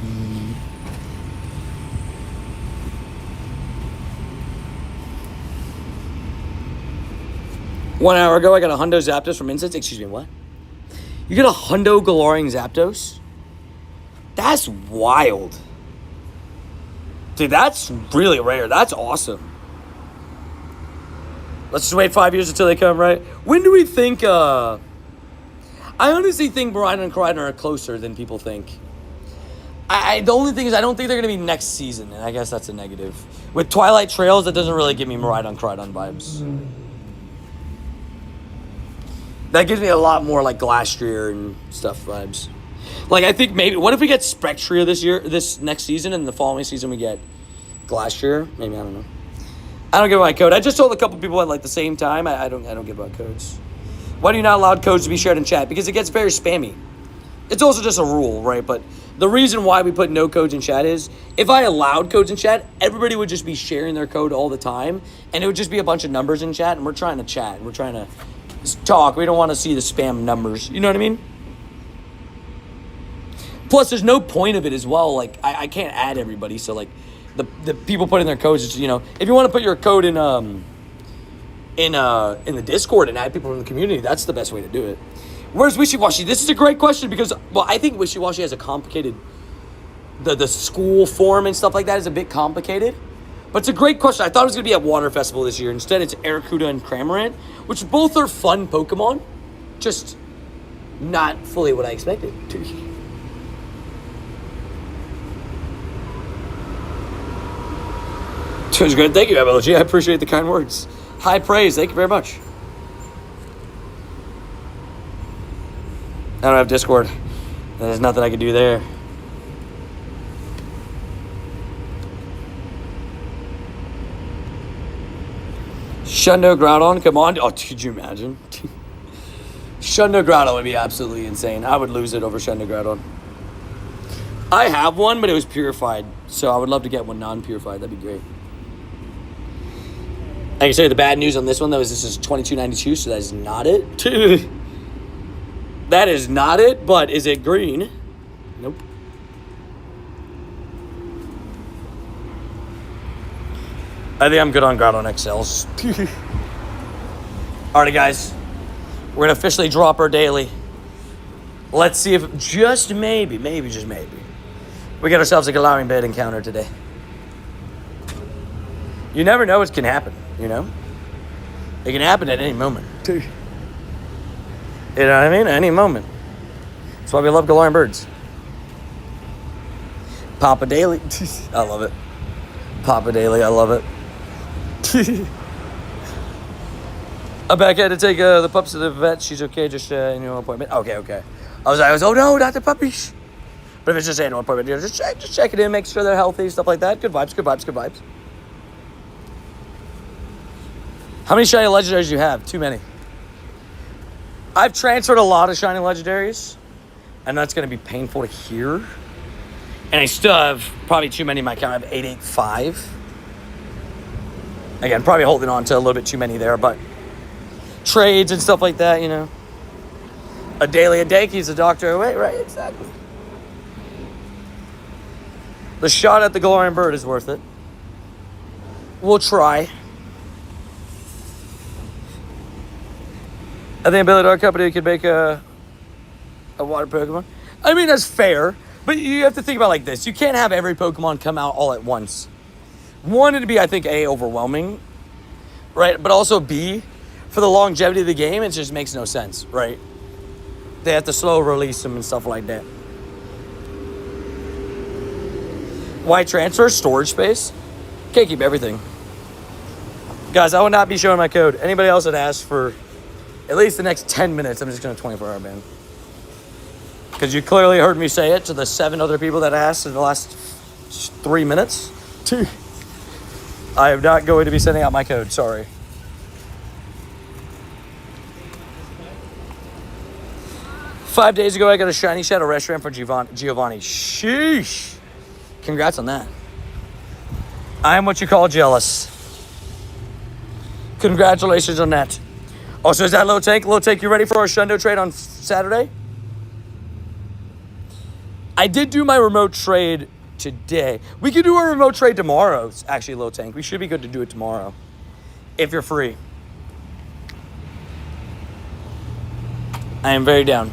1 hour ago, I got a Hundo Zapdos from Incense. Excuse me, what? You get a Hundo Galarian Zapdos? That's wild. Dude, that's really rare. That's awesome. Let's just wait 5 years until they come, right? When do we think, I honestly think Miraidon and Koraidon are closer than people think. The only thing is I don't think they're going to be next season, and I guess that's a negative. With Twilight Trails, that doesn't really give me Miraidon, Koraidon vibes. That gives me a lot more like Glastrier and stuff vibes. Like, I think maybe, what if we get Spectria this next season, and the following season we get Glastrier? Maybe, I don't know. I don't give about code. I just told a couple people at like the same time. I don't give about codes. Why do you not allow codes to be shared in chat? Because it gets very spammy. It's also just a rule, right? But the reason why we put no codes in chat is if I allowed codes in chat, everybody would just be sharing their code all the time, and it would just be a bunch of numbers in chat, and we're trying to chat. We're trying to talk. We don't want to see the spam numbers. You know what I mean? Plus, there's no point of it as well. Like, I can't add everybody, so like the people putting their codes, it's, you know, if you want to put your code in the Discord and add people from the community, that's the best way to do it. Where's Wishy-Washy? This is a great question because, well, I think Wishy-Washy has a complicated, the school form and stuff like that is a bit complicated. But it's a great question. I thought it was going to be at Water Festival this year. Instead, it's Arrokuda and Cramorant, which both are fun Pokemon. Just not fully what I expected. Sounds good. Thank you, MLG. I appreciate the kind words. High praise. Thank you very much. I don't have Discord. There's nothing I can do there. Shundo Groudon, come on. Oh, could you imagine? Shundo Groudon would be absolutely insane. I would lose it over Shundo Groudon. I have one, but it was purified. So I would love to get one non-purified. That'd be great. I can say the bad news on this one, though, is this is 2292, so that is not it. That is not it, but is it green? Nope. I think I'm good on Groudon XLs. Alrighty, guys. We're going to officially drop our daily. Let's see if just maybe, just maybe, we get ourselves a Galarian bed encounter today. You never know what can happen, you know? It can happen at any moment. You know what I mean? At any moment. That's why we love Galarian birds. Papa Daily. I love it. Papa Daily, I love it. I'm back. I had to take the pups to the vet. She's okay, just annual appointment. Okay. I was, oh no, not the puppies. But if it's just annual appointment, you know, just check it in, make sure they're healthy, stuff like that. Good vibes. How many shiny legendaries do you have? Too many. I've transferred a lot of shiny legendaries, and that's going to be painful to hear. And I still have probably too many in my account. I have 885. Again, probably holding on to a little bit too many there, but trades and stuff like that, you know. A daily a day keeps the doctor away, right? Exactly. The shot at the Galarian bird is worth it. We'll try. I think Billy Dog Company could make a water Pokemon. I mean, that's fair, but you have to think about it like this. You can't have every Pokemon come out all at once. One, it'd be, I think, A, overwhelming, right? But also B, for the longevity of the game, it just makes no sense, right? They have to slow release them and stuff like that. Why transfer? Storage space. Can't keep everything. Guys, I will not be showing my code. Anybody else that asks for at least the next 10 minutes, I'm just going to 24-hour ban. Because you clearly heard me say it to the 7 other people that asked in the last 3 minutes. I am not going to be sending out my code. Sorry. Five days ago, I got a shiny shadow restaurant for Giovanni. Sheesh. Congrats on that. I am what you call jealous. Congratulations on that. Oh, so is that Low Tank? Low Tank, you ready for our Shundo trade on Saturday? I did do my remote trade today. We could do a remote trade tomorrow, actually, Low Tank. We should be good to do it tomorrow, if you're free. I am very down.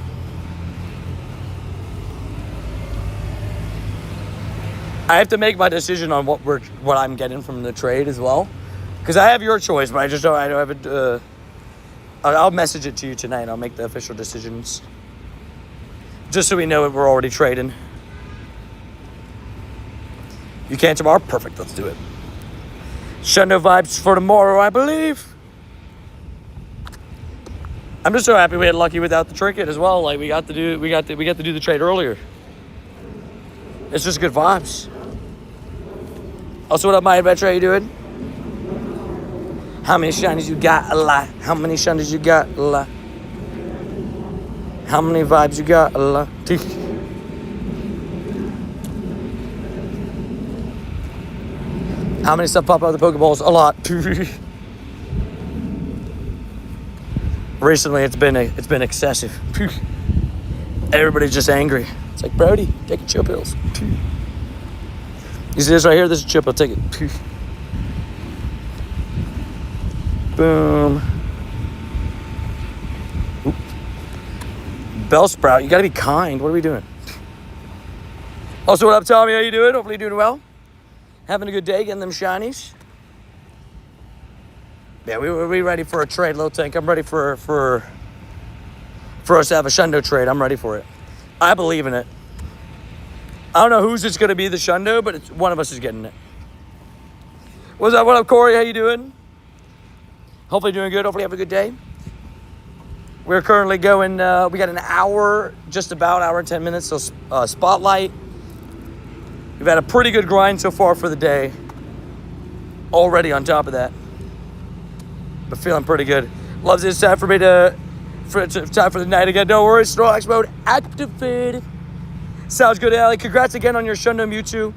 I have to make my decision on what I'm getting from the trade as well, because I have your choice, but I don't have it. I'll message it to you tonight. I'll make the official decisions, just so we know what we're already trading. You can tomorrow? Perfect. Let's do it. Shundo vibes for tomorrow, I believe. I'm just so happy we had lucky without the trinket as well. Like we got to do the trade earlier. It's just good vibes. Also, what up, my adventure? How you doing? How many shinies you got? A lot. How many shinies you got? A lot. How many vibes you got? A lot. How many stuff pop out of the Pokeballs? A lot. Recently, it's been excessive. Everybody's just angry. It's like, Brody, take your chill pills. You see this right here? This is chill pill. Take it. Boom. Oop. Bellsprout, you gotta be kind. What are we doing? Also, what up, Tommy? How you doing? Hopefully you're doing well. Having a good day, getting them shinies. Yeah, we ready for a trade, Low Tank. I'm ready for us to have a Shundo trade. I'm ready for it. I believe in it. I don't know who's it's gonna be the Shundo, but one of us is getting it. What's up? What up, Corey? How you doing? Hopefully doing good. Hopefully have a good day. We're currently going. We got an hour, just about hour and 10 minutes. So spotlight. We've had a pretty good grind so far for the day. Already on top of that, but feeling pretty good. Loves it. It's time for me time for the night again. Don't worry. Snorlax mode activated. Sounds good, Ali. Congrats again on your Shundo Mewtwo.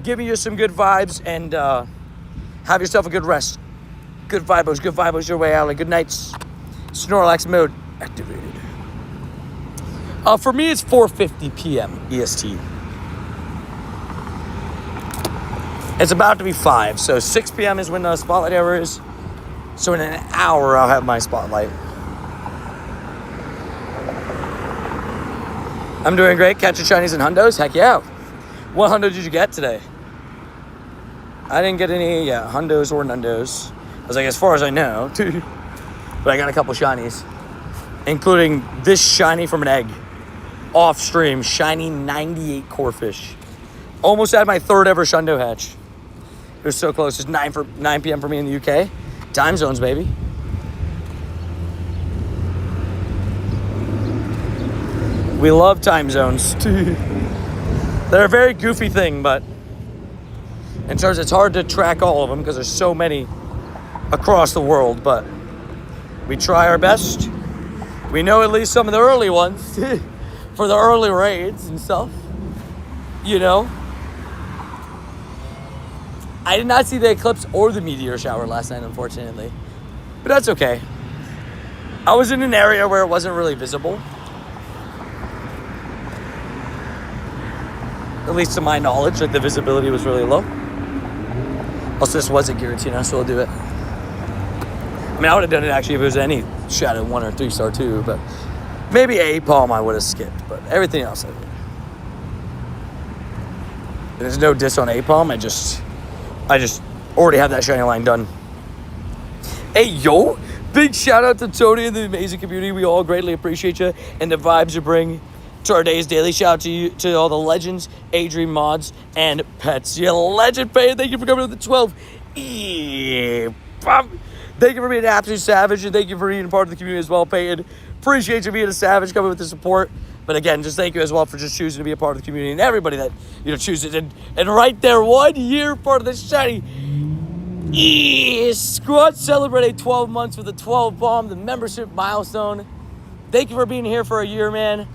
Giving you some good vibes, and have yourself a good rest. Good vibos your way, Ali. Good nights. Snorlax mode activated. For me, it's 4:50 p.m. EST. It's about to be 5, so 6 p.m. is when the spotlight hour is. So in an hour, I'll have my spotlight. I'm doing great. Catching shinies and hundos. Heck yeah. What hundo did you get today? I didn't get any hundos or nundos. I was like, as far as I know. But I got a couple shinies, including this shiny from an egg. Off stream, shiny 98 core fish. Almost had my third ever Shundo hatch. It was so close. It's 9 p.m. for me in the UK. Time zones, baby. We love time zones. They're a very goofy thing, but in terms, it's hard to track all of them because there's so many across the world, but we try our best. We know at least some of the early ones for the early raids and stuff, you know. I did not see the eclipse or the meteor shower last night, unfortunately, but that's okay. I was in an area where it wasn't really visible, at least to my knowledge. Like, the visibility was really low. Also, this was a Giratina, so we'll do it. I mean, I would have done it actually if it was any Shadow 1 or 3-star 2, but maybe a Palm I would have skipped, but everything else I did. There's no diss on A-Palm. I just already have that shiny line done. Hey, yo! Big shout out to Tony and the amazing community. We all greatly appreciate you and the vibes you bring to our days daily. Shout out to you, to all the legends, Adrian mods, and pets. You legend, Payton. Thank you for coming to the 12. Yeah. Thank you for being an absolute savage, and thank you for being part of the community as well, Payton. Appreciate you being a savage, coming with the support. But again, just thank you as well for just choosing to be a part of the community, and everybody that, you know, chooses. And right there, 1 year part of the shiny. Squad celebrating 12 months with a 12 bomb, the membership milestone. Thank you for being here for a year, man.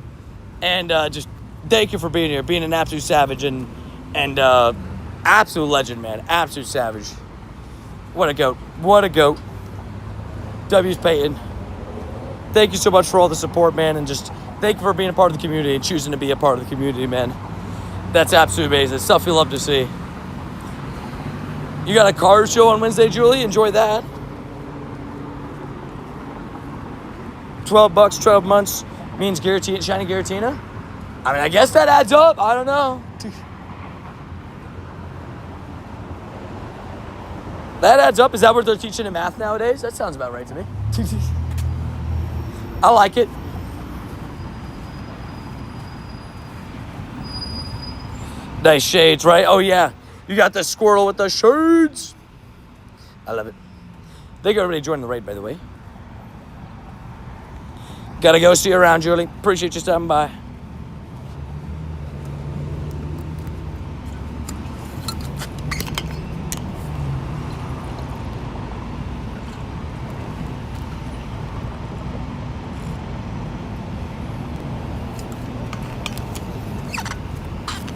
And just thank you for being here, being an absolute savage and absolute legend, man. Absolute savage. What a goat. What a goat. W's Payton. Thank you so much for all the support, man, and just thank you for being a part of the community and choosing to be a part of the community, man. That's absolutely amazing. Stuff you love to see. You got a car show on Wednesday, Julie? Enjoy that. 12 bucks, 12 months means Giratina, shiny Giratina? I mean, I guess that adds up. I don't know. That adds up. Is that what they're teaching in math nowadays? That sounds about right to me. I like it. Nice shades, right? Oh, yeah. You got the squirrel with the shades. I love it. They got everybody joining the raid, by the way. Gotta go. See you around, Julie. Appreciate you stopping by.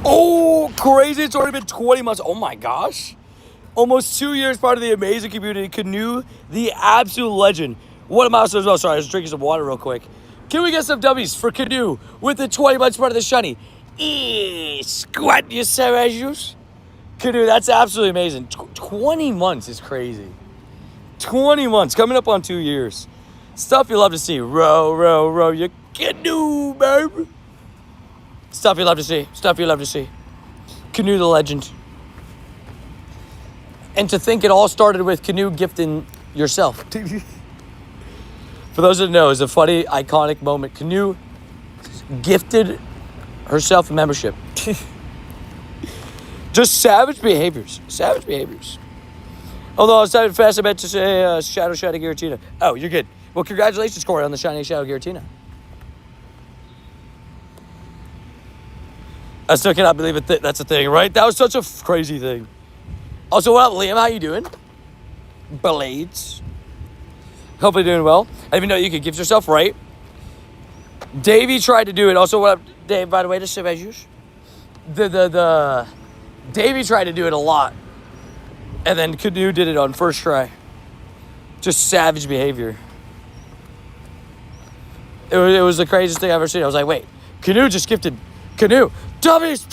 Oh, crazy. It's already been 20 months. Oh, my gosh. Almost 2 years part of the amazing community. Canoe, the absolute legend. What a milestone as well. Sorry, I was drinking some water real quick. Can we get some W's for Canoe with the 20 months part of the shiny? Squat your savages. Canoe, that's absolutely amazing. 20 months is crazy. 20 months, coming up on 2 years. Stuff you love to see. Row, row, row your canoe, baby. Stuff you love to see. Stuff you love to see. Canoe the legend. And to think it all started with Canoe gifting yourself. For those that know, it's a funny, iconic moment. Canoe gifted herself a membership. Just savage behaviors. Savage behaviors. Although I was typing fast, I meant to say Shadow Giratina. Oh, you're good. Well, congratulations, Corey, on the shiny Shadow Giratina. I still cannot believe it. That's a thing, right? That was such a crazy thing. Also, what up, Liam? How you doing? Blades. Hopefully doing well. I didn't even know you could gift yourself, right? Davey tried to do it. Also, what up, Dave, by the way, to Savajus? The Davey tried to do it a lot. And then Canoe did it on first try. Just savage behavior. It was the craziest thing I've ever seen. I was like, wait, Canoe just gifted Canoe. Dummies!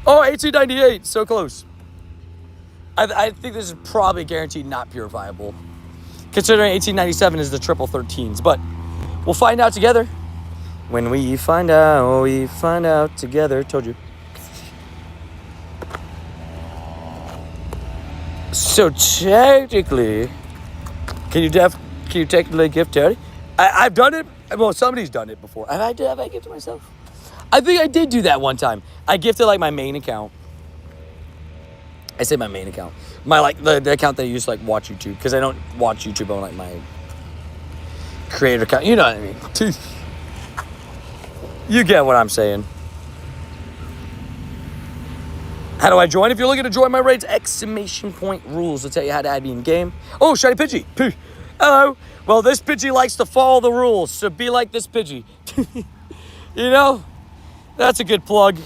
Oh, 1898. So close. I think this is probably guaranteed not purifiable. Considering 1897 is the triple 13s. But we'll find out together. When we find out together. Told you. So technically, can you technically gift Terry? I've done it. Well, somebody's done it before. Have I gifted myself? I think I did do that one time. I gifted like my main account. I say my main account. My like the account that I use to like watch YouTube, because I don't watch YouTube on like my creator account. You know what I mean? You get what I'm saying. How do I join? If you're looking to join my raids, exclamation point rules will tell you how to add me in game. Oh, shiny Pidgey. Hello. Well, this Pidgey likes to follow the rules, so be like this Pidgey. You know, that's a good plug.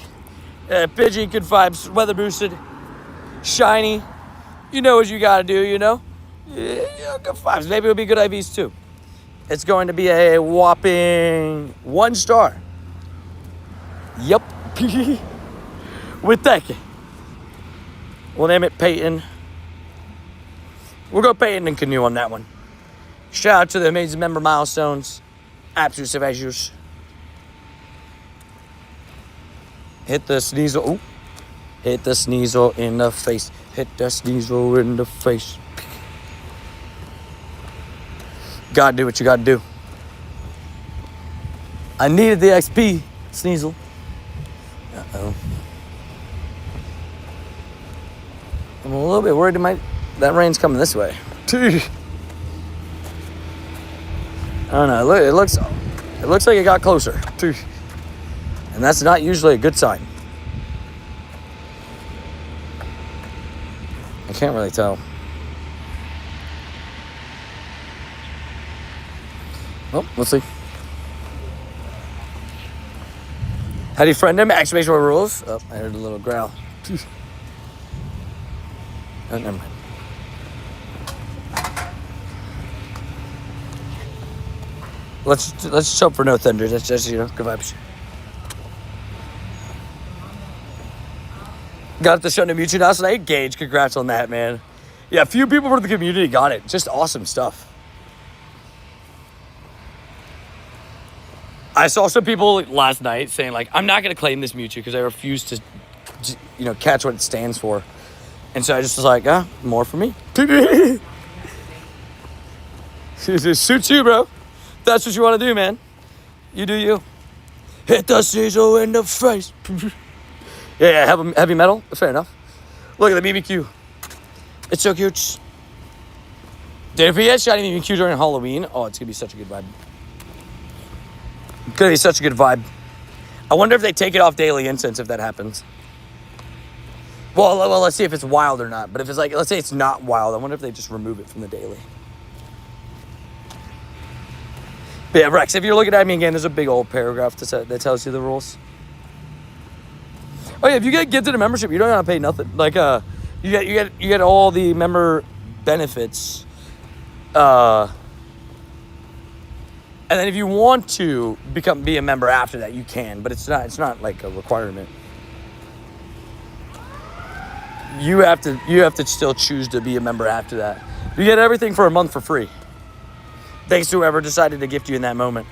Pidgey, good vibes, weather boosted, shiny. You know what you gotta do, you know? Yeah, good vibes. Maybe it'll be good IVs too. It's going to be a whopping 1 star. Yep. With that. We'll name it Peyton. We'll go Peyton and Canoe on that one. Shout out to the amazing member milestones. Absolute savages. Hit the sneasel. Ooh. Hit the sneasel in the face. Hit the sneasel in the face. Gotta do what you gotta do. I needed the XP, Sneasel. Uh-oh. I'm a little bit worried that rain's coming this way. I don't know. It looks like it got closer. And that's not usually a good sign. I can't really tell. Well, let's see. How do you friend him? Exclamation point rules. Oh, I heard a little growl. Oh, never mind. Let's hope for no thunder. That's just, good vibes. Got the show to Mewtwo last night. Gage, congrats on that, man. Yeah, a few people from the community got it. Just awesome stuff. I saw some people last night saying, like, I'm not going to claim this Mewtwo because I refuse to, catch what it stands for. And so I just was like, more for me. It suits you, bro. That's what you want to do, man. You do you. Hit the Caesar in the face. Yeah, heavy metal. Fair enough. Look at the BBQ. It's so cute. Dude, if we had shiny BBQ during Halloween, it's going to be such a good vibe. It's going to be such a good vibe. I wonder if they take it off daily incense if that happens. Well, let's see if it's wild or not. But if it's like, let's say it's not wild, I wonder if they just remove it from the daily. But yeah, Rex, if you're looking at me again, there's a big old paragraph that tells you the rules. Oh yeah, if you get gifted a membership, you don't have to pay nothing. Like you get all the member benefits. And then if you want to be a member after that, you can, but it's not like a requirement. You have to still choose to be a member after that. You get everything for a month for free. Thanks to whoever decided to gift you in that moment.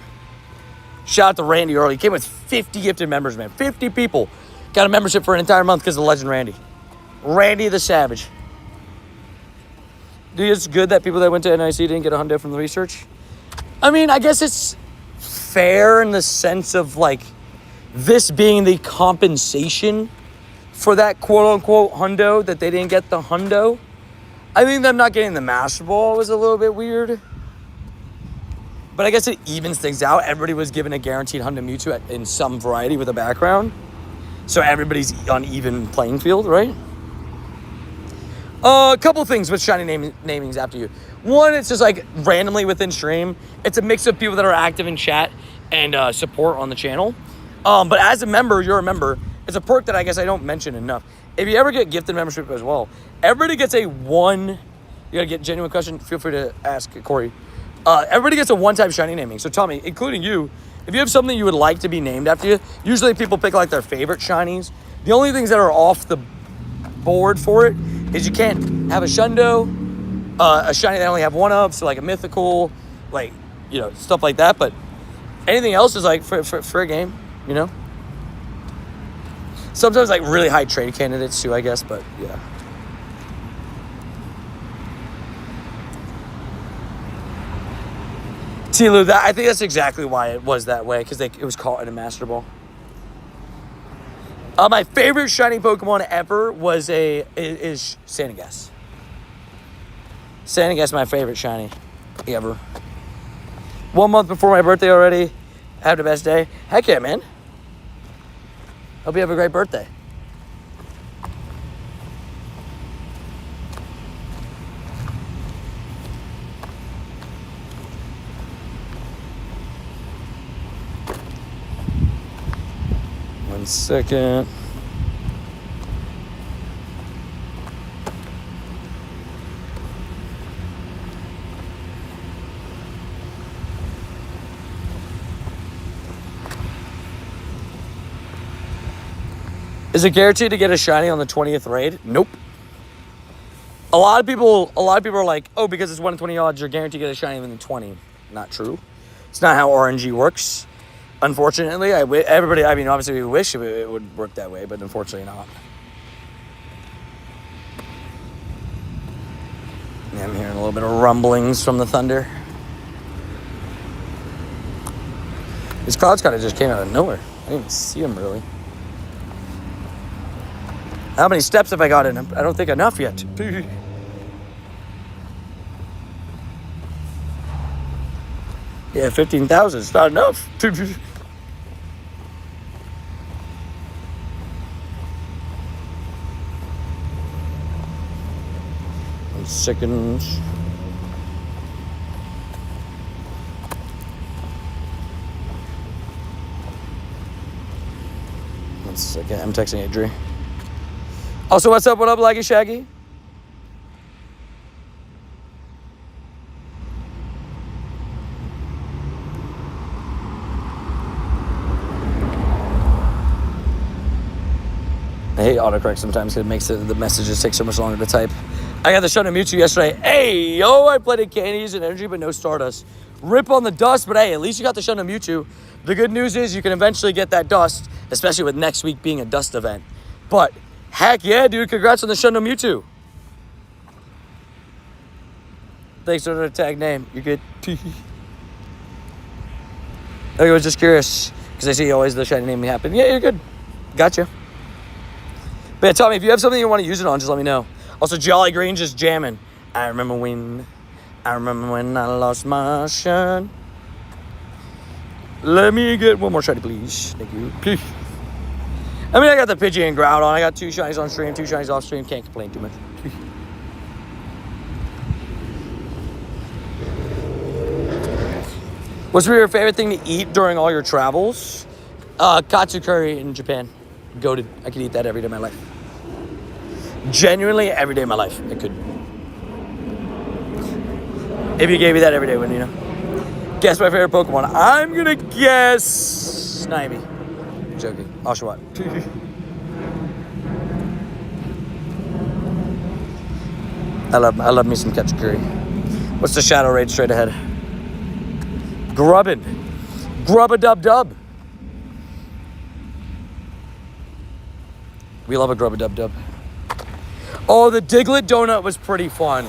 Shout out to Randy early. He came with 50 gifted members, man. 50 people got a membership for an entire month because of Legend Randy. Randy the Savage. Dude, it's good that people that went to NIC didn't get a hundo from the research. I mean, I guess it's fair in the sense of, like, this being the compensation for that quote-unquote hundo, that they didn't get the hundo. I think them not getting the Master Ball was a little bit weird. But I guess it evens things out. Everybody was given a guaranteed Hundo Mewtwo in some variety with a background. So everybody's on even playing field, right? A couple things with shiny namings after you. One, it's just like randomly within stream. It's a mix of people that are active in chat and support on the channel. But as a member, you're a member. It's a perk that I guess I don't mention enough. If you ever get gifted membership as well, everybody gets you gotta get genuine question, feel free to ask Corey. Everybody gets a one-time shiny naming. So Tommy, including you, if you have something you would like to be named after you, usually people pick like their favorite shinies. The only things that are off the board for it is you can't have a Shundo, a shiny that only have one of, so like a mythical, like, stuff like that. But anything else is like for a game, Sometimes like really high trade candidates too, I guess, but yeah. Tilu, I think that's exactly why it was that way, because it was caught in a Master Ball. My favorite shiny Pokemon ever is Sandygast. Sandygast is my favorite shiny ever. 1 month before my birthday already. Have the best day. Heck yeah, man. Hope you have a great birthday. One second. Is it guaranteed to get a shiny on the 20th raid? Nope. A lot of people are like, oh, because it's 1 in 20 odds, you're guaranteed to get a shiny within 20. Not true. It's not how RNG works. Unfortunately, obviously we wish it would work that way, but unfortunately not. Yeah, I'm hearing a little bit of rumblings from the thunder. These clouds kind of just came out of nowhere. I didn't even see them really. How many steps have I got in them? I don't think enough yet. Yeah, 15,000 is not enough. 1 second. One second. I'm texting Adri. Also, what's up? What up, Laggy Shaggy? I hate autocorrect sometimes because it makes the messages take so much longer to type. I got the Shonen Mewtwo yesterday. Hey, yo, I played candies and energy, but no Stardust. Rip on the dust, but hey, at least you got the Shonen Mewtwo. The good news is you can eventually get that dust, especially with next week being a dust event. But heck yeah, dude, congrats on the Shonen Mewtwo. Thanks for the tag name. You're good. I was just curious because I see always the shiny name happen. Yeah, you're good. Gotcha. But yeah, tell me, if you have something you want to use it on, just let me know. Also, Jolly Green just jamming. I remember when I lost my shine. Let me get one more shiny, please. Thank you. I mean, I got the Pidgey and Groudon. I got 2 shinies on stream, 2 shinies off stream. Can't complain too much. What's your favorite thing to eat during all your travels? Katsu curry in Japan. Goated. I could eat that every day of my life. Genuinely, every day of my life. I could. If you gave me that every day, wouldn't you know? Guess my favorite Pokemon. I'm gonna guess Snivy. I'm joking. Oshawott. I love me some Katsu curry. What's the Shadow Raid straight ahead? Grubbin. Grub-a-dub-dub. We love a grub-a-dub-dub. Oh, the Diglett donut was pretty fun.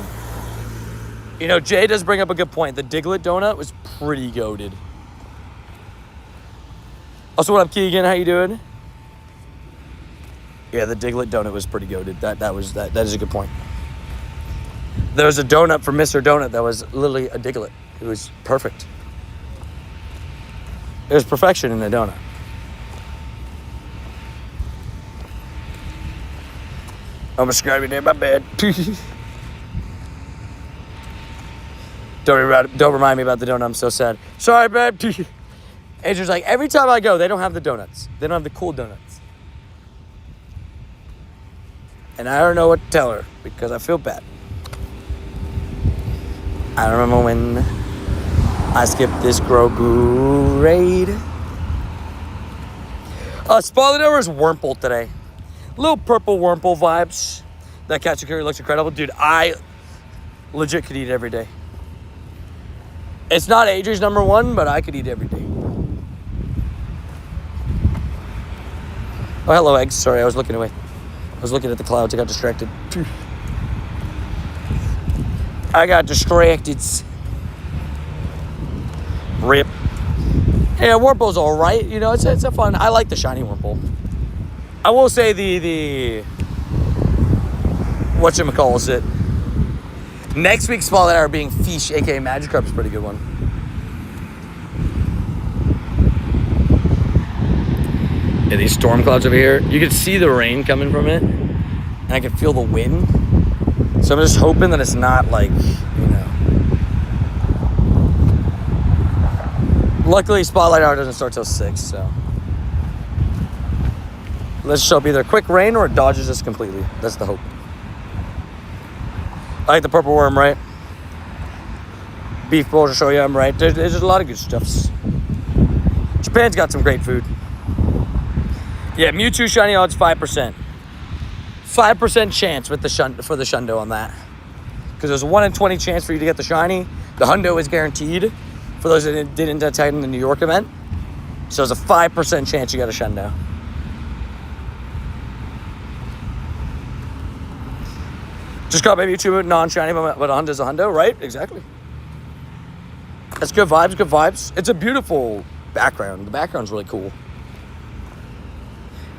You know, Jay does bring up a good point. The Diglett donut was pretty goated. Also, what up, Keegan? How you doing? Yeah, the Diglett donut was pretty goated. That is a good point. There was a donut from Mr. Donut that was literally a Diglett. It was perfect. There's perfection in the donut. I'm scrubbing in my bed. Don't remind me about the donut. I'm so sad. Sorry, babe. Adrian's like, every time I go, they don't have the donuts. They don't have the cool donuts. And I don't know what to tell her because I feel bad. I remember when I skipped this Grogu raid. Spotlight Hour is Wurmple today. Little purple Wurmple vibes. That Katsu curry looks incredible. Dude, I legit could eat it every day. It's not Adrian's number one, but I could eat it every day. Oh, hello, eggs. Sorry, I was looking away. I was looking at the clouds. I got distracted. I got distracted. Rip. Yeah, Wurmple's all right. You know, it's a fun. I like the shiny Wurmple. I will say the whatchamacallit. Next week's Spotlight Hour being Fish, aka Magikarp, is a pretty good one. Yeah, these storm clouds over here, you can see the rain coming from it, and I can feel the wind. So I'm just hoping that it's not like, you know. Luckily, Spotlight Hour doesn't start till 6, so. Let's show up either quick rain or it dodges us completely. That's the hope. I like the purple worm, right? Beef bowl to show you I'm right. There's just a lot of good stuffs. Japan's got some great food. Yeah, Mewtwo shiny odds 5%. 5% chance with for the Shundo on that. Because there's a 1 in 20 chance for you to get the shiny. The Hundo is guaranteed for those that didn't attend in the New York event. So there's a 5% chance you got a Shundo. Just got maybe 2 non-shiny, but a Hundo's a Hundo, right? Exactly. That's good vibes, good vibes. It's a beautiful background. The background's really cool.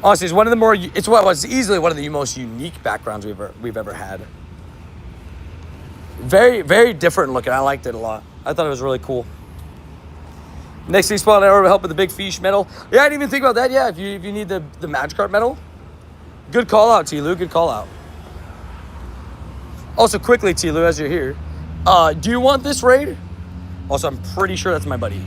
Honestly, it's one of the more, it's easily one of the most unique backgrounds we've ever had. Very, very different looking. I liked it a lot. I thought it was really cool. Next week's Spotlight Hour will help with the big fish medal. Yeah, I didn't even think about that. Yeah, if you need the Magikarp medal. Good call out, T-Lou. Good call out. Also, quickly, T-Lou, as you're here, do you want this raid? Also, I'm pretty sure that's my buddy.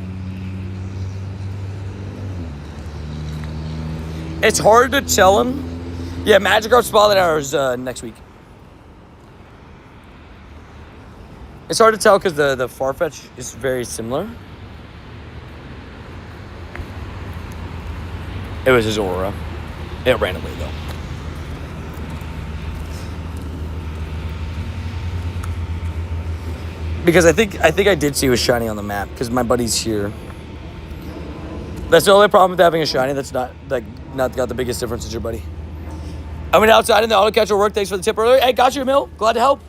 It's hard to tell him. Yeah, Magikarp Spotlight Hour is next week. It's hard to tell because the Farfetch is very similar. It was his aura. It ran away, though. Because I think I did see it was shiny on the map because my buddy's here. That's the only problem with having a shiny. That's not got the biggest difference as your buddy. I went outside in the auto catcher work. Thanks for the tip earlier. Hey, got you, Emil. Glad to help.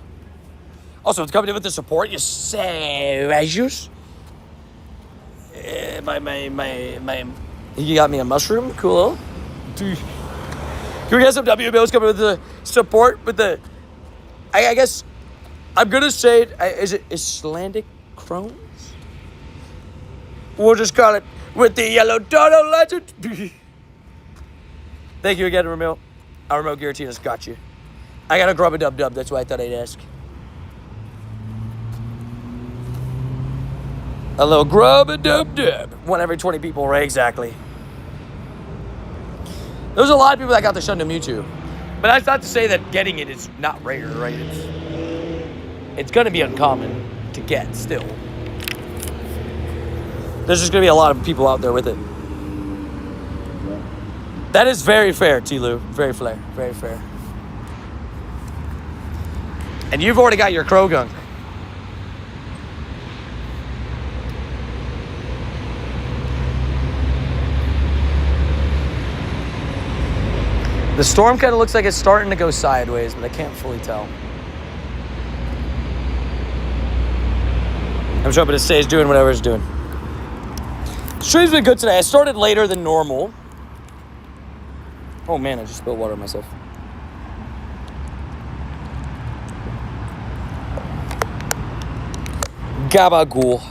Also, it's coming in with the support. You savages. You got me a mushroom. Cool. Dude. Can we get some WBOs coming with the support? With the, I guess, I'm going to say, is it Icelandic Crones? We'll just call it with the Yellow Dodo Legend. Thank you again, Ramil. Our remote Giratina's got you. I got a grub a dub. That's why I thought I'd ask. A little grub a dub. One every 20 people, right? Exactly. There's a lot of people that got the Shun to Mewtwo. But that's not to say that getting it is not rare, right? It's going to be uncommon to get still. There's just going to be a lot of people out there with it. That is very fair, T-Lou. Very fair. Very fair. And you've already got your Croagunk. The storm kind of looks like it's starting to go sideways, but I can't fully tell. I'm just hoping to say it's doing whatever it's doing. The stream's been good today. I started later than normal. Oh man, I just spilled water on myself. Gabagool.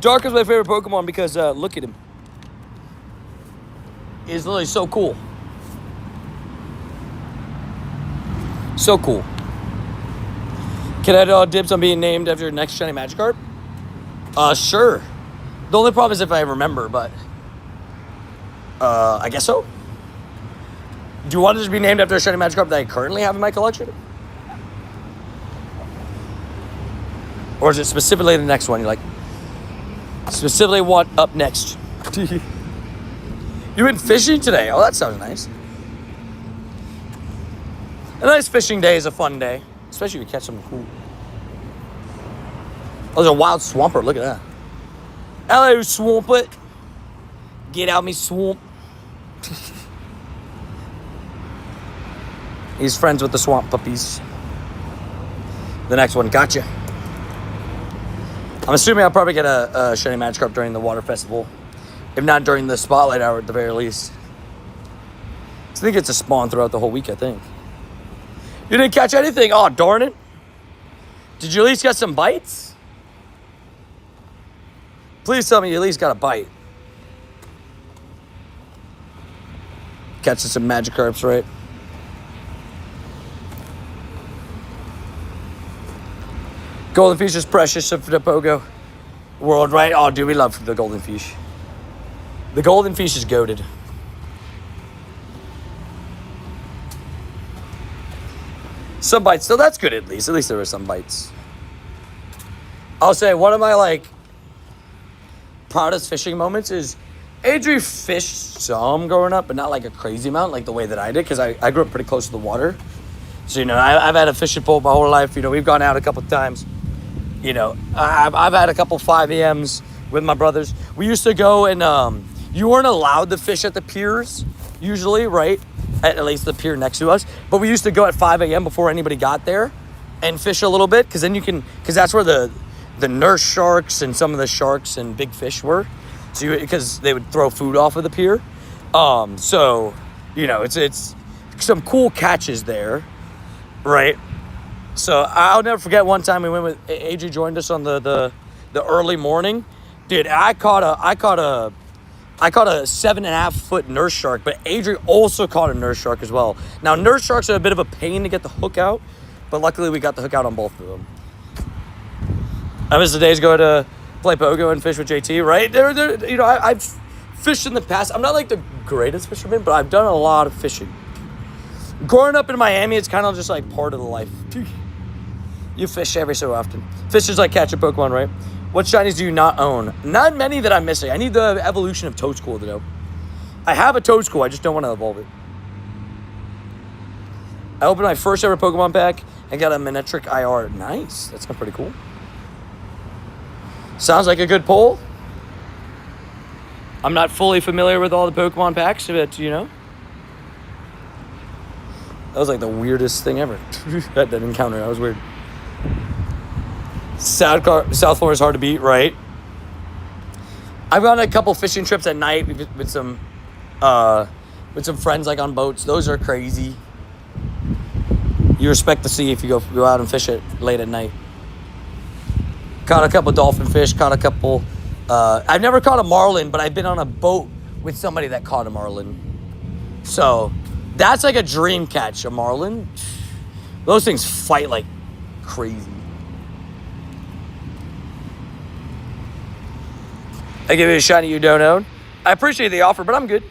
Dark is my favorite Pokemon because look at him. He's literally so cool. So cool. Can I do dibs on being named after your next shiny Magikarp? Sure. The only problem is if I remember, but I guess so. Do you want it to be named after a shiny Magikarp that I currently have in my collection? Or is it specifically the next one? You're like, specifically what up next? You went fishing today? Oh, that sounds nice. A nice fishing day is a fun day. Especially if you catch something cool. Oh, there's a wild Swampert. Look at that. Hello, Swampert. Get out me swamp. He's friends with the swamp puppies. The next one, gotcha. I'm assuming I'll probably get a shiny Magikarp during the water festival. If not during the spotlight hour at the very least. I think it's a spawn throughout the whole week, I think. You didn't catch anything? Oh, darn it. Did you at least get some bites? Please tell me you at least got a bite. Catching some Magikarps, right? Golden Fish is precious for the Pogo world, right? Oh, dude, we love the Golden Fish. The Golden Fish is goated. Some bites. So that's good at least. At least there were some bites. I'll say one of my, proudest fishing moments is Adri fished some growing up, but not like a crazy amount, like the way that I did, because I grew up pretty close to the water. So, I've had a fishing pole my whole life. We've gone out a couple of times. I've had a couple 5 a.m.s with my brothers. We used to go and you weren't allowed to fish at the piers, usually, right? At least the pier next to us. But we used to go at 5 a.m. before anybody got there and fish a little bit, because then because that's where the nurse sharks and some of the sharks and big fish were. So because they would throw food off of the pier. It's some cool catches there, right? So I'll never forget one time we went with Adri joined us on the early morning. Dude, I caught a 7.5 foot nurse shark, but Adri also caught a nurse shark as well. Now, nurse sharks are a bit of a pain to get the hook out, but luckily we got the hook out on both of them. I miss the days go to play pogo and fish with JT, right? I've fished in the past. I'm not like the greatest fisherman, but I've done a lot of fishing. Growing up in Miami, it's kind of just like part of the life. You fish every so often. Fish is like catching Pokemon, right? What shinies do you not own? Not many that I'm missing. I need the evolution of Toadschool, though. I have a Toadschool. I just don't want to evolve it. I opened my first ever Pokemon pack And got a Manectric IR. Nice. That's pretty cool. Sounds like a good pull. I'm not fully familiar with all the Pokemon packs, but, you know. That was like the weirdest thing ever. that encounter. That was weird. South Florida is hard to beat, right? I've gone on a couple fishing trips at night with some friends, like on boats. Those are crazy. You respect the sea if you go out and fish it late at night. Caught a couple dolphin fish. Caught a couple. I've never caught a marlin, but I've been on a boat with somebody that caught a marlin. So that's like a dream catch, a marlin. Those things fight like crazy. I give you a shiny you don't own. I appreciate the offer, but I'm good.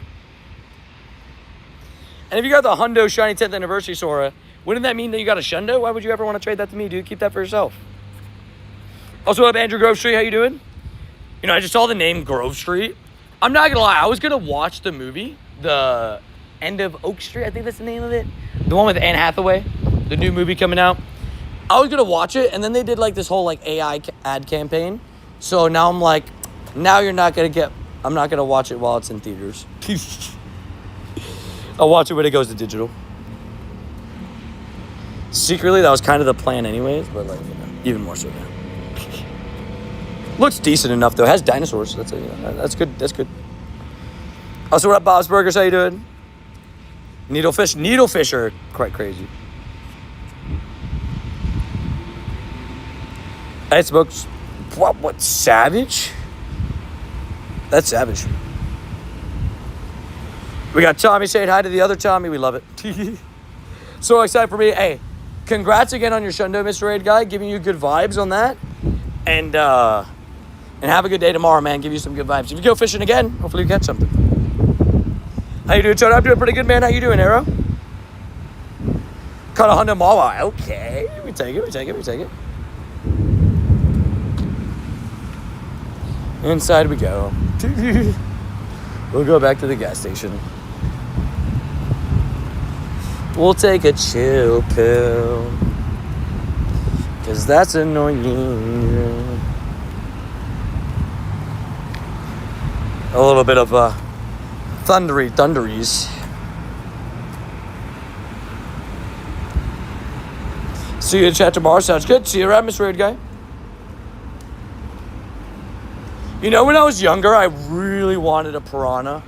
And if you got the Hundo Shiny 10th Anniversary Sora, wouldn't that mean that you got a Shundo? Why would you ever want to trade that to me, dude? Keep that for yourself. Also, what up, Andrew Grove Street? How you doing? You know, I just saw the name Grove Street. I'm not going to lie. I was going to watch the movie, The End of Oak Street. I think that's the name of it. The one with Anne Hathaway. The new movie coming out. I was going to watch it, and then they did, like, this whole, like, AI ad campaign. So now I'm like, now you're not going to get... I'm not going to watch it while it's in theaters. I'll watch it when it goes to digital. Secretly, that was kind of the plan anyways, but, like, you know, even more so now. Looks decent enough, though. It has dinosaurs. That's good. That's good. Also, what up, Bob's Burgers? How you doing? Needlefish are quite crazy. I smoked... What? Savage? That's savage. We got Tommy saying hi to the other Tommy. We love it. So excited for me. Hey, congrats again on your Shundo, Mr. Raid Guy. Giving you good vibes on that. And have a good day tomorrow, man. Give you some good vibes. If you go fishing again, hopefully you catch something. How you doing, Tony? I'm doing pretty good, man. How you doing, Arrow? Caught a Hundo Mawa. Okay. We take it. Inside we go. We'll go back to the gas station. We'll take a chill pill. Cause that's annoying. A little bit of thunderies. See you in chat tomorrow. Sounds good. See you around, Mr. Raid Guy. You know, when I was younger, I really wanted a piranha.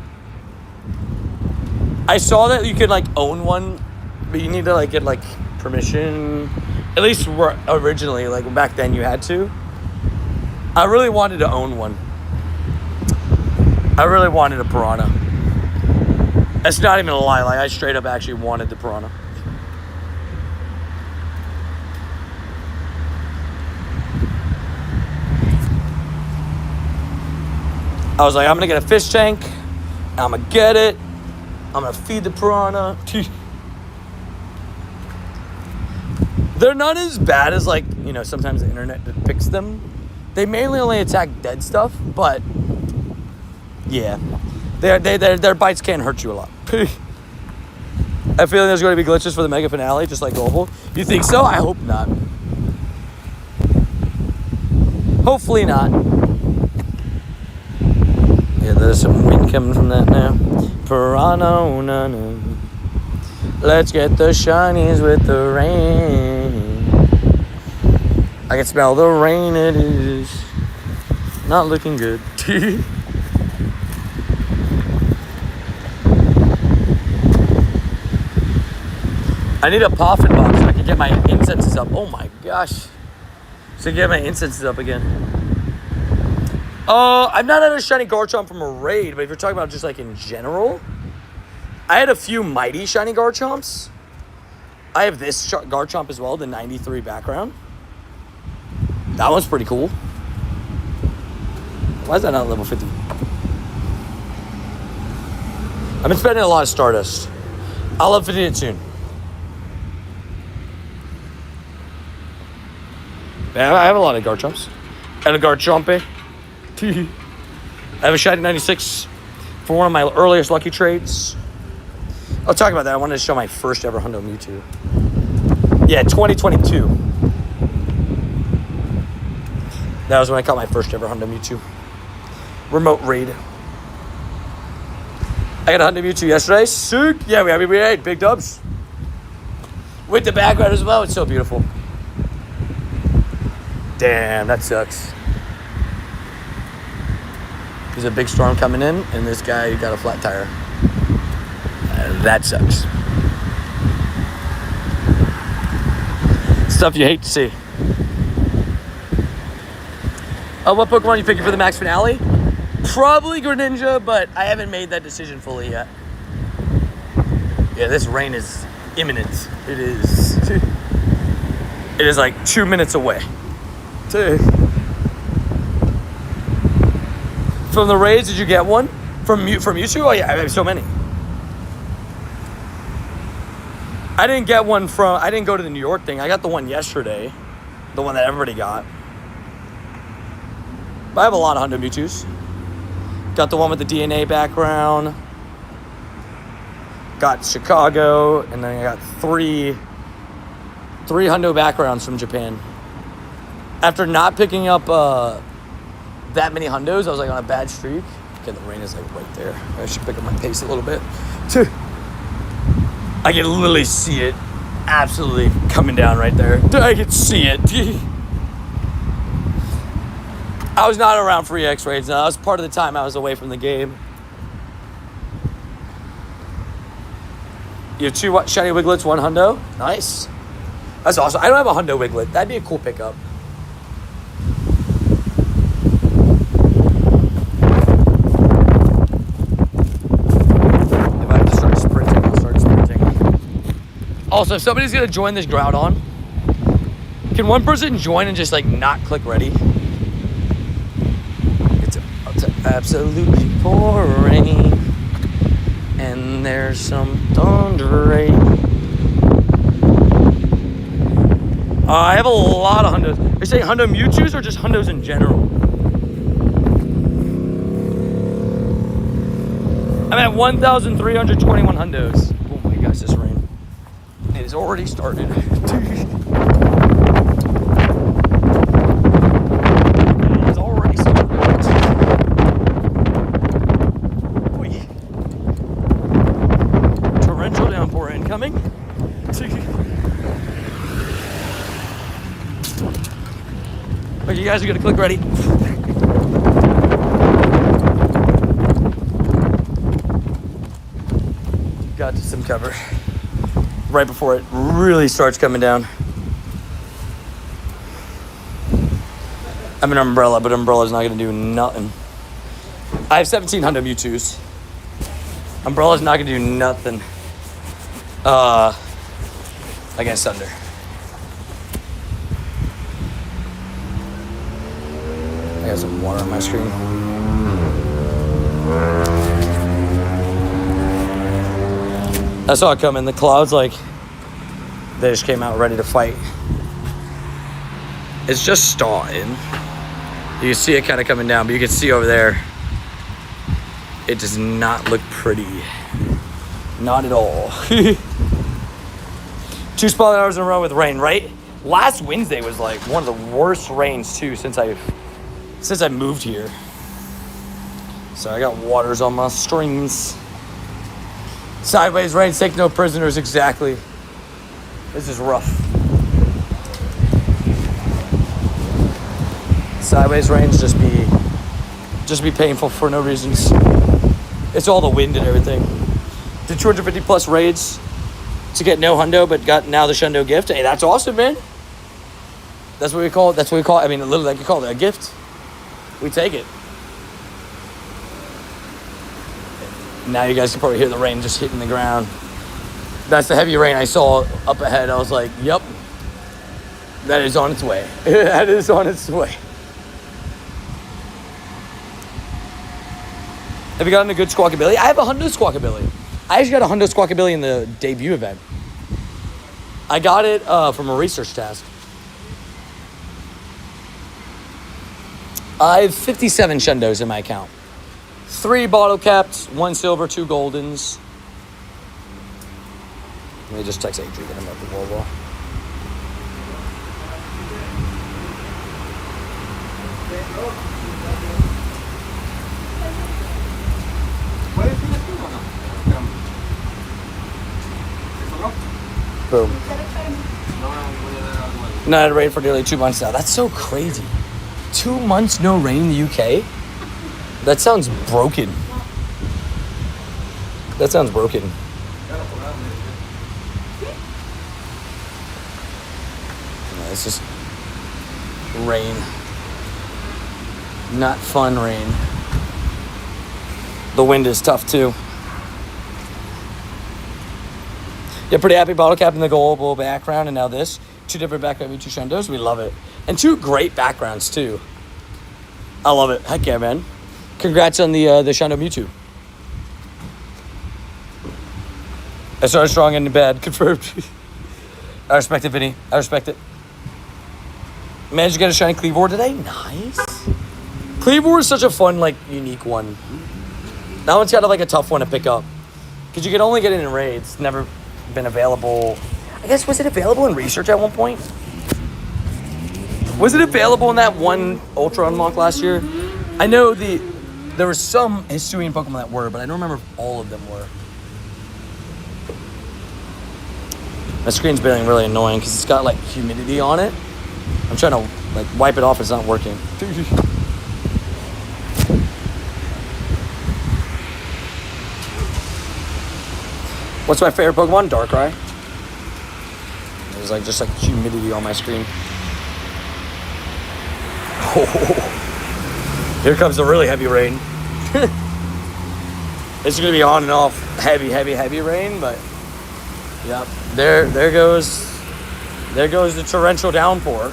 I saw that you could, like, own one, but you need to, like, get, like, permission. At least originally, like, back then you had to. I really wanted to own one. I really wanted a piranha. That's not even a lie. Like, I straight up actually wanted the piranha. I was like, I'm going to get a fish tank. I'm going to get it. I'm going to feed the piranha. They're not as bad as, like, you know, sometimes the internet depicts them. They mainly only attack dead stuff, but yeah. Their bites can hurt you a lot. I feel like there's going to be glitches for the mega finale, just like Global. You think so? I hope not. Hopefully not. Yeah, there's some wind coming from that now. Piranha, no. Let's get the shinies with the rain. I can smell the rain. It is not looking good. I need a poffin box so I can get my incenses up. Oh my gosh. So I can get my incenses up again. I've not had a shiny Garchomp from a raid, but if you're talking about just like in general, I had a few mighty shiny Garchomps. I have this Garchomp as well, the 93 background. That one's pretty cool. Why is that not level 50? I've been spending a lot of Stardust. I'll update it soon. Yeah, I have a lot of Garchomps. And a Garchomp. I have a shiny 96 for one of my earliest lucky trades. I'll talk about that. I wanted to show my first ever Hundo Mewtwo. Yeah, 2022. That was when I caught my first ever Honda Mewtwo. Remote raid. I got a Honda Mewtwo yesterday. Sick. Yeah, we ate big dubs. With the background as well. It's so beautiful. Damn, that sucks. There's a big storm coming in, and this guy got a flat tire. That sucks. Stuff you hate to see. What Pokemon are you picking for the Max Finale? Probably Greninja, but I haven't made that decision fully yet. Yeah, this rain is imminent. It is. It is like 2 minutes away. From the raids, did you get one? From Mewtwo? Oh yeah, I have so many. I didn't get one I didn't go to the New York thing. I got the one yesterday. The one that everybody got. But I have a lot of Honda Mewtwo's. Got the one with the DNA background. Got Chicago. And then I got three Hundo backgrounds from Japan. After not picking up that many Hundos, I was like on a bad streak. Okay, the rain is like right there. I should pick up my pace a little bit. I can literally see it absolutely coming down right there. I can see it. I was not around for EX raids. No, that was part of the time I was away from the game. You have 2 shiny Wiglets, 1 Hundo. Nice. That's awesome. I don't have a Hundo Wiglet. That'd be a cool pickup. If I have to start sprinting, I'll start sprinting. Also, if somebody's going to join this Groudon, can one person join and just like not click ready? It's about to absolutely pouring. And there's some thundering. I have a lot of Hundos. Are you saying Hundo Mewtwo's or just Hundos in general? I'm at 1,321 Hundos. Oh my gosh, this rain. It has already started. It's already started. Oy. Torrential downpour incoming. Okay, you guys are gonna click ready. Got to some cover right before it really starts coming down. I have an umbrella, but umbrella's not gonna do nothing. I have 17 Hundo Mewtwo's. Umbrella's not gonna do nothing against Thunder. I got some water on my screen. I saw it coming. The clouds, like, they just came out ready to fight. It's just starting. You can see it kind of coming down, but you can see over there, it does not look pretty. Not at all. 2 spotlight hours in a row with rain, right? Last Wednesday was like one of the worst rains too since I moved here. So I got waters on my streams. Sideways rain, take no prisoners, exactly. This is rough. Sideways rains just be painful for no reasons. It's all the wind and everything. Did 250 plus raids to get no Hundo, but got now the Shundo gift. Hey, that's awesome, man. That's what we call it. I mean, literally, like you call it a gift. We take it. Now you guys can probably hear the rain just hitting the ground. That's the heavy rain I saw up ahead. I was like, yep, that is on its way. That is on its way. Have you gotten a good Squawkabilly? I have a Hundo Squawkabilly. I actually got a Hundo Squawkabilly in the debut event. I got it from a research task. I have 57 Shundos in my account. 3 bottle caps, 1 silver, 2 goldens. Let me just text Adrian. I'm at the wall. Boom. Not had rain for nearly 2 months now. That's so crazy. 2 months no rain in the UK? That sounds broken. That sounds broken. Yeah, it's just rain. Not fun rain. The wind is tough too. Yeah, pretty happy bottle cap in the global background, and now this. 2 different background two Shundos. We love it. And 2 great backgrounds too. I love it. Heck yeah, man. Congrats on the Shundo Mewtwo. I started strong and bad. Confirmed. I respect it, Vinny. I respect it. Managed to get a shiny Cleavor today? Nice. Cleavor is such a fun, like, unique one. That one's kind of like a tough one to pick up. Because you can only get it in raids. Never been available. I guess, was it available in research at one point? Was it available in that one Ultra unlock last year? I know there were some Hisuian Pokemon that were, but I don't remember if all of them were. My screen's being really annoying because it's got like humidity on it. I'm trying to like wipe it off. It's not working. What's my favorite Pokemon? Darkrai. There's like just like humidity on my screen. Oh, here comes the really heavy rain. It's gonna be on and off, heavy rain, but yep, there goes the torrential downpour.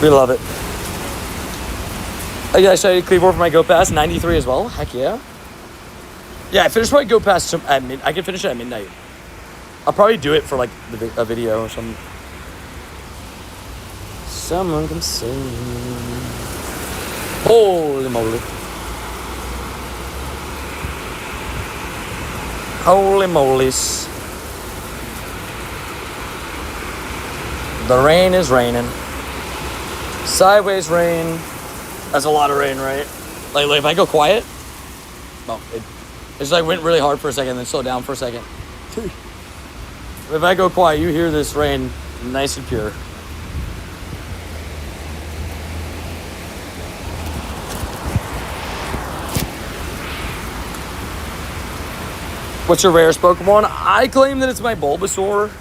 We love it. I started Cleavor for my Go Pass, 93 as well. Heck yeah. Yeah, I finished my Go Pass at I can finish it at midnight. I'll probably do it for like a video or something. Someone can sing. Holy moly. Holy molies. The rain is raining. Sideways rain. That's a lot of rain, right? Like if I go quiet, well, it's like went really hard for a second, then slowed down for a second. If I go quiet, you hear this rain nice and pure. What's your rarest Pokemon? I claim that it's my Bulbasaur.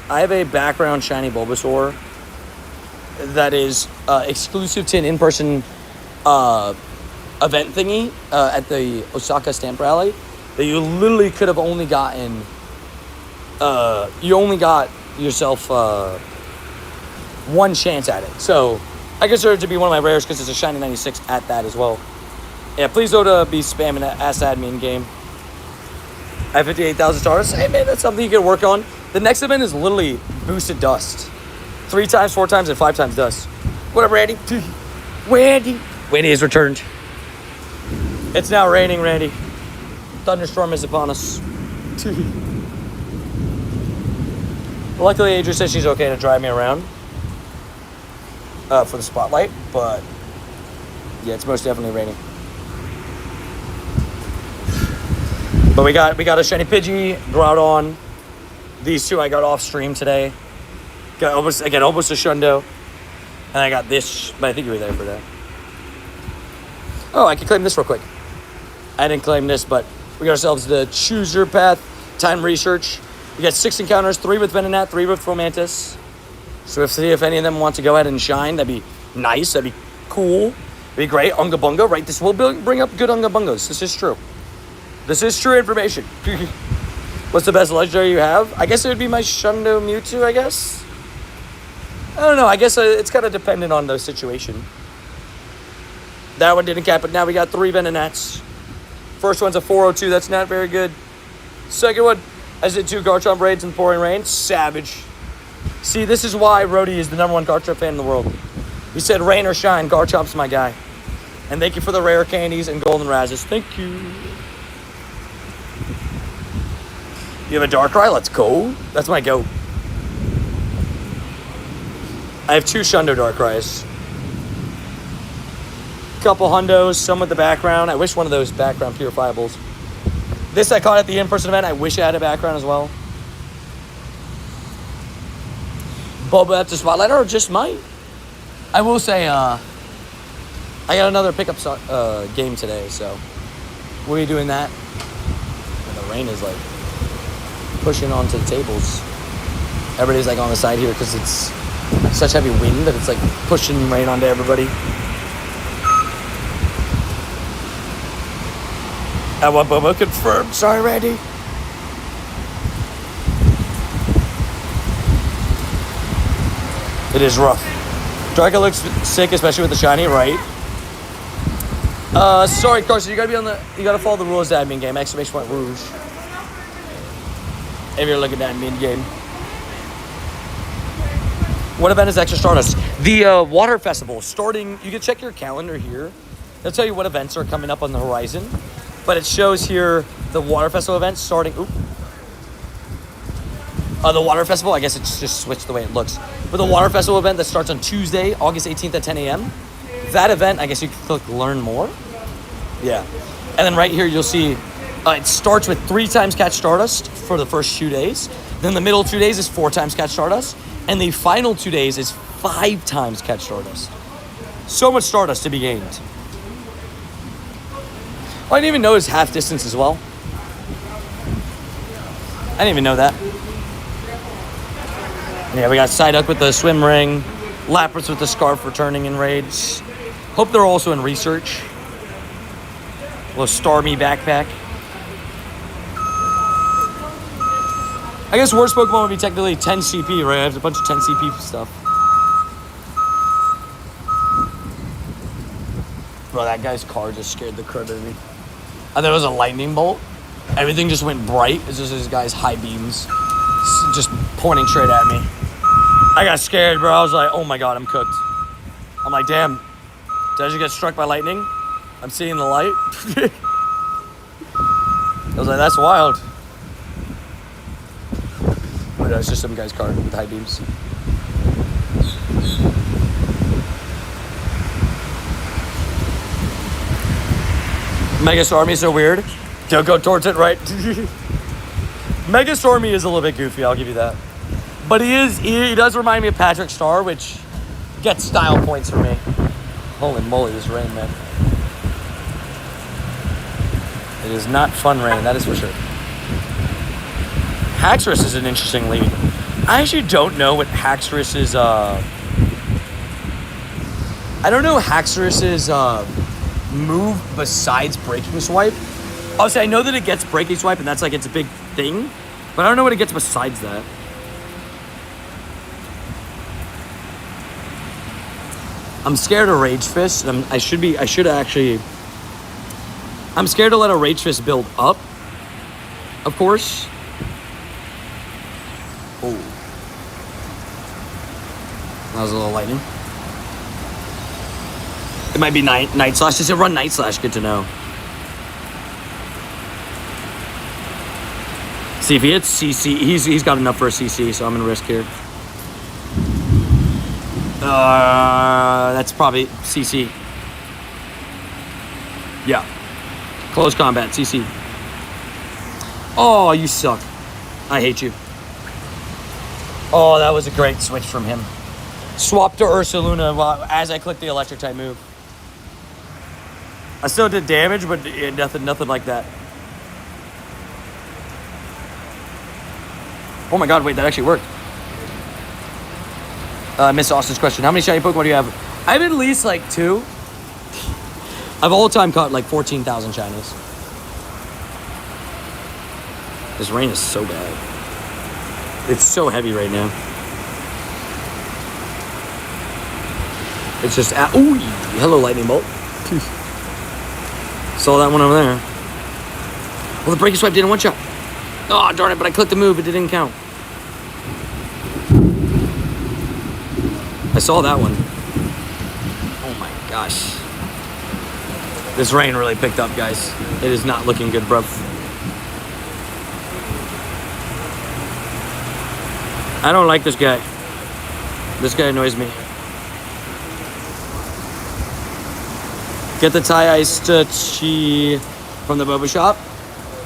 I have a background shiny Bulbasaur that is exclusive to an in-person event thingy at the Osaka Stamp Rally that you literally could have only gotten. You only got yourself one chance at it. So I consider it to be one of my rares because it's a shiny 96 at that as well. Yeah, please don't be spamming that ass admin game. I have 58,000 stars. Hey man, that's something you can work on. The next event is literally boosted dust. 3 times, 4 times, and 5 times dust. What up, Randy? Randy has returned. It's now raining, Randy. Thunderstorm is upon us. Luckily, Adria says she's okay to drive me around for the spotlight, but yeah, it's most definitely raining. But we got a shiny Pidgey, Groudon. These 2 I got off stream today. Got almost a Shundo. And I got this, but I think you were there for that. Oh, I can claim this real quick. I didn't claim this, but we got ourselves the Choose Your Path Time Research. We got 6 encounters, 3 with Venonat, 3 with Fomantis. So if any of them want to go ahead and shine, that'd be nice. That'd be cool. It'd be great. Unga Bunga, right? This will bring up good Unga Bungas. This is true. This is true information. What's the best legendary you have? I guess it would be my Shundo Mewtwo, I guess. I don't know. I guess it's kind of dependent on the situation. That one didn't cap, but now we got 3 Venonats. First one's a 402. That's not very good. Second one, I did 2 Garchomp raids in pouring rain. Savage. See, this is why Rhodey is the #1 Garchomp fan in the world. He said rain or shine, Garchomp's my guy. And thank you for the rare candies and golden razzes. Thank you. You have a Darkrai? Let's go. That's my goat. I have 2 Shundo Darkrai's. Couple hundos, some with the background. I wish one of those background purifiables. This I caught at the in-person event. I wish I had a background as well. Boba after Spotlight, or just might. I will say, I got another pickup game today, so we'll be doing that. And the rain is like pushing onto the tables. Everybody's like on the side here because it's such heavy wind that it's like pushing rain onto everybody. I want Boba confirmed. Sorry, Randy. It is rough. Draco looks sick, especially with the shiny, right? Sorry, Carson. You gotta follow the rules of that admin game. Exclamation point rouge. If you're looking at mid game. What event is Extra Stardust? The Water Festival starting. You can check your calendar here. They'll tell you what events are coming up on the horizon. But it shows here the Water Festival event starting. The Water Festival, I guess it's just switched the way it looks. But the Water Festival event that starts on Tuesday, August 18th at 10 a.m. That event, I guess you can click Learn More. Yeah. And then right here, you'll see it starts with 3 times Catch Stardust for the first 2 days. Then the middle 2 days is 4 times Catch Stardust. And the final 2 days is 5 times Catch Stardust. So much Stardust to be gained. I didn't even know it was half distance as well. I didn't even know that. Yeah, we got Psyduck with the swim ring. Lapras with the scarf returning in raids. Hope they're also in research. Little Starmie backpack. I guess worst Pokemon would be technically 10 CP, right? I have a bunch of 10 CP stuff. Bro, that guy's car just scared the crud out of me. I thought it was a lightning bolt. Everything just went bright. It's just this guy's high beams just pointing straight at me. I got scared, bro. I was like, oh my God, I'm cooked. I'm like, damn. Did I just get struck by lightning? I'm seeing the light. I was like, that's wild. But that's just some guy's car with high beams. Mega Stormy is so weird. Don't go towards it, right? Mega Stormy is a little bit goofy, I'll give you that. But he does remind me of Patrick Star, which gets style points for me. Holy moly, this rain, man. It is not fun rain, that is for sure. Haxorus is an interesting lead. I actually don't know what Haxorus is, I don't know Haxorus's, move besides Breaking Swipe. Obviously, I know that it gets Breaking Swipe, and that's like its a big thing, but I don't know what it gets besides that. I'm scared of Rage Fist. I'm scared to let a Rage Fist build up, of course. Oh, that was a little lightning. It might be Night Slash. Does it run Night Slash? Good to know. See, if he hits CC, he's got enough for a CC, so I'm gonna risk here. That's probably CC. Yeah. Close combat, CC. Oh, you suck. I hate you. Oh, that was a great switch from him. Swap to Ursaluna as I clicked the electric type move. I still did damage, but nothing like that. Oh my God, wait, that actually worked. Miss Austin's question. How many shiny Pokemon do you have? I have at least like 2. I've all time caught like 14,000 shinies. This rain is so bad. It's so heavy right now. It's just, ooh, hello lightning bolt. Saw that one over there. Well, the Breaking Swipe didn't one-shot. Oh, darn it, but I clicked the move, it didn't count. I saw that one. Oh my gosh. This rain really picked up, guys. It is not looking good, bro. I don't like this guy. This guy annoys me. Get the Thai iced tea from the boba shop.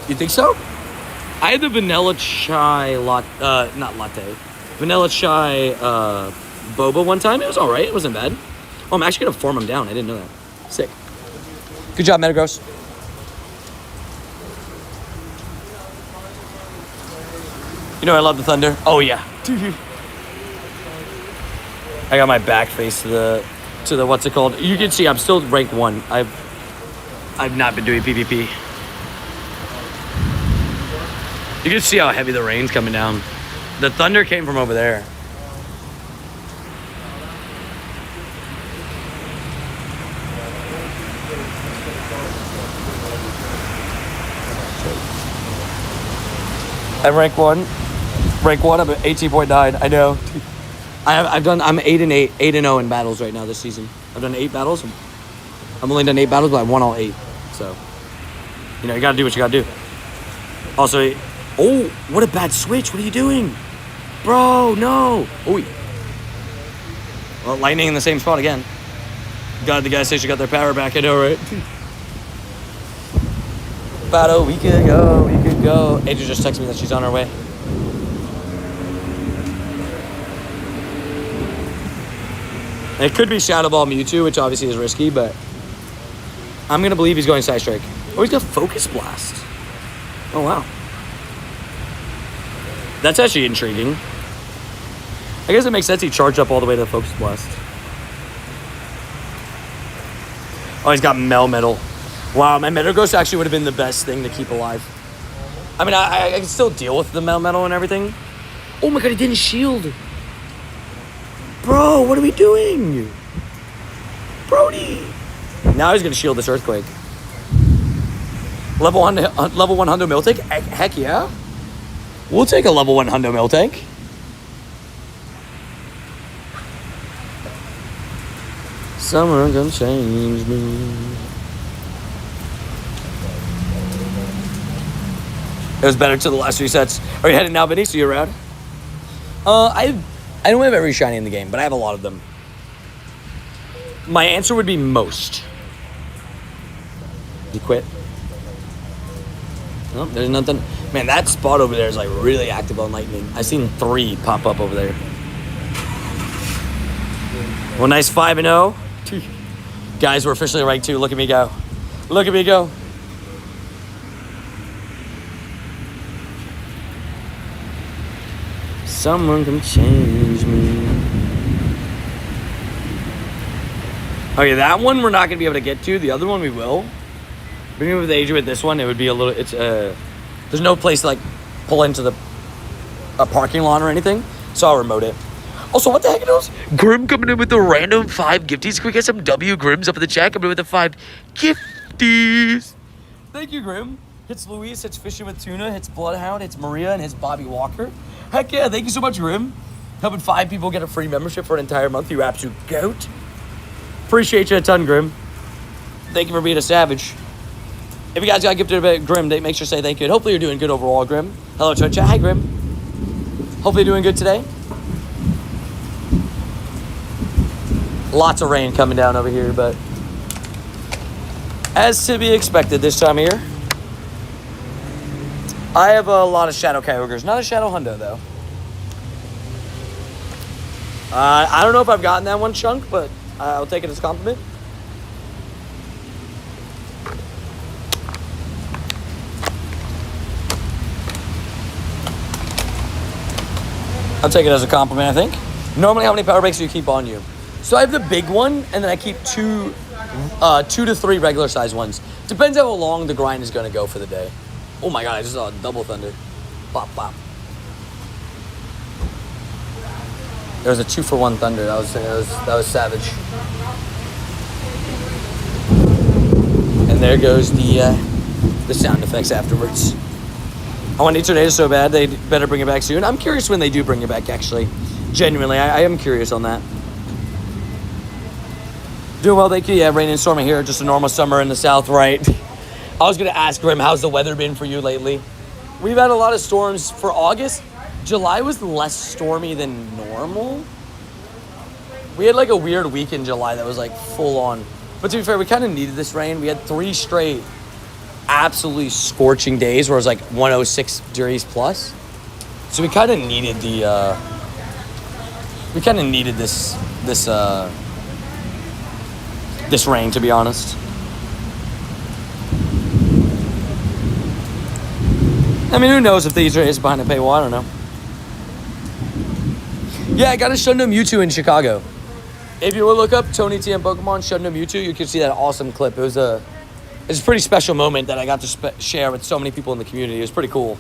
You think so? I had the vanilla chai latte, not latte. Vanilla chai boba one time. It was all right. It wasn't bad. Oh, I'm actually gonna form them down. I didn't know that. Sick. Good job, Metagross. You know I love the Thunder. Oh yeah. I got my back face to the what's it called? You can see I'm still rank 1. I've not been doing PvP. You can see how heavy the rain's coming down. The thunder came from over there. I'm rank 1. Rank 1, I'm at 18.9. I know. I'm 8-8, 8-0 in battles right now this season. I've done 8 battles. I've only done 8 battles, but I won all 8. So, you know, you gotta do what you gotta do. Also, oh, what a bad switch. What are you doing? Bro, no. Oh, well, lightning in the same spot again. God, the gas station got their power back. I know, right? Battle, we could go. Adria just texted me that she's on her way. It could be Shadow Ball Mewtwo, which obviously is risky, but I'm going to believe he's going Side Strike. Oh, he's got Focus Blast. Oh, wow. That's actually intriguing. I guess it makes sense he charged up all the way to the Focus Blast. Oh, he's got Melmetal. Wow, my Metagross actually would have been the best thing to keep alive. I mean, I can still deal with the Melmetal and everything. Oh my god, he didn't shield. Bro, what are we doing? Brody. Now he's going to shield this Earthquake. Level 100 Miltank? Heck yeah. We'll take a level 100 Miltank. Someone gonna change me. It was better to the last 3 sets. Are you heading now, Vinny? So you're around? I don't have every shiny in the game, but I have a lot of them. My answer would be most. You quit? Oh, there's nothing. Man, that spot over there is like really active on lightning. I've seen 3 pop up over there. Well, nice 5-0. Guys, we're officially ranked 2. Look at me go. Look at me go. Someone can change me. Okay, that one we're not going to be able to get to. The other one we will. Maybe with Adria with this one, it would be a little... there's no place to, like, pull into a parking lot or anything. So I'll remote it. Also, what the heck are those? Grim coming in with the random 5 gifties. Can we get some W Grims up in the chat? Coming in with the 5 gifties. Thank you, Grim. Hits Luis, hits Fishing with Tuna, hits Bloodhound, hits Maria, and hits Bobby Walker. Heck yeah, thank you so much, Grim. Helping 5 people get a free membership for an entire month. You absolute goat. Appreciate you a ton, Grim. Thank you for being a savage. If you guys got gifted a bit, Grim, make sure to say thank you. And hopefully you're doing good overall, Grim. Hello, Twitch chat. Hi, Grim. Hopefully you're doing good today. Lots of rain coming down over here, but as to be expected this time of year. I have a lot of Shadow Kyogres. Not a Shadow Hundo, though. I don't know if I've gotten that one, Chunk, but I'll take it as a compliment. I'll take it as a compliment, I think. Normally, how many power breaks do you keep on you? So I have the big one, and then I keep 2 to 3 regular size ones. Depends how long the grind is going to go for the day. Oh my god, I just saw a double thunder. Pop, pop. There was a 2-for-1 thunder. That was savage. And there goes the sound effects afterwards. I want Tornado so bad, they better bring it back soon. I'm curious when they do bring it back, actually. Genuinely, I am curious on that. Doing well, thank you. Yeah, rain and stormy here. Just a normal summer in the south, right? I was going to ask Grim, how's the weather been for you lately? We've had a lot of storms for August. July was less stormy than normal. We had like a weird week in July that was like full on. But to be fair, we kind of needed this rain. We had 3 straight absolutely scorching days where it was like 106 degrees plus. So we kind of needed this rain, to be honest. I mean, who knows if these is behind a paywall? I don't know. Yeah, I got a Shundum Mewtwo in Chicago. If you will look up Tony TM Pokemon Shundum Mewtwo, you can see that awesome clip. It's a pretty special moment that I got to share with so many people in the community. It was pretty cool.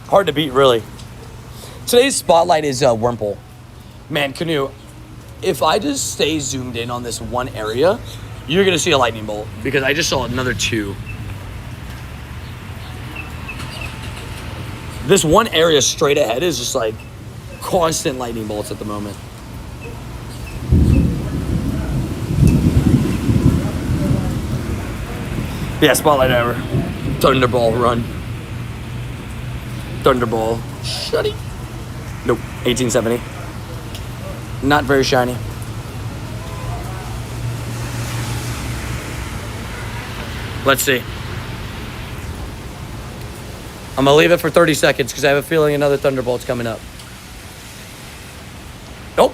Hard to beat, really. Today's spotlight is Wurmple. Man, Canoe, if I just stay zoomed in on this one area, you're going to see a lightning bolt because I just saw another 2. This one area straight ahead is just like constant lightning bolts at the moment. Yeah, spotlight ever. Thunderball run. Thunderball. Shutty. Nope. 1870. Not very shiny. Let's see. I'm going to leave it for 30 seconds because I have a feeling another Thunderbolt's coming up. Nope.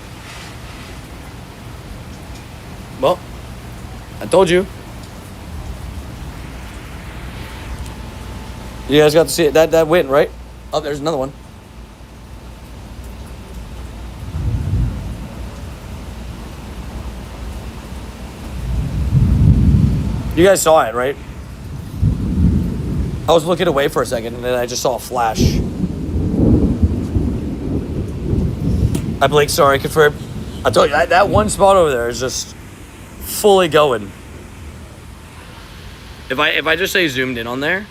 Well, I told you. You guys got to see it. That went, right? Oh, there's another one. You guys saw it, right? I was looking away for a second, and then I just saw a flash. I blinked, sorry, confirmed. I told you, that one spot over there is just fully going. If I just say zoomed in on there,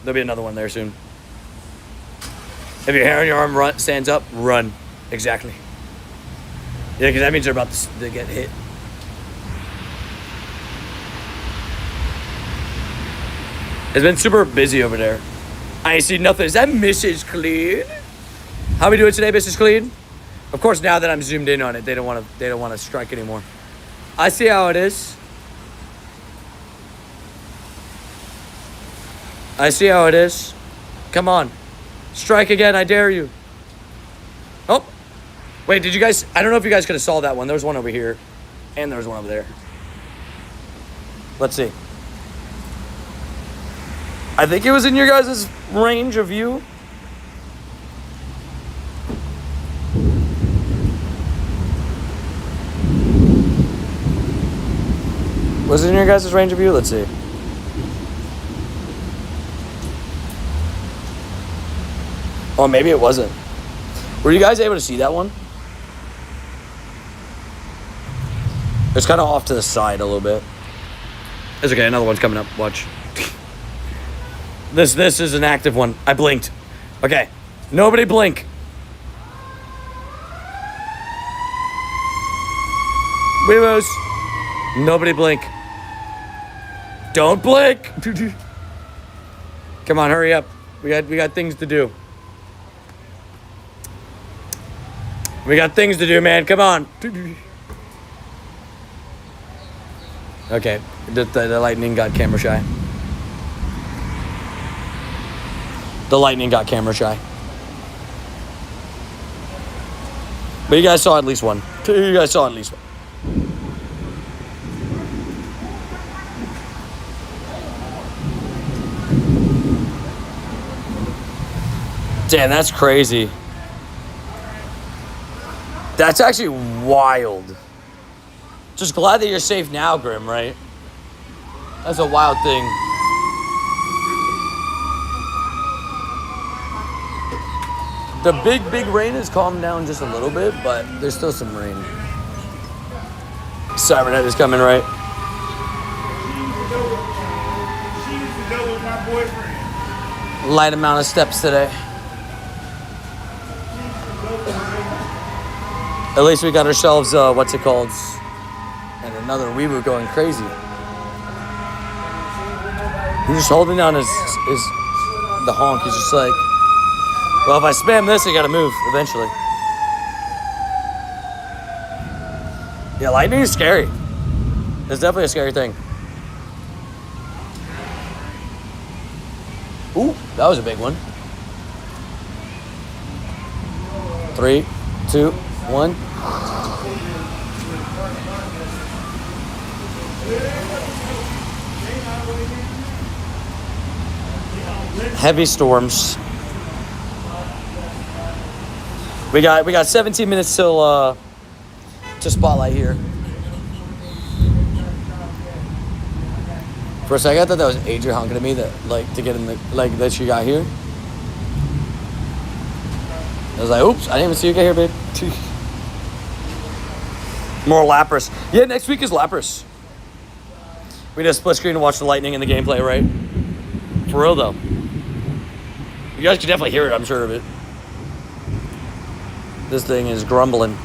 there'll be another one there soon. If your hair on your arm stands up, run. Exactly. Yeah, because that means they're about to get hit. It's been super busy over there. I ain't seen nothing. Is that Mrs. Clean? How we doing today, Mrs. Clean? Of course, now that I'm zoomed in on it, they don't want to strike anymore. I see how it is. I see how it is. Come on. Strike again, I dare you. Oh. Wait, did you guys... I don't know if you guys could have saw that one. There was one over here. And there was one over there. Let's see. I think it was in your guys' range of view. Was it in your guys' range of view? Let's see. Oh, maybe it wasn't. Were you guys able to see that one? It's kind of off to the side a little bit. It's okay. Another one's coming up. Watch. This is an active one. I blinked. Okay. Nobody blink. Weewoos. Nobody blink. Don't blink. Come on, hurry up. We got things to do. We got things to do, man. Come on. Okay. The lightning got camera shy. The lightning got camera shy. But you guys saw at least one. You guys saw at least one. Damn, that's crazy. That's actually wild. Just glad that you're safe now, Grim, right? That's a wild thing. The big rain has calmed down just a little bit, but there's still some rain. Cybernet is coming, right? Light amount of steps today. At least we got ourselves, what's it called? another weeboo going crazy. He's just holding down his the honk. He's just like, well, if I spam this, I gotta move eventually. Yeah, lightning is scary. It's definitely a scary thing. Ooh, that was a big one. 3, 2, 1. Heavy storms. We got 17 minutes till to spotlight here. For a second, I thought that was Adrian honking at me to get in the that she got here. I was like, oops, I didn't even see you get here, babe. More Lapras. Yeah, next week is Lapras. We did a split screen to watch the lightning and the gameplay, right? For real though. You guys can definitely hear it, I'm sure of it. This thing is grumbling.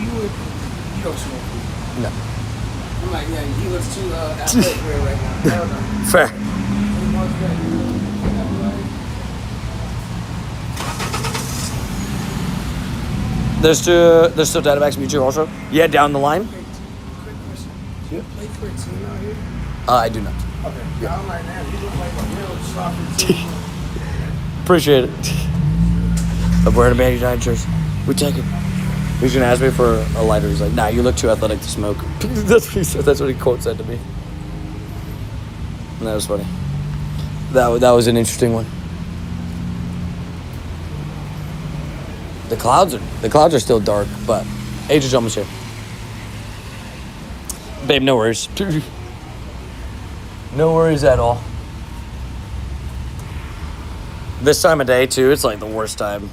You don't smoke. No. I'm like, yeah, he looks too athletic right now. Fair. There's still Dynamax Mewtwo also? Yeah, down the line. Quick question. Do you play for a team out here? I do not. Okay. Yeah. I'm like, man, you look like a real soccer team. Appreciate it. I'm wearing a Man United jersey. We take it. He's gonna ask me for a lighter. He's like, nah, you look too athletic to smoke. That's what he said. That's what he quote said to me. And that was funny. That was an interesting one. The clouds are still dark, but age is almost here. Babe, no worries. No worries at all. This time of day too, it's like the worst time.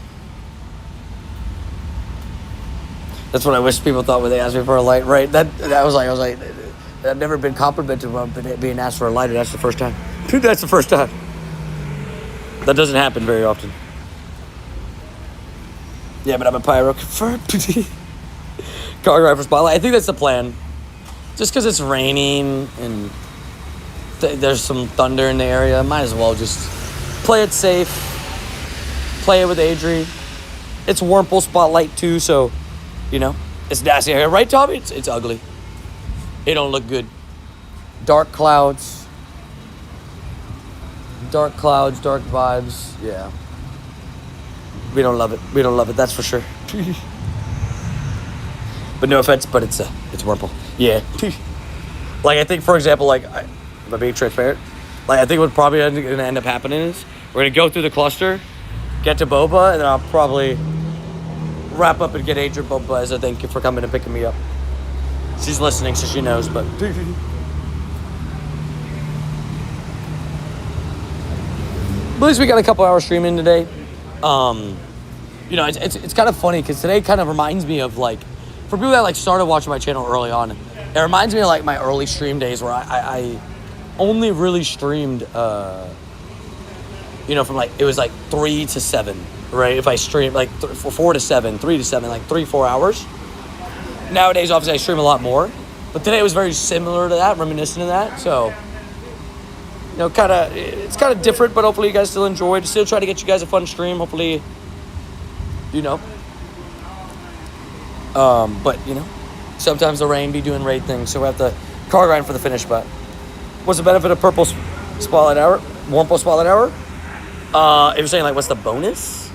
That's what I wish people thought when they asked me for a light, right? That was like, I've never been complimented about being asked for a lighter. That's the first time. That's the first time. That doesn't happen very often. Yeah, but I'm a pyro confirmed. Car driver spotlight. I think that's the plan. Just because it's raining and there's some thunder in the area, might as well just play it safe. Play it with Adri. It's Wurmple spotlight too, so you know it's nasty here, right, Tommy? It's ugly. It don't look good. Dark clouds, dark vibes. Yeah. We don't love it. We don't love it. That's for sure. But no offense, but it's Wurmple. Yeah. Like I think, for example, like if I'm being transparent, like I think what's probably going to end up happening is we're going to go through the cluster, get to Boba, and then I'll probably wrap up and get Adrian Boba as a thank you for coming and picking me up. She's listening, so she knows. But at least we got a couple hours streaming today. You know, it's kind of funny because today kind of reminds me of like, for people that like started watching my channel early on, it reminds me of like my early stream days where I only really streamed, you know, from like, it was like 3 to 7, right? If I streamed like 4 to 7, 3 to 7, like 3-4 hours. Nowadays, obviously I stream a lot more, but today was very similar to that, reminiscent of that. So, you know, it's kind of different, but hopefully you guys still enjoyed. Still try to get you guys a fun stream. Hopefully, you know. But, you know, sometimes the rain be doing raid things, so we have to car grind for the finish. But what's the benefit of purple spotlight hour? Wurmple spotlight hour? If you're saying, like, what's the bonus?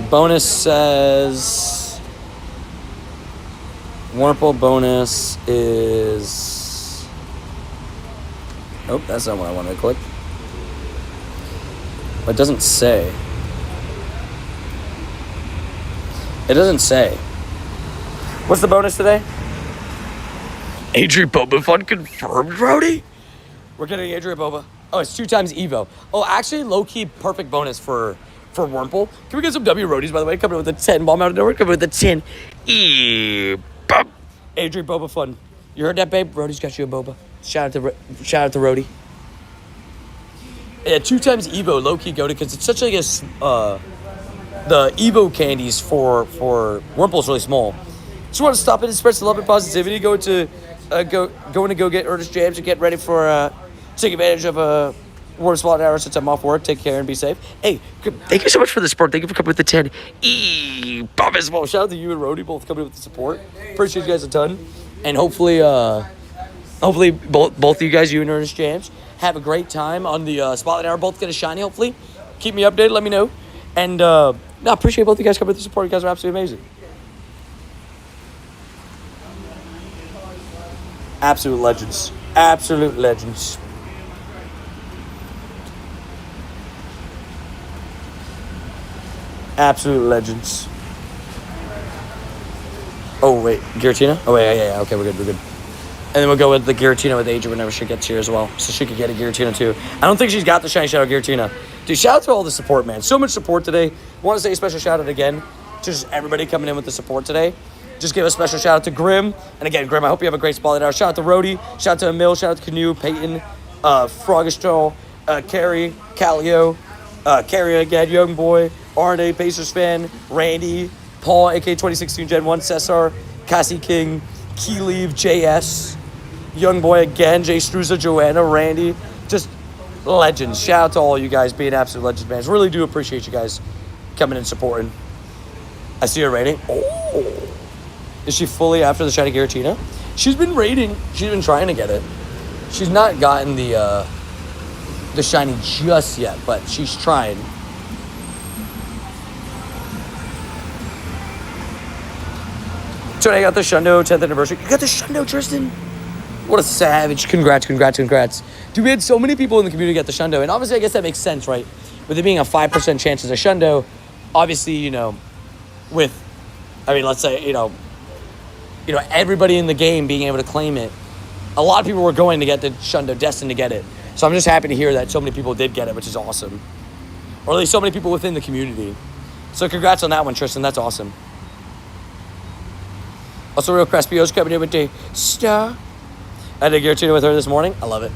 Bonus says Wurmple bonus is... Oh, that's not what I wanted to click. It doesn't say. It doesn't say. What's the bonus today? Adrian Boba fun confirmed, Rowdy? We're getting Adrian Boba. Oh, it's 2 times Evo. Oh, actually, low-key perfect bonus for Wurmple. Can we get some W Roadies, by the way? Coming in with a 10 bomb out of nowhere. Coming with a 10. Adrian Boba fun. You heard that, babe? Roadie's got you a Boba. Shout out to Roadie. Yeah, 2 times Evo, low-key go to, because it's such like a, the Evo candies for Wimple's really small. Just want to stop in and spread some love and positivity. Going to go get Ernest Jams and get ready for take advantage of warm spot hour since I'm off work. Take care and be safe. Hey, thank you so much for the support. Thank you for coming with the 10. Bob Isabel. Shout out to you and Rody both coming with the support. Appreciate you guys a ton. And hopefully both of you guys, you and Ernest Jams, have a great time on the Spotlight Hour. Both get a shiny, hopefully. Keep me updated. Let me know. And no, appreciate both of you guys coming with the support. You guys are absolutely amazing. Absolute legends. Absolute legends. Absolute legends. Oh, wait. Giratina? Oh, wait. Yeah. Okay, we're good. And then we'll go with the Giratina with Adrian whenever she gets here as well. So she could get a Giratina too. I don't think she's got the shiny shadow Giratina. Dude, shout out to all the support, man. So much support today. Want to say a special shout out again to just everybody coming in with the support today. Just give a special shout out to Grim. And again, Grim, I hope you have a great spotlight hour. Shout out to Rody. Shout out to Emil. Shout out to Canoe, Peyton, Frogistral, Carrie, Callio, Carrie again, Young Boy, RNA, Pacers fan, Randy, Paul, AK 2016 Gen 1, Cesar, Cassie King, Keyleave, JS, Young Boy again, Jay Struza, Joanna, Randy, just legends. Shout out to all you guys being absolute legends, man. Really do appreciate you guys coming and supporting. I see her rating. Oh, is she fully after the shiny Giratina? She's been rating. She's been trying to get it. She's not gotten the shiny just yet, but she's trying. So I got the Shundo 10th anniversary. You got the Shundo, Tristan? What a savage. Congrats. Dude, we had so many people in the community get the Shundo. And obviously, I guess that makes sense, right? With it being a 5% chance as a Shundo, obviously, let's say, everybody in the game being able to claim it. A lot of people were going to get the Shundo, destined to get it. So I'm just happy to hear that so many people did get it, which is awesome. Or at least so many people within the community. So congrats on that one, Tristan. That's awesome. Also, Real Crespio's coming in with a star. I had a Giratina with her this morning. I love it.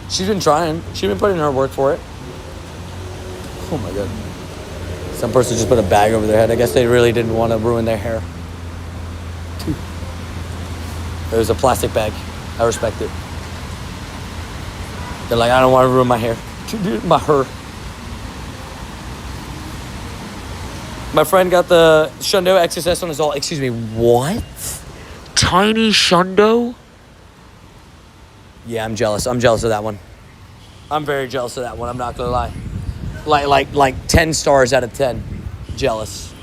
She's been trying. She's been putting in her work for it. Oh, my God. Some person just put a bag over their head. I guess they really didn't want to ruin their hair. It was a plastic bag. I respect it. They're like, I don't want to ruin my hair. My hair. My friend got the Shundo XSS on his all. Excuse me, what? Tiny Shundo? Yeah, I'm jealous. I'm jealous of that one. I'm very jealous of that one. I'm not gonna lie. Like 10 stars out of 10. Jealous.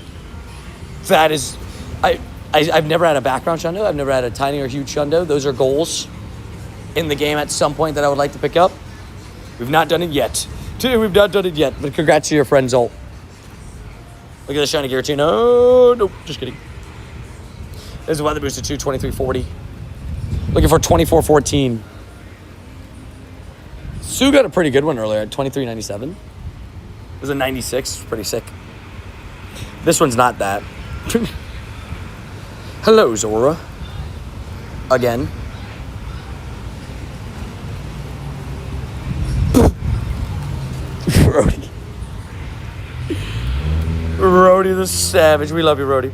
That is, I've never had a background Shundo. I've never had a tiny or huge Shundo. Those are goals in the game at some point that I would like to pick up. We've not done it yet. But congrats to your friend Zolt. Look at the shiny Giratina. Oh, nope, just kidding. There's a weather boosted too, 2340. Looking for 2414. Sue got a pretty good one earlier at 2397. It was a 96, pretty sick. This one's not that. Hello, Zora. Again. Brody. Rody the Savage. We love you, Rody.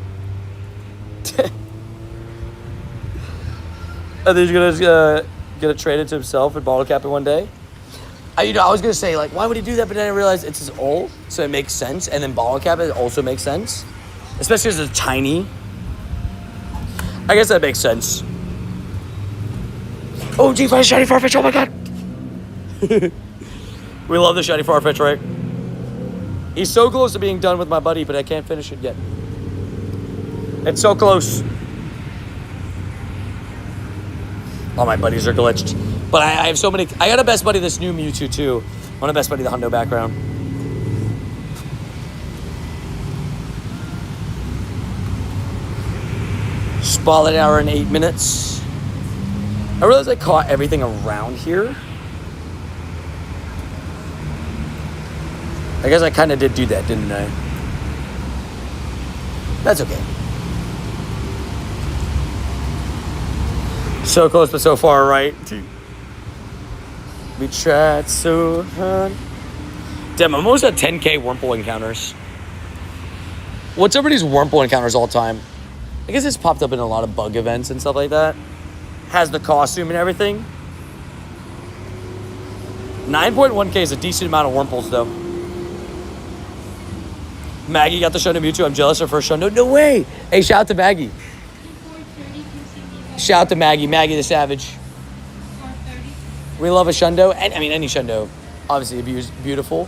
I think he's gonna trade it to himself and bottle cap it one day. I was gonna say, like, why would he do that? But then I realized it's his ult, so it makes sense. And then bottle cap it also makes sense, especially as it's tiny. I guess that makes sense. Oh, G5 shiny Farfetch! Oh my God. We love the shiny Farfetch, right? He's so close to being done with my buddy, but I can't finish it yet. It's so close. All my buddies are glitched. But I have so many. I got a best buddy this new Mewtwo, too. I want a best buddy the Hundo background. Spotlight hour in 8 minutes. I realized I caught everything around here. I guess I kind of did do that, didn't I? That's okay. So close, but so far right. We tried so hard. Damn, I'm almost at 10K Wurmple encounters. What's everybody's Wurmple encounters all time? I guess it's popped up in a lot of bug events and stuff like that. Has the costume and everything. 9.1K is a decent amount of Wurmples, though. Maggie got the Shundo Mewtwo. I'm jealous of her Shundo. No way! Hey, shout out to Maggie. Shout out to Maggie. Maggie the Savage. We love a Shundo. And, I mean, any Shundo. Obviously, beautiful.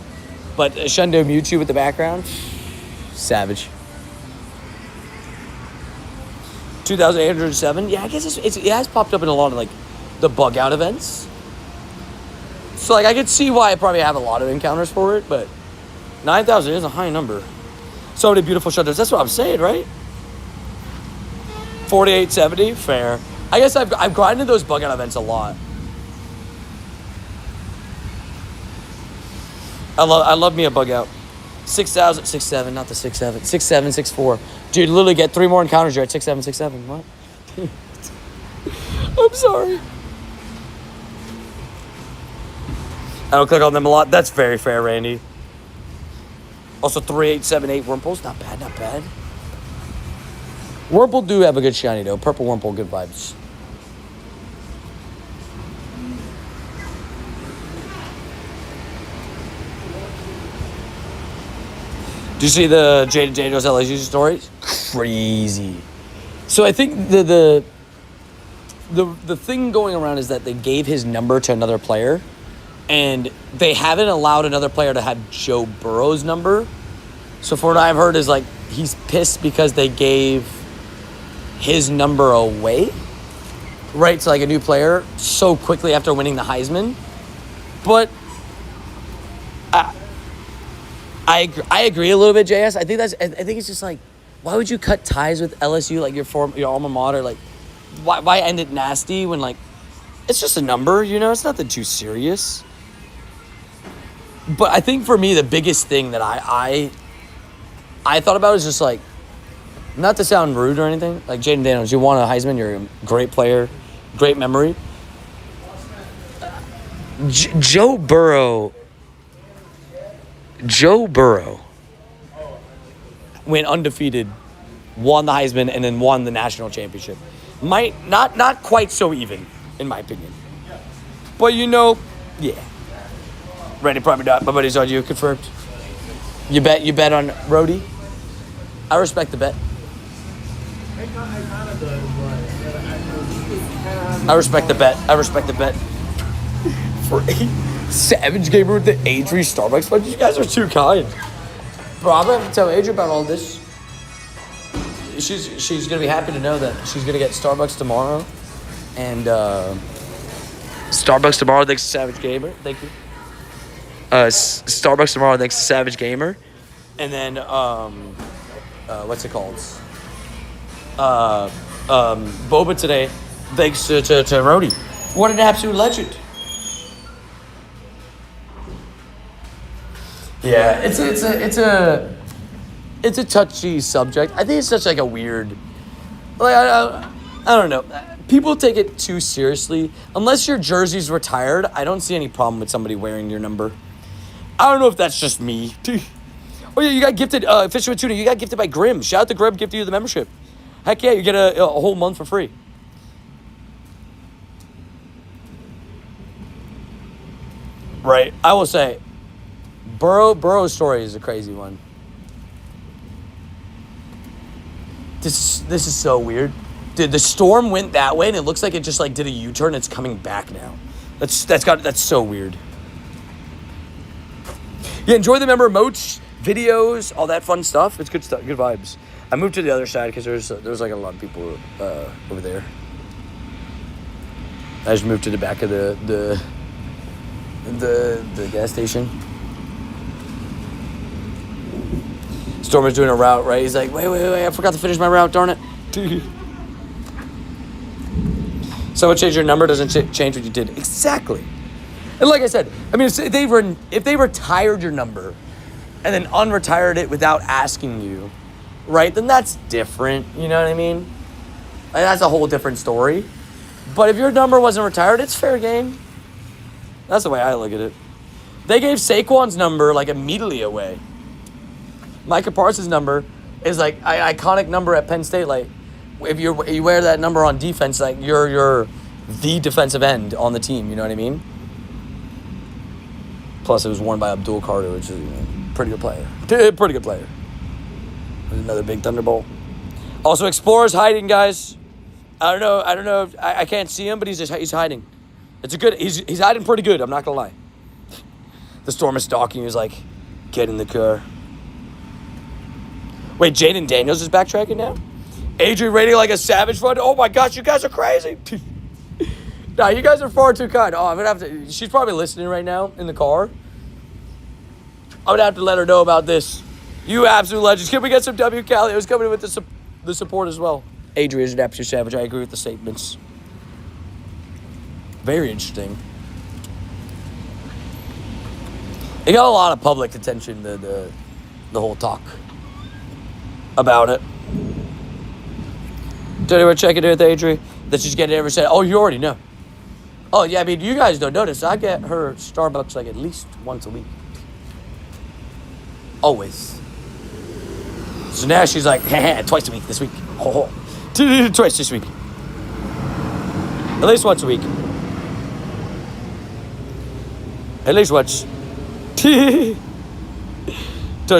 But a Shundo Mewtwo with the background. Savage. 2,807. Yeah, I guess it has popped up in a lot of, like, the bug out events. So, like, I could see why I probably have a lot of encounters for it, but 9,000 is a high number. So many beautiful Shundos. That's what I'm saying, right? 4,870. Fair. I guess I've grinded those bug out events a lot. I love me a bug out. 6,000, 6,700, not the 6,700, 6,700, 6,400. Dude, literally get 3 more encounters. You're at 6,700, 6,700. What? I'm sorry. I don't click on them a lot. That's very fair, Randy. Also, 3,878 Wurmples. Not bad, not bad. Wurmple do have a good shiny, though. Purple Wurmple, good vibes. Do you see the Jada Jados LSU stories? Crazy. So I think the thing going around is that they gave his number to another player, and they haven't allowed another player to have Joe Burrow's number. So for what I've heard is like he's pissed because they gave his number away, right, to like a new player so quickly after winning the Heisman. But I agree a little bit, JS. I think it's just like, why would you cut ties with LSU, like your alma mater? Like, why end it nasty when like it's just a number, you know? It's nothing too serious. But I think for me the biggest thing that I thought about is just like, not to sound rude or anything, like Jaden Daniels, you won a Heisman, you're a great player, great memory. Joe Burrow went undefeated, won the Heisman, and then won the national championship. Might not quite so even, in my opinion. But you know, yeah. Ready, probably not. My buddy's on you, confirmed. You bet on Rhodey? I respect the bet. I respect the bet. For Savage Gamer with the Adri Starbucks budget. You guys are too kind. Bro, I'm going to tell Adri about all this. She's going to be happy to know that she's going to get Starbucks tomorrow. And Starbucks tomorrow thanks to Savage Gamer. Thank you. Starbucks tomorrow thanks to Savage Gamer. And then, what's it called? Boba today thanks to Rhodey. What an absolute legend. Yeah, it's a touchy subject. I think it's such like a weird, like I don't know. People take it too seriously. Unless your jersey's retired, I don't see any problem with somebody wearing your number. I don't know if that's just me. Oh yeah, you got gifted. Fish with Tuna, you got gifted by Grim. Shout out to Grim, gifted you the membership. Heck yeah, you get a whole month for free. Right, I will say. Burrow's story is a crazy one. This is so weird. Dude, the storm went that way and it looks like it just like did a U-turn. It's coming back now. That's so weird. Yeah, enjoy the member emotes, videos, all that fun stuff. It's good stuff, good vibes. I moved to the other side because there's like a lot of people over there. I just moved to the back of the gas station. Stormer's doing a route, right? He's like, wait, I forgot to finish my route, darn it. Someone changed your number doesn't change what you did. Exactly. And like I said, I mean, if they retired your number and then unretired it without asking you, right, then that's different, you know what I mean? Like, that's a whole different story. But if your number wasn't retired, it's fair game. That's the way I look at it. They gave Saquon's number like immediately away. Micah Parsons' number is like an iconic number at Penn State. Like, if you wear that number on defense, like you're the defensive end on the team. You know what I mean? Plus, it was worn by Abdul Carter, which is pretty good player. Pretty good player. There's another big Thunderbolt. Also, Explorer's hiding, guys. I don't know. If, I can't see him, but he's hiding. It's a good. He's hiding pretty good. I'm not gonna lie. The Storm is stalking. He's like, get in the car. Wait, Jaden Daniels is backtracking now? Adrian rating like a savage fun. Oh my gosh, you guys are crazy. Nah, you guys are far too kind. Oh, I'm gonna have to. She's probably listening right now in the car. I'm gonna have to let her know about this. You absolute legends. Can we get some W Cali? It was coming in with the support as well. Adrian is an absolute savage. I agree with the statements. Very interesting. It got a lot of public attention, the whole talk about it. Did anyone check it in with Adrian? That she's getting every said, oh, you already know. Oh, yeah, I mean, you guys don't notice. I get her Starbucks like at least once a week. Always. So now she's like, twice a week this week. Twice this week. At least once a week. At least once. Tony's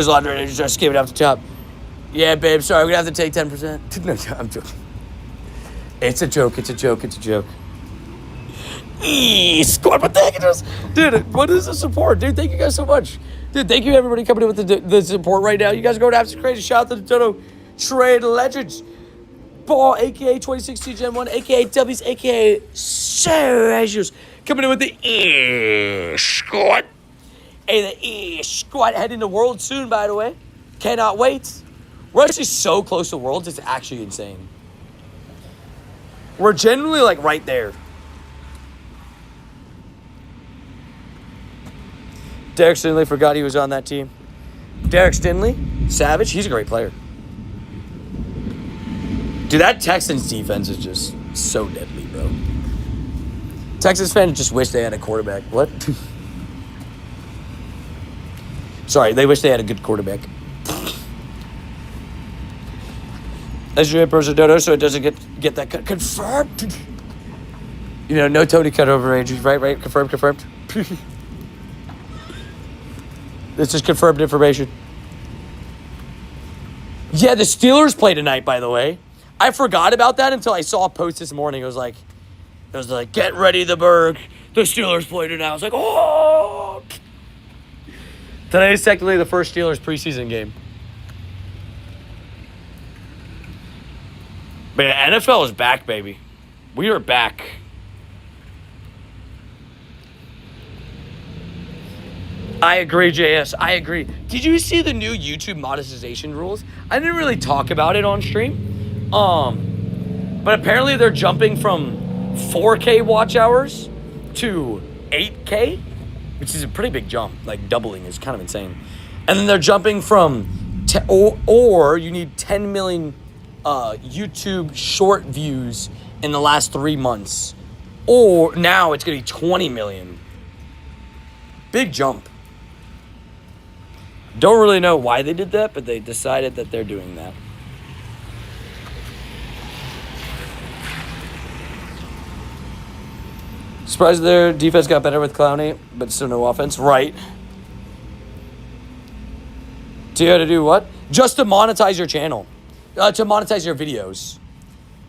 laundry and just skimming off the top. Yeah, babe, sorry, we're going to have to take 10%. No, I'm joking. It's a joke. Squad, what the heck is this? Dude, what is the support? Dude, thank you guys so much. Dude, thank you everybody coming in with the support right now. You guys are going absolutely crazy. Shout out to the Dodo Trade Legends. Ball, a.k.a. 2016 Gen 1, a.k.a. W's, a.k.a. Sergius. Coming in with the squad. Hey, the squad heading to Worlds soon, by the way. Cannot wait. We're actually so close to Worlds, it's actually insane. We're genuinely, like, right there. Derek Stinley, forgot he was on that team. Derek Stinley, savage. He's a great player. Dude, that Texans defense is just so deadly, bro. Texas fans just wish they had a quarterback. What? Sorry, they wish they had a good quarterback. As your person dodo, so it doesn't get that confirmed. You know, no Tony cut over ranges, right? Confirmed. This is confirmed information. Yeah, the Steelers play tonight, by the way. I forgot about that until I saw a post this morning. It was like, get ready, the Berg. The Steelers play tonight. I was like, oh. Today is technically the first Steelers preseason game. But NFL is back, baby. We are back. I agree, JS. I agree. Did you see the new YouTube monetization rules? I didn't really talk about it on stream. But apparently they're jumping from 4K watch hours to 8K, which is a pretty big jump. Like, doubling is kind of insane. And then they're jumping from, or you need 10 million YouTube short views in the last 3 months. Or now it's going to be 20 million. Big jump. Don't really know why they did that, but they decided that they're doing that. Surprised their defense got better with Clowney, but still no offense. Right. So you had to do what? Just to monetize your channel. To monetize your videos.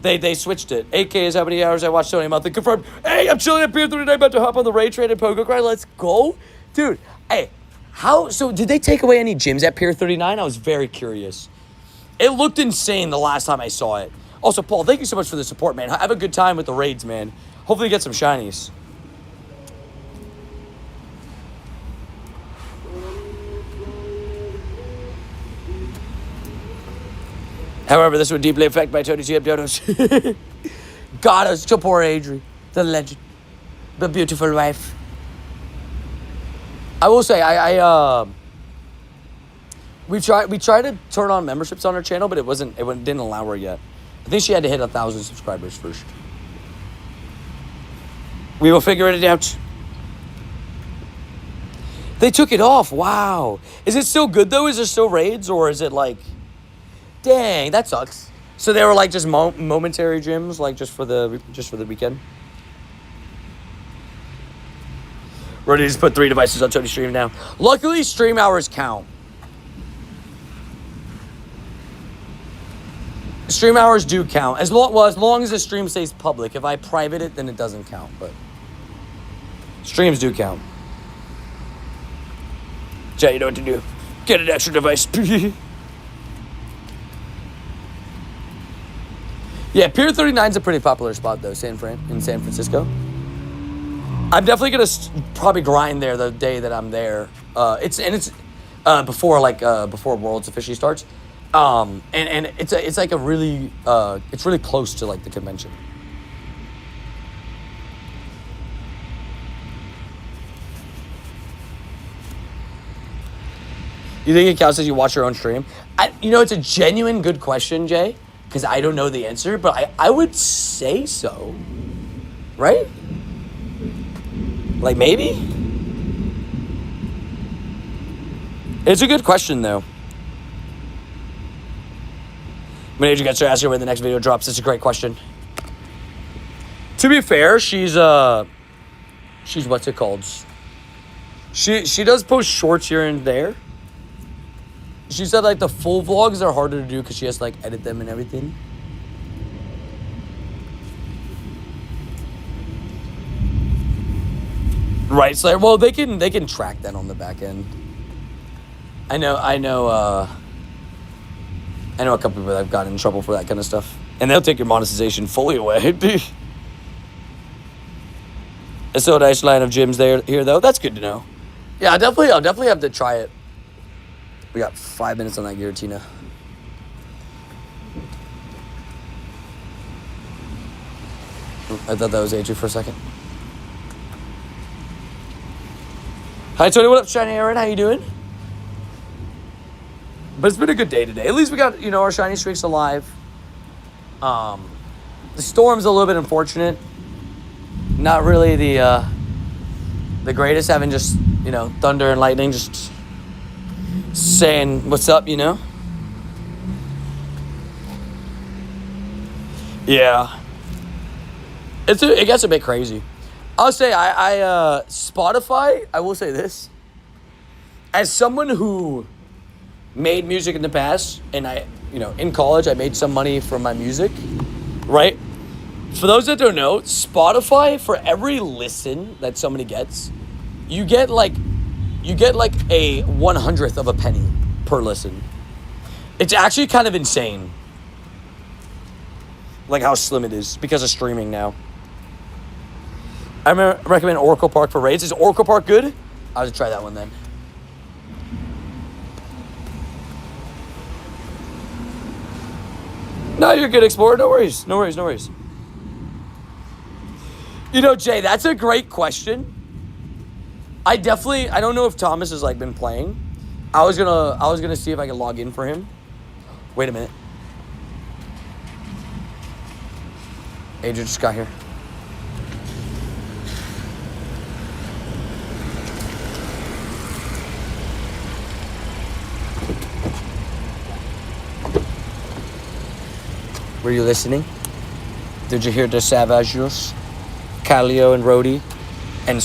They switched it. 8K is how many hours I watched Tony monthly. Confirmed. Hey, I'm chilling at Pier 39, about to hop on the Ray Train and Pogo Grind. Let's go. Dude, hey. So did they take away any gyms at Pier 39? I was very curious. It looked insane the last time I saw it. Also, Paul, thank you so much for the support, man. Have a good time with the raids, man. Hopefully get some shinies. However, this would deeply affect my Tony GM donos. God, us support Adri, the legend, the beautiful wife. I will say, we tried to turn on memberships on her channel, but it didn't allow her yet. I think she had to hit 1,000 subscribers first. We will figure it out. They took it off. Wow. Is it still good though? Is there still raids, or is it like, dang, that sucks. So they were like just momentary gyms, like just for the weekend. Ready to just put 3 devices on Tony's stream now. Luckily, stream hours count. Stream hours do count. As long as the stream stays public. If I private it, then it doesn't count. But streams do count. Jay, you know what to do. Get an extra device. Yeah, Pier 39 is a pretty popular spot though, in San Francisco. I'm definitely gonna probably grind there the day that I'm there. It's before Worlds officially starts. And it's like a really it's really close to like the convention. You think it counts as you watch your own stream? It's a genuine good question, Jay, because I don't know the answer, but I would say so, right? Like maybe? It's a good question though. Manager gets her ask her when the next video drops. It's a great question. To be fair, she's what's it called? She does post shorts here and there. She said like the full vlogs are harder to do because she has to like edit them and everything. Right, so well they can track that on the back end. I know a couple people that have gotten in trouble for that kind of stuff. And they'll take your monetization fully away. It's so nice line of gyms here though. That's good to know. Yeah, I'll definitely have to try it. We got 5 minutes on that Giratina. I thought that was AJ for a second. Hi Tony, what up, Shiny Aaron? How you doing? But it's been a good day today. At least we got, our shiny streaks alive. The storm's a little bit unfortunate. Not really the greatest, having just, thunder and lightning just saying what's up, Yeah. It gets a bit crazy. I'll say Spotify, I will say this. As someone who made music in the past, and in college, I made some money from my music, right? For those that don't know, Spotify, for every listen that somebody gets, you get like a 1/100th of a penny per listen. It's actually kind of insane, like how slim it is because of streaming now. I recommend Oracle Park for raids. Is Oracle Park good? I'll have to try that one then. No, you're good, Explorer. No worries. Jay, that's a great question. I don't know if Thomas has been playing. I was gonna see if I could log in for him. Wait a minute. Adrian just got here. Were you listening? Did you hear the Savages? Calio and Rhodey and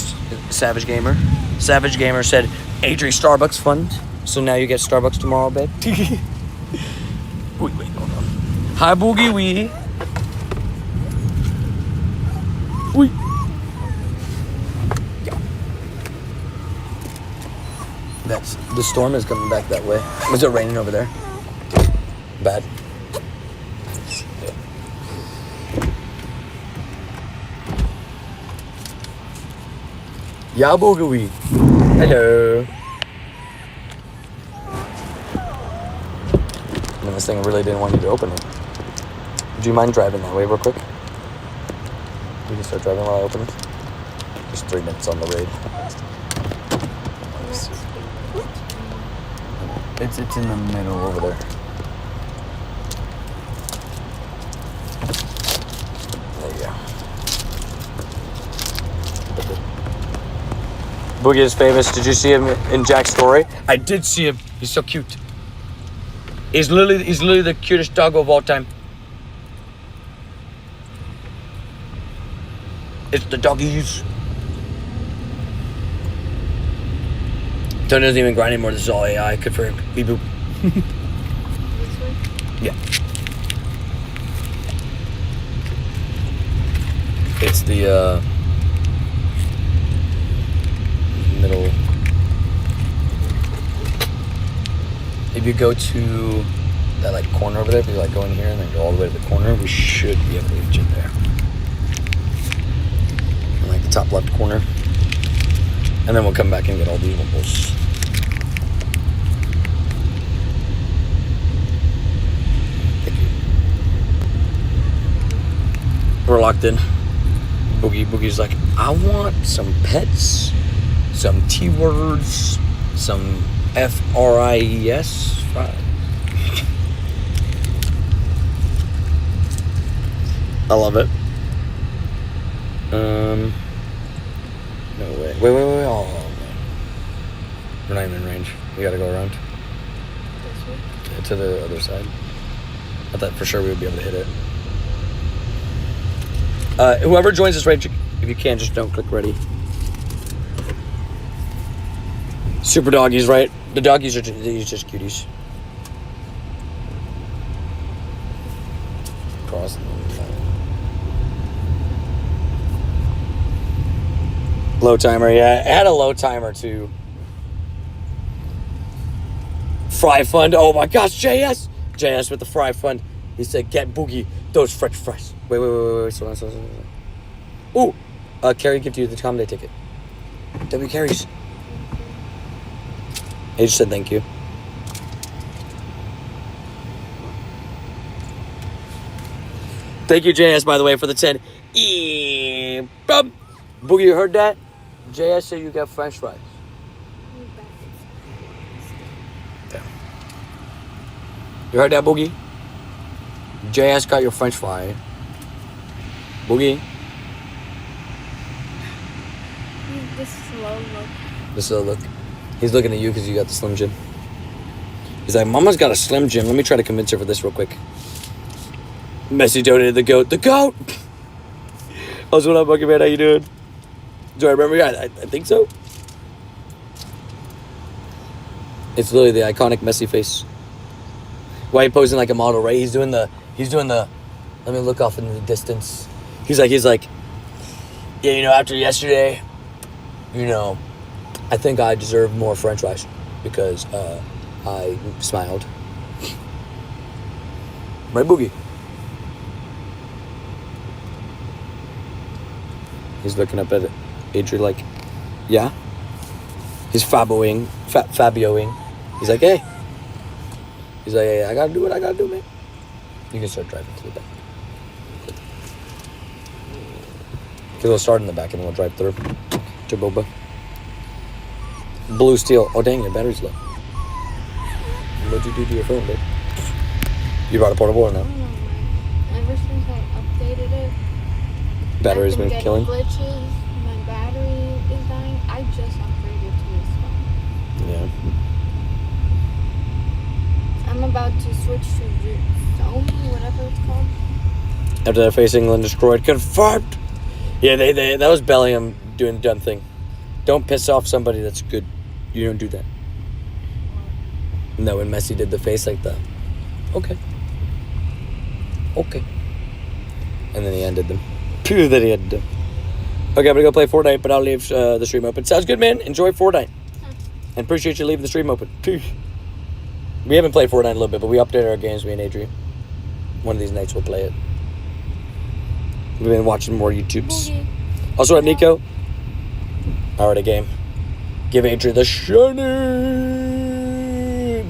Savage Gamer. Savage Gamer said, Adri Starbucks fund. So now you get Starbucks tomorrow, babe. Wait, hold on. Hi, Boogie Wee. Wee. Yeah. The storm is coming back that way. Was it raining over there? Bad. Yabogawi. Hello. This thing really didn't want you to open it. Do you mind driving that way real quick? We can start driving while I open it. Just 3 minutes on the raid. It's in the middle over there. There you go. Boogie is famous. Did you see him in Jack's story? I did see him. He's so cute. He's literally the cutest dog of all time. It's the doggies. Tony doesn't even grind anymore. This is all AI. Good for him. Beep boop. Yeah. It's the middle. If you go to that like corner over there, if you like go in here and then go all the way to the corner, we should be able to reach it there. In like the top left corner. And then we'll come back and get all these wimbles. Thank you. We're locked in. Boogie's like, I want some pets, some T-words, some F-R-I-E-S. I love it. No way. Wait. Oh, man. We're not even in range. We gotta go around. This way? Yeah, to the other side. I thought for sure we would be able to hit it. Whoever joins this range, if you can, just don't click ready. Super doggies, right? The doggies are just cuties. Cross. Low timer, yeah. I had a low timer too. Fry fund. Oh my gosh, JS with the fry fund. He said, "Get Boogie those French fries." Wait. Slow down. Ooh, Carrie gift you the comedy ticket. W Carries. He just said thank you. Thank you, JS, by the way, for the 10. Boogie, you heard that? JS said you got French fries. Yeah. You heard that, Boogie? JS got your French fry. Boogie? This slow look. The slow look. He's looking at you because you got the Slim Jim. He's like, Mama's got a Slim Jim. Let me try to convince her for this real quick. Messi donated the goat. The goat! What's up, Bucky Man? How you doing? Do I remember you? I think so. It's literally the iconic Messi face. Why he posing like a model, right? He's doing the. Let me look off in the distance. He's like, yeah, after yesterday, I think I deserve more French fries because I smiled. Right, Boogie? He's looking up at Adri like, yeah? He's Fabioing. He's like, hey. He's like, hey, I gotta do what I gotta do, man. You can start driving to the back. Okay, we'll start in the back and then we'll drive through. To Boba. Blue steel. Oh, dang, your battery's low. What'd you do to your phone, babe? You brought a portable or no? Ever since I updated it, Battery's been killing? glitches, my battery is dying. I just upgraded to this one. Yeah. I'm about to switch to Xiaomi, whatever it's called. After that face, England destroyed. Confirmed! Yeah, they that was Bellingham doing the dumb thing. Don't piss off somebody that's good. You don't do that. No, when Messi did the face like that. Okay. And then he ended them. Then he ended them. Okay, I'm gonna go play Fortnite, but I'll leave the stream open. Sounds good, man. Enjoy Fortnite. And appreciate you leaving the stream open. We haven't played Fortnite in a little bit, but we updated our games, me and Adrian. One of these nights we'll play it. We've been watching more YouTubes. Boogie. Also, what up, Nico? Alright, a game. Give Adrian the shiny.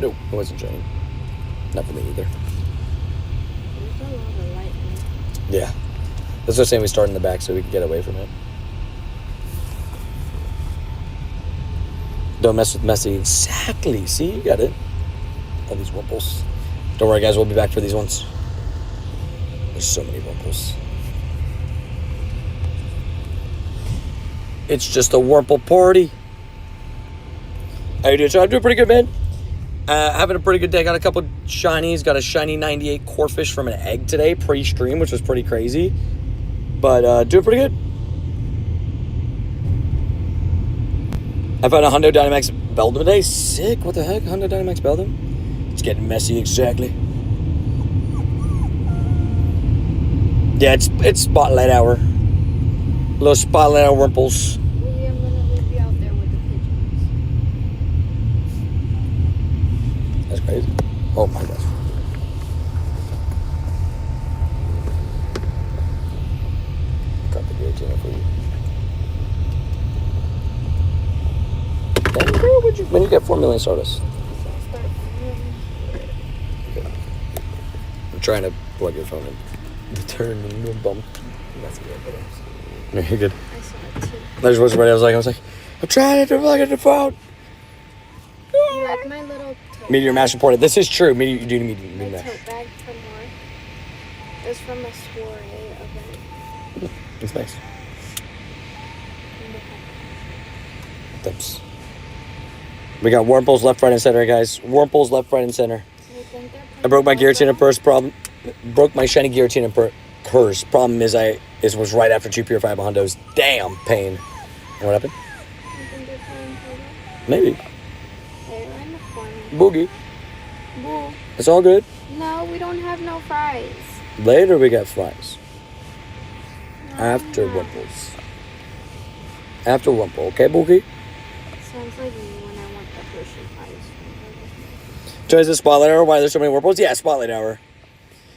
No, it wasn't shiny. Not for me either. There's a lot of lightning. Yeah. That's what I'm saying, we start in the back so we can get away from it. Don't mess with Messi. Exactly. See, you got it. All these wimples. Don't worry, guys. We'll be back for these ones. There's so many wimples. It's just a Wurple party. How you doing? So I'm doing pretty good, man. Having a pretty good day. Got a couple shinies. Got a shiny 98 core fish from an egg today, pre-stream, which was pretty crazy. But doing pretty good. I found a Hundo Dynamax Beldum today. Sick. What the heck? Hundo Dynamax Beldum? It's getting messy, exactly. Yeah, it's spotlight hour. Little spotlight hour Wimples. Maybe I'm gonna leave you out there with the pigeons. That's crazy. Oh my gosh. Got the Giratina for you. Damn, girl, when you get 4 million Stardust? Okay. I'm trying to plug your phone in. Turn the bump. That's good. No, you're good. I saw it too. I just wasn't ready. I was like, I'm trying to plug in the phone. You like my little tote Meteor Mash reported. This is true. You do need My Meteor Mash. tote bag from work. It was from a soiree event. It's nice. Thanks. We got Wurmples left, right, and center, guys. Wurmples left, right, and center. I broke my Giratina purse. Broke my shiny Giratina curse. Problem is, it was right after 2 Purifiable Hundos. Damn pain. And what happened? You think they're playing Pluto? Maybe. They were in the corner. Boogie. Boo. It's all good. No, we don't have no fries. Later we got fries. No, After no. Wurmples. After Wurmple. Okay, Boogie? Sounds like me when I want the Hershey pies. So is it Spotlight Hour? Why there's so many Wurmples? Yeah, Spotlight Hour.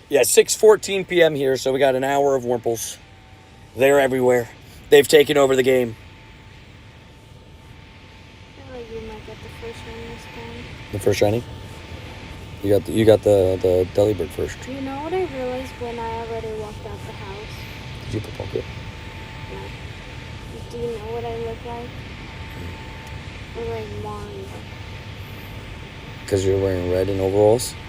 Yeah, 6:14 p.m. here, so we got an hour of Wurmples. They're everywhere. They've taken over the game. I feel like you might get the first one this time. The first shiny? You got the Delibird first. You know what I realized when I already walked out the house? Did you pop it? No. Do you know what I look like? I look like Mario. Because you're wearing red and overalls? Yes.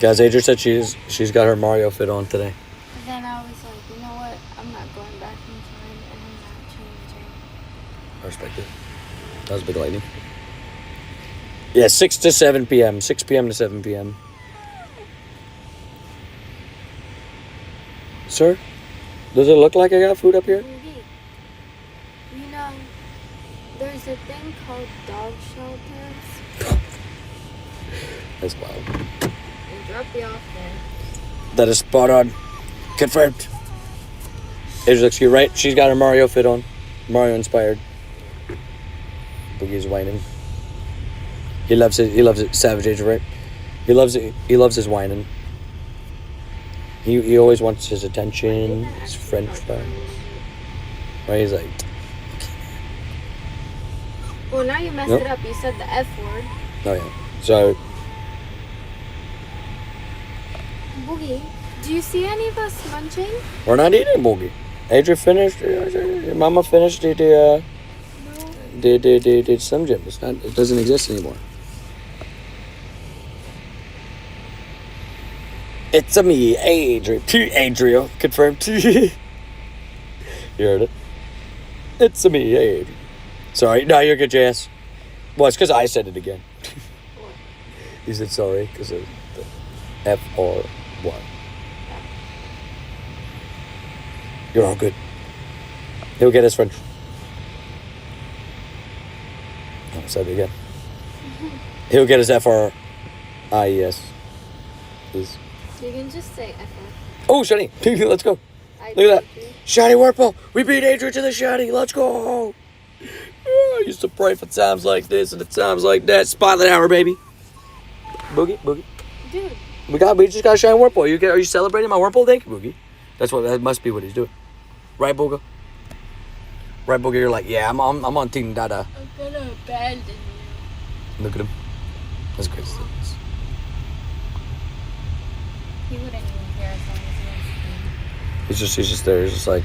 Guys, Adria said she's got her Mario fit on today. And then I was like, you know what? I'm not going back in time and I'm not changing. I respect it. That was big lightning. Yeah, 6 to 7 p.m. 6 p.m. to 7 p.m. Sir, does it look like I got food up here? Rudy, you know, there's a thing called dog shelters. That's wild. We'll drop you off there. That is spot on. Confirmed. Adria looks cute, right? She's got her Mario fit on. Mario inspired. Boogie's whining. He loves it. Savage Adria, right? He loves it. He loves his whining. He always wants his attention, his French fries. Right? He's like, Well, now you messed Nope. it up. You said the F word. oh yeah. So, Boogie, do you see any of us munching? we're not eating Boogie. Adria finished. Your mama finished the No. Slim Jim. It doesn't exist anymore. It's a me, Adria. Confirmed. You heard it. It's a me, Adria. Sorry. No, you're good, Jess. Well, it's because I said it again. He said sorry because of the FR1. You're all good. He'll get his French. I said it again. He'll get his FRIES. Please. You can just say F. Oh, shiny. Let's go. Look at that. Shiny Wurmple. We beat Adria to the shiny. Let's go. I used to pray for times like this and the times like that. Spotlight hour, baby. Boogie. Dude. We just got a shiny Wurmple. Are you celebrating my Wurmple? Thank you, Boogie. That must be what he's doing. Right, Booga? Right, Boogie, you're like, yeah, I'm on Team Dada. I'm gonna abandon you. Look at him. That's crazy. He wouldn't even care as long as he was He's just there. He's just like,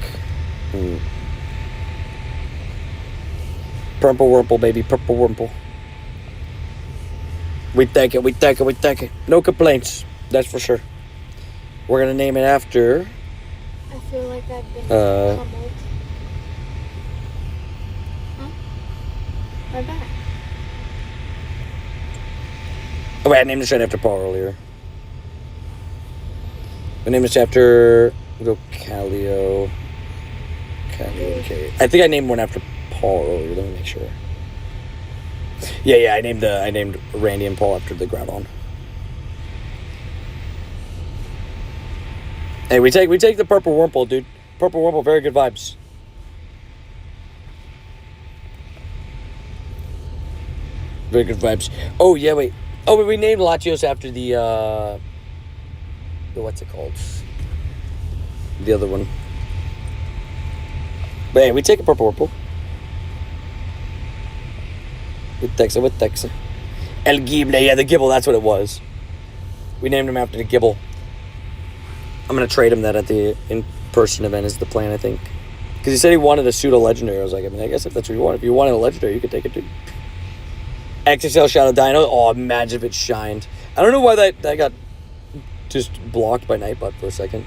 Purple Wurmple, baby. Purple Wurmple. We thank it. No complaints. That's for sure. We're going to name it after... I feel like I've been pummeled. Huh? My back. Oh, wait, I named the shiny after Paul earlier. I named this after... We'll go Calio. Calio, okay. I think I named one after Paul earlier. Let me make sure. Yeah, I named Randy and Paul after the Groudon. Hey, we take the purple Wurmple, dude. Purple Wurmple, very good vibes. Very good vibes. Oh yeah, wait. Oh, we named Latios after the what's it called? The other one. But hey, we take a purple Wurmple. With Texa. El Gible, yeah, the Gibble, that's what it was. We named him after the Gibble. I'm going to trade him that at the in-person event is the plan, I think. Because he said he wanted a pseudo-legendary. I was like, I mean, I guess if that's what you want. If you wanted a legendary, you could take it too. XXL Shadow Dino. Oh, imagine if it shined. I don't know why that got just blocked by Nightbot for a second.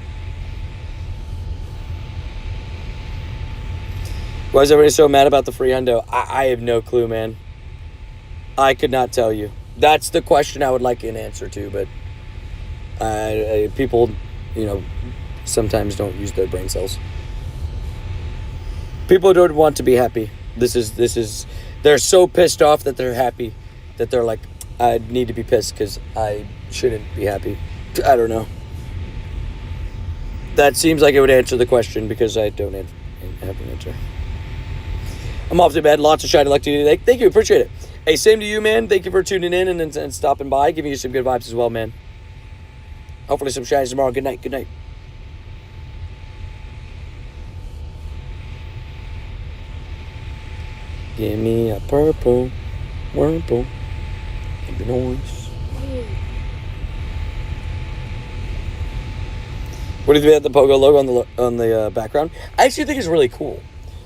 Why is everybody so mad about the free hundo? I have no clue, man. I could not tell you. That's the question I would like an answer to, but people, you know, sometimes don't use their brain cells. People don't want to be happy. This is they're so pissed off that they're happy that they're like, I need to be pissed because I shouldn't be happy. I don't know. That seems like it would answer the question because I don't have an answer. I'm off to bed. Lots of shiny luck to you. Thank you. Appreciate it. Hey, same to you, man. Thank you for tuning in and stopping by. Giving you some good vibes as well, man. Hopefully some shinies tomorrow. Good night. Good night. Give me a purple Wurmple. It'd be nice. What do you think about the Pogo logo on the background? I actually think it's really cool.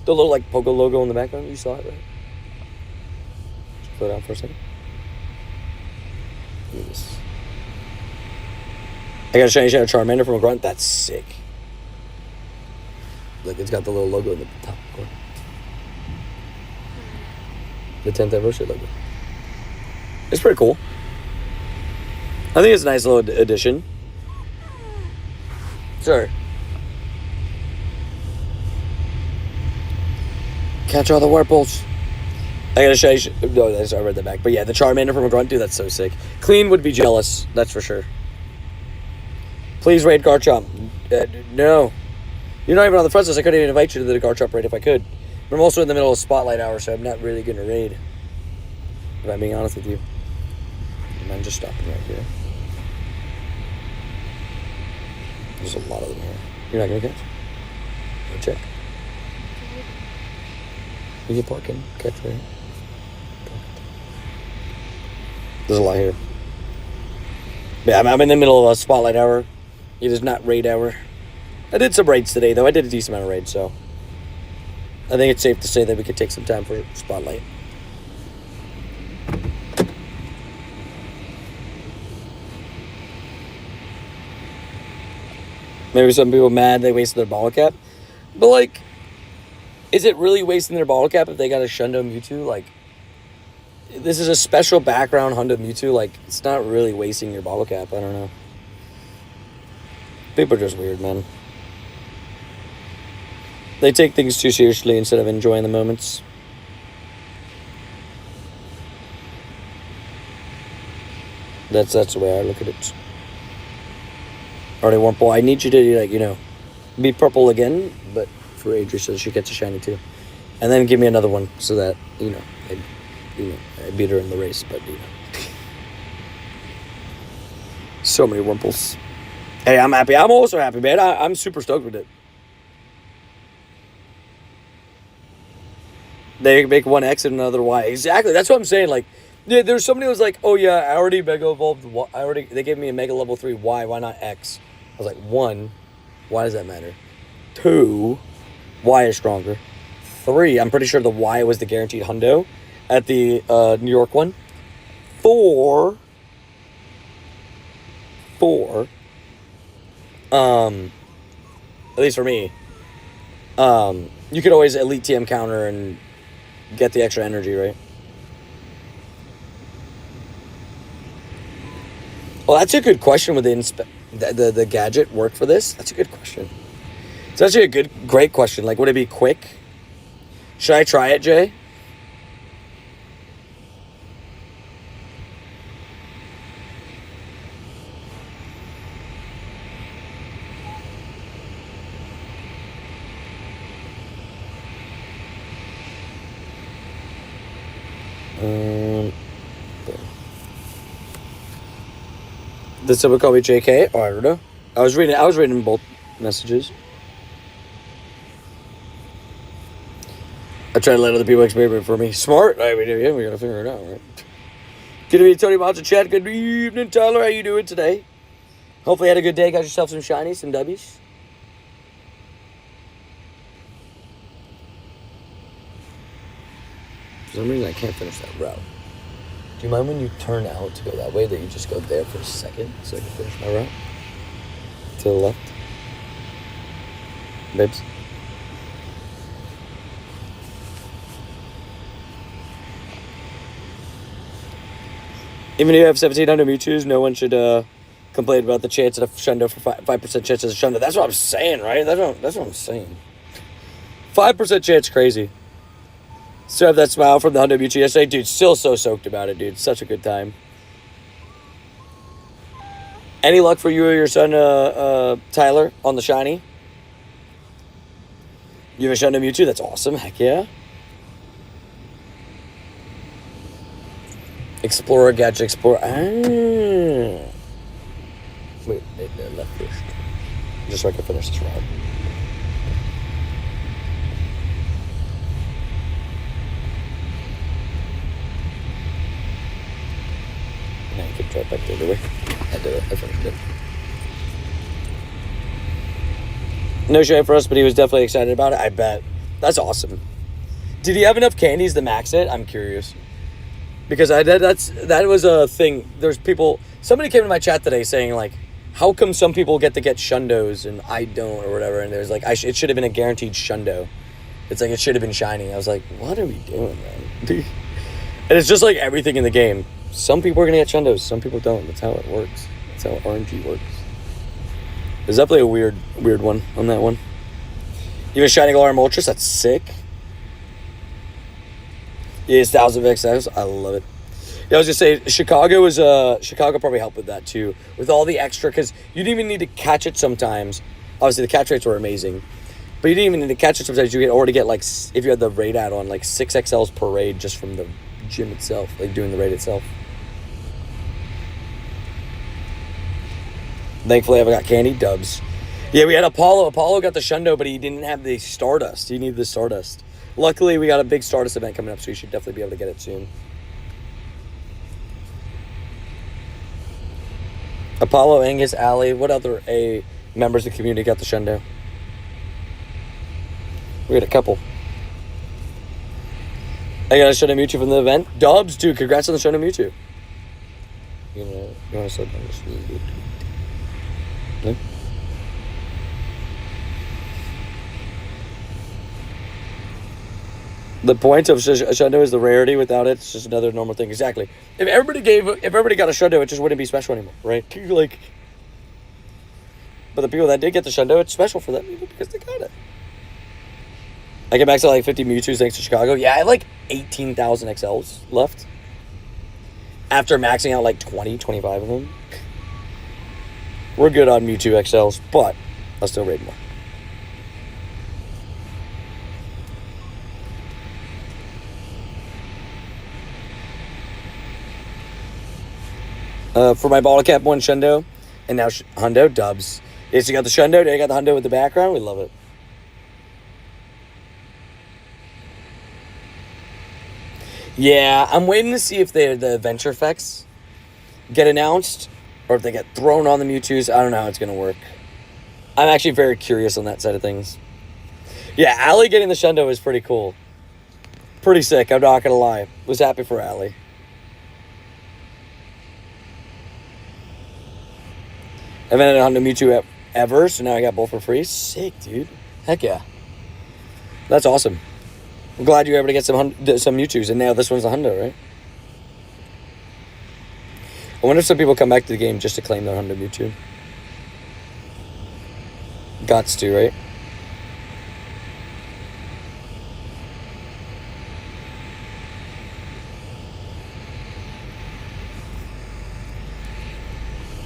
The little like Pogo logo in the background. You saw it, right? Just slow down for a second. Look at this. I got a shiny Shadow Charmander from a grunt. That's sick. Look, it's got the little logo in the top corner. The 10th anniversary logo. It's pretty cool. I think it's a nice little addition. Sure. Catch all the Wurmples. I gotta show you. No, I read that back. But yeah, the Charmander from a grunt, dude, that's so sick. Clean would be jealous, that's for sure. Please raid Garchomp. No. You're not even on the front list. I couldn't even invite you to the Garchomp raid if I could. But I'm also in the middle of Spotlight Hour, so I'm not really gonna raid. If I'm being honest with you. I'm just stopping right here. There's a lot of them here. You're not gonna catch? Go check. You can park in, catch right here. There's a lot here. Yeah, I'm in the middle of a Spotlight Hour. It is not raid hour. I did some raids today, though. I did a decent amount of raids, so I think it's safe to say that we could take some time for Spotlight. Maybe some people mad they wasted their bottle cap. But, like, is it really wasting their bottle cap if they got a Shundo Mewtwo? Like, this is a special background Hundo Mewtwo. Like, it's not really wasting your bottle cap. I don't know. People are just weird, man. They take things too seriously instead of enjoying the moments. That's the way I look at it. Alright, Wurmple, I need you to, like, you know, be purple again, but for Adri so she gets a shiny too. And then give me another one so that, you know, I beat her in the race, but, you know. So many Wurmples. Hey, I'm happy. I'm also happy, man. I'm super stoked with it. They make one X and another Y. Exactly. That's what I'm saying. Like, yeah, there's somebody who was like, oh, yeah, I already Mega Evolved. They gave me a Mega Level 3 Y. Why not X? I was like, 1, why does that matter? 2, Y is stronger. 3, I'm pretty sure the Y was the guaranteed hundo at the New York one. 4, at least for me, you could always Elite TM counter and get the extra energy, right? Well, that's a good question. Would the gadget work for this? That's a good question. It's actually a great question. Like, would it be quick? Should I try it, Jay? Did someone call me JK? Oh, I don't know. I was reading both messages. I try to let other people experience it for me. Smart. I mean, yeah, we gotta figure it out, right? Good to meet Tony Mods in chat. Good evening, Tyler. How you doing today? Hopefully, you had a good day. Got yourself some shinies, some W's. For some reason, I can't finish that route. Do you mind when you turn out to go that way that you just go there for a second so I can finish my route? To the left. Babes. Even if you have 1,700 Mewtwo's, no one should complain about the chance of Shundo for 5% chance of Shundo. That's what I'm saying, right? That's what I'm saying. 5% chance, crazy. Still have that smile from the Hundo Mewtwo yesterday. Dude, still so soaked about it, dude. Such a good time. Any luck for you or your son, Tyler, on the shiny? You have a Shundo Mewtwo? That's awesome. Heck yeah. Explorer, Gadget Explorer. Wait, left first. Just so I can finish this round. Now you can try it back the other way. I did it. I finished it. No shade for us, but he was definitely excited about it. I bet. That's awesome. Did he have enough candies to max it? I'm curious. Because that was a thing. There's people. Somebody came to my chat today saying, like, how come some people get to get Shundos and I don't, or whatever? And there's like, it should have been a guaranteed Shundo. It's like, it should have been shiny. I was like, what are we doing, man? And it's just like everything in the game. Some people are going to get Shundos, some people don't. That's how it works. That's how RNG works. There's definitely a weird one on that one. Even Shining Alarm Ultras, that's sick. Yeah, it's 1,000 XS. I love it. Yeah, I was just saying, Chicago probably helped with that too. With all the extra, because you didn't even need to catch it sometimes. Obviously, the catch rates were amazing. But you didn't even need to catch it sometimes. You could already get, like, if you had the raid add-on, like 6 XLs per raid just from the gym itself, like doing the raid itself. Thankfully, I got candy dubs. Yeah, we had Apollo. Apollo got the Shundo, but he didn't have the Stardust. He needed the Stardust. Luckily, we got a big Stardust event coming up, so you should definitely be able to get it soon. Apollo, Angus, Allie. What other members of the community got the Shundo? We had a couple. I got a Shundo Mewtwo from the event. Dubs, dude, congrats on the Shundo Mewtwo. You want to slow down this? No? The point of Shundo is the rarity. Without it, it's just another normal thing. Exactly. If everybody got a Shundo, it just wouldn't be special anymore, right? Like, but the people that did get the Shundo, it's special for them because they got it. I get back to like 50 Mewtwo's thanks to Chicago. Yeah, I have like 18,000 XLs left. After maxing out like 20, 25 of them. We're good on Mewtwo XLs, but I'll still raid more. For my bottle cap, one Shundo, and now Hundo dubs. Yes, you got the Shundo, now you got the Hundo with the background. We love it. Yeah, I'm waiting to see if the adventure effects get announced or if they get thrown on the Mewtwo's. I don't know how it's going to work. I'm actually very curious on that side of things. Yeah, Allie getting the Shundo is pretty cool. Pretty sick, I'm not going to lie. Was happy for Allie. I haven't had a Hundo Mewtwo ever, so now I got both for free. Sick, dude. Heck yeah. That's awesome. I'm glad you were able to get some Mewtwo's, and now this one's a Hundo, right? I wonder if some people come back to the game just to claim their 100 Mewtwo. Gots to, right?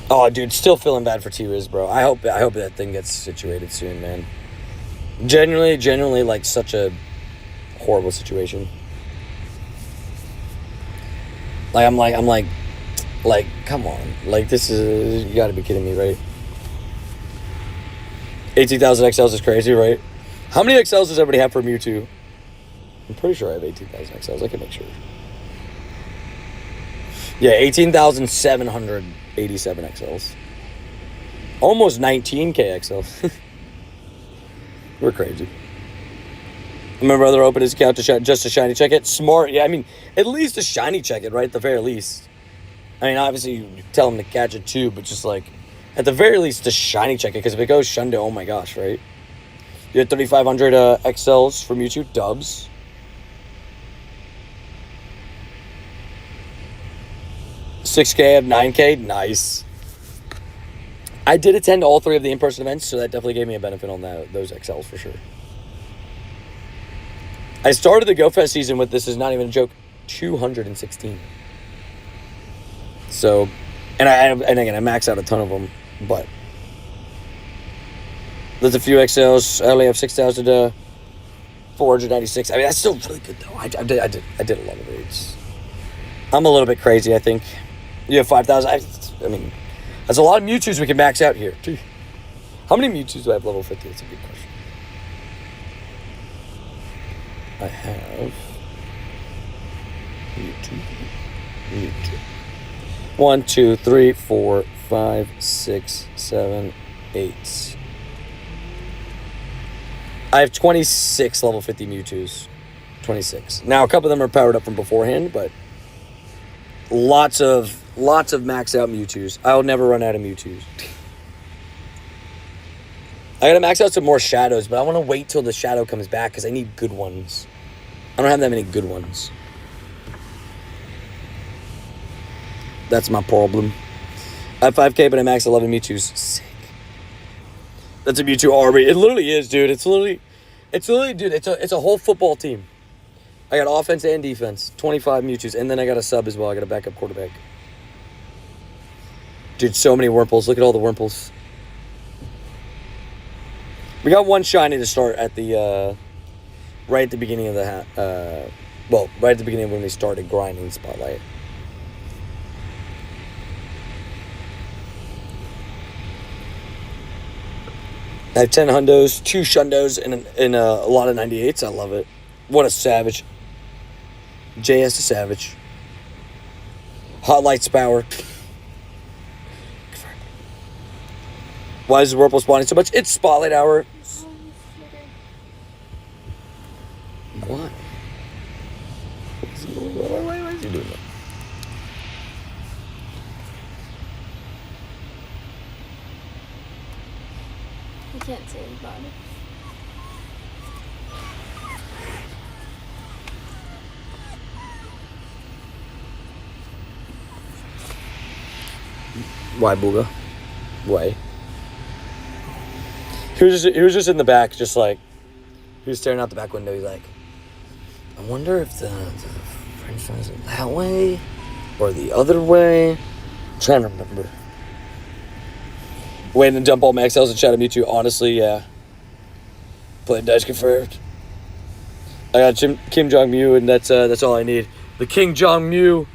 Oh, dude, still feeling bad for T-Riz, bro. I hope that thing gets situated soon, man. Genuinely, like, such a horrible situation. Like, I'm like, come on. Like, this is, you gotta be kidding me, right? 18,000 XLs is crazy, right? How many XLs does everybody have for Mewtwo? I'm pretty sure I have 18,000 XLs. I can make sure. Yeah, 18,787 XLs. Almost 19K XLs. We're crazy. My brother opened his account just to shiny check it. Smart. Yeah, I mean, at least a shiny check it, right? At the very least. I mean, obviously, you tell him to catch it too, but just like, at the very least, to shiny check it. Because if it goes Shundo, oh my gosh, right? You had 3,500 XLs from Mewtwo. Dubs. $6K of 9K. Nice. I did attend all 3 of the in-person events, so that definitely gave me a benefit on those XLs for sure. I started the GoFest season with, this is not even a joke, 216. So, and again, I maxed out a ton of them, but there's a few XLs. I only have 6,496. I mean, that's still really good though. I did a lot of raids. I'm a little bit crazy, I think. You have 5,000. I mean, that's a lot of Mewtwo's we can max out here. How many Mewtwo's do I have level 50? That's a good question. I have Mewtwo. 1, 2, 3, 4, 5, 6, 7, 8. I have 26 level 50 Mewtwo's. 26. Now, a couple of them are powered up from beforehand, but lots of max out Mewtwo's. I'll never run out of Mewtwo's. I gotta max out some more shadows, but I want to wait till the shadow comes back because I need good ones. I don't have that many good ones. That's my problem. I have 5K, but I max 11 Mewtwo's. Sick. That's a Mewtwo army. It literally is, dude. It's literally, dude. It's a whole football team. I got offense and defense. 25 Mewtwo's, and then I got a sub as well. I got a backup quarterback. Dude, so many Wurmples. Look at all the Wurmples. We got one shiny to start at the, right at the beginning of the, right at the beginning when we started grinding Spotlight. I have 10 hundos, 2 shundos, and a lot of 98s. I love it. What a savage. JS a savage. Hot Lights power. Why is Whirlpool spawning so much? It's Spotlight Hour. What? Why is he doing that? I can't see his body. Why, Booga? Why? He was just in the back, just like, he was staring out the back window. He's like, I wonder if the French fries are that way or the other way. I'm trying to remember. Waiting to dump all max L's and Shadow Mewtwo. Honestly, yeah. Playing dice confirmed. I got Kim Jong Mew, and that's all I need. The King Jong Mew.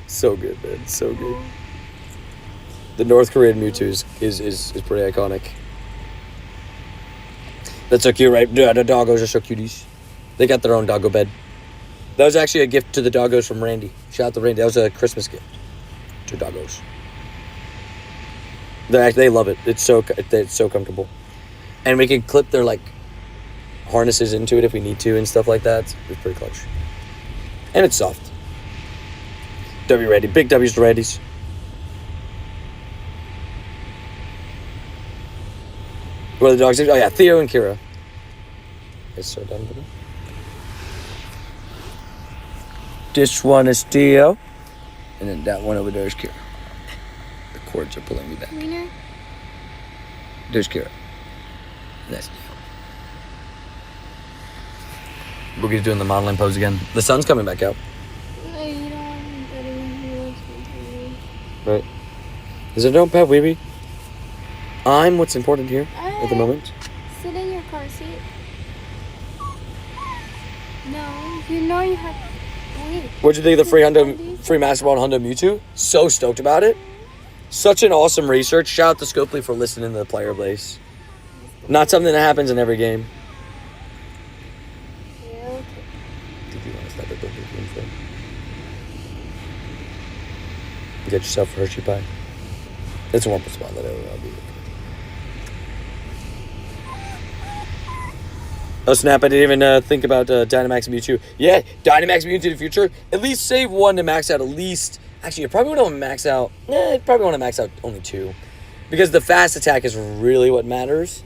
So good, man. So good. The North Korean Mewtwo is pretty iconic. That's so cute, right? Yeah, the doggos are so cuties. They got their own doggo bed. That was actually a gift to the doggos from Randy. Shout out to Randy. That was a Christmas gift to doggos. They love it. It's so comfortable. And we can clip their like harnesses into it if we need to and stuff like that. It's pretty clutch. And it's soft. W ready. Big W's to Randy's. What are the dogs? Oh yeah, Theo and Kira. It's so done, buddy. This one is Theo. And then that one over there is Kira. The cords are pulling me back. Wiener? There's Kira. And that's Boogie's doing the modeling pose again. The sun's coming back out. No, you don't want him better when he loves me. Right. Is it don't pet Weeby? I'm what's important here at the moment. Sit in your car seat. No, you know you have. Wait. What'd you think of the free Master Ball and Honda Mewtwo? So stoked about it. Such an awesome research. Shout out to Scopely for listening to the player base. Not something that happens in every game. Yeah, okay. Did you want to stop at the game for? Get yourself a Hershey pie. It's a wonderful spot. I'll be. Oh snap, I didn't even think about Dynamax and Mewtwo. Yeah, Dynamax Mewtwo in the future. At least save one to max out at least. Actually, you probably want to max out. You probably want to max out only two. Because the fast attack is really what matters.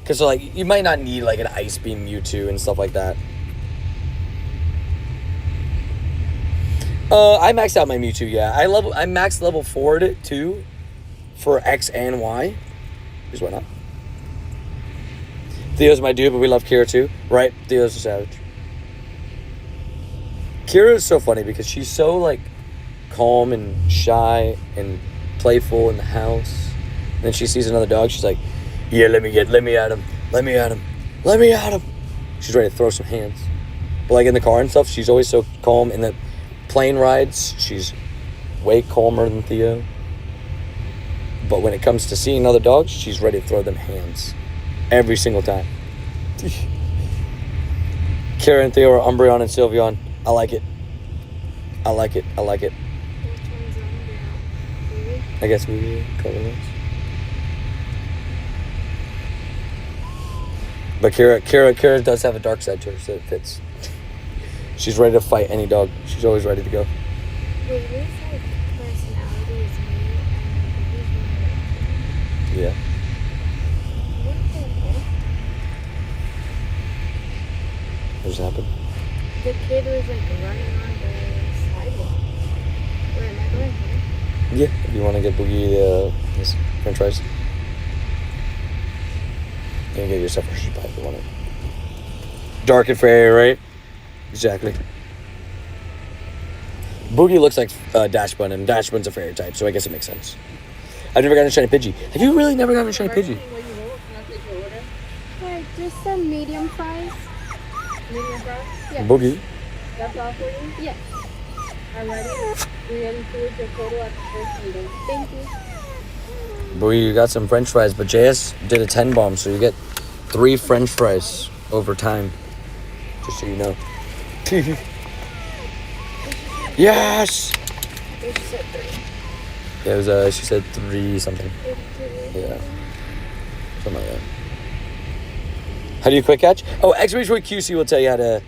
Because so, like, you might not need like an Ice Beam Mewtwo and stuff like that. I maxed out my Mewtwo, yeah. I maxed level 4 it too. For X and Y. Because why not? Theo's my dude, but we love Kira too. Right? Theo's a savage. Kira is so funny because she's so, like, calm and shy and playful in the house. And then she sees another dog. She's like, yeah, let me at him. She's ready to throw some hands. But, like, in the car and stuff, she's always so calm. In the plane rides, she's way calmer than Theo. But when it comes to seeing other dogs, she's ready to throw them hands. Every single time. Kara and Theo are Umbreon and Sylveon. I like it. Which one's Umbreon? I guess we cover those. But Kara does have a dark side to her, so it fits. She's ready to fight any dog. She's always ready to go. Wait, this like personality is me and Yeah. what the heck? What just happened? The kid was like running on the sidewalk. Where am I going here? Yeah. If you want to get Boogie his french fries. You can get yourself a Hershey pie if you want it. Dark and fairy, right? Exactly. Boogie looks like Dashbun, and Dashbun's a fairy type, so I guess it makes sense. I've never gotten a shiny Pidgey. Have you really never gotten a shiny Pidgey? Like just some medium fries. Medium fries? Yeah. Boogie. That's all for you? Yeah. I'm ready. We include your photo at the first meeting. Thank you. Boogie, you got some french fries, but JS did a 10 bomb, so you get 3 french fries over time. Just so you know. Yes! She said 3. Yeah, it was, she said 3 something. Yeah. Something like that. How do you quick catch? Oh, Exclamation Point QC will tell you how to,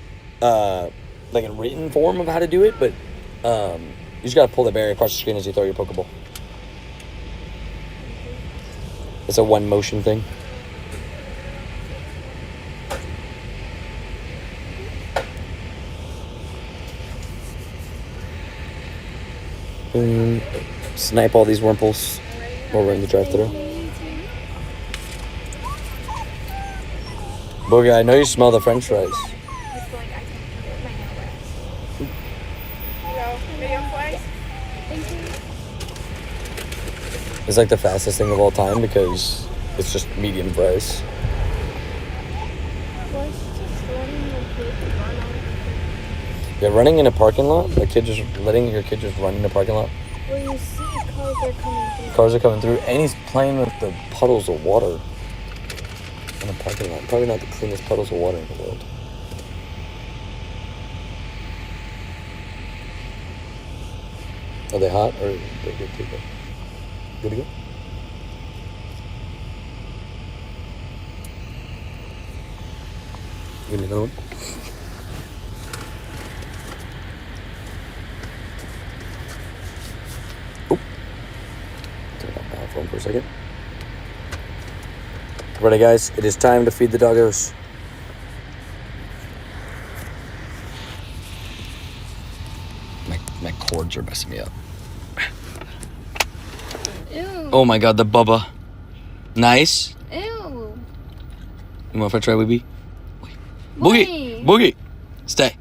like in written form of how to do it, but you just gotta pull the barrier across the screen as you throw your Pokeball. It's a one motion thing. Snipe all these Wurmples while we're in the drive-thru. Boogie, I know you smell the french fries. It's going, I can get my nail wax. Hello, medium fries? Thank you. It's like the fastest thing of all time because it's just medium fries. Was just running the kid run on the Yeah, running in a parking lot, letting your kid just run in a parking lot. where you see cars are coming through. Cars are coming through, and he's playing with the puddles of water in a parking lot. Probably not the cleanest puddles of water in the world. Are they hot or are they good to go? Good to go? Give me another one. Oop. Turn off my phone for a second. Ready, guys? It is time to feed the doggos. My cords are messing me up. Oh my god, the Bubba. Nice. Ew. You want to try Boogie? Boogie. Boogie. Stay.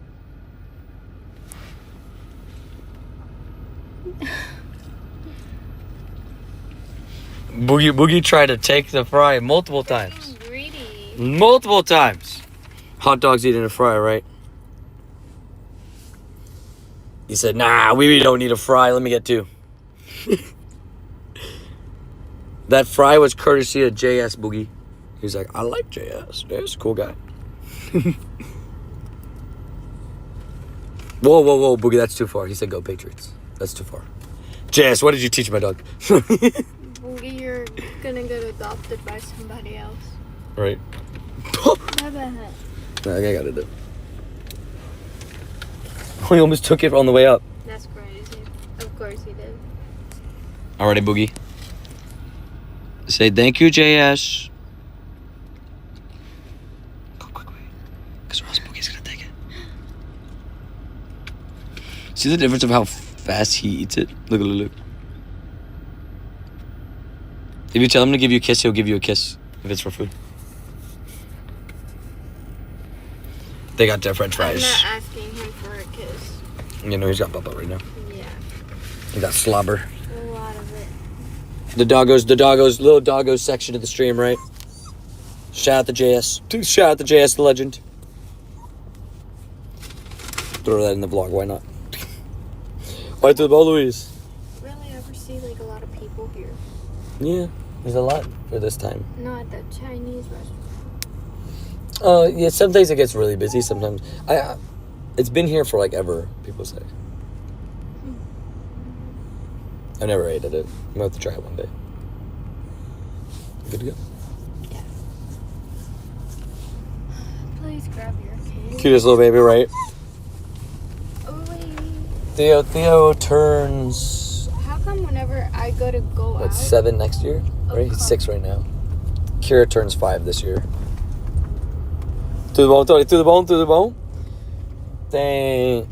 Boogie tried to take the fry multiple times. Greedy. Multiple times. Hot dogs eating a fry, right? He said, nah, we really don't need a fry. Let me get two. That fry was courtesy of JS Boogie. He's like, I like JS. JS, a cool guy. Whoa, Boogie, that's too far. He said, go Patriots. That's too far. JS, what did you teach my dog? Boogie, you're gonna get adopted by somebody else. Right. How about that? I got it. Oh, he almost took it on the way up. That's crazy. Of course he did. Alrighty, Boogie. Say thank you, JS. Go quick, because or else Boogie's gonna take it. See the difference of how fast he eats it? Look. If you tell him to give you a kiss, he'll give you a kiss if it's for food. They got their French fries. I'm not asking him for a kiss. You know he's got bubba right now. Yeah. He got slobber. A lot of it. The little doggos section of the stream, right? Shout out to JS. Shout out to JS, the legend. Throw that in the vlog, why not? Right to the ball, Louise. Really ever see like a lot of people here? Yeah, there's a lot for this time. Not at the Chinese restaurant. Yeah, some days it gets really busy. Sometimes it's been here for like ever. People say. I never ate at it. I'm gonna have to try it one day. Good to go. Yeah. Please grab your cake. Cutest little baby, right? Oh wait. Theo turns. How come whenever I go out? 7 next year, right? He's 6 right now. Kira turns 5 this year. To the bone, Tony. To the bone. Tem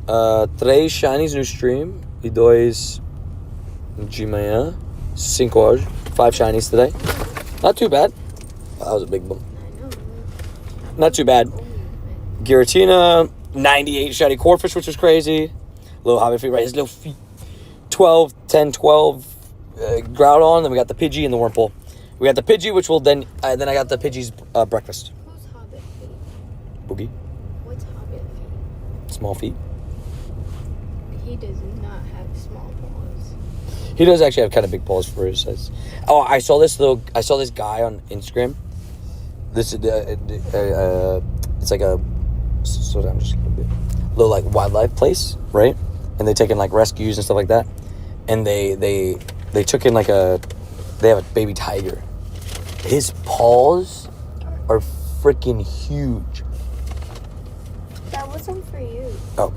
3 shinies no stream e 2 de manhã. 5 hoje. 5 shinies today. Not too bad. Wow, that was a big bump. I know. Not too bad. Giratina, 98 shiny Corfish, which was crazy. Little Hobbit feet, right? His little feet. 12, 10, 12 Groudon. Then we got the Pidgey and the Wurmple. We got the Pidgey, which will then I got the Pidgey's breakfast. Who's Hobbit feet? Boogie. What's Hobbit feet? Small feet. He does not have small paws. He does actually have kind of big paws for his size. Oh, I saw this guy on Instagram. This it's like a so I'm just a little like wildlife place, right? And they take in like rescues and stuff like that. And they took in they have a baby tiger. His paws are freaking huge. That wasn't for you. Oh.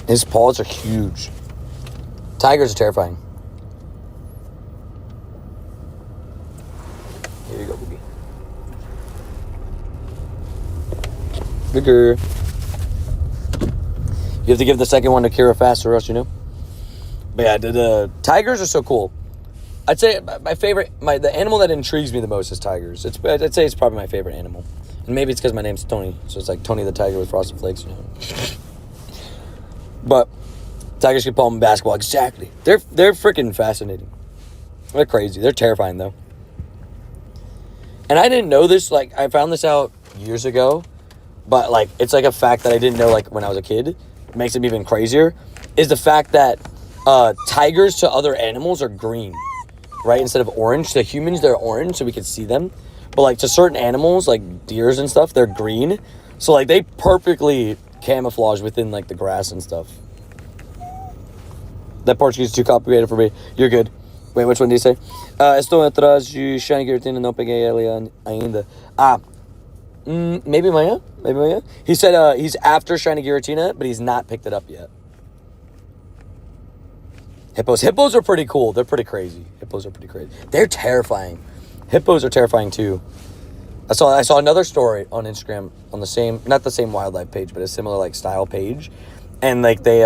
His paws are huge. Tigers are terrifying. Here you go, Boogie. Bigger. You have to give the second one to Kira fast or else, you know? But yeah, the tigers are so cool. I'd say my favorite, the animal that intrigues me the most is tigers. I'd say it's probably my favorite animal. And maybe it's because my name's Tony. So it's like Tony the Tiger with Frosted Flakes, you know? But tigers can palm basketball. Exactly. They're freaking fascinating. They're crazy. They're terrifying, though. And I didn't know this. Like, I found this out years ago. But, like, it's like a fact that I didn't know, like, when I was a kid. It makes it even crazier. Is the fact that tigers to other animals are green. Right? Instead of orange. To humans, they're orange so we can see them. But, like, to certain animals, like deers and stuff, they're green. So, like, they perfectly camouflage within, like, the grass and stuff. That Portuguese is too complicated for me. You're good. Wait, which one do you say? Estou atrás de Shiny Giratina, não peguei ela ainda. Maybe Maya? He said he's after Shiny Giratina, but he's not picked it up yet. Hippos are pretty cool. They're pretty crazy. They're terrifying. Hippos are terrifying too. I saw another story on Instagram on the same, not the same wildlife page, but a similar like style page, and like they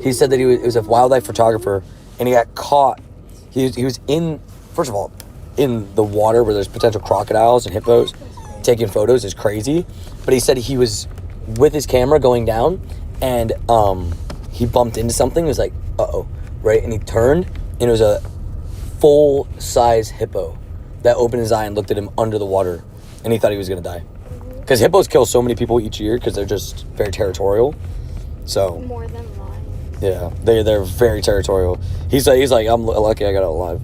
He said that he was a wildlife photographer, and he got caught. He was in, first of all, in the water where there's potential crocodiles and hippos. Taking photos is crazy. But he said he was with his camera going down, and he bumped into something. He was like, uh-oh, right? And he turned, and it was a full-size hippo that opened his eye and looked at him under the water, and he thought he was going to die. Because hippos kill so many people each year because they're just very territorial. So More than lions. yeah, they're very territorial. He's like, I'm lucky I got out alive.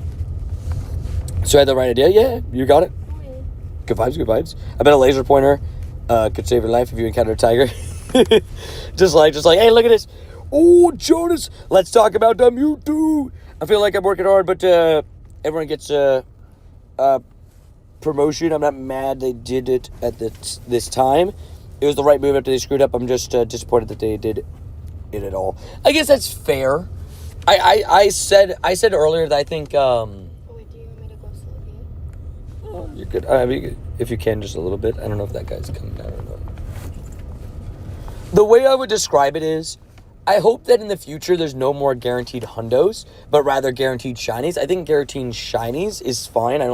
So I had the right idea. Yeah, you got it. Good vibes, good vibes. I bet a laser pointer could save your life if you encounter a tiger. just like, hey, look at this. Oh, Jonas, let's talk about the Mewtwo. I feel like I'm working hard, but everyone gets promotion. I'm not mad they did it at this time. It was the right move after they screwed up. I'm just disappointed that they did it at all. I guess that's fair. I said earlier that I think... Wait, do you want me to go slow here? You could, I mean, if you can, just a little bit. I don't know if that guy's coming down or not. The way I would describe it is, I hope that in the future there's no more guaranteed hundos, but rather guaranteed shinies. I think guaranteed shinies is fine. I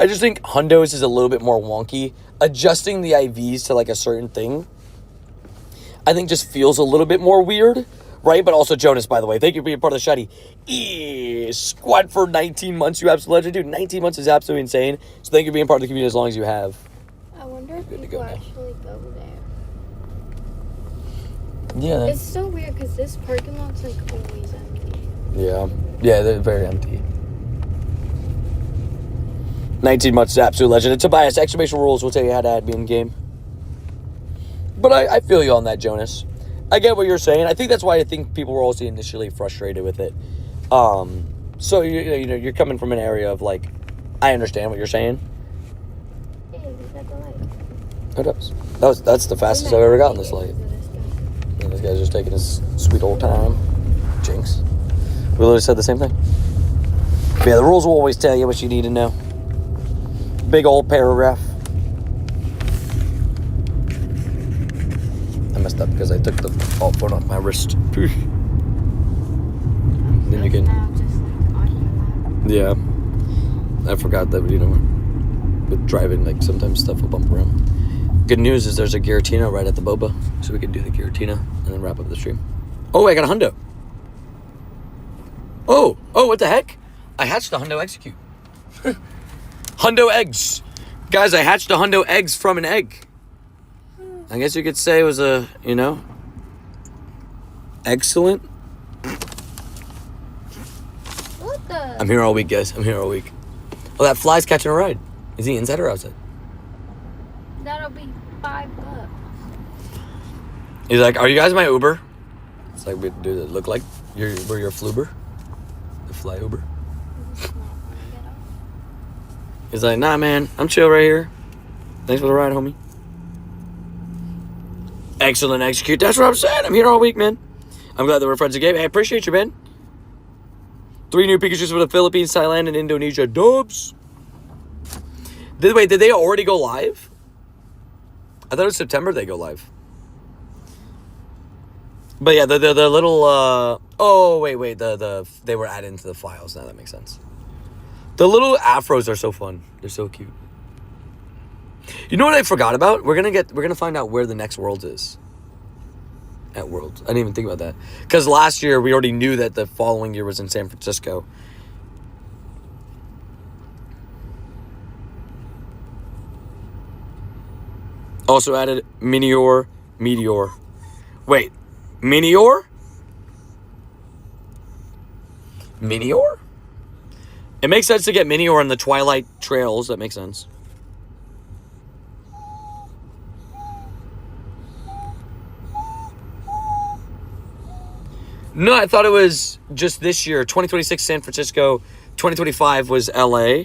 just think hundos is a little bit more wonky. Adjusting the IVs to like a certain thing, I think just feels a little bit more weird, right? But also Jonas, by the way, thank you for being part of the shiny. Squad for 19 months, you absolute legend. Dude, 19 months is absolutely insane. So thank you for being part of the community as long as you have. I wonder if people actually go there. Yeah. It's so weird because this parking lot's like always empty. Yeah. Yeah, they're very empty. 19 months is absolute legend. Tobias, exclamation rules will tell you how to add me in game. But I feel you on that, Jonas. I get what you're saying. I think that's why I think people were also initially frustrated with it. So you're coming from an area of like, I understand what you're saying. Hey, we got the light. What else? That's the fastest I've ever gotten this light. And this guy's just taking his sweet old time. Jinx. We literally said the same thing. But yeah, the rules will always tell you what you need to know. Big old paragraph. I messed up because I took the alt phone off my wrist. Then you can. Yeah. I forgot that, with driving, like sometimes stuff will bump around. Good news is there's a Giratina right at the boba, so we can do the Giratina and then wrap up the stream. Oh, I got a hundo. Oh, what the heck? I hatched a hundo execute. Hundo eggs. Guys, I hatched a hundo eggs from an egg. I guess you could say it was a, excellent. What the? I'm here all week, guys. I'm here all week. Oh, that fly's catching a ride. Is he inside or outside? That'll be $5. He's like, are you guys my Uber? It's like, does it look like we're your Fluber? The fly Uber? He's like, nah, man. I'm chill right here. Thanks for the ride, homie. Excellent execute. That's what I'm saying. I'm here all week, man. I'm glad that we're friends again. Hey, I appreciate you, man. 3 new Pikachus for the Philippines, Thailand, and Indonesia. Dubs. Did they already go live? I thought it was September they go live. But yeah, the little they were added into the files. Now that makes sense. The little afros are so fun. They're so cute. You know what I forgot about? We're gonna find out where the next Worlds is. At Worlds. I didn't even think about that. Because last year we already knew that the following year was in San Francisco. Also added Meteor. Wait, Meteor? It makes sense to get Meteor in the Twilight Trails. That makes sense. No, I thought it was just this year. 2026 San Francisco. 2025 was LA.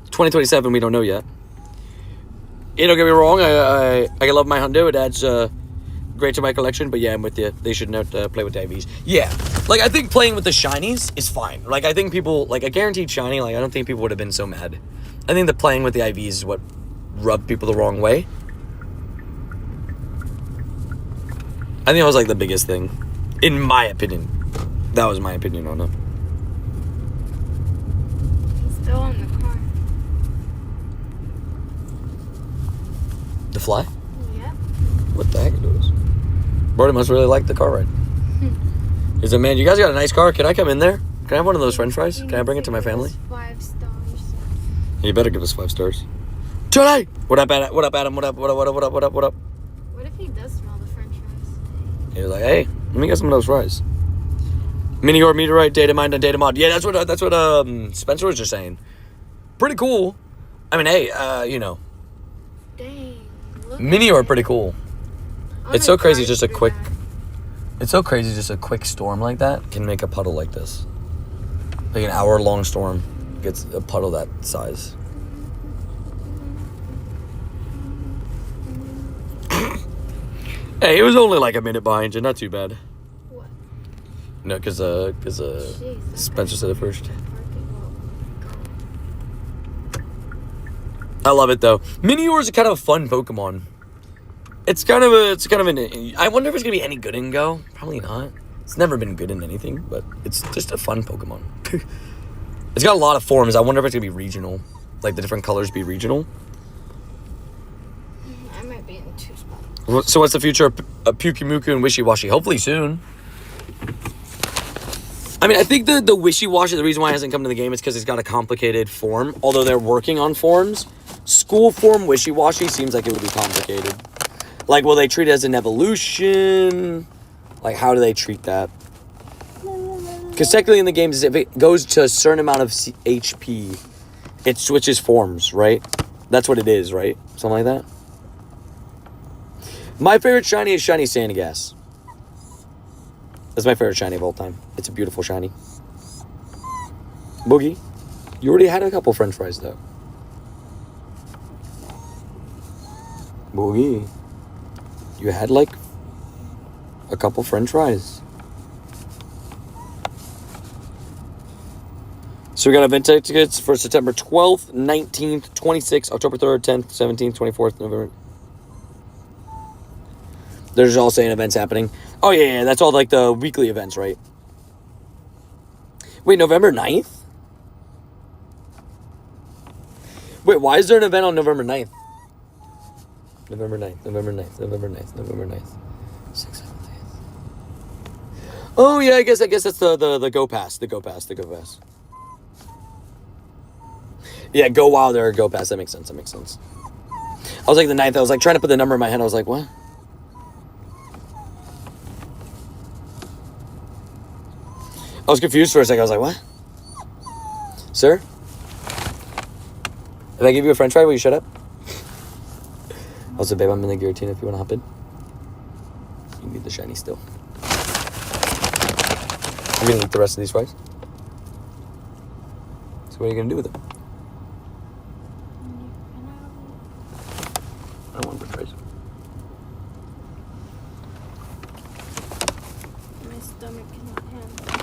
2027 we don't know yet. Don't get me wrong. I love my Hundo. It adds great to my collection. But yeah, I'm with you. They should not play with the IVs. Yeah, like I think playing with the shinies is fine. Like I think people like a guaranteed shiny. Like I don't think people would have been so mad. I think that playing with the IVs is what rubbed people the wrong way. I think that was like the biggest thing, in my opinion. That was my opinion on it. He's still in the car. The Fly? Yep. What the heck is this? Brody must really like the car ride. He said, man, you guys got a nice car. Can I come in there? Can I have one of those french fries? Can I bring it to my family? 5 stars. You better give us 5 stars. Charlie! What up, Adam? What up, Adam? What up? What up? What up? What up? What up? What up? What if he does smell the french fries? He was like, hey, let me get some of those fries. Meteor, meteorite, data mine, and data mod. Yeah, that's what Spencer was just saying. Pretty cool. I mean, hey, you know. Dang. Meteor pretty cool. It's so crazy just a quick... That. It's so crazy just a quick storm like that can make a puddle like this. Like an hour-long storm gets a puddle that size. Hey, it was only like a minute behind you. Not too bad. What? No, because Jeez, Spencer said it first. I love it though. Meteor is kind of a fun Pokemon. It's kind of an. I wonder if it's gonna be any good in Go. Probably not. It's never been good in anything, but it's just a fun Pokemon. It's got a lot of forms. I wonder if it's gonna be regional, like the different colors be regional. I might be in 2 spots. So what's the future of Pyukumuku and Wishy-Washy? Hopefully soon. I mean, I think the Wishy-Washy, the reason why it hasn't come to the game is because it's got a complicated form. Although they're working on forms, school form Wishy-Washy seems like it would be complicated. Like, will they treat it as an evolution? Like, how do they treat that? Because technically in the games, if it goes to a certain amount of HP, it switches forms, right? That's what it is, right? Something like that. My favorite shiny is Shiny Sandygast. That's my favorite shiny of all time. It's a beautiful shiny. Boogie, you already had a couple french fries, though. Boogie, you had, like, a couple french fries. So we got event tickets for September 12th, 19th, 26th, October 3rd, 10th, 17th, 24th, November. There's all saying events happening. Oh, yeah, that's all like the weekly events, right? Wait, November 9th? Wait, why is there an event on November 9th? November 9th, November 9th, November 9th, November 9th. 6, 7, 8. Oh, yeah, I guess that's the Go Pass. The Go Pass. Yeah, Go Wild or Go Pass. That makes sense. I was like the 9th. I was like trying to put the number in my head. I was like, what? I was confused for a second. I was like, what? Sir? If I give you a french fry, will you shut up? Also, babe, I'm in the Giratina if you want to hop in. You need the shiny still. I'm going to eat the rest of these fries. So what are you going to do with them? I don't want french fries. My stomach cannot handle it.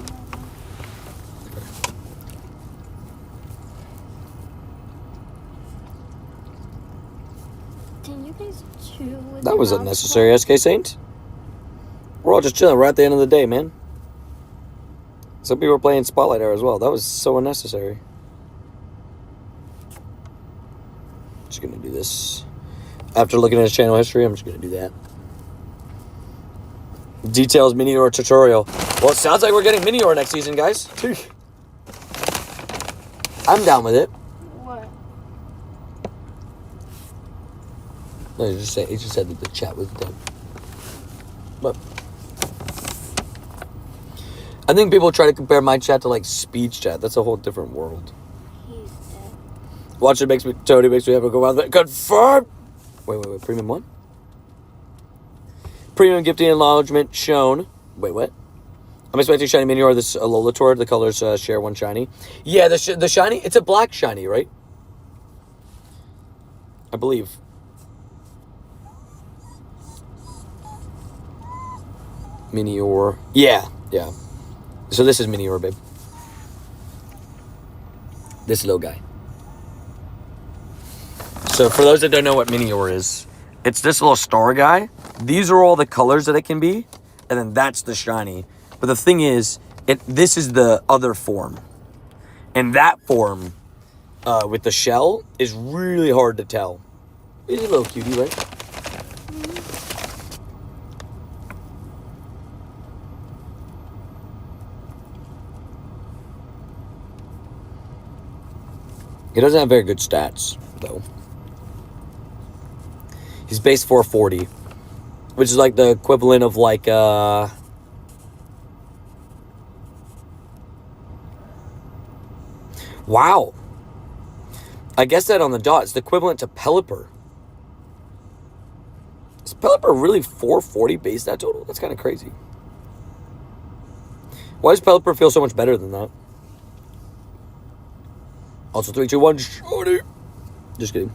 Can you guys chew with That your was mouth unnecessary, SK Saint. We're all just chilling right at the end of the day, man. Some people were playing Spotlight Era as well. That was so unnecessary. Just gonna do this. After looking at his channel history, I'm just gonna do that. Details Meteor tutorial. Well, it sounds like we're getting Meteor next season, guys. I'm down with it. What? No, he just said that the chat was dead. But I think people try to compare my chat to like speech chat. That's a whole different world. He's dead. Watch it makes me have a go out there. Confirm. Wait. Premium one. Premium gifting acknowledgement shown. Wait, what? I'm expecting shiny Meteor. This Alola Tour. The colors share one shiny. Yeah, the shiny. It's a black shiny, right? I believe. Meteor. Yeah. So this is Meteor, babe. This little guy. So for those that don't know what Meteor is, It's this little star guy. These are all the colors that it can be. And then that's the shiny. But the thing is, this is the other form. And that form, with the shell, is really hard to tell. He's a little cutie, right? He doesn't have very good stats, though. He's base 440, which is like the equivalent of like, wow. I guess that on the dot, it's the equivalent to Pelipper. Is Pelipper really 440 base stat total? That's kind of crazy. Why does Pelipper feel so much better than that? Also, 3, 2, 1, shorty. Just kidding.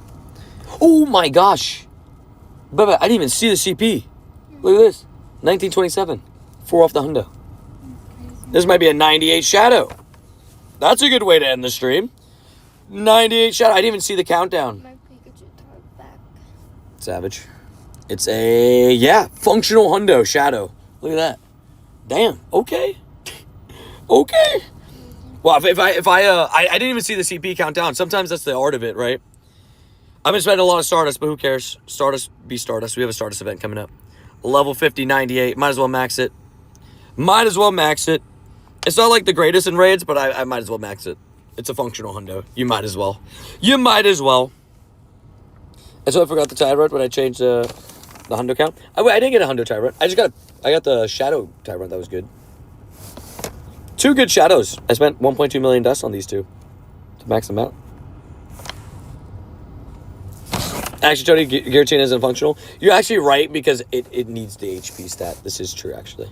Oh my gosh. Bubba, I didn't even see the CP. Look at this. 1927. 4 off the hundo. This might be a 98 shadow. That's a good way to end the stream. 98 shadow. I didn't even see the countdown. My Pikachu turned back. Savage. It's a, yeah, functional hundo shadow. Look at that. Damn. Okay. Okay. Well, if I didn't even see the CP countdown. Sometimes that's the art of it, right? I've been spending a lot of Stardust, but who cares? Stardust be Stardust. We have a Stardust event coming up. Level 50, 98. Might as well max it. Might as well max it. It's not like the greatest in raids, but I might as well max it. It's a functional hundo. You might as well. You might as well. And so I forgot the Tyrant when I changed the hundo count. I didn't get a hundo Tyrant. I got the Shadow Tyrant. That was good. 2 good shadows. I spent 1.2 million dust on these 2 to max them out. Actually, Tony, Giratina isn't functional. You're actually right because it needs the HP stat. This is true, actually.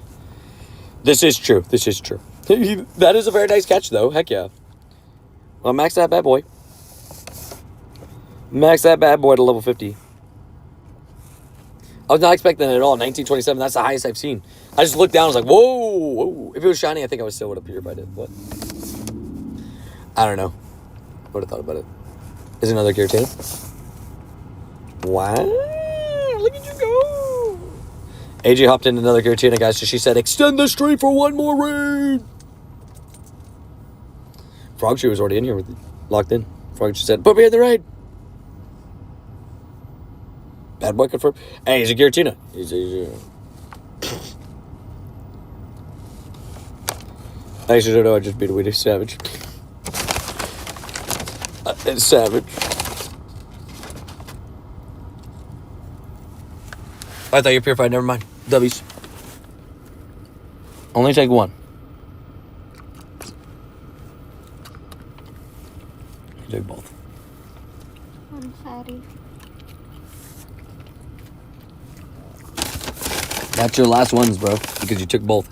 This is true. This is true. That is a very nice catch, though. Heck yeah. Well, max that bad boy. Max that bad boy to level 50. I was not expecting it at all. 1927, that's the highest I've seen. I just looked down, I was like, whoa, whoa. If it was shiny, I think I still would have purified it, but I don't know. Would have thought about it. Is another Giratina? Wow. Look at you go. AJ hopped in another Giratina, guys, so she said, extend the stream for one more raid. Frogshoe was already in here, locked in. Frogshoe said, put me in the raid. Bad boy confirmed. Hey, he's a Giratina. He's a... I actually don't know. I just beat a weedy savage. It's savage. I thought you purified. Never mind. W's. Only take one. You take both. I'm fatty. That's your last ones, bro. Because you took both.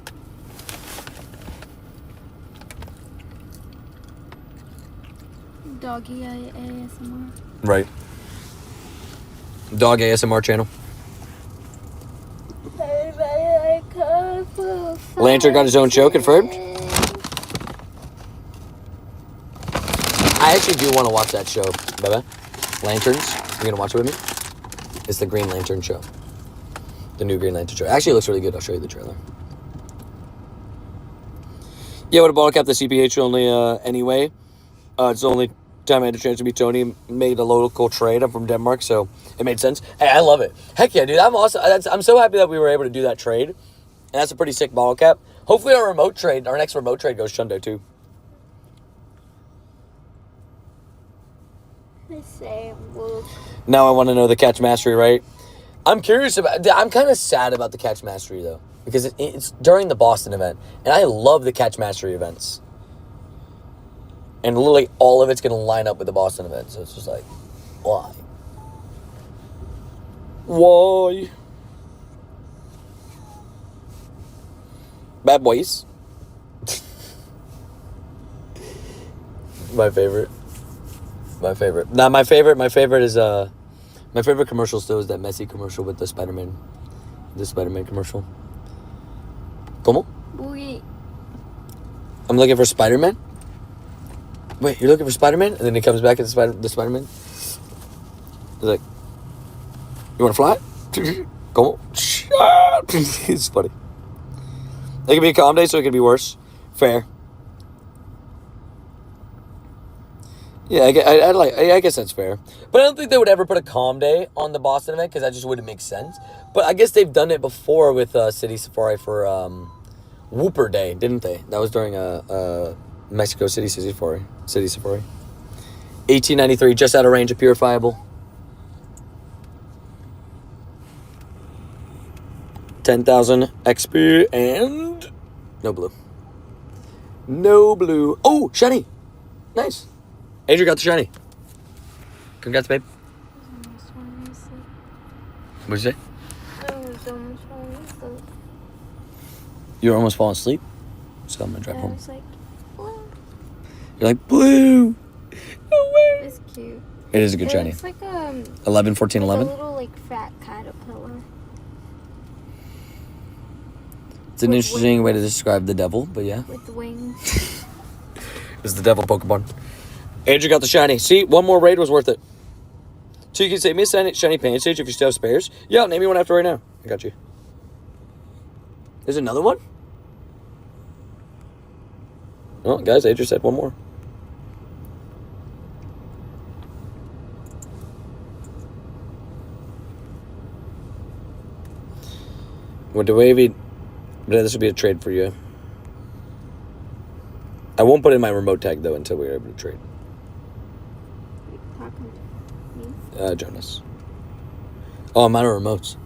Doggy ASMR. Right. Dog ASMR channel. Lantern got his own show confirmed. I actually do want to watch that show, Beba. Lanterns. You're going to watch it with me? It's the Green Lantern show. The new Green Lantern show. Actually, it looks really good. I'll show you the trailer. Yeah, would have bottle cap the CPH only anyway. It's the only time I had a chance to meet Tony. Made a local trade. I'm from Denmark, so it made sense. Hey, I love it. Heck yeah, dude. I'm awesome. I'm so happy that we were able to do that trade. And that's a pretty sick bottle cap. Hopefully our next remote trade goes Shundo too. The same wolf. Now I want to know the catch mastery, right? I'm curious about... I'm kind of sad about the catch mastery, though. Because it's during the Boston event. And I love the catch mastery events. And literally all of it's going to line up with the Boston event. So it's just like, why? Why? Bad boys. My favorite. Nah, my favorite is... My favorite commercial still is that Messi commercial with the Spider-Man. The Spider-Man commercial. ¿Cómo? Boogie. I'm looking for Spider-Man? Wait, you're looking for Spider-Man? And then he comes back as the Spider-Man? He's like, You want to fly? Come on. It's funny. It could be a calm day, so it could be worse. Fair. Yeah, I guess that's fair. But I don't think they would ever put a calm day on the Boston event because that just wouldn't make sense. But I guess they've done it before with City Safari for Whooper Day, didn't they? That was during Mexico City Safari. 1893, just out of range of purifiable. 10,000 XP and no blue. No blue. Oh, shiny. Nice. Adrian got the shiny. Congrats, babe. What'd you say? You were almost falling asleep? So I'm gonna drive home. I was like, blue. You're like, blue. No way. It's cute. It is a good shiny. It's like 11, 14, like 11? a little like fat caterpillar. It's an interesting way to describe the devil, but yeah. With wings. It's the devil Pokemon. Andrew got the shiny. See, one more raid was worth it. So you can save me a shiny paint stage if you still have spares. Yeah, name me one after right now. I got you. There's another one? Oh, guys, Andrew said one more. What do we? This would be a trade for you. I won't put in my remote tag though until we're able to trade. Talking to me? Jonas. Oh, I'm out of remotes.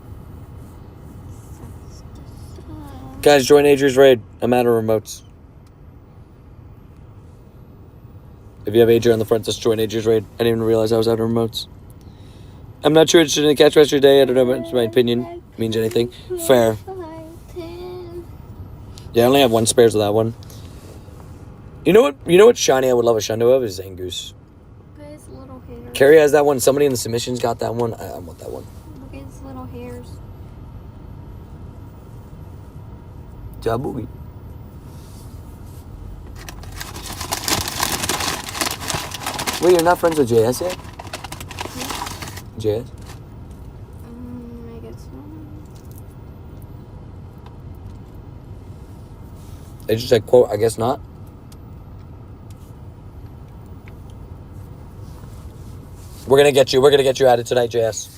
Guys, join Adrian's raid. I'm out of remotes. If you have Adrian on the front, just join Adrian's raid. I didn't even realize I was out of remotes. I'm not sure interested in the catch rest of your day. I don't know if my opinion means anything. Fair. Yeah, I only have one spares of that one. You know what shiny I would love a shundo of is Zangoose. Look at his little hairs. Carrie has that one. Somebody in the submissions got that one. I want that one. Look at his little hairs. Jaboogie. Wait, you're not friends with JS yet? JS? I guess so. They just said, quote, I guess not. We're gonna get you added tonight, JS.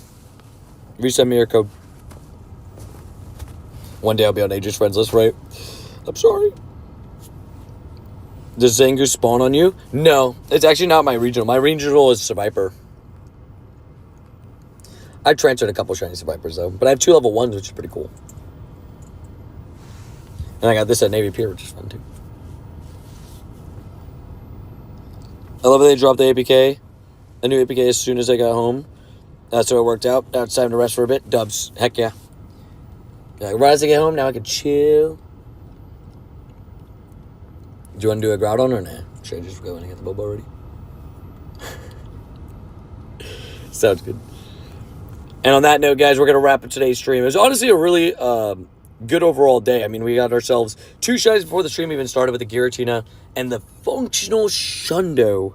Resend me your code. One day I'll be on Adrian's friends list, right? I'm sorry. Does Zangoose spawn on you? No, it's actually not my regional. My regional is Survivor. I've transferred a couple shiny Survivors though, but I have 2 level 1s, which is pretty cool. And I got this at Navy Pier, which is fun too. I love that they dropped the APK. A new APK as soon as I got home. So it worked out. Now it's time to rest for a bit. Dubs. Heck yeah. Right as I get home, now I can chill. Do you want to do a Groudon or nah? Should I just go in and get the Bobo already? Sounds good. And on that note, guys, we're going to wrap up today's stream. It was honestly a really good overall day. I mean, we got ourselves 2 shinies before the stream even started with the Giratina and the functional Shundo.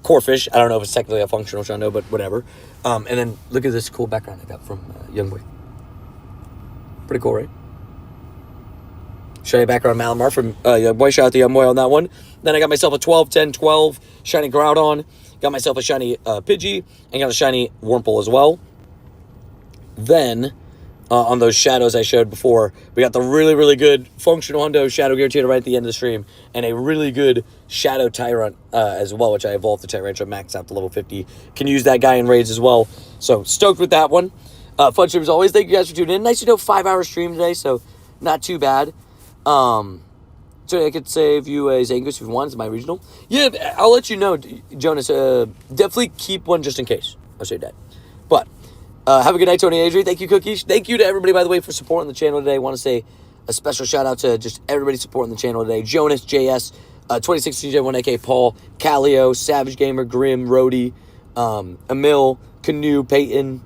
Corefish. I don't know if it's technically a functional Shundo, but whatever. And then look at this cool background I got from Youngboy. Pretty cool, right? Shiny background Malamar from Youngboy. Shout out to Youngboy on that one. Then I got myself a 12, 10, 12 shiny Groudon. Got myself a shiny Pidgey. And got a shiny Wurmple as well. Then, on those shadows I showed before, we got the really, really good functional Hundo Shadow Giratina right at the end of the stream. And a really good Shadow Tyrant as well, which I evolved the Tyrantrum max out to level 50. Can use that guy in raids as well. So, stoked with that one. Fun stream as always. Thank you guys for tuning in. Nice to know 5-hour stream today, so not too bad. So I could save you a Zangoose if you want. It's my regional. Yeah, I'll let you know, Jonas. Definitely keep one just in case. I'll say that. But have a good night, Tony Adrian. Thank you, Cookies. Thank you to everybody, by the way, for supporting the channel today. I want to say a special shout out to just everybody supporting the channel today. Jonas, JS, 2016 J1 AK, Paul, Calio, Savage Gamer, Grim, Rody, Emil, Canoe, Peyton,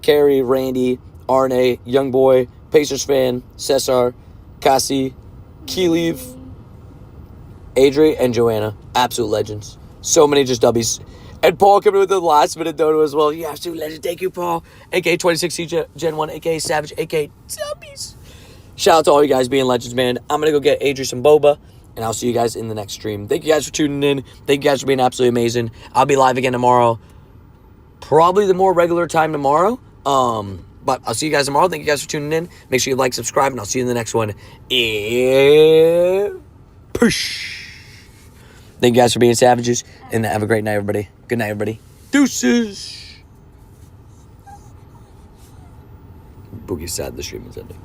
Carrie, Randy, Arne, Youngboy, Pacers fan, Cesar, Cassie, Keelev, Adri, and Joanna. Absolute legends. So many just W's. And Paul coming with the last minute dono as well. You have to let it take you, Paul. AK 26C Gen 1, AK Savage, AK Zombies. Shout out to all you guys being legends, man. I'm going to go get Adri some boba, and I'll see you guys in the next stream. Thank you guys for tuning in. Thank you guys for being absolutely amazing. I'll be live again tomorrow. Probably the more regular time tomorrow. But I'll see you guys tomorrow. Thank you guys for tuning in. Make sure you like, subscribe, and I'll see you in the next one. Push. Thank you guys for being savages, and have a great night, everybody. Good night, everybody. Deuces. Boogie's sad the stream is ending.